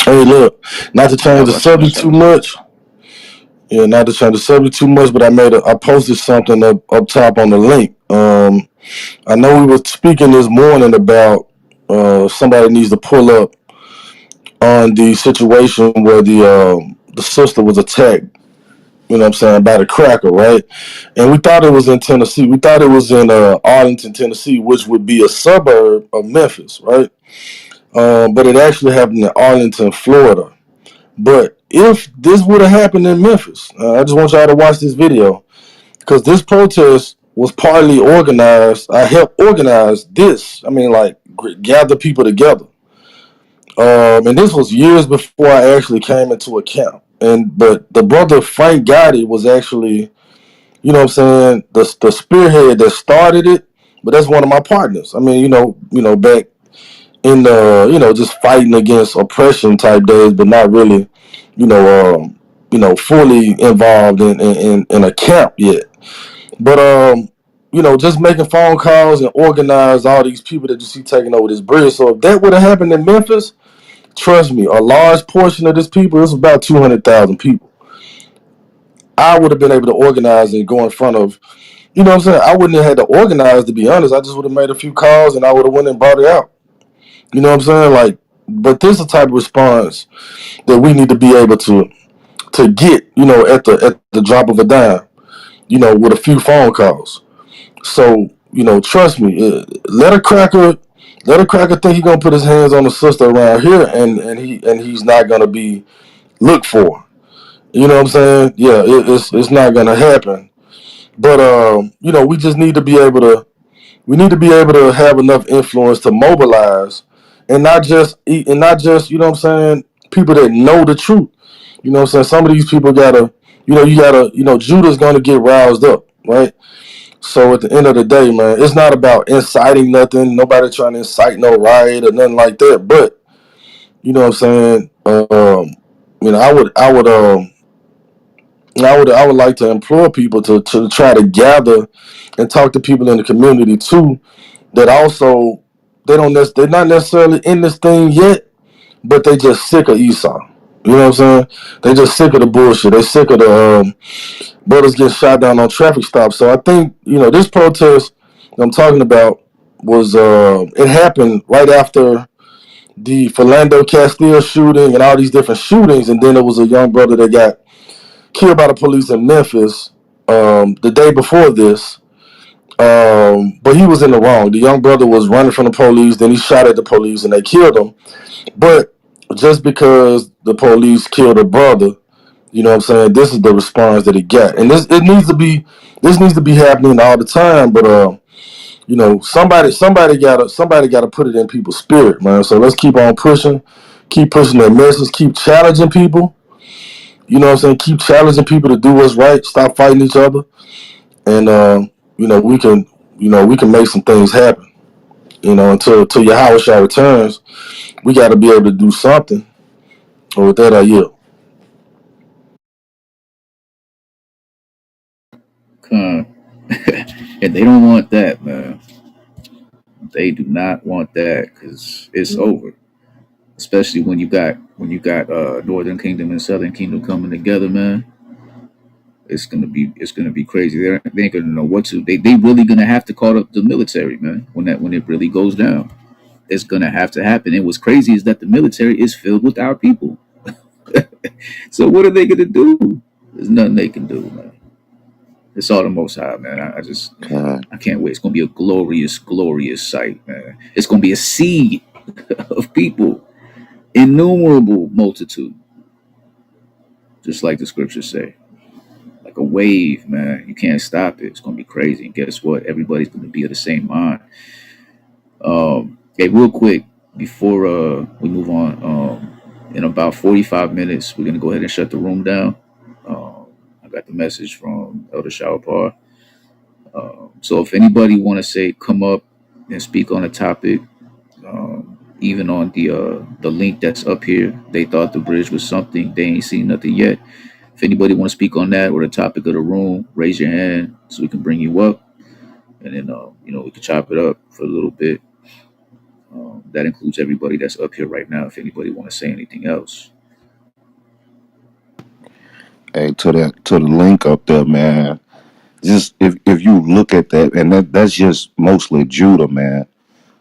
Hey, look, not to change the Yabashim subject too Yashai. much, Yeah, not to change the subject too much, but I posted something up top on the link. I know we were speaking this morning about somebody needs to pull up on the situation where the sister was attacked. You know what I'm saying, by the cracker, right? And we thought it was in Tennessee. We thought it was in Arlington, Tennessee, which would be a suburb of Memphis, right? But it actually happened in Arlington, Florida. But if this would have happened in Memphis, I just want y'all to watch this video because this protest was partly organized. I helped organize this. I mean, like gather people together. And this was years before I actually came into account. But the brother Frank Gotti was actually, you know what I'm saying, the spearhead that started it. But that's one of my partners. I mean, back in the, just fighting against oppression type days, but not really, you know, fully involved in a camp yet. But just making phone calls and organize all these people that you see taking over this bridge. So if that would have happened in Memphis, trust me, a large portion of this people, it's about 200,000 people. I would have been able to organize and go in front of, you know what I'm saying? I wouldn't have had to organize, to be honest. I just would have made a few calls and I would have went and brought it out. You know what I'm saying? Like, but this is the type of response that we need to be able to get, at the drop of a dime, with a few phone calls. So, trust me, let a cracker think he gonna put his hands on the sister around here and he's not gonna be looked for. You know what I'm saying? Yeah, it's not gonna happen. But we just need to be able to have enough influence to mobilize and not just, you know what I'm saying, people that know the truth. You know what I'm saying? Some of these people gotta, Judah's gonna get roused up, right? So at the end of the day, man, it's not about inciting nothing. Nobody trying to incite no riot or nothing like that. But you know what I'm saying? I would like to implore people to try to gather and talk to people in the community too that also they're not necessarily in this thing yet, but they just sick of Esau. You know what I'm saying? They just sick of the bullshit. They sick of the brothers getting shot down on traffic stops. So I think this protest I'm talking about was it happened right after the Philando Castile shooting and all these different shootings, and then there was a young brother that got killed by the police in Memphis the day before this. But he was in the wrong. The young brother was running from the police, then he shot at the police and they killed him. But just because the police killed a brother, you know what I'm saying, this is the response that he got. And this needs to be happening all the time, but somebody gotta put it in people's spirit, man. So let's keep on pushing, keep pushing that message, keep challenging people. You know what I'm saying? Keep challenging people to do what's right, stop fighting each other, and we can make some things happen. Until Yahweh returns, we got to be able to do something. And with that, I yield. Con. And they don't want that, man. They do not want that because it's over. Especially when you got Northern Kingdom and Southern Kingdom coming together, man. It's gonna be crazy. They ain't gonna know what to. They really gonna have to call up the military, man. When it really goes down, it's gonna have to happen. And what's crazy is that the military is filled with our people. So what are they gonna do? There's nothing they can do, man. It's all the Most High, man. God, I can't wait. It's gonna be a glorious, glorious sight, man. It's gonna be a sea of people, innumerable multitude, just like the scriptures say, like a wave, man. You can't stop it. It's gonna be crazy. And guess what? Everybody's gonna be of the same mind. Hey, real quick before we move on, in about 45 minutes, we're gonna go ahead and shut the room down. I got the message from Elder Shawapar. So if anybody want to say come up and speak on a topic, even on the link that's up here, they thought the bridge was something. They ain't seen nothing yet. If anybody want to speak on that or the topic of the room, raise your hand so we can bring you up, and then we can chop it up for a little bit. That includes everybody that's up here right now. If anybody want to say anything else, Hey, to the link up there, man. Just if you look at that, and that's just mostly Judah, man.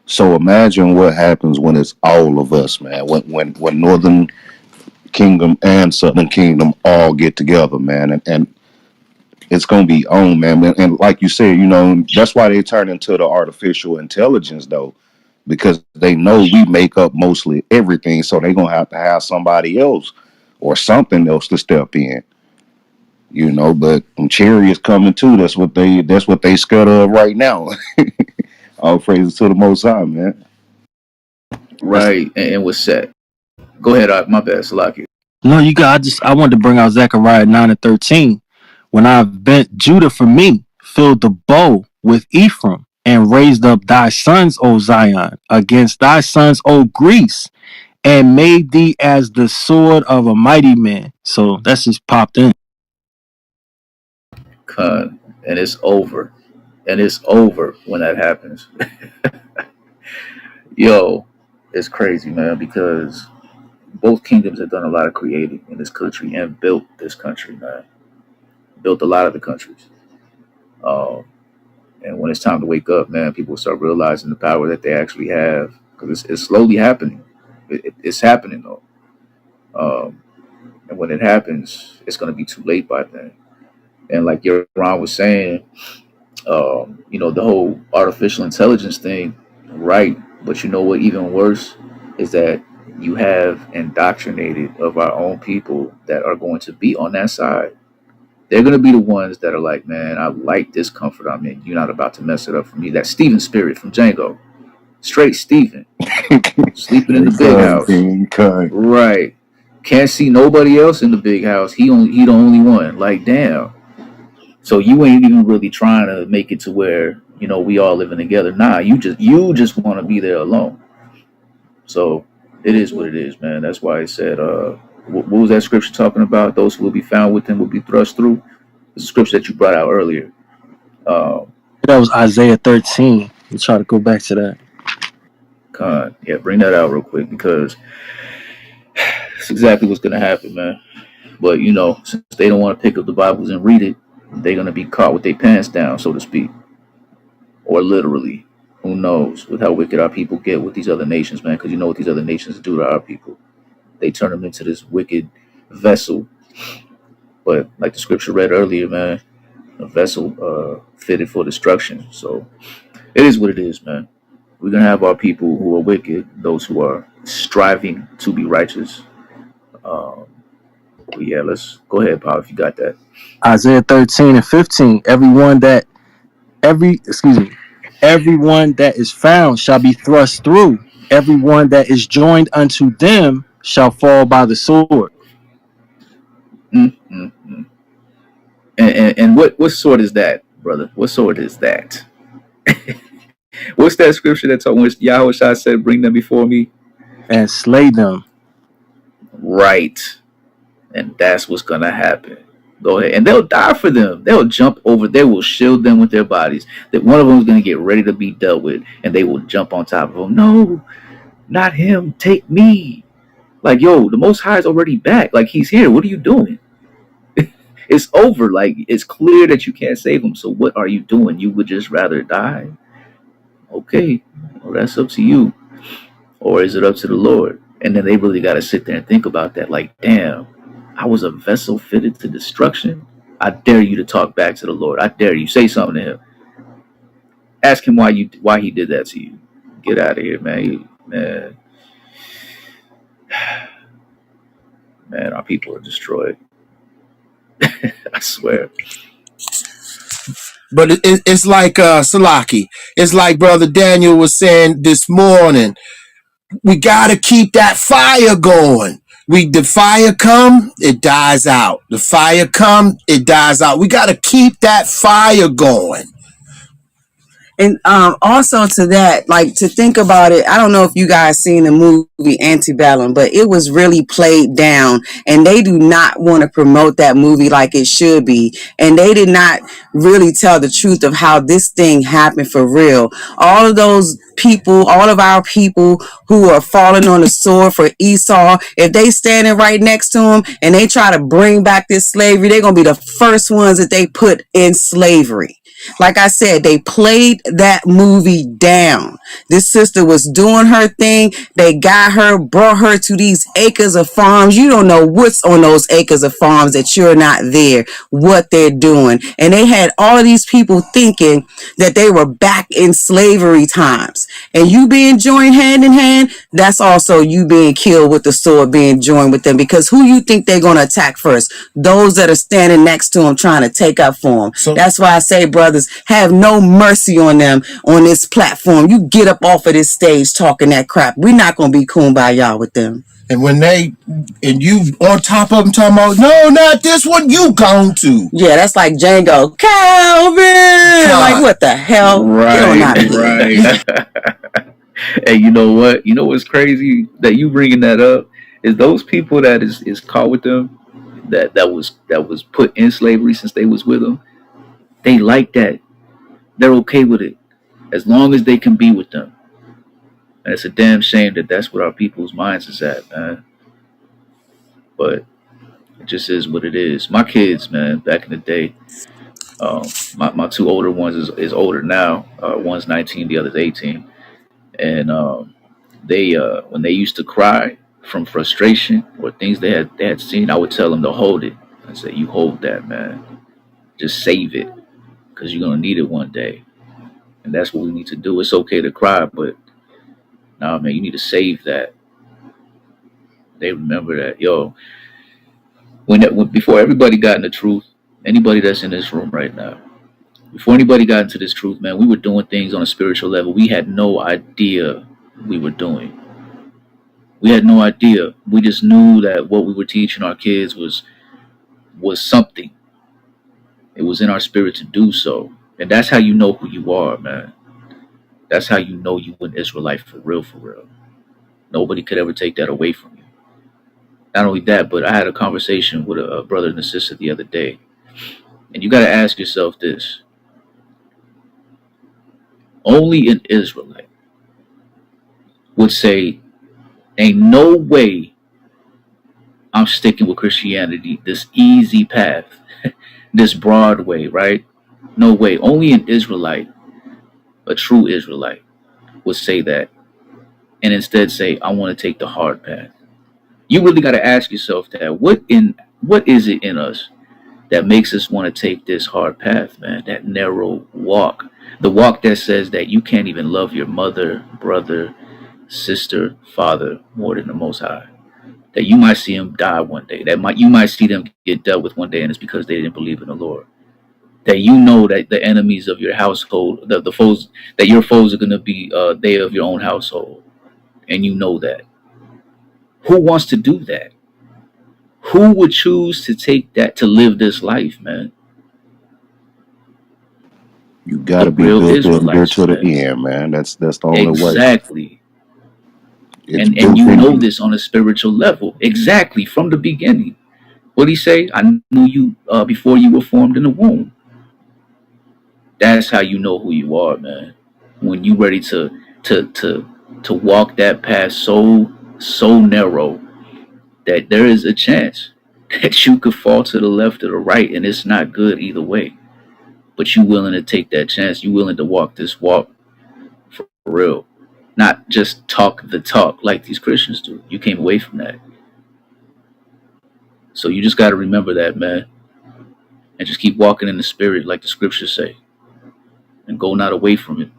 So imagine what happens when it's all of us, man. When Northern Kingdom and Southern Kingdom all get together, man, and it's gonna be on, man. And like you said, that's why they turn into the artificial intelligence, though, because they know we make up mostly everything. So they're gonna have to have somebody else or something else to step in. But chariots coming too. That's what they scared of right now. All praises to the Most High, man. That's, Right, and was set. Go ahead, my bad, Salaki. no, you got. I wanted to bring out Zechariah 9:13. When I bent Judah for me, filled the bow with Ephraim, and raised up thy sons, O Zion, against thy sons, O Greece, and made thee as the sword of a mighty man. So that's just popped in. Con, and it's over. And it's over when that happens. Yo, it's crazy, man, because both kingdoms have done a lot of creating in this country and built this country, man. Built a lot of the countries. Um, and when it's time to wake up, man, people start realizing the power that they actually have because it's slowly happening. It's happening, though. Um, and when it happens, it's going to be too late by then. And like your Ron was saying, the whole artificial intelligence thing, right? But you know what? Even worse is that you have indoctrinated of our own people that are going to be on that side. They're going to be the ones that are like, man, I like this comfort I'm in. You're not about to mess it up for me. That Steven spirit from Django, straight Steven, sleeping in Hey, the big cut, house, King, cut. right? Can't see nobody else in the big house. He the only one. Like, damn. So you ain't even really trying to make it to where we all living together. Nah, you just want to be there alone. So it is what it is, man. That's why it said, what was that scripture talking about? Those who will be found with him will be thrust through. It's a scripture that you brought out earlier. Um, That was Isaiah 13. We try to go back to that. yeah, bring that out real quick because it's exactly what's gonna happen, man. But since they don't want to pick up the Bibles and read it, they're gonna be caught with their pants down, so to speak, or literally. Who knows with how wicked our people get with these other nations, man? Because you know what these other nations do to our people. They turn them into this wicked vessel. But like the scripture read earlier, man, a vessel fitted for destruction. So it is what it is, man. We're gonna have our people who are wicked, those who are striving to be righteous. Um, but yeah, let's go ahead, Paul, if you got that. Isaiah 13:15. Everyone that is found shall be thrust through. Everyone that is joined unto them shall fall by the sword. Mm, mm, mm. And what sword is that, brother? What sword is that? What's that scripture that told when Yahweh Shai said, "Bring them before me"? And slay them. Right, and that's what's gonna happen. Go ahead, and they'll die for them. They'll jump over. They will shield them with their bodies. That one of them is gonna get ready to be dealt with, and they will jump on top of them. No, not him. Take me. Like, yo, the Most High is already back. Like, he's here. What are you doing? It's over. Like, it's clear that you can't save him. So what are you doing? You would just rather die? Okay, well, that's up to you. Or is it up to the Lord? And then they really got to sit there and think about that. Like, damn, I was a vessel fitted to destruction. I dare you to talk back to the Lord. I dare you. Say something to him. Ask him why he did that to you. Get out of here, man. Man, our people are destroyed. I swear. But it's like Salaki. It's like Brother Daniel was saying this morning. We gotta keep that fire going. The fire come, it dies out. The fire come, it dies out. We gotta keep that fire going. And also to that, like to think about it, I don't know if you guys seen the movie Antebellum, but it was really played down, and they do not want to promote that movie like it should be, and they did not really tell the truth of how this thing happened for real. All of those people, all of our people who are falling on the sword for Esau, if they standing right next to him and they try to bring back this slavery, they're gonna be the first ones that they put in slavery. Like I said, they played that movie down. This sister was doing her thing. They got her, brought her to these acres of farms. You don't know what's on those acres of farms that you're not there, what they're doing. And they had all of these people thinking that they were back in slavery times. And you being joined hand in hand, that's also you being killed with the sword being joined with them. Because who you think they're going to attack first? Those that are standing next to them trying to take up for them. So that's why I say, brothers, have no mercy on them on this platform. You get up off of this stage talking that crap. We're not going to be kumbaya with them. And when and you on top of them talking about, no, not this one, you gone to. Yeah, that's like Django. Calvin! Like, what the hell? Get on out of here. Right. And you know what? You know what's crazy that you bringing that up is those people that is caught with them that was put in slavery since they was with them. They like that. They're okay with it as long as they can be with them. And it's a damn shame that that's what our people's minds is at, man. But it just is what it is. My kids, man, back in the day, my two older ones is older now. One's 19, the other's 18. And they when they used to cry from frustration or things they had seen, I would tell them to hold it. I say, you hold that, man. Just save it because you're gonna need it one day. And that's what we need to do. It's okay to cry, but nah, man, you need to save that. They remember that, yo. When before everybody got in the truth, anybody that's in this room right now, before anybody got into this truth, man, we were doing things on a spiritual level we had no idea we were doing. We had no idea. We just knew that what we were teaching our kids was something. It was in our spirit to do so. And that's how you know who you are, man. That's how you know you an Israelite for real, for real. Nobody could ever take that away from you. Not only that, but I had a conversation with a brother and a sister the other day. And you got to ask yourself this. Only an Israelite would say, ain't no way I'm sticking with Christianity, this easy path, this broad way, right? No way. Only an Israelite, a true Israelite, would say that and instead say, I want to take the hard path. You really got to ask yourself that. What is it in us that makes us want to take this hard path, man? That narrow walk. The walk that says that you can't even love your mother, brother, sister, father more than the Most High. That you might see them die one day. You might see them get dealt with one day, and it's because they didn't believe in the Lord. That you know that the enemies of your household, the foes, that your foes are going to be they of your own household, and you know that. Who wants to do that? Who would choose to take that to live this life, man? You got The to be real built to endure Israelites, to the man. end, man. That's the only way. Exactly. It's And built you in know you. this on a spiritual level. Exactly from the beginning. What did he say? I knew you before you were formed in the womb. That's how you know who you are, man. When you ready to to to walk that path so narrow that there is a chance that you could fall to the left or the right, and it's not good either way. But you willing to take that chance. You willing to walk this walk for real, not just talk the talk like these Christians do. You came away from that, so you just got to remember that, man, and just keep walking in the spirit, like the scriptures say, and go not away from it.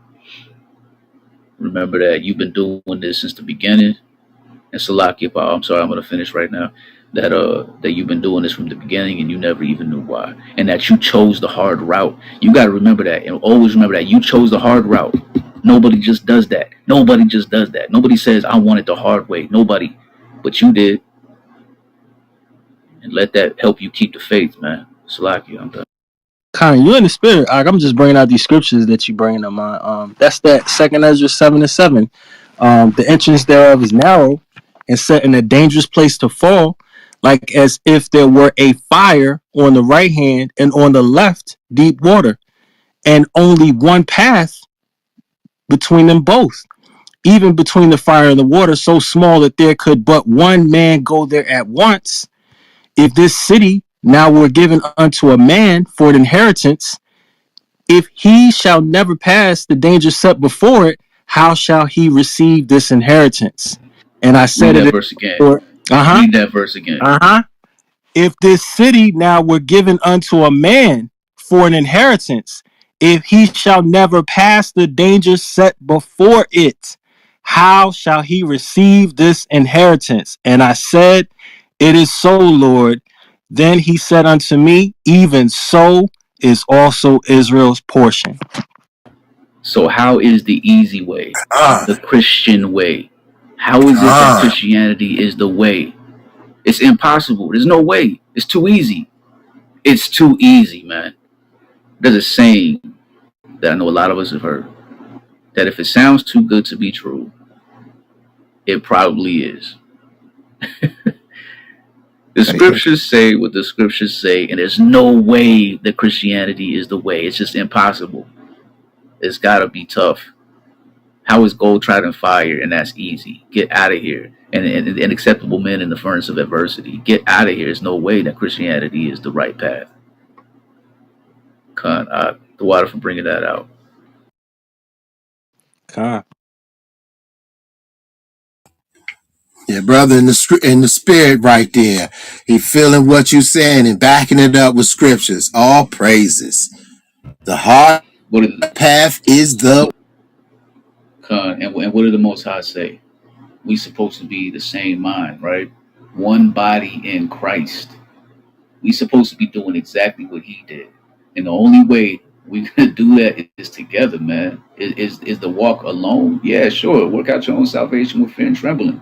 Remember that you've been doing this since the beginning. And Salakia, I'm sorry, I'm gonna finish right now. That you've been doing this from the beginning and you never even knew why. And that you chose the hard route. You gotta remember that and always remember that you chose the hard route. Nobody just does that. Nobody just does that. Nobody says I want it the hard way. Nobody. But you did. And let that help you keep the faith, man. Salakia, I'm done. Kind, you in the spirit. I'm just bringing out these scriptures that you bringing to mind. That's that Second Ezra 7:7. The entrance thereof is narrow and set in a dangerous place to fall, like as if there were a fire on the right hand and on the left deep water, and only one path between them both, even between the fire and the water, so small that there could but one man go there at once. If this city now were given unto a man for an inheritance, if he shall never pass the danger set before it, how shall he receive this inheritance? And I Read said that it verse again. before. Uh-huh. Read that verse again. Uh-huh. If this city now were given unto a man for an inheritance, if he shall never pass the danger set before it, how shall he receive this inheritance? And I said, it is so, Lord. Then he said unto me, even so is also Israel's portion. So how is the easy way, Ah, the Christian way? How is it that ah. Christianity is the way? It's impossible. There's no way. It's too easy. It's too easy, man. There's a saying that I know a lot of us have heard that if it sounds too good to be true, it probably is. The Hey, scriptures say what the scriptures say, and there's no way that Christianity is the way. It's just impossible. It's got to be tough. How is gold tried in fire, and that's easy? Get out of here. And acceptable men in the furnace of adversity. Get out of here. There's no way that Christianity is the right path. The water for bringing that out. Con. Yeah, brother, in the spirit right there. He feeling what you saying and backing it up with scriptures. All praises. The hard What did path is the and what did the Most High say? We supposed to be the same mind, right? One body in Christ. We supposed to be doing exactly what He did, and the only way we gonna do that is together, man. Is the walk alone? Yeah, sure. Work out your own salvation with fear and trembling.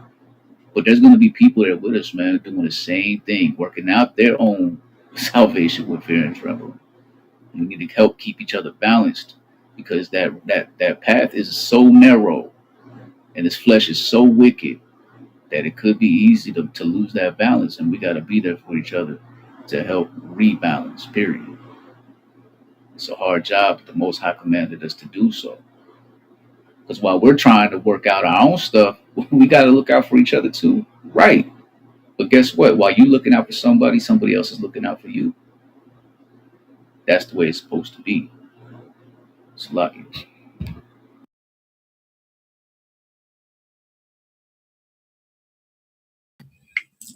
But there's gonna be people that are with us, man, doing the same thing, working out their own salvation with fear and trembling. We need to help keep each other balanced because that path is so narrow and this flesh is so wicked that it could be easy to lose that balance, and we got to be there for each other to help rebalance, period. It's a hard job, but the Most High commanded us to do so. Because while we're trying to work out our own stuff, we got to look out for each other too. Right. But guess what? While you looking out for somebody, somebody else is looking out for you. That's the way it's supposed to be. It's lucky.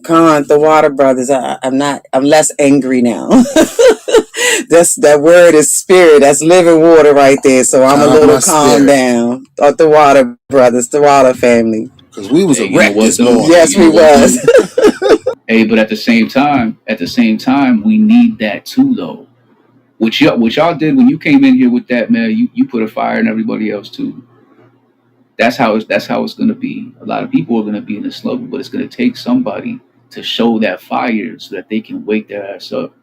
The Water Brothers. I'm less angry now. That word is spirit. That's living water right there. So I'm a calm little my calmed spirit. down. The Water Brothers, the Water family. Because we was Hey, a you know wreck what this though? morning. Hey, Yes, you we know what was. though? Hey, but at the same time, we need that too, though. What y'all did when you came in here with that, man, you put a fire in everybody else too. That's how it's gonna be. A lot of people are gonna be in the struggle, but it's gonna take somebody to show that fire so that they can wake their ass up.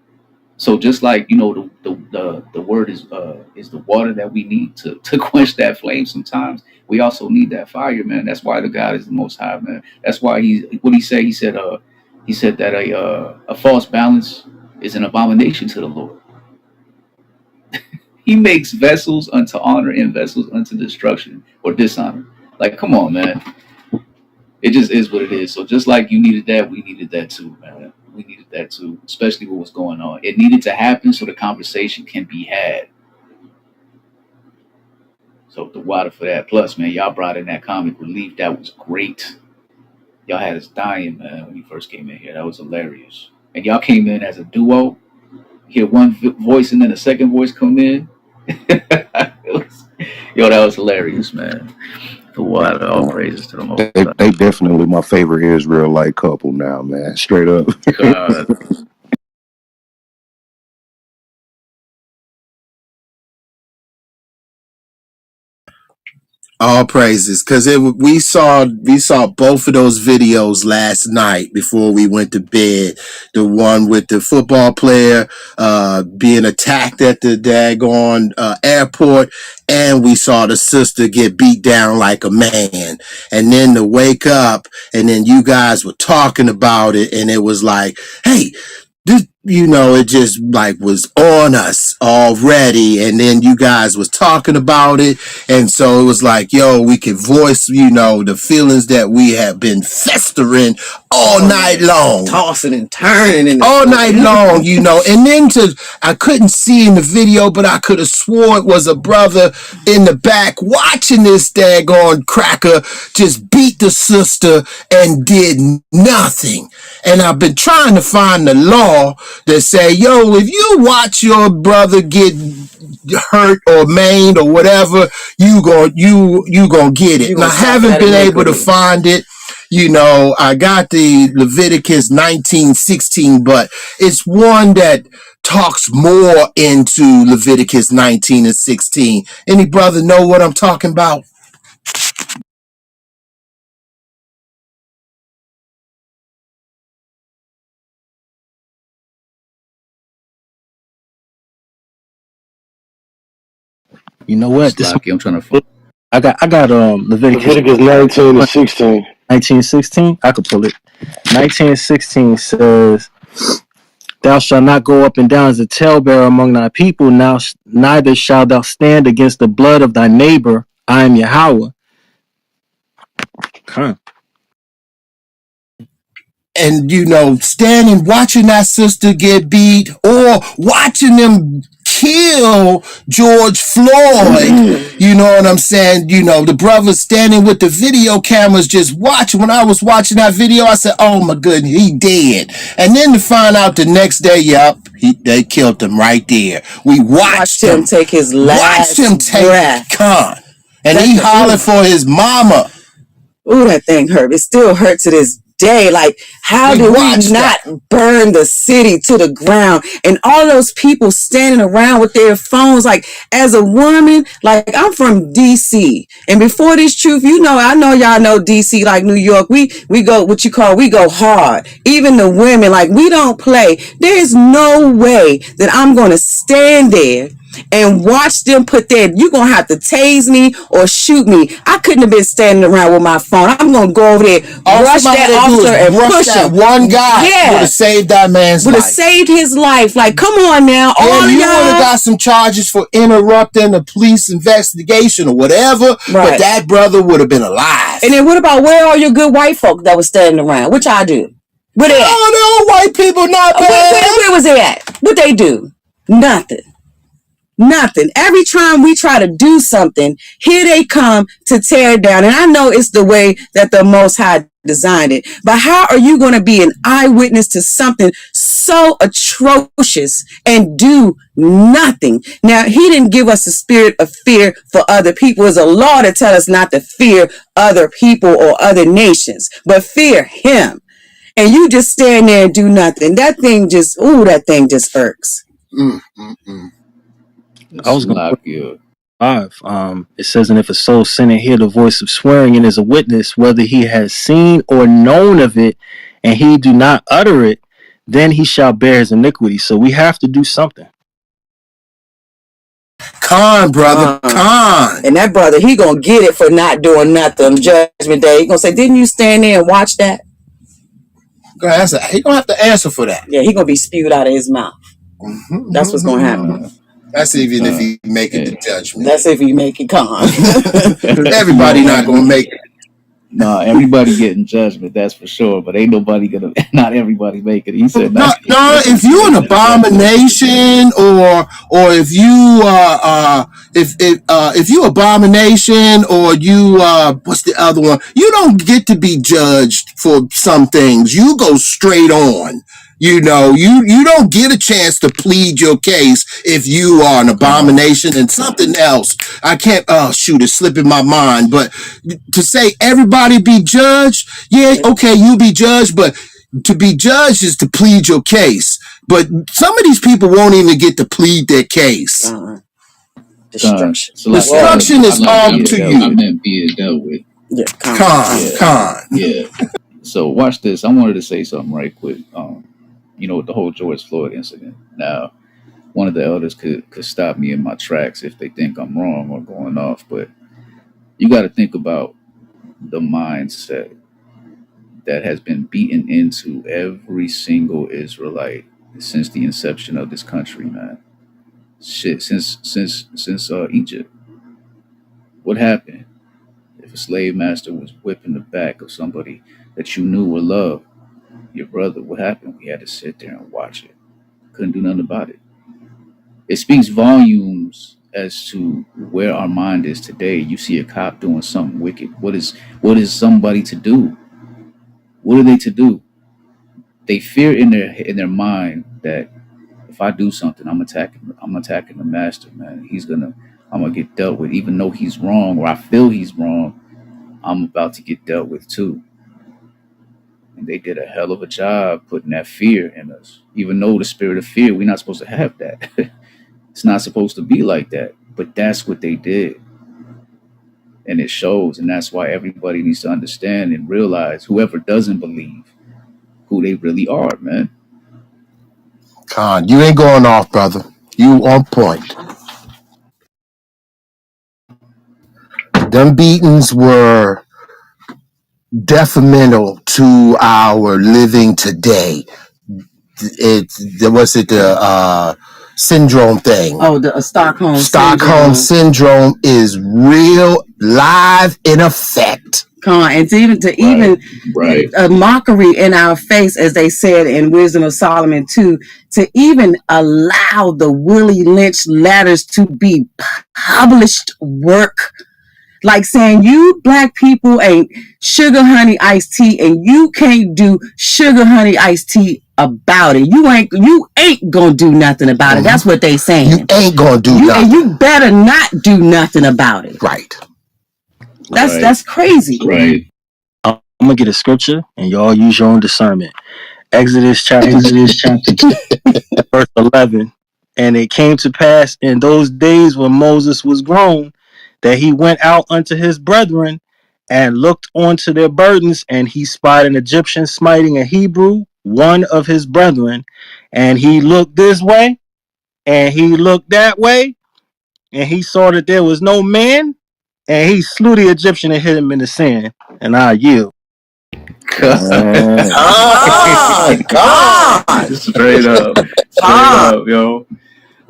So just like the word is the water that we need to quench that flame. Sometimes we also need that fire, man. That's why the God is the Most High, man. That's why what he say. He said that a false balance is an abomination to the Lord. He makes vessels unto honor and vessels unto destruction or dishonor. Like, come on, man. It just is what it is. So just like you needed that, we needed that too, man. We needed that too, especially what was going on. It needed to happen so the conversation can be had. So the water for that. Plus, man, y'all brought in that comic relief. That was great. Y'all had us dying, man, when you first came in here. That was hilarious. And y'all came in as a duo. Hear one voice and then a second voice come in. Yo, that was hilarious, man. The water, all praises to the Most they definitely my favorite Israelite couple now, man. Straight up. High. All praises, because we saw both of those videos last night before we went to bed. The one with the football player being attacked at the daggone airport, and we saw the sister get beat down like a man. And then to wake up, and then you guys were talking about it, and it was like, hey, this, it just like was on us already. And then you guys was talking about it. And so it was like, yo, we could voice, the feelings that we have been festering all night long. Tossing and turning in the All night long, and then I couldn't see in the video, but I could have swore it was a brother in the back watching this daggone cracker just beat the sister and did nothing. And I've been trying to find the law that say, yo, if you watch your brother get hurt or maimed or whatever, you gonna get it. And I haven't been able to find it. I got the Leviticus 19:16, but it's one that talks more into Leviticus 19 and 16. Any brother know what I'm talking about? You know what? This Slacky, I'm trying to find. I got Leviticus Leviticus 19 to 16. 19:16. I could pull it. 19:16 says, "Thou shalt not go up and down as a talebearer among thy people. Now neither shalt thou stand against the blood of thy neighbor. I am Yahweh." Huh. And standing watching that sister get beat, or watching them kill George Floyd. You know what I'm saying? The brother standing with the video cameras just watching. When I was watching that video, I said, oh my goodness, he dead. And then to find out the next day, they killed him right there. We watched him take his last breath. Con. And he hollered for his mama. Ooh, that thing hurt. It still hurts to this day. Like, how did we not burn the city to the ground? And all those people standing around with their phones. Like, as a woman, like, I'm from DC. And before this truth, I know y'all know DC, like New York. We go, we go hard. Even the women, like, we don't play. There's no way that I'm going to stand there and watch them put that. You're going to have to tase me or shoot me. I couldn't have been standing around with my phone. I'm going to go over there, rush that officer and push that him. one guy would have saved that man's life. Would have saved his life. Like, come on now. All you y'all would have got some charges for interrupting the police investigation or whatever, but that brother would have been alive. And then what about where are your good white folk that was standing around? Which I do. Where they at? Oh, no, white people not bad. Where was they at? What they do? Nothing. Nothing. Every time we try to do something, here they come to tear down. And I know it's the way that the Most High designed it. But how are you going to be an eyewitness to something so atrocious and do nothing? Now, he didn't give us a spirit of fear for other people. There's a law to tell us not to fear other people or other nations, but fear him. And you just stand there and do nothing. That thing just irks. I was going to Slacky. 5. It says, "And if a soul sin and hear the voice of swearing and is a witness, whether he has seen or known of it, and he do not utter it, then he shall bear his iniquity." So we have to do something. Con, brother, con. And that brother, he gonna get it for not doing nothing. Judgment Day, he gonna say, "Didn't you stand there and watch that?" He gonna have to answer for that. Yeah, he gonna be spewed out of his mouth. That's what's gonna happen. That's even if he make it to judgment. That's if he make it con. Everybody not gonna make it. No, everybody getting judgment, that's for sure. But ain't nobody gonna. Not everybody make it. He said, no. If you an abomination, or if you if you abomination, or you what's the other one? You don't get to be judged for some things. You go straight on. You don't get a chance to plead your case if you are an abomination. And something else, I can't, it's slipping my mind, but to say everybody be judged, yeah, okay, you be judged, but to be judged is to plead your case. But some of these people won't even get to plead their case. Destruction is all to I you. meant being dealt with. Yeah, Con. Yeah. So watch this. I wanted to say something right quick. With the whole George Floyd incident. Now, one of the elders could stop me in my tracks if they think I'm wrong or going off, but you got to think about the mindset that has been beaten into every single Israelite since the inception of this country, man. Shit, since Egypt. What happened? If a slave master was whipping the back of somebody that you knew or loved, your brother, what happened? We had to sit there and watch it. Couldn't do nothing about it. It speaks volumes as to where our mind is today. You see a cop doing something wicked. What is somebody to do? What are they to do? They fear in their mind that if I do something, I'm attacking the master, man. I'm gonna get dealt with, even though he's wrong or I feel he's wrong. I'm about to get dealt with too. And they did a hell of a job putting that fear in us. Even though the spirit of fear, we're not supposed to have that. It's not supposed to be like that. But that's what they did. And it shows. And that's why everybody needs to understand and realize, whoever doesn't believe, who they really are, man. Con, you ain't going off, brother. You on point. Them beatings were detrimental to our living today. Was it the syndrome thing? Oh, the Stockholm syndrome is real, live in effect. And to even Right. a mockery in our face, as they said in Wisdom of Solomon 2, to even allow the Willie Lynch letters to be published work, like saying you black people ain't sugar honey iced tea, and you can't do sugar honey iced tea about it. You ain't gonna do nothing about it. That's what they saying. You ain't gonna do nothing. And you better not do nothing about it. Right. That's crazy. Right. I'm gonna get a scripture, and y'all use your own discernment. Exodus chapter verse 11. And it came to pass in those days when Moses was grown, that he went out unto his brethren and looked onto their burdens, and he spied an Egyptian smiting a Hebrew, one of his brethren, and he looked this way, and he looked that way, and he saw that there was no man, and he slew the Egyptian and hid him in the sand. And I yield. Straight up. Straight up, yo.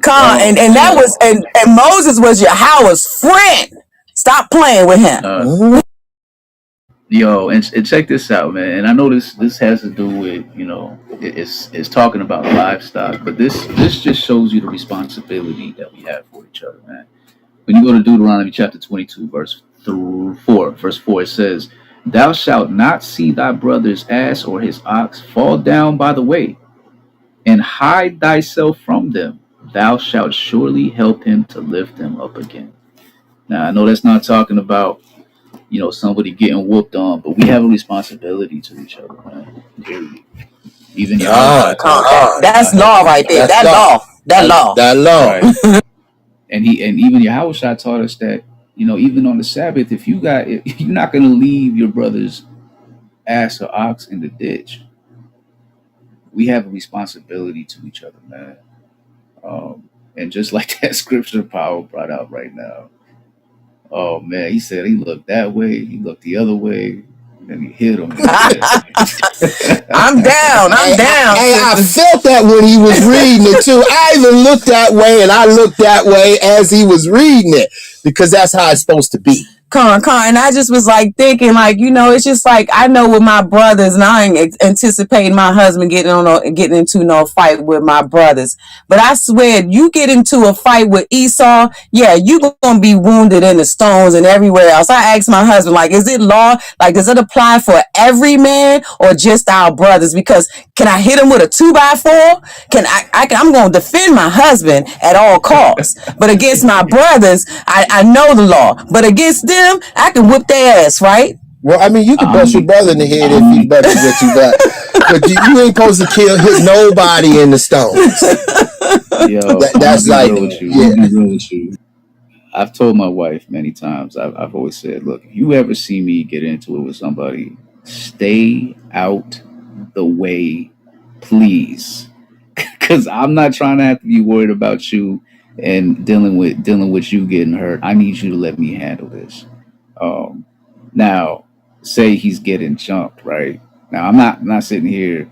And that was and Moses was Yahweh's friend. Stop playing with him. Yo, and check this out, man. And I know this has to do with, it's talking about livestock, but this just shows you the responsibility that we have for each other, man. When you go to Deuteronomy chapter 22, verse 4, it says, "Thou shalt not see thy brother's ass or his ox fall down by the way, and hide thyself from them. Thou shalt surely help him to lift them up again." Now, I know that's not talking about, somebody getting whooped on, but we have a responsibility to each other, man. Period. Even that's law right there. That law. That law. Right. and even Yahushua taught us that, even on the Sabbath, if you're not gonna leave your brother's ass or ox in the ditch, we have a responsibility to each other, man. And just like that scripture Power brought out right now, oh man, he said he looked that way, he looked the other way, and he hit him. I'm down. Hey, I felt that when he was reading it too. I even looked that way, and I looked that way as he was reading it, because that's how it's supposed to be. And I just was like thinking, like, it's just like I know with my brothers, and I ain't anticipating my husband getting into no fight with my brothers. But I swear, you get into a fight with Esau, yeah, you gonna be wounded in the stones and everywhere else. I asked my husband, like, is it law? Like, does it apply for every man or just our brothers? Because can I hit him with a 2x4? I'm gonna defend my husband at all costs. But against my brothers, I know the law. But against them, I can whip their ass, right? Well, I mean, you can bust your brother in the head if he butts with you, but you ain't supposed to hit nobody in the stones. Yo, that's like, real with you. I've told my wife many times. I've always said, look, if you ever see me get into it with somebody, stay out the way, please, because I'm not trying to have to be worried about you and dealing with you getting hurt. I need you to let me handle this. Um, Now, say he's getting jumped, right? Now, I'm not sitting here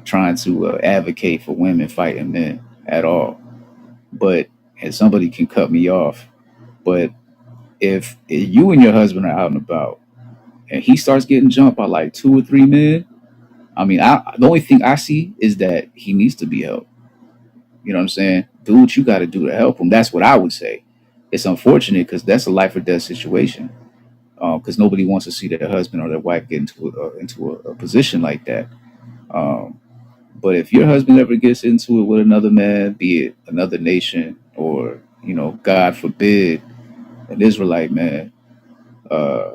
trying to advocate for women fighting men at all, but and somebody can cut me off. But if you and your husband are out and about and he starts getting jumped by like two or three men, I mean, the only thing I see is that he needs to be helped. You know what I'm saying? Do what you got to do to help him. That's what I would say. It's unfortunate because that's a life or death situation. Because nobody wants to see their husband or their wife get into a position like that. Um, but if your husband ever gets into it with another man, be it another nation or God forbid, an Israelite man, uh,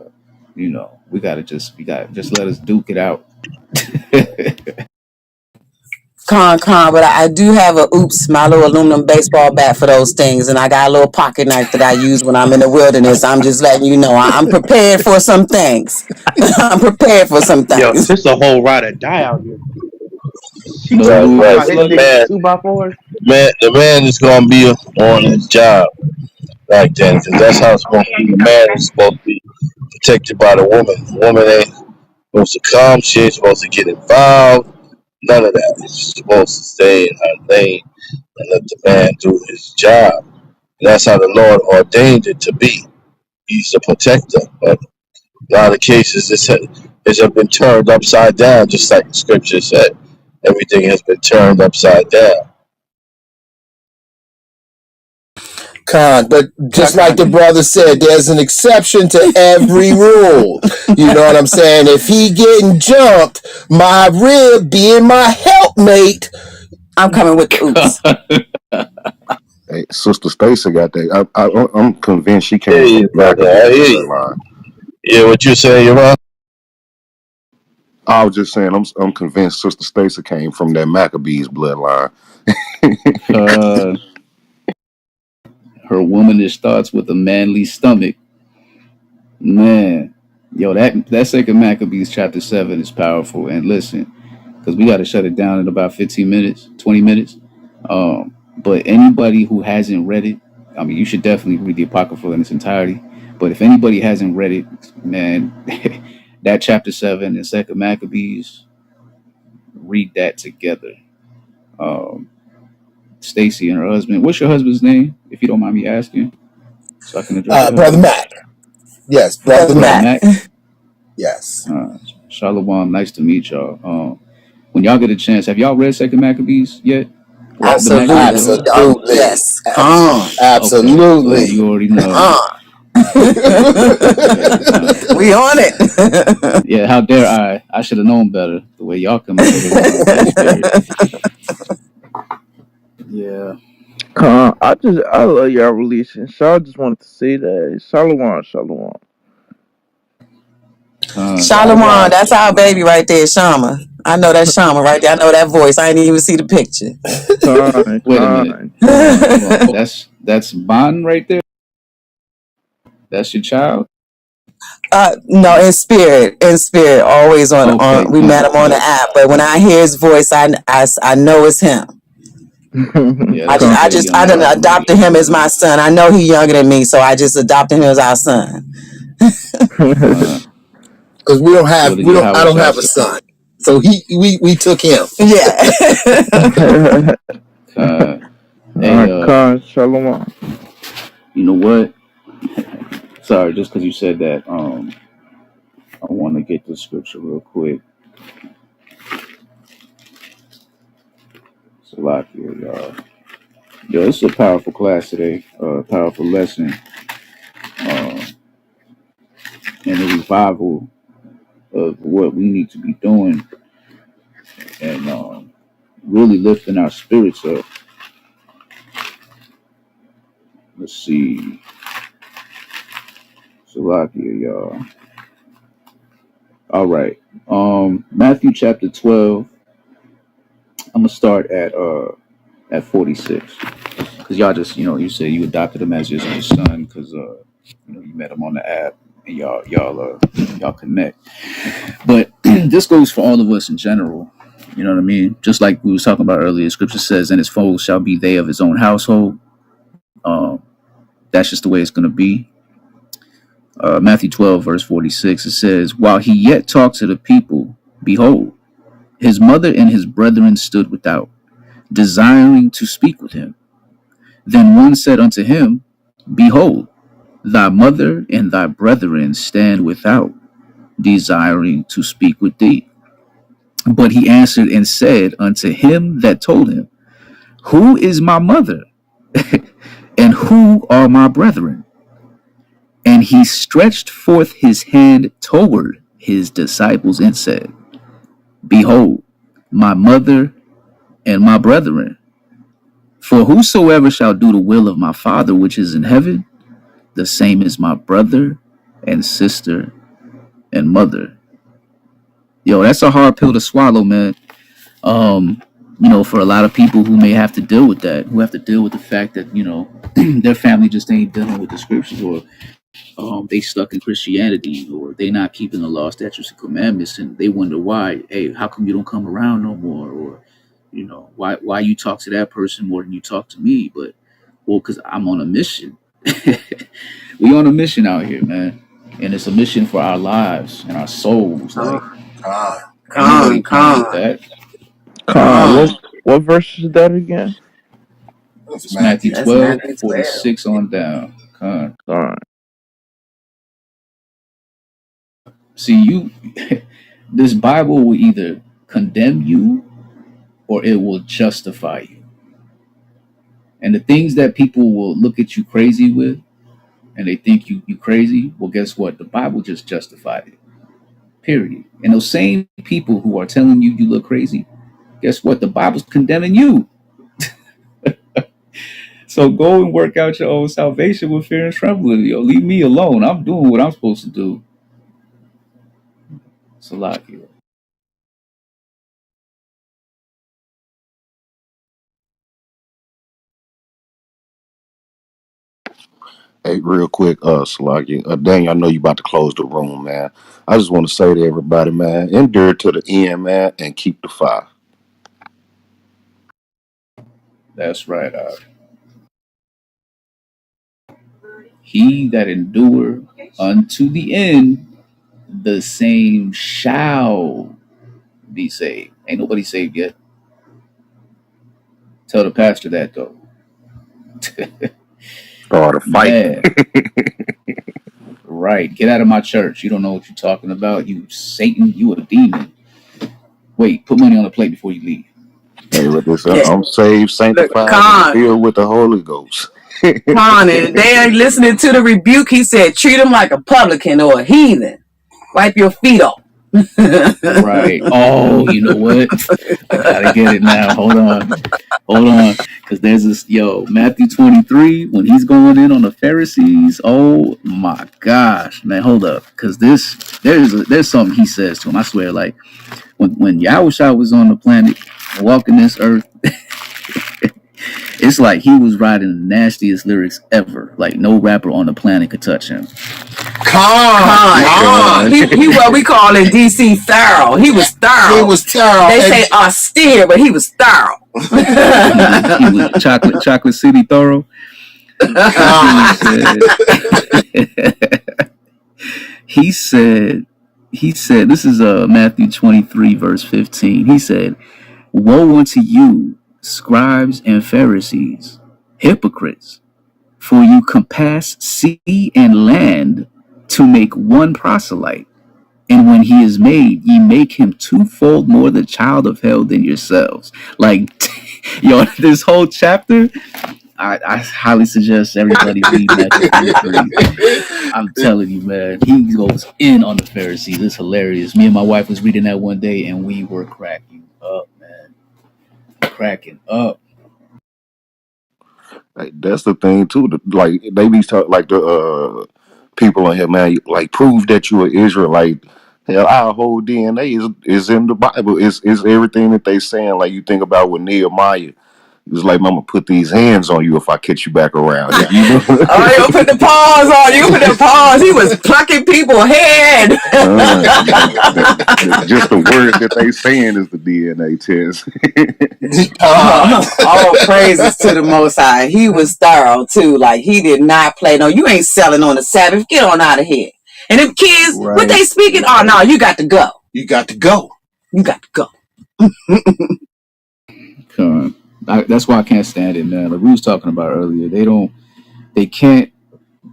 we gotta just let us duke it out. But I do have a oops, my little aluminum baseball bat for those things, and I got a little pocket knife that I use when I'm in the wilderness. I'm just letting you know I'm prepared for some things. I'm prepared for some Yo, things. it's a whole ride or die out here. She No talking lube, no about Right, hitting but slugging. niggas with man, two by fours. the man is gonna be on his job back then, because that's how it's supposed to be. The man is supposed to be protected by the woman. The woman ain't supposed to come. She ain't supposed to get involved. None of that. She's supposed to stay in her lane and let the man do his job. And that's how the Lord ordained it to be. He's the protector. But a lot of cases, it's been turned upside down, just like the scripture said. Everything has been turned upside down. But just like the I brother said, there's an exception to every rule. You know what I'm saying? If he getting jumped, my rib being my helpmate. I'm coming with the oops. Hey, Sister Stacy got that. I'm convinced she I came hear from you, brother. I Maccabees hear you. bloodline. Yeah, what you saying, Iran? I was just saying, I'm convinced Sister Stacy came from that Maccabees bloodline. uh, her womanish thoughts with a manly stomach, man. Yo, that second Maccabees chapter 7 is powerful. And listen, because we got to shut it down in about 15 minutes, 20 minutes. But anybody who hasn't read it, I mean, you should definitely read the Apocrypha in its entirety. But if anybody hasn't read it, man, that chapter 7 and second Maccabees, read that together. Um, Stacy and her husband. What's your husband's name, if you don't mind me asking, so I can address your Brother husband? Mac. Yes, Brother Brother Brother Mac. Matt. Mac. Yes. Shalom. Nice to meet y'all. When y'all get a chance, have y'all read Second Maccabees yet? Well, the Absolutely. Maccabees. Absolutely. Yes. Con. Okay, so Absolutely. then you already know. Con. Yeah, We on it. yeah. How dare I? I should have known better. The way y'all come in here with the Holy Spirit. Yeah. I love y'all releasing. So I just wanted to say that. Shalom, shalom. Shalom. Shalom. That's our baby right there, Shama. I know that's Shama right there. I know that voice. I didn't even see the picture. Wait a minute. Con. Hold on. That's Bon right there. That's your child. No, in spirit, always on. Okay. We met Con. him on the app, but when I hear his voice, I know it's him. Yeah, I that's just, a I very just, young I done brother, man. adopted him as my son. I know he's younger than me, so I just adopted him as our son. Con. Because What did I Yahweh don't Shah have a say? son. So we took him. Yeah. Con. Hey, Con, shalom. you know what? Sorry, just because you said that. I want to get the scripture real quick. Salakia, y'all. Yo, this is a powerful class today. Powerful lesson. Uh, and a revival of what we need to be doing and really lifting our spirits up. Let's see. Salakia, y'all. All right. Matthew chapter 12. I'm gonna start at 46. because y'all just, you say you adopted him as your son because you met him on the app and y'all connect. But this goes for all of us in general. You know what I mean? Just like we was talking about earlier, Scripture says, "And his foes shall be they of his own household." Um, that's just the way it's going to be. Matthew 12, verse 46, it says, "While he yet talked to the people, behold, his mother and his brethren stood without, desiring to speak with him. Then one said unto him, Behold, thy mother and thy brethren stand without, desiring to speak with thee. But he answered and said unto him that told him, Who is my mother, and who are my brethren? And he stretched forth his hand toward his disciples and said, Behold, my mother and my brethren. For whosoever shall do the will of my Father which is in heaven, the same is my brother and sister and mother." Yo, that's a hard pill to swallow, man. Um, for a lot of people who may have to deal with that, who have to deal with the fact that, their family just ain't dealing with the scriptures, or they stuck in Christianity, or they not keeping the law, statutes, and commandments, and they wonder why. Hey, how come you don't come around no more? Or why you talk to that person more than you talk to me? But well, because I'm on a mission. We on a mission out here, man, and it's a mission for our lives and our souls. Con, Like, ain't nobody con, playing with con, that. Con, con. what verse is that again? It's Matthew That's 12 Matthew 12. 46 on down. Con. Con. See, this Bible will either condemn you or it will justify you. And the things that people will look at you crazy with, and they think you crazy, well, guess what? The Bible just justified it. Period. And those same people who are telling you you look crazy, guess what? The Bible's condemning you. So go and work out your own salvation with fear and trembling. Yo, leave me alone. I'm doing what I'm supposed to do. Salakia. Hey, real quick, Salaki, Daniel, I know you about to close the room, man. I just want to say to everybody, man, endure to the end, man, and keep the fire. That's right. He that endure unto the end, the same shall be saved. Ain't nobody saved yet. Tell the pastor that though. Start a fight. Man, right. Get out of my church. You don't know what you're talking about. You Satan, you a demon. Wait, put money on the plate before you leave. Hey, look, this, Yeah, I'm saved, look, sanctified, and con, filled with the Holy Ghost. con, and they ain't listening to the rebuke. He said, treat him like a publican or a heathen. Wipe your feet off. Right. Oh, you know what? I gotta get it now. Hold on. Hold on. Because there's this, Matthew 23, when he's going in on the Pharisees. Oh my gosh, man. Hold up. Because there's something he says to him. I swear, like, when Yahushua was on the planet, walking this earth, it's like he was writing the nastiest lyrics ever. Like, no rapper on the planet could touch him. Con. He what we call in DC thorough. He was thorough. He was thorough. They say austere, but he was thorough. He was chocolate city thorough. He said he said this is Matthew 23 verse 15. He said, "Woe unto you, scribes and Pharisees, hypocrites, for you compass sea and land to make one proselyte, and when he is made, ye make him twofold more the child of hell than yourselves." Like, this whole chapter, I highly suggest everybody read Matthew 23. I'm telling you, man, he goes in on the Pharisees. It's hilarious. Me and my wife was reading that one day, and we were cracking up, man, cracking up. Like, that's the thing too. Like they be talk, like the people on here, man. Like prove that you an Israelite. Hell, our whole DNA is in the Bible. Is everything that they saying. Like you think about with Nehemiah. He was like, "I'm gonna put these hands on you if I catch you back around here." You know, Oh, you put the paws on. You put the paws. He was plucking people's head. just the word that they saying is the DNA test. All praises to the Most High. He was thorough too. Like he did not play. No, you ain't selling on the Sabbath. Get on out of here. And them kids, what they speaking? Oh no, you got to go. You got to go. You got to go. That's why I can't stand it, man. Like we was talking about earlier, they can't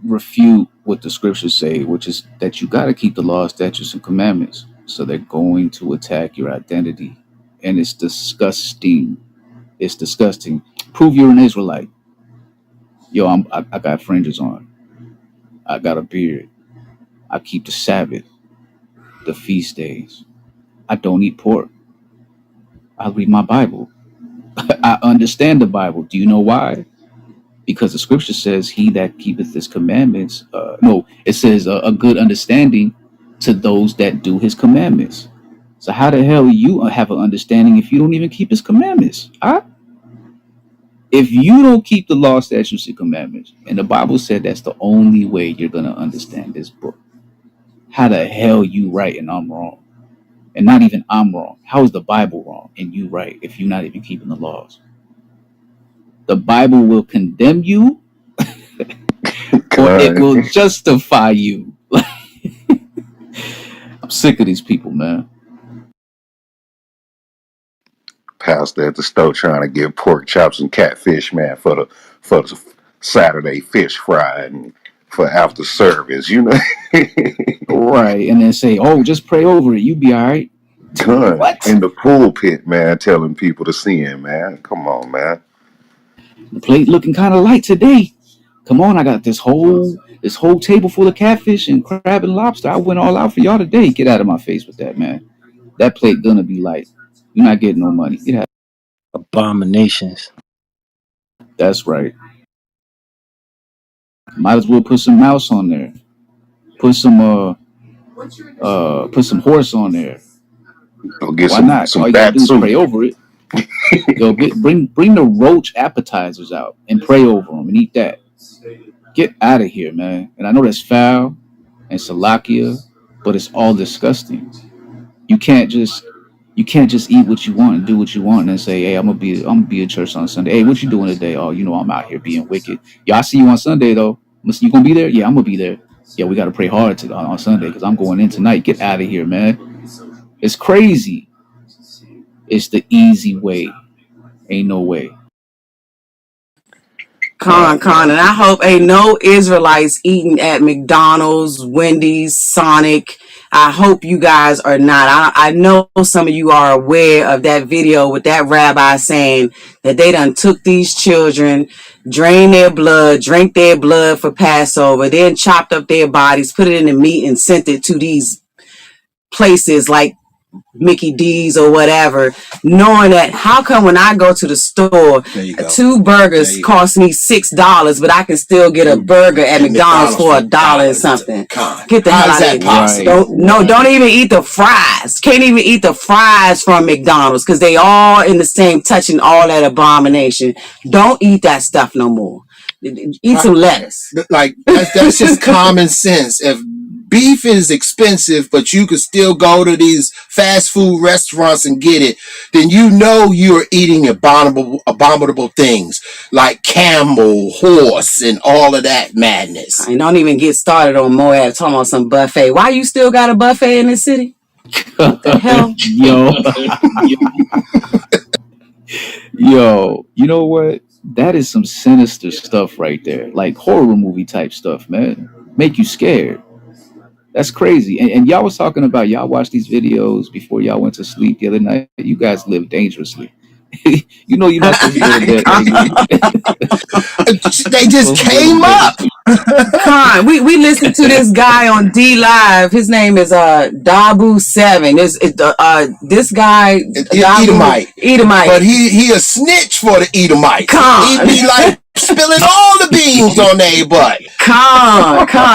refute what the scriptures say, which is that you got to keep the law, statutes, and commandments. So they're going to attack your identity, and it's disgusting. It's disgusting. Prove you're an Israelite. Yo, I got fringes on. I got a beard. I keep the Sabbath, the feast days. I don't eat pork. I read my Bible. I understand the Bible. Do you know why? Because the scripture says, "He that keepeth his commandments." No, it says a good understanding to those that do his commandments. So how the hell you have an understanding if you don't even keep his commandments? Huh? If you don't keep the law, statutes, and commandments, and the Bible said that's the only way you're gonna understand this book. How the hell you right and I'm wrong? And not even I'm wrong. How is the Bible wrong and you right if you're not even keeping the laws? The Bible will condemn you or it will justify you. I'm sick of these people, man. Pastor at the store trying to get pork chops and catfish, man, for the Saturday fish fry and for after service, you know. Right. And then say, oh, just pray over it. You be all right. Gun What? in the pulpit, man, telling people to sin, man. Come on, man. The plate looking kind of light today. Come on, I got this whole table full of catfish and crab and lobster. I went all out for y'all today. Get out of my face with that, man. That plate gonna be light. You're not getting no money. Get out. Abominations. That's right. Might as well put some mouse on there. Put some horse on there. Go get Why not? some All you gotta bat do is soup. pray over it. Yo, bring the roach appetizers out and pray over them and eat that. Get out of here, man. And I know that's foul and salakia, but it's all disgusting. You can't just eat what you want and do what you want and say, hey, I'm gonna be at church on Sunday. Hey, what you doing today? Oh, I'm out here being wicked. Yeah, I see you on Sunday though. You gonna be there? Yeah, I'm gonna be there. Yeah, we gotta pray hard on Sunday because I'm going in tonight. Get out of here, man. It's crazy. It's the easy way. Ain't no way. And I hope ain't no Israelites eating at McDonald's, Wendy's, Sonic. I hope you guys are not. I know some of you are aware of that video with that rabbi saying that they done took these children, drained their blood, drank their blood for Passover, then chopped up their bodies, put it in the meat and sent it to these places like Mickey D's or whatever, knowing that how come when I go to the store, two burgers cost me $6, but I can still get a burger at McDonald's for $1 and something. Get the hell out of here. Right. Don't even eat the fries. Can't even eat the fries from McDonald's because they all in the same touching all that abomination. Don't eat that stuff no more. Eat some lettuce. Like that's just common sense. If beef is expensive, but you can still go to these fast food restaurants and get it, then you know you're eating abominable things like camel, horse, and all of that madness. And don't even get started on Moab talking about some buffet. Why you still got a buffet in this city? What the hell? Yo, you know what? That is some sinister stuff right there. Like horror movie type stuff, man. Make you scared. That's crazy. And y'all was talking about y'all watched these videos before y'all went to sleep the other night. You guys live dangerously. You're not supposed to go to bed early. They just came up. Con, we listened to this guy on D Live. His name is Dabu7. This guy Edomite. But he a snitch for the Edomites. Con. He be like spilling all the beans on everybody.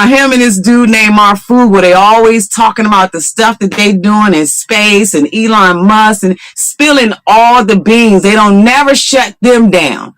Him and this dude named Marfu, where they always talking about the stuff that they doing in space and Elon Musk and spilling all the beans. They don't never shut them down.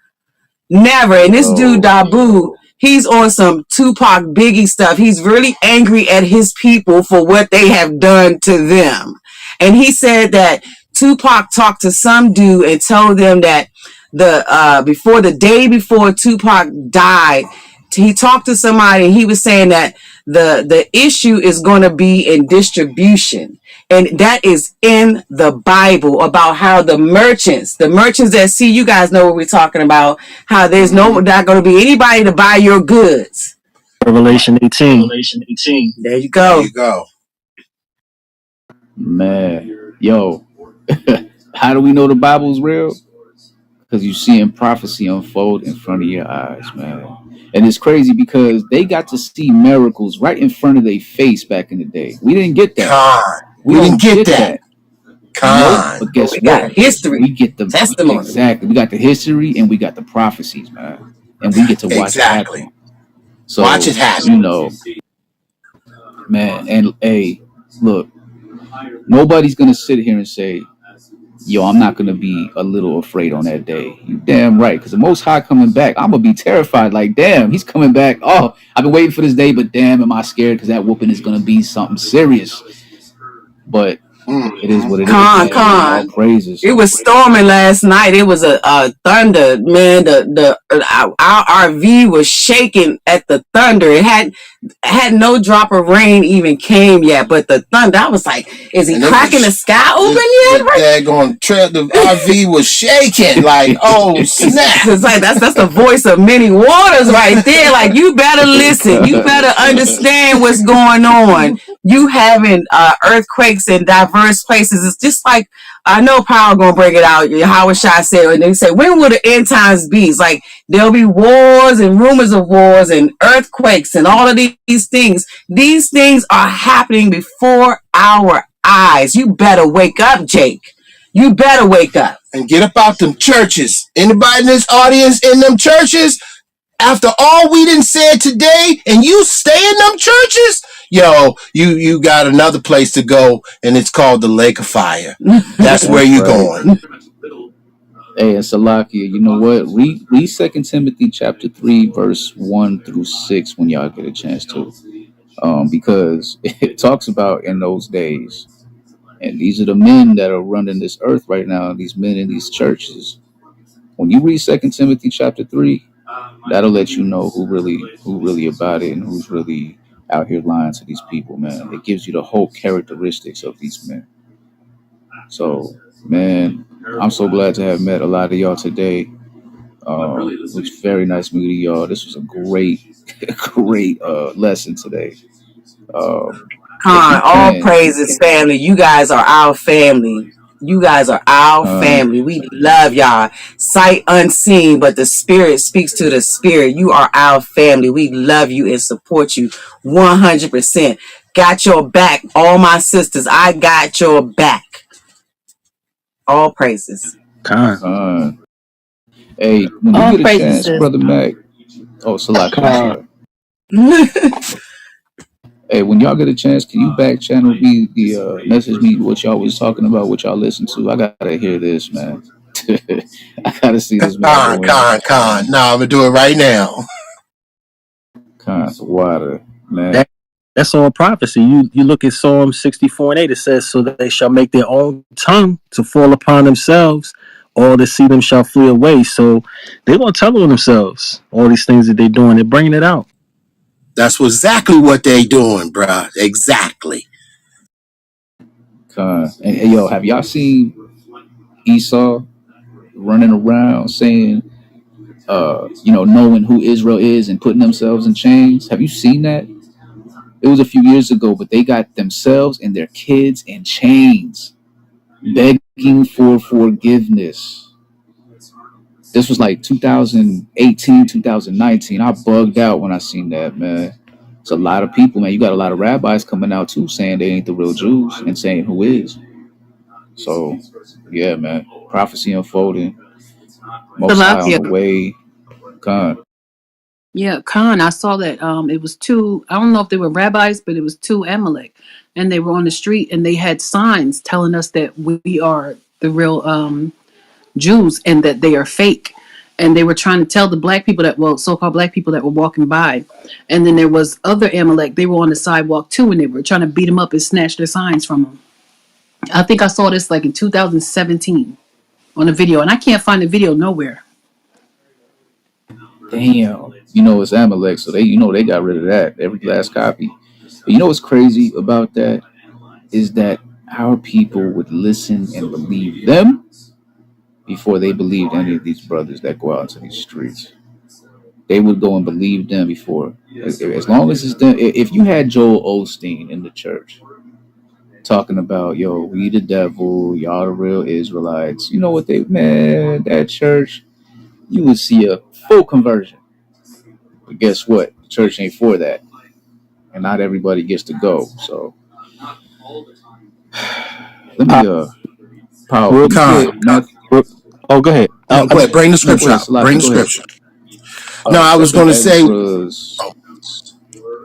Never. And this dude, Yo, Dabu, he's on some Tupac Biggie stuff. He's really angry at his people for what they have done to them. And he said that Tupac talked to some dude and told them that the day before Tupac died, he talked to somebody and he was saying that the issue is going to be in distribution, and that is in the Bible about how the merchants that see, you guys know what we're talking about, how there's not going to be anybody to buy your goods. Revelation 18. Revelation 18. There you There go. you go. man, yo, how do we know the Bible's real? Because you're seeing prophecy unfold in front of your eyes, man. And it's crazy because they got to see miracles right in front of their face back in the day. We didn't get that. Con. We We didn't don't get get that. that. Nope. Con. But guess We what? got history, We get the testimony. exactly. We got the history and we got the prophecies, man. And we get to watch it Exactly. happen. Watch So, it happen. you know, man, and hey, look, nobody's gonna sit here and say, yo, I'm not gonna be a little afraid on that day. You damn right, because the Most High coming back, I'm gonna be terrified. Like, damn, he's coming back. Oh, I've been waiting for this day, but damn, am I scared? Because that whooping is gonna be something serious. But it is what it is, man. All praises. It was storming last night. It was a thunder, man. Our RV was shaking at the thunder. It had no drop of rain even came yet, but the thunder, I was like, is he cracking the sky open yet? The RV was shaking. Like, oh snap. It's like that's the voice of many waters right there. Like, you better listen. You better understand what's going on. You having earthquakes in diverse places. It's just like, I know Power gonna bring it out. Howard Shah said, and they say, when will the end times be? It's like there'll be wars and rumors of wars and earthquakes and all of these things. These things are happening before our eyes. You better wake up, Jake. You better wake up. And get up out them churches. Anybody in this audience in them churches? After all we done said today, and you stay in them churches, yo, you got another place to go, and it's called the Lake of Fire. That's where you going. Hey, and Salakia, you know what? Read 2 Timothy chapter 3, verse 1 through 6 when y'all get a chance to. Because it talks about in those days, and these are the men that are running this earth right now, these men in these churches. When you read 2 Timothy chapter 3, that'll let you know who really about it and who's really out here lying to these people, man. It gives you the whole characteristics of these men. So, man, I'm so glad to have met a lot of y'all today. It was very nice meeting y'all. This was a great, great lesson today. All praises, family. You guys are our family. You guys are our family. We love y'all. Sight unseen, but the spirit speaks to the spirit. You are our family. We love you and support you 100%. Got your back, all my sisters. I got your back. All praises. Hey, when you All get a praises, chance, sis. Brother Mac. Oh, Salaki, I'm Con. sorry. Hey, when y'all get a chance, can you back channel me message me what y'all was talking about, what y'all listened to? I gotta hear this, man. I gotta see this man go in. No, I'm gonna do it right now. Cons water, man. That's all prophecy. You look at Psalm 64:8. It says, "So that they shall make their own tongue to fall upon themselves. All that see them shall flee away." So they're gonna tell on themselves all these things that they're doing. They're bringing it out. That's exactly what they doing, bruh. Exactly. And hey, yo, have y'all seen Esau running around saying, knowing who Israel is and putting themselves in chains? Have you seen that? It was a few years ago, but they got themselves and their kids in chains, begging for forgiveness. This was like 2018, 2019. I bugged out when I seen that, man. It's a lot of people, man. You got a lot of rabbis coming out too saying they ain't the real Jews and saying who is. So, yeah, man. Prophecy unfolding. Most High on the way. Con. Yeah, Khan, I saw that it was two, I don't know if they were rabbis, but it was two Amalek. And they were on the street and they had signs telling us that we are the real Jews and that they are fake. And they were trying to tell the black people that, well, so-called black people that were walking by. And then there was other Amalek, they were on the sidewalk too, and they were trying to beat them up and snatch their signs from them. I think I saw this like in 2017 on a video, and I can't find the video nowhere. Damn. You know it's Amalek, so they got rid of that. Every last copy. But you know what's crazy about that is that our people would listen and believe them before they believed any of these brothers that go out into these streets. They would go and believe them before. As long as it's them. If you had Joel Osteen in the church talking about, yo, we the devil, y'all the real Israelites, you know what that church, you would see a full conversion. But guess what? The church ain't for that. And not everybody gets to go. So let Uh, me Paul, real, can you Con. get Matthew? oh, go ahead. No, go ahead. Bring the No, go scripture ahead, out. Salaki, Bring the go ahead. scripture. No, I was Second going to say, Ezra's.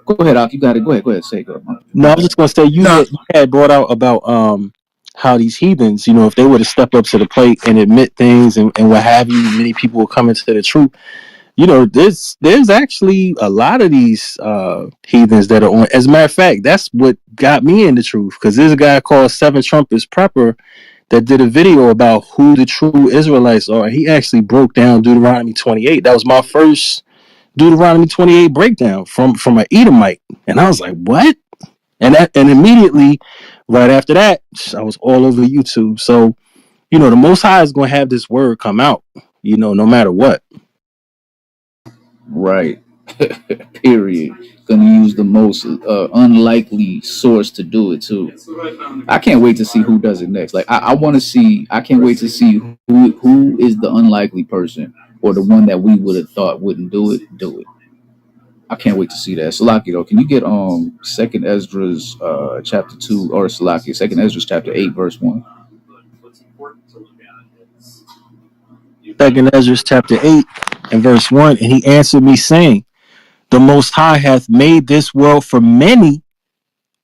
Go ahead, Ak, you got it. Go ahead, say go. No, My I was bad. just gonna say no, you had brought out about how these heathens, if they were to step up to the plate and admit things and what have you, many people will come into the truth. There's actually a lot of these heathens that are on. As a matter of fact, that's what got me in the truth, because there's a guy called Seven Trumpets Prepper that did a video about who the true Israelites are. He actually broke down Deuteronomy 28. That was my first Deuteronomy 28 breakdown from an Edomite, and I was like, what? And immediately right after that, I was all over YouTube. So the Most High is going to have this word come out, no matter what. Right. Period. Gonna use the most unlikely source to do it too. I can't wait to see who does it next. Like I want to see. I can't wait to see who is the unlikely person or the one that we would have thought wouldn't do it. Do it. I can't wait to see that. Salaki though, can you get Second Ezra's chapter 2, or Salaki Second Ezra's chapter 8 verse 1? Second Ezra chapter 8 and verse 1, and he answered me saying, the Most High hath made this world for many,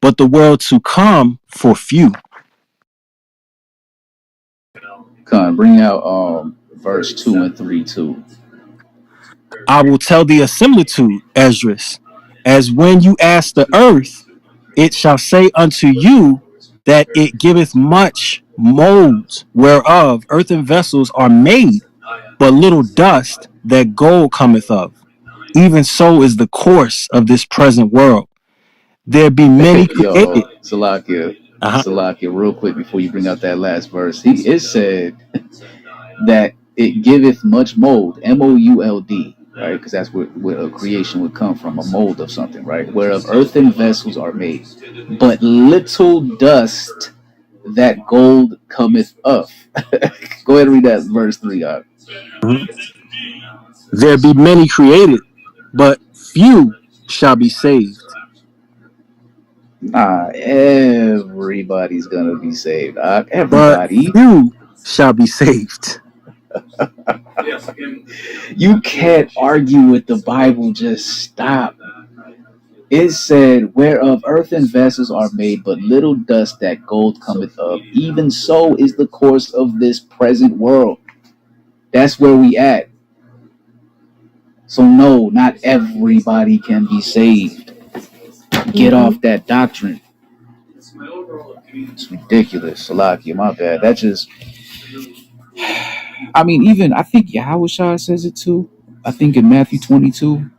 but the world to come for few. Con, bring out verse 2 and 3 too. I will tell thee a similitude, Esdras, as when you ask the earth, it shall say unto you that it giveth much mold, whereof earthen vessels are made, but little dust that gold cometh of. Even so is the course of this present world. There be many created. Yo, Salakia, Uh-huh. Salakia, real quick before you bring out that last verse. It said that it giveth much mold, mould, right? Because that's where a creation would come from, a mold of something, right? Whereof earthen vessels are made, but little dust that gold cometh of. Go ahead and read that verse 3 out. Mhm. There be many created, but few shall be saved. Nah, everybody's gonna be saved. But Everybody. few shall be saved. You can't argue with the Bible. Just stop. It said, whereof earthen vessels are made, but little dust that gold cometh of. Even so is the course of this present world. That's where we at. So no, not everybody can be saved. Get Mm-hmm. off that doctrine. It's ridiculous. Salakia, my bad. That just, I mean, even, I think Yahweh says it too. I think in Matthew 22,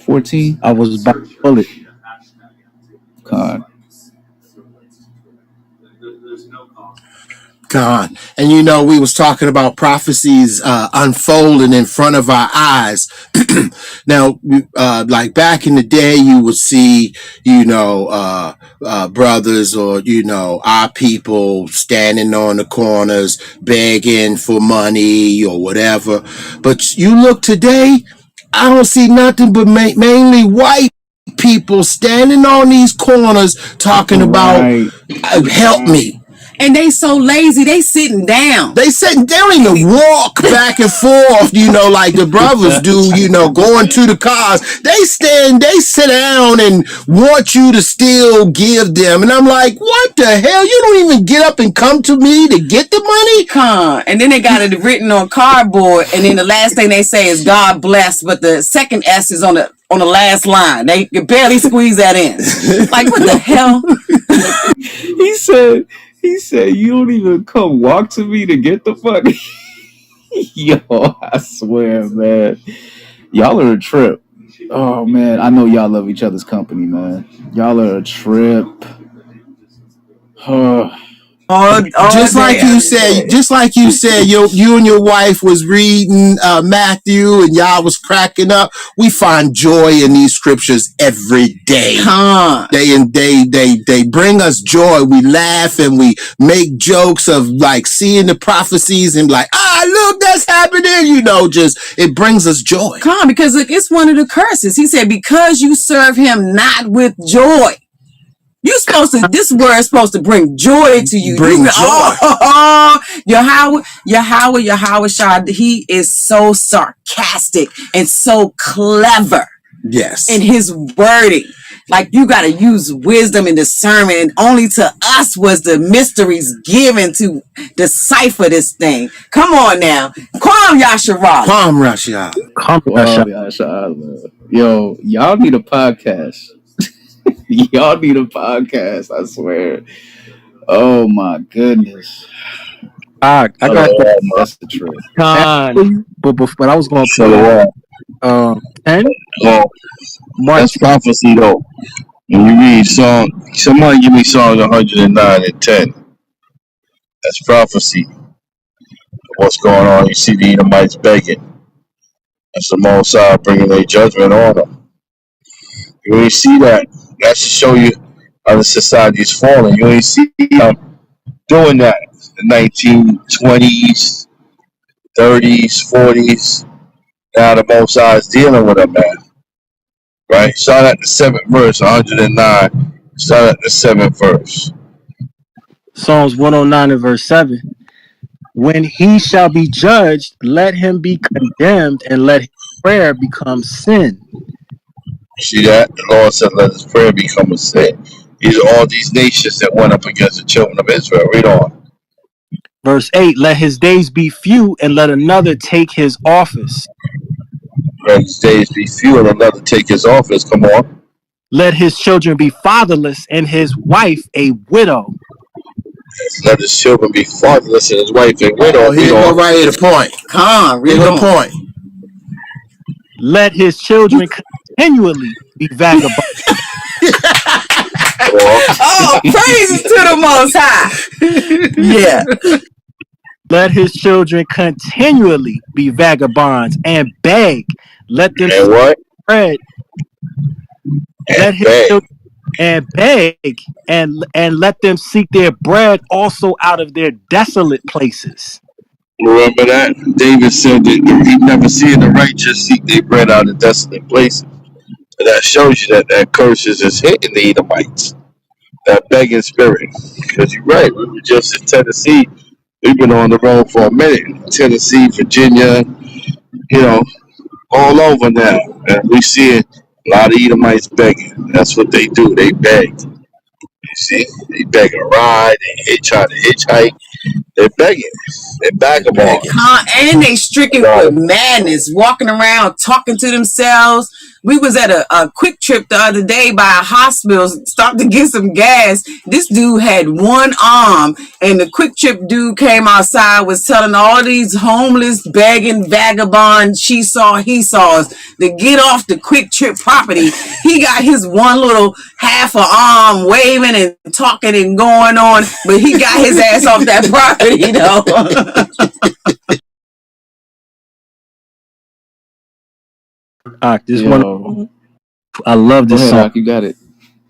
14. I was about to pull it. Con. God. And we was talking about prophecies unfolding in front of our eyes. Now, like back in the day, you would see, brothers or, our people standing on the corners begging for money or whatever. But you look today, I don't see nothing but mainly white people standing on these corners talking about Right. help me. And they so lazy, they sitting down. They don't even walk back and forth, like the brothers do, going to the cars. They sit down and want you to still give them. And I'm like, what the hell? You don't even get up and come to me to get the money? And then they got it written on cardboard, and then the last thing they say is God bless, but the second S is on the last line. They can barely squeeze that in. Like, what the hell? He said, you don't even come walk to me to get the fuck. Yo, I swear, man. Y'all are a trip. Oh man, I know y'all love each other's company, man. Y'all are a trip. Just like day. you said, you and your wife was reading Matthew, and y'all was cracking up. We find joy in these scriptures every day. They bring us joy. We laugh and we make jokes of like seeing the prophecies and like, look, that's happening. Just it brings us joy. Because look, it's one of the curses. He said, because you serve him not with joy. This word is supposed to bring joy to you. Bring joy. Yahweh Shah, he is so sarcastic and so clever. Yes. In his wording. Like, you got to use wisdom and discernment, and only to us was the mysteries given to decipher this thing. Come on now. Kwam Yasharah. Kwam Rasha. Wow, Yasha, yo, y'all need a podcast. Y'all need a podcast, I swear. Oh my goodness. I got that. That's the truth. Actually, but I was going to put Shalom. 10 Well, Mark. that's prophecy though. When you read somebody give me Psalms 109 and 10. That's prophecy. What's going on? You see the Edomites begging. That's the Most High bringing their judgment on them. You ain't see that. That should show you how the society is falling. You ain't see them doing that. The 1920s, 30s, 40s. Now the Most High is dealing with them, man. Right? Start at the 7th verse, 109. Start at the 7th verse. Psalms 109 and verse 7. When he shall be judged, let him be condemned, and let his prayer become sin. See that? The Lord said, let his prayer become a sin. These are all these nations that went up against the children of Israel. Read on. Verse 8. Let his days be few, and let another take his office. Let his days be few and another take his office. Come on. Let his children be fatherless, and his wife a widow. Let his children be fatherless and his wife a widow. Here Read you go on. right here the point. Read the point. Let his children continually be vagabonds. Oh, praises to the Most High. Yeah. Let his children continually be vagabonds and beg. Let them And seek what? bread. Let And his beg. children and beg and let them seek their bread also out of their desolate places. Remember that? David said that he never seen the righteous seek their bread out of desolate places. And that shows you that curses is hitting the Edomites. That begging spirit. Because you're right. We were just in Tennessee. We've been on the road for a minute. Tennessee, Virginia, you know, all over now. And we see a lot of Edomites begging. That's what they do. They beg. You see? They beg a ride. They try to hitchhike. They're begging. They're vagabonds. And they stricken with madness, walking around talking to themselves. We was at a quick trip the other day by a hospital, stopped to get some gas. This dude had one arm, and the quick trip dude came outside, was telling all these homeless, begging, vagabond, he saws to get off the quick trip property. He got his one little half a arm waving and talking and going on, but he got his ass off that property, This one, Yo, I love go this ahead, song. Doc. You got it.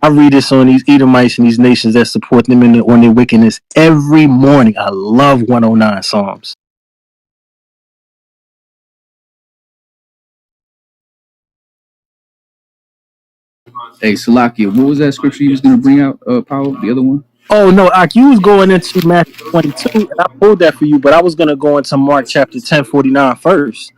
I read this on these Edomites and these nations that support them on their wickedness every morning. I love 109 Psalms. Hey, Salakia, what was that scripture you was gonna bring out, Paul? The other one? Oh no, Ak, you was going into Matthew 22, and I pulled that for you, but I was gonna go into Mark chapter 10:49 first.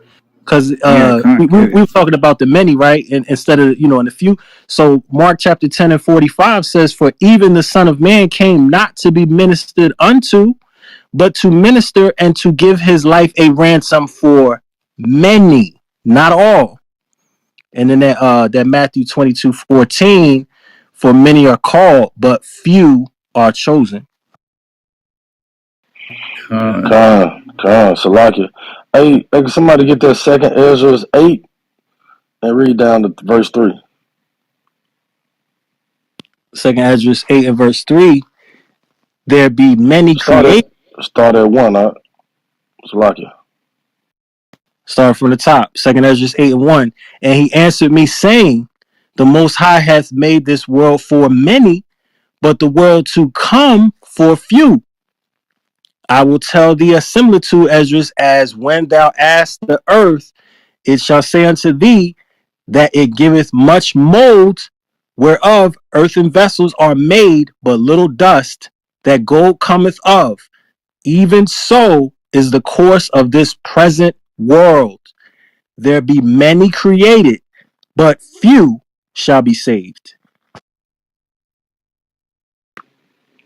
Because Yeah, we concrete. were talking about the many, right? And instead of in the few. So Mark chapter 10 and 45 says, "For even the Son of Man came not to be ministered unto, but to minister and to give his life a ransom for many, not all." And then that Matthew 22:14, "For many are called, but few are chosen." Con. Con, Salakia. Hey, can somebody get that second Ezra's 8 and read down to verse 3? Second Esdras 8 and verse 3, "There be many Start at created." start at 1, Salakia. Starting from the top, Second Esdras 8 and 1. "And he answered me, saying, The Most High hath made this world for many, but the world to come for few. I will tell thee a similitude, Esdras, as when thou ask the earth, it shall say unto thee that it giveth much mold, whereof earthen vessels are made, but little dust, that gold cometh of. Even so is the course of this present world. There be many created, but few shall be saved."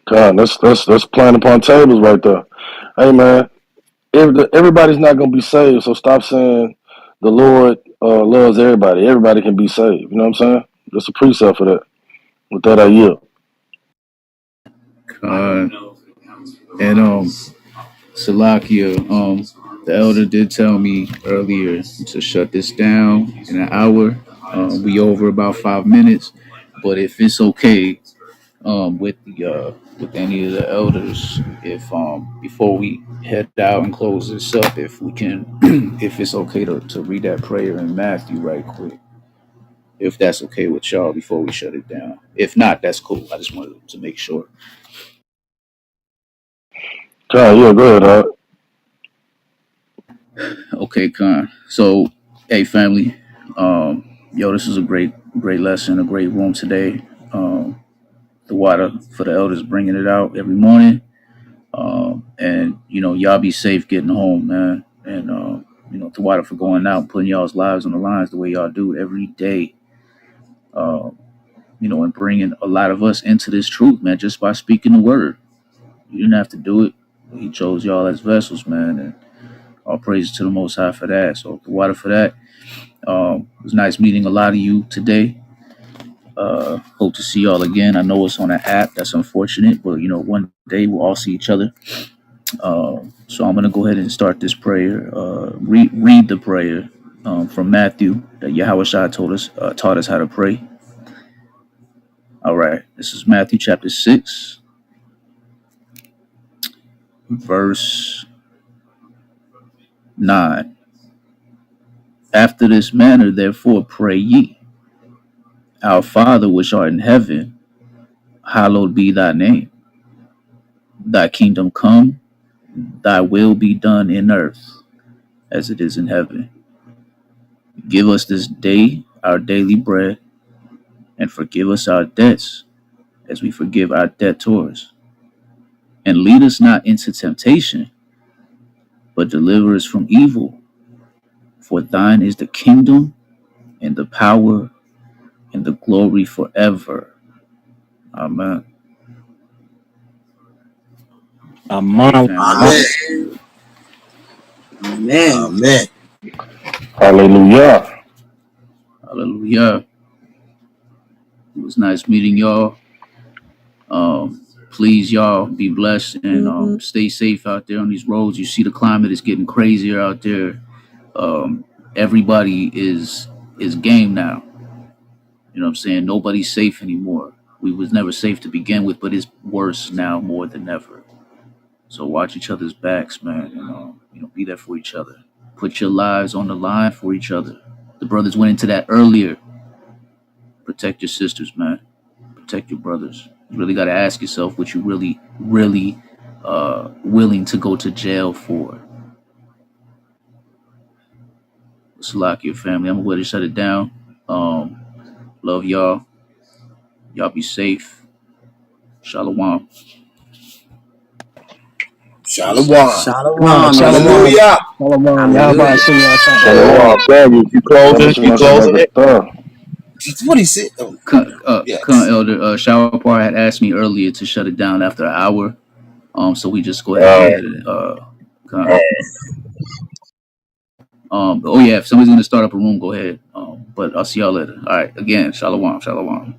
Con, that's playing upon tables right there. Hey man, everybody's not gonna be saved, so stop saying the Lord loves everybody. Everybody can be saved. You know what I'm saying? There's a precept for that. With that, I yield. Con. And Salakia, the elder did tell me earlier to shut this down in an hour. We over about 5 minutes, but if it's okay, with any of the elders, if before we head out and close this up, if we can, if it's okay to read that prayer in Matthew right quick, if that's okay with y'all before we shut it down. If not, that's cool. I just wanted to make sure. Con, yeah, go ahead, Okay, Con. So, hey, family, yo, this is a great lesson, a great room today. The water for the elders bringing it out every morning. And y'all be safe getting home, man. And the water for going out, putting y'all's lives on the lines the way y'all do every day. Uh, and bringing a lot of us into this truth, man, just by speaking the word. You didn't have to do it. He chose y'all as vessels, man, and all praise to the Most High for that. So the water for that. It was nice meeting a lot of you today. Hope to see y'all again. I know it's on an app. That's unfortunate, but one day we'll all see each other. So I'm gonna go ahead and start this prayer. Read the prayer from Matthew that Yahweh Shai taught us how to pray. All right, this is Matthew chapter 6, verse 9. After this manner, therefore, pray ye, Our Father which art in heaven, hallowed be thy name. Thy kingdom come, thy will be done in earth as it is in heaven. Give us this day our daily bread, and forgive us our debts as we forgive our debtors. And lead us not into temptation, but deliver us from evil. For thine is the kingdom, and the power, and the glory forever. Amen. Hey, Amon. family. Amen. Amen. Amen. Hallelujah. Hallelujah. It was nice meeting y'all. Please, y'all, be blessed and stay safe out there on these roads. You see, the climate is getting crazier out there. Everybody is game now. You know what I'm saying? Nobody's safe anymore. We was never safe to begin with, but it's worse now more than ever. So watch each other's backs, man, and be there for each other. Put your lives on the line for each other. The brothers went into that earlier. Protect your sisters, man. Protect your brothers. You really got to ask yourself what you really willing to go to jail for. It's like your family. I'm going to shut it down. Love y'all. Y'all be safe. Shalom. Shalom. Shalom, Shalom. everyone. Hallelujah. Shalom. Y'all Hallelujah. Shem Shalom, Yahshua. family. You closing? You closing it? What he said? Oh, Con yes. Elder Shower Par had asked me earlier to shut it down after an hour. So we just go ahead and con. Oh yeah, if somebody's gonna start up a room, go ahead. But I'll see y'all later. All right, again, shalom, shalom.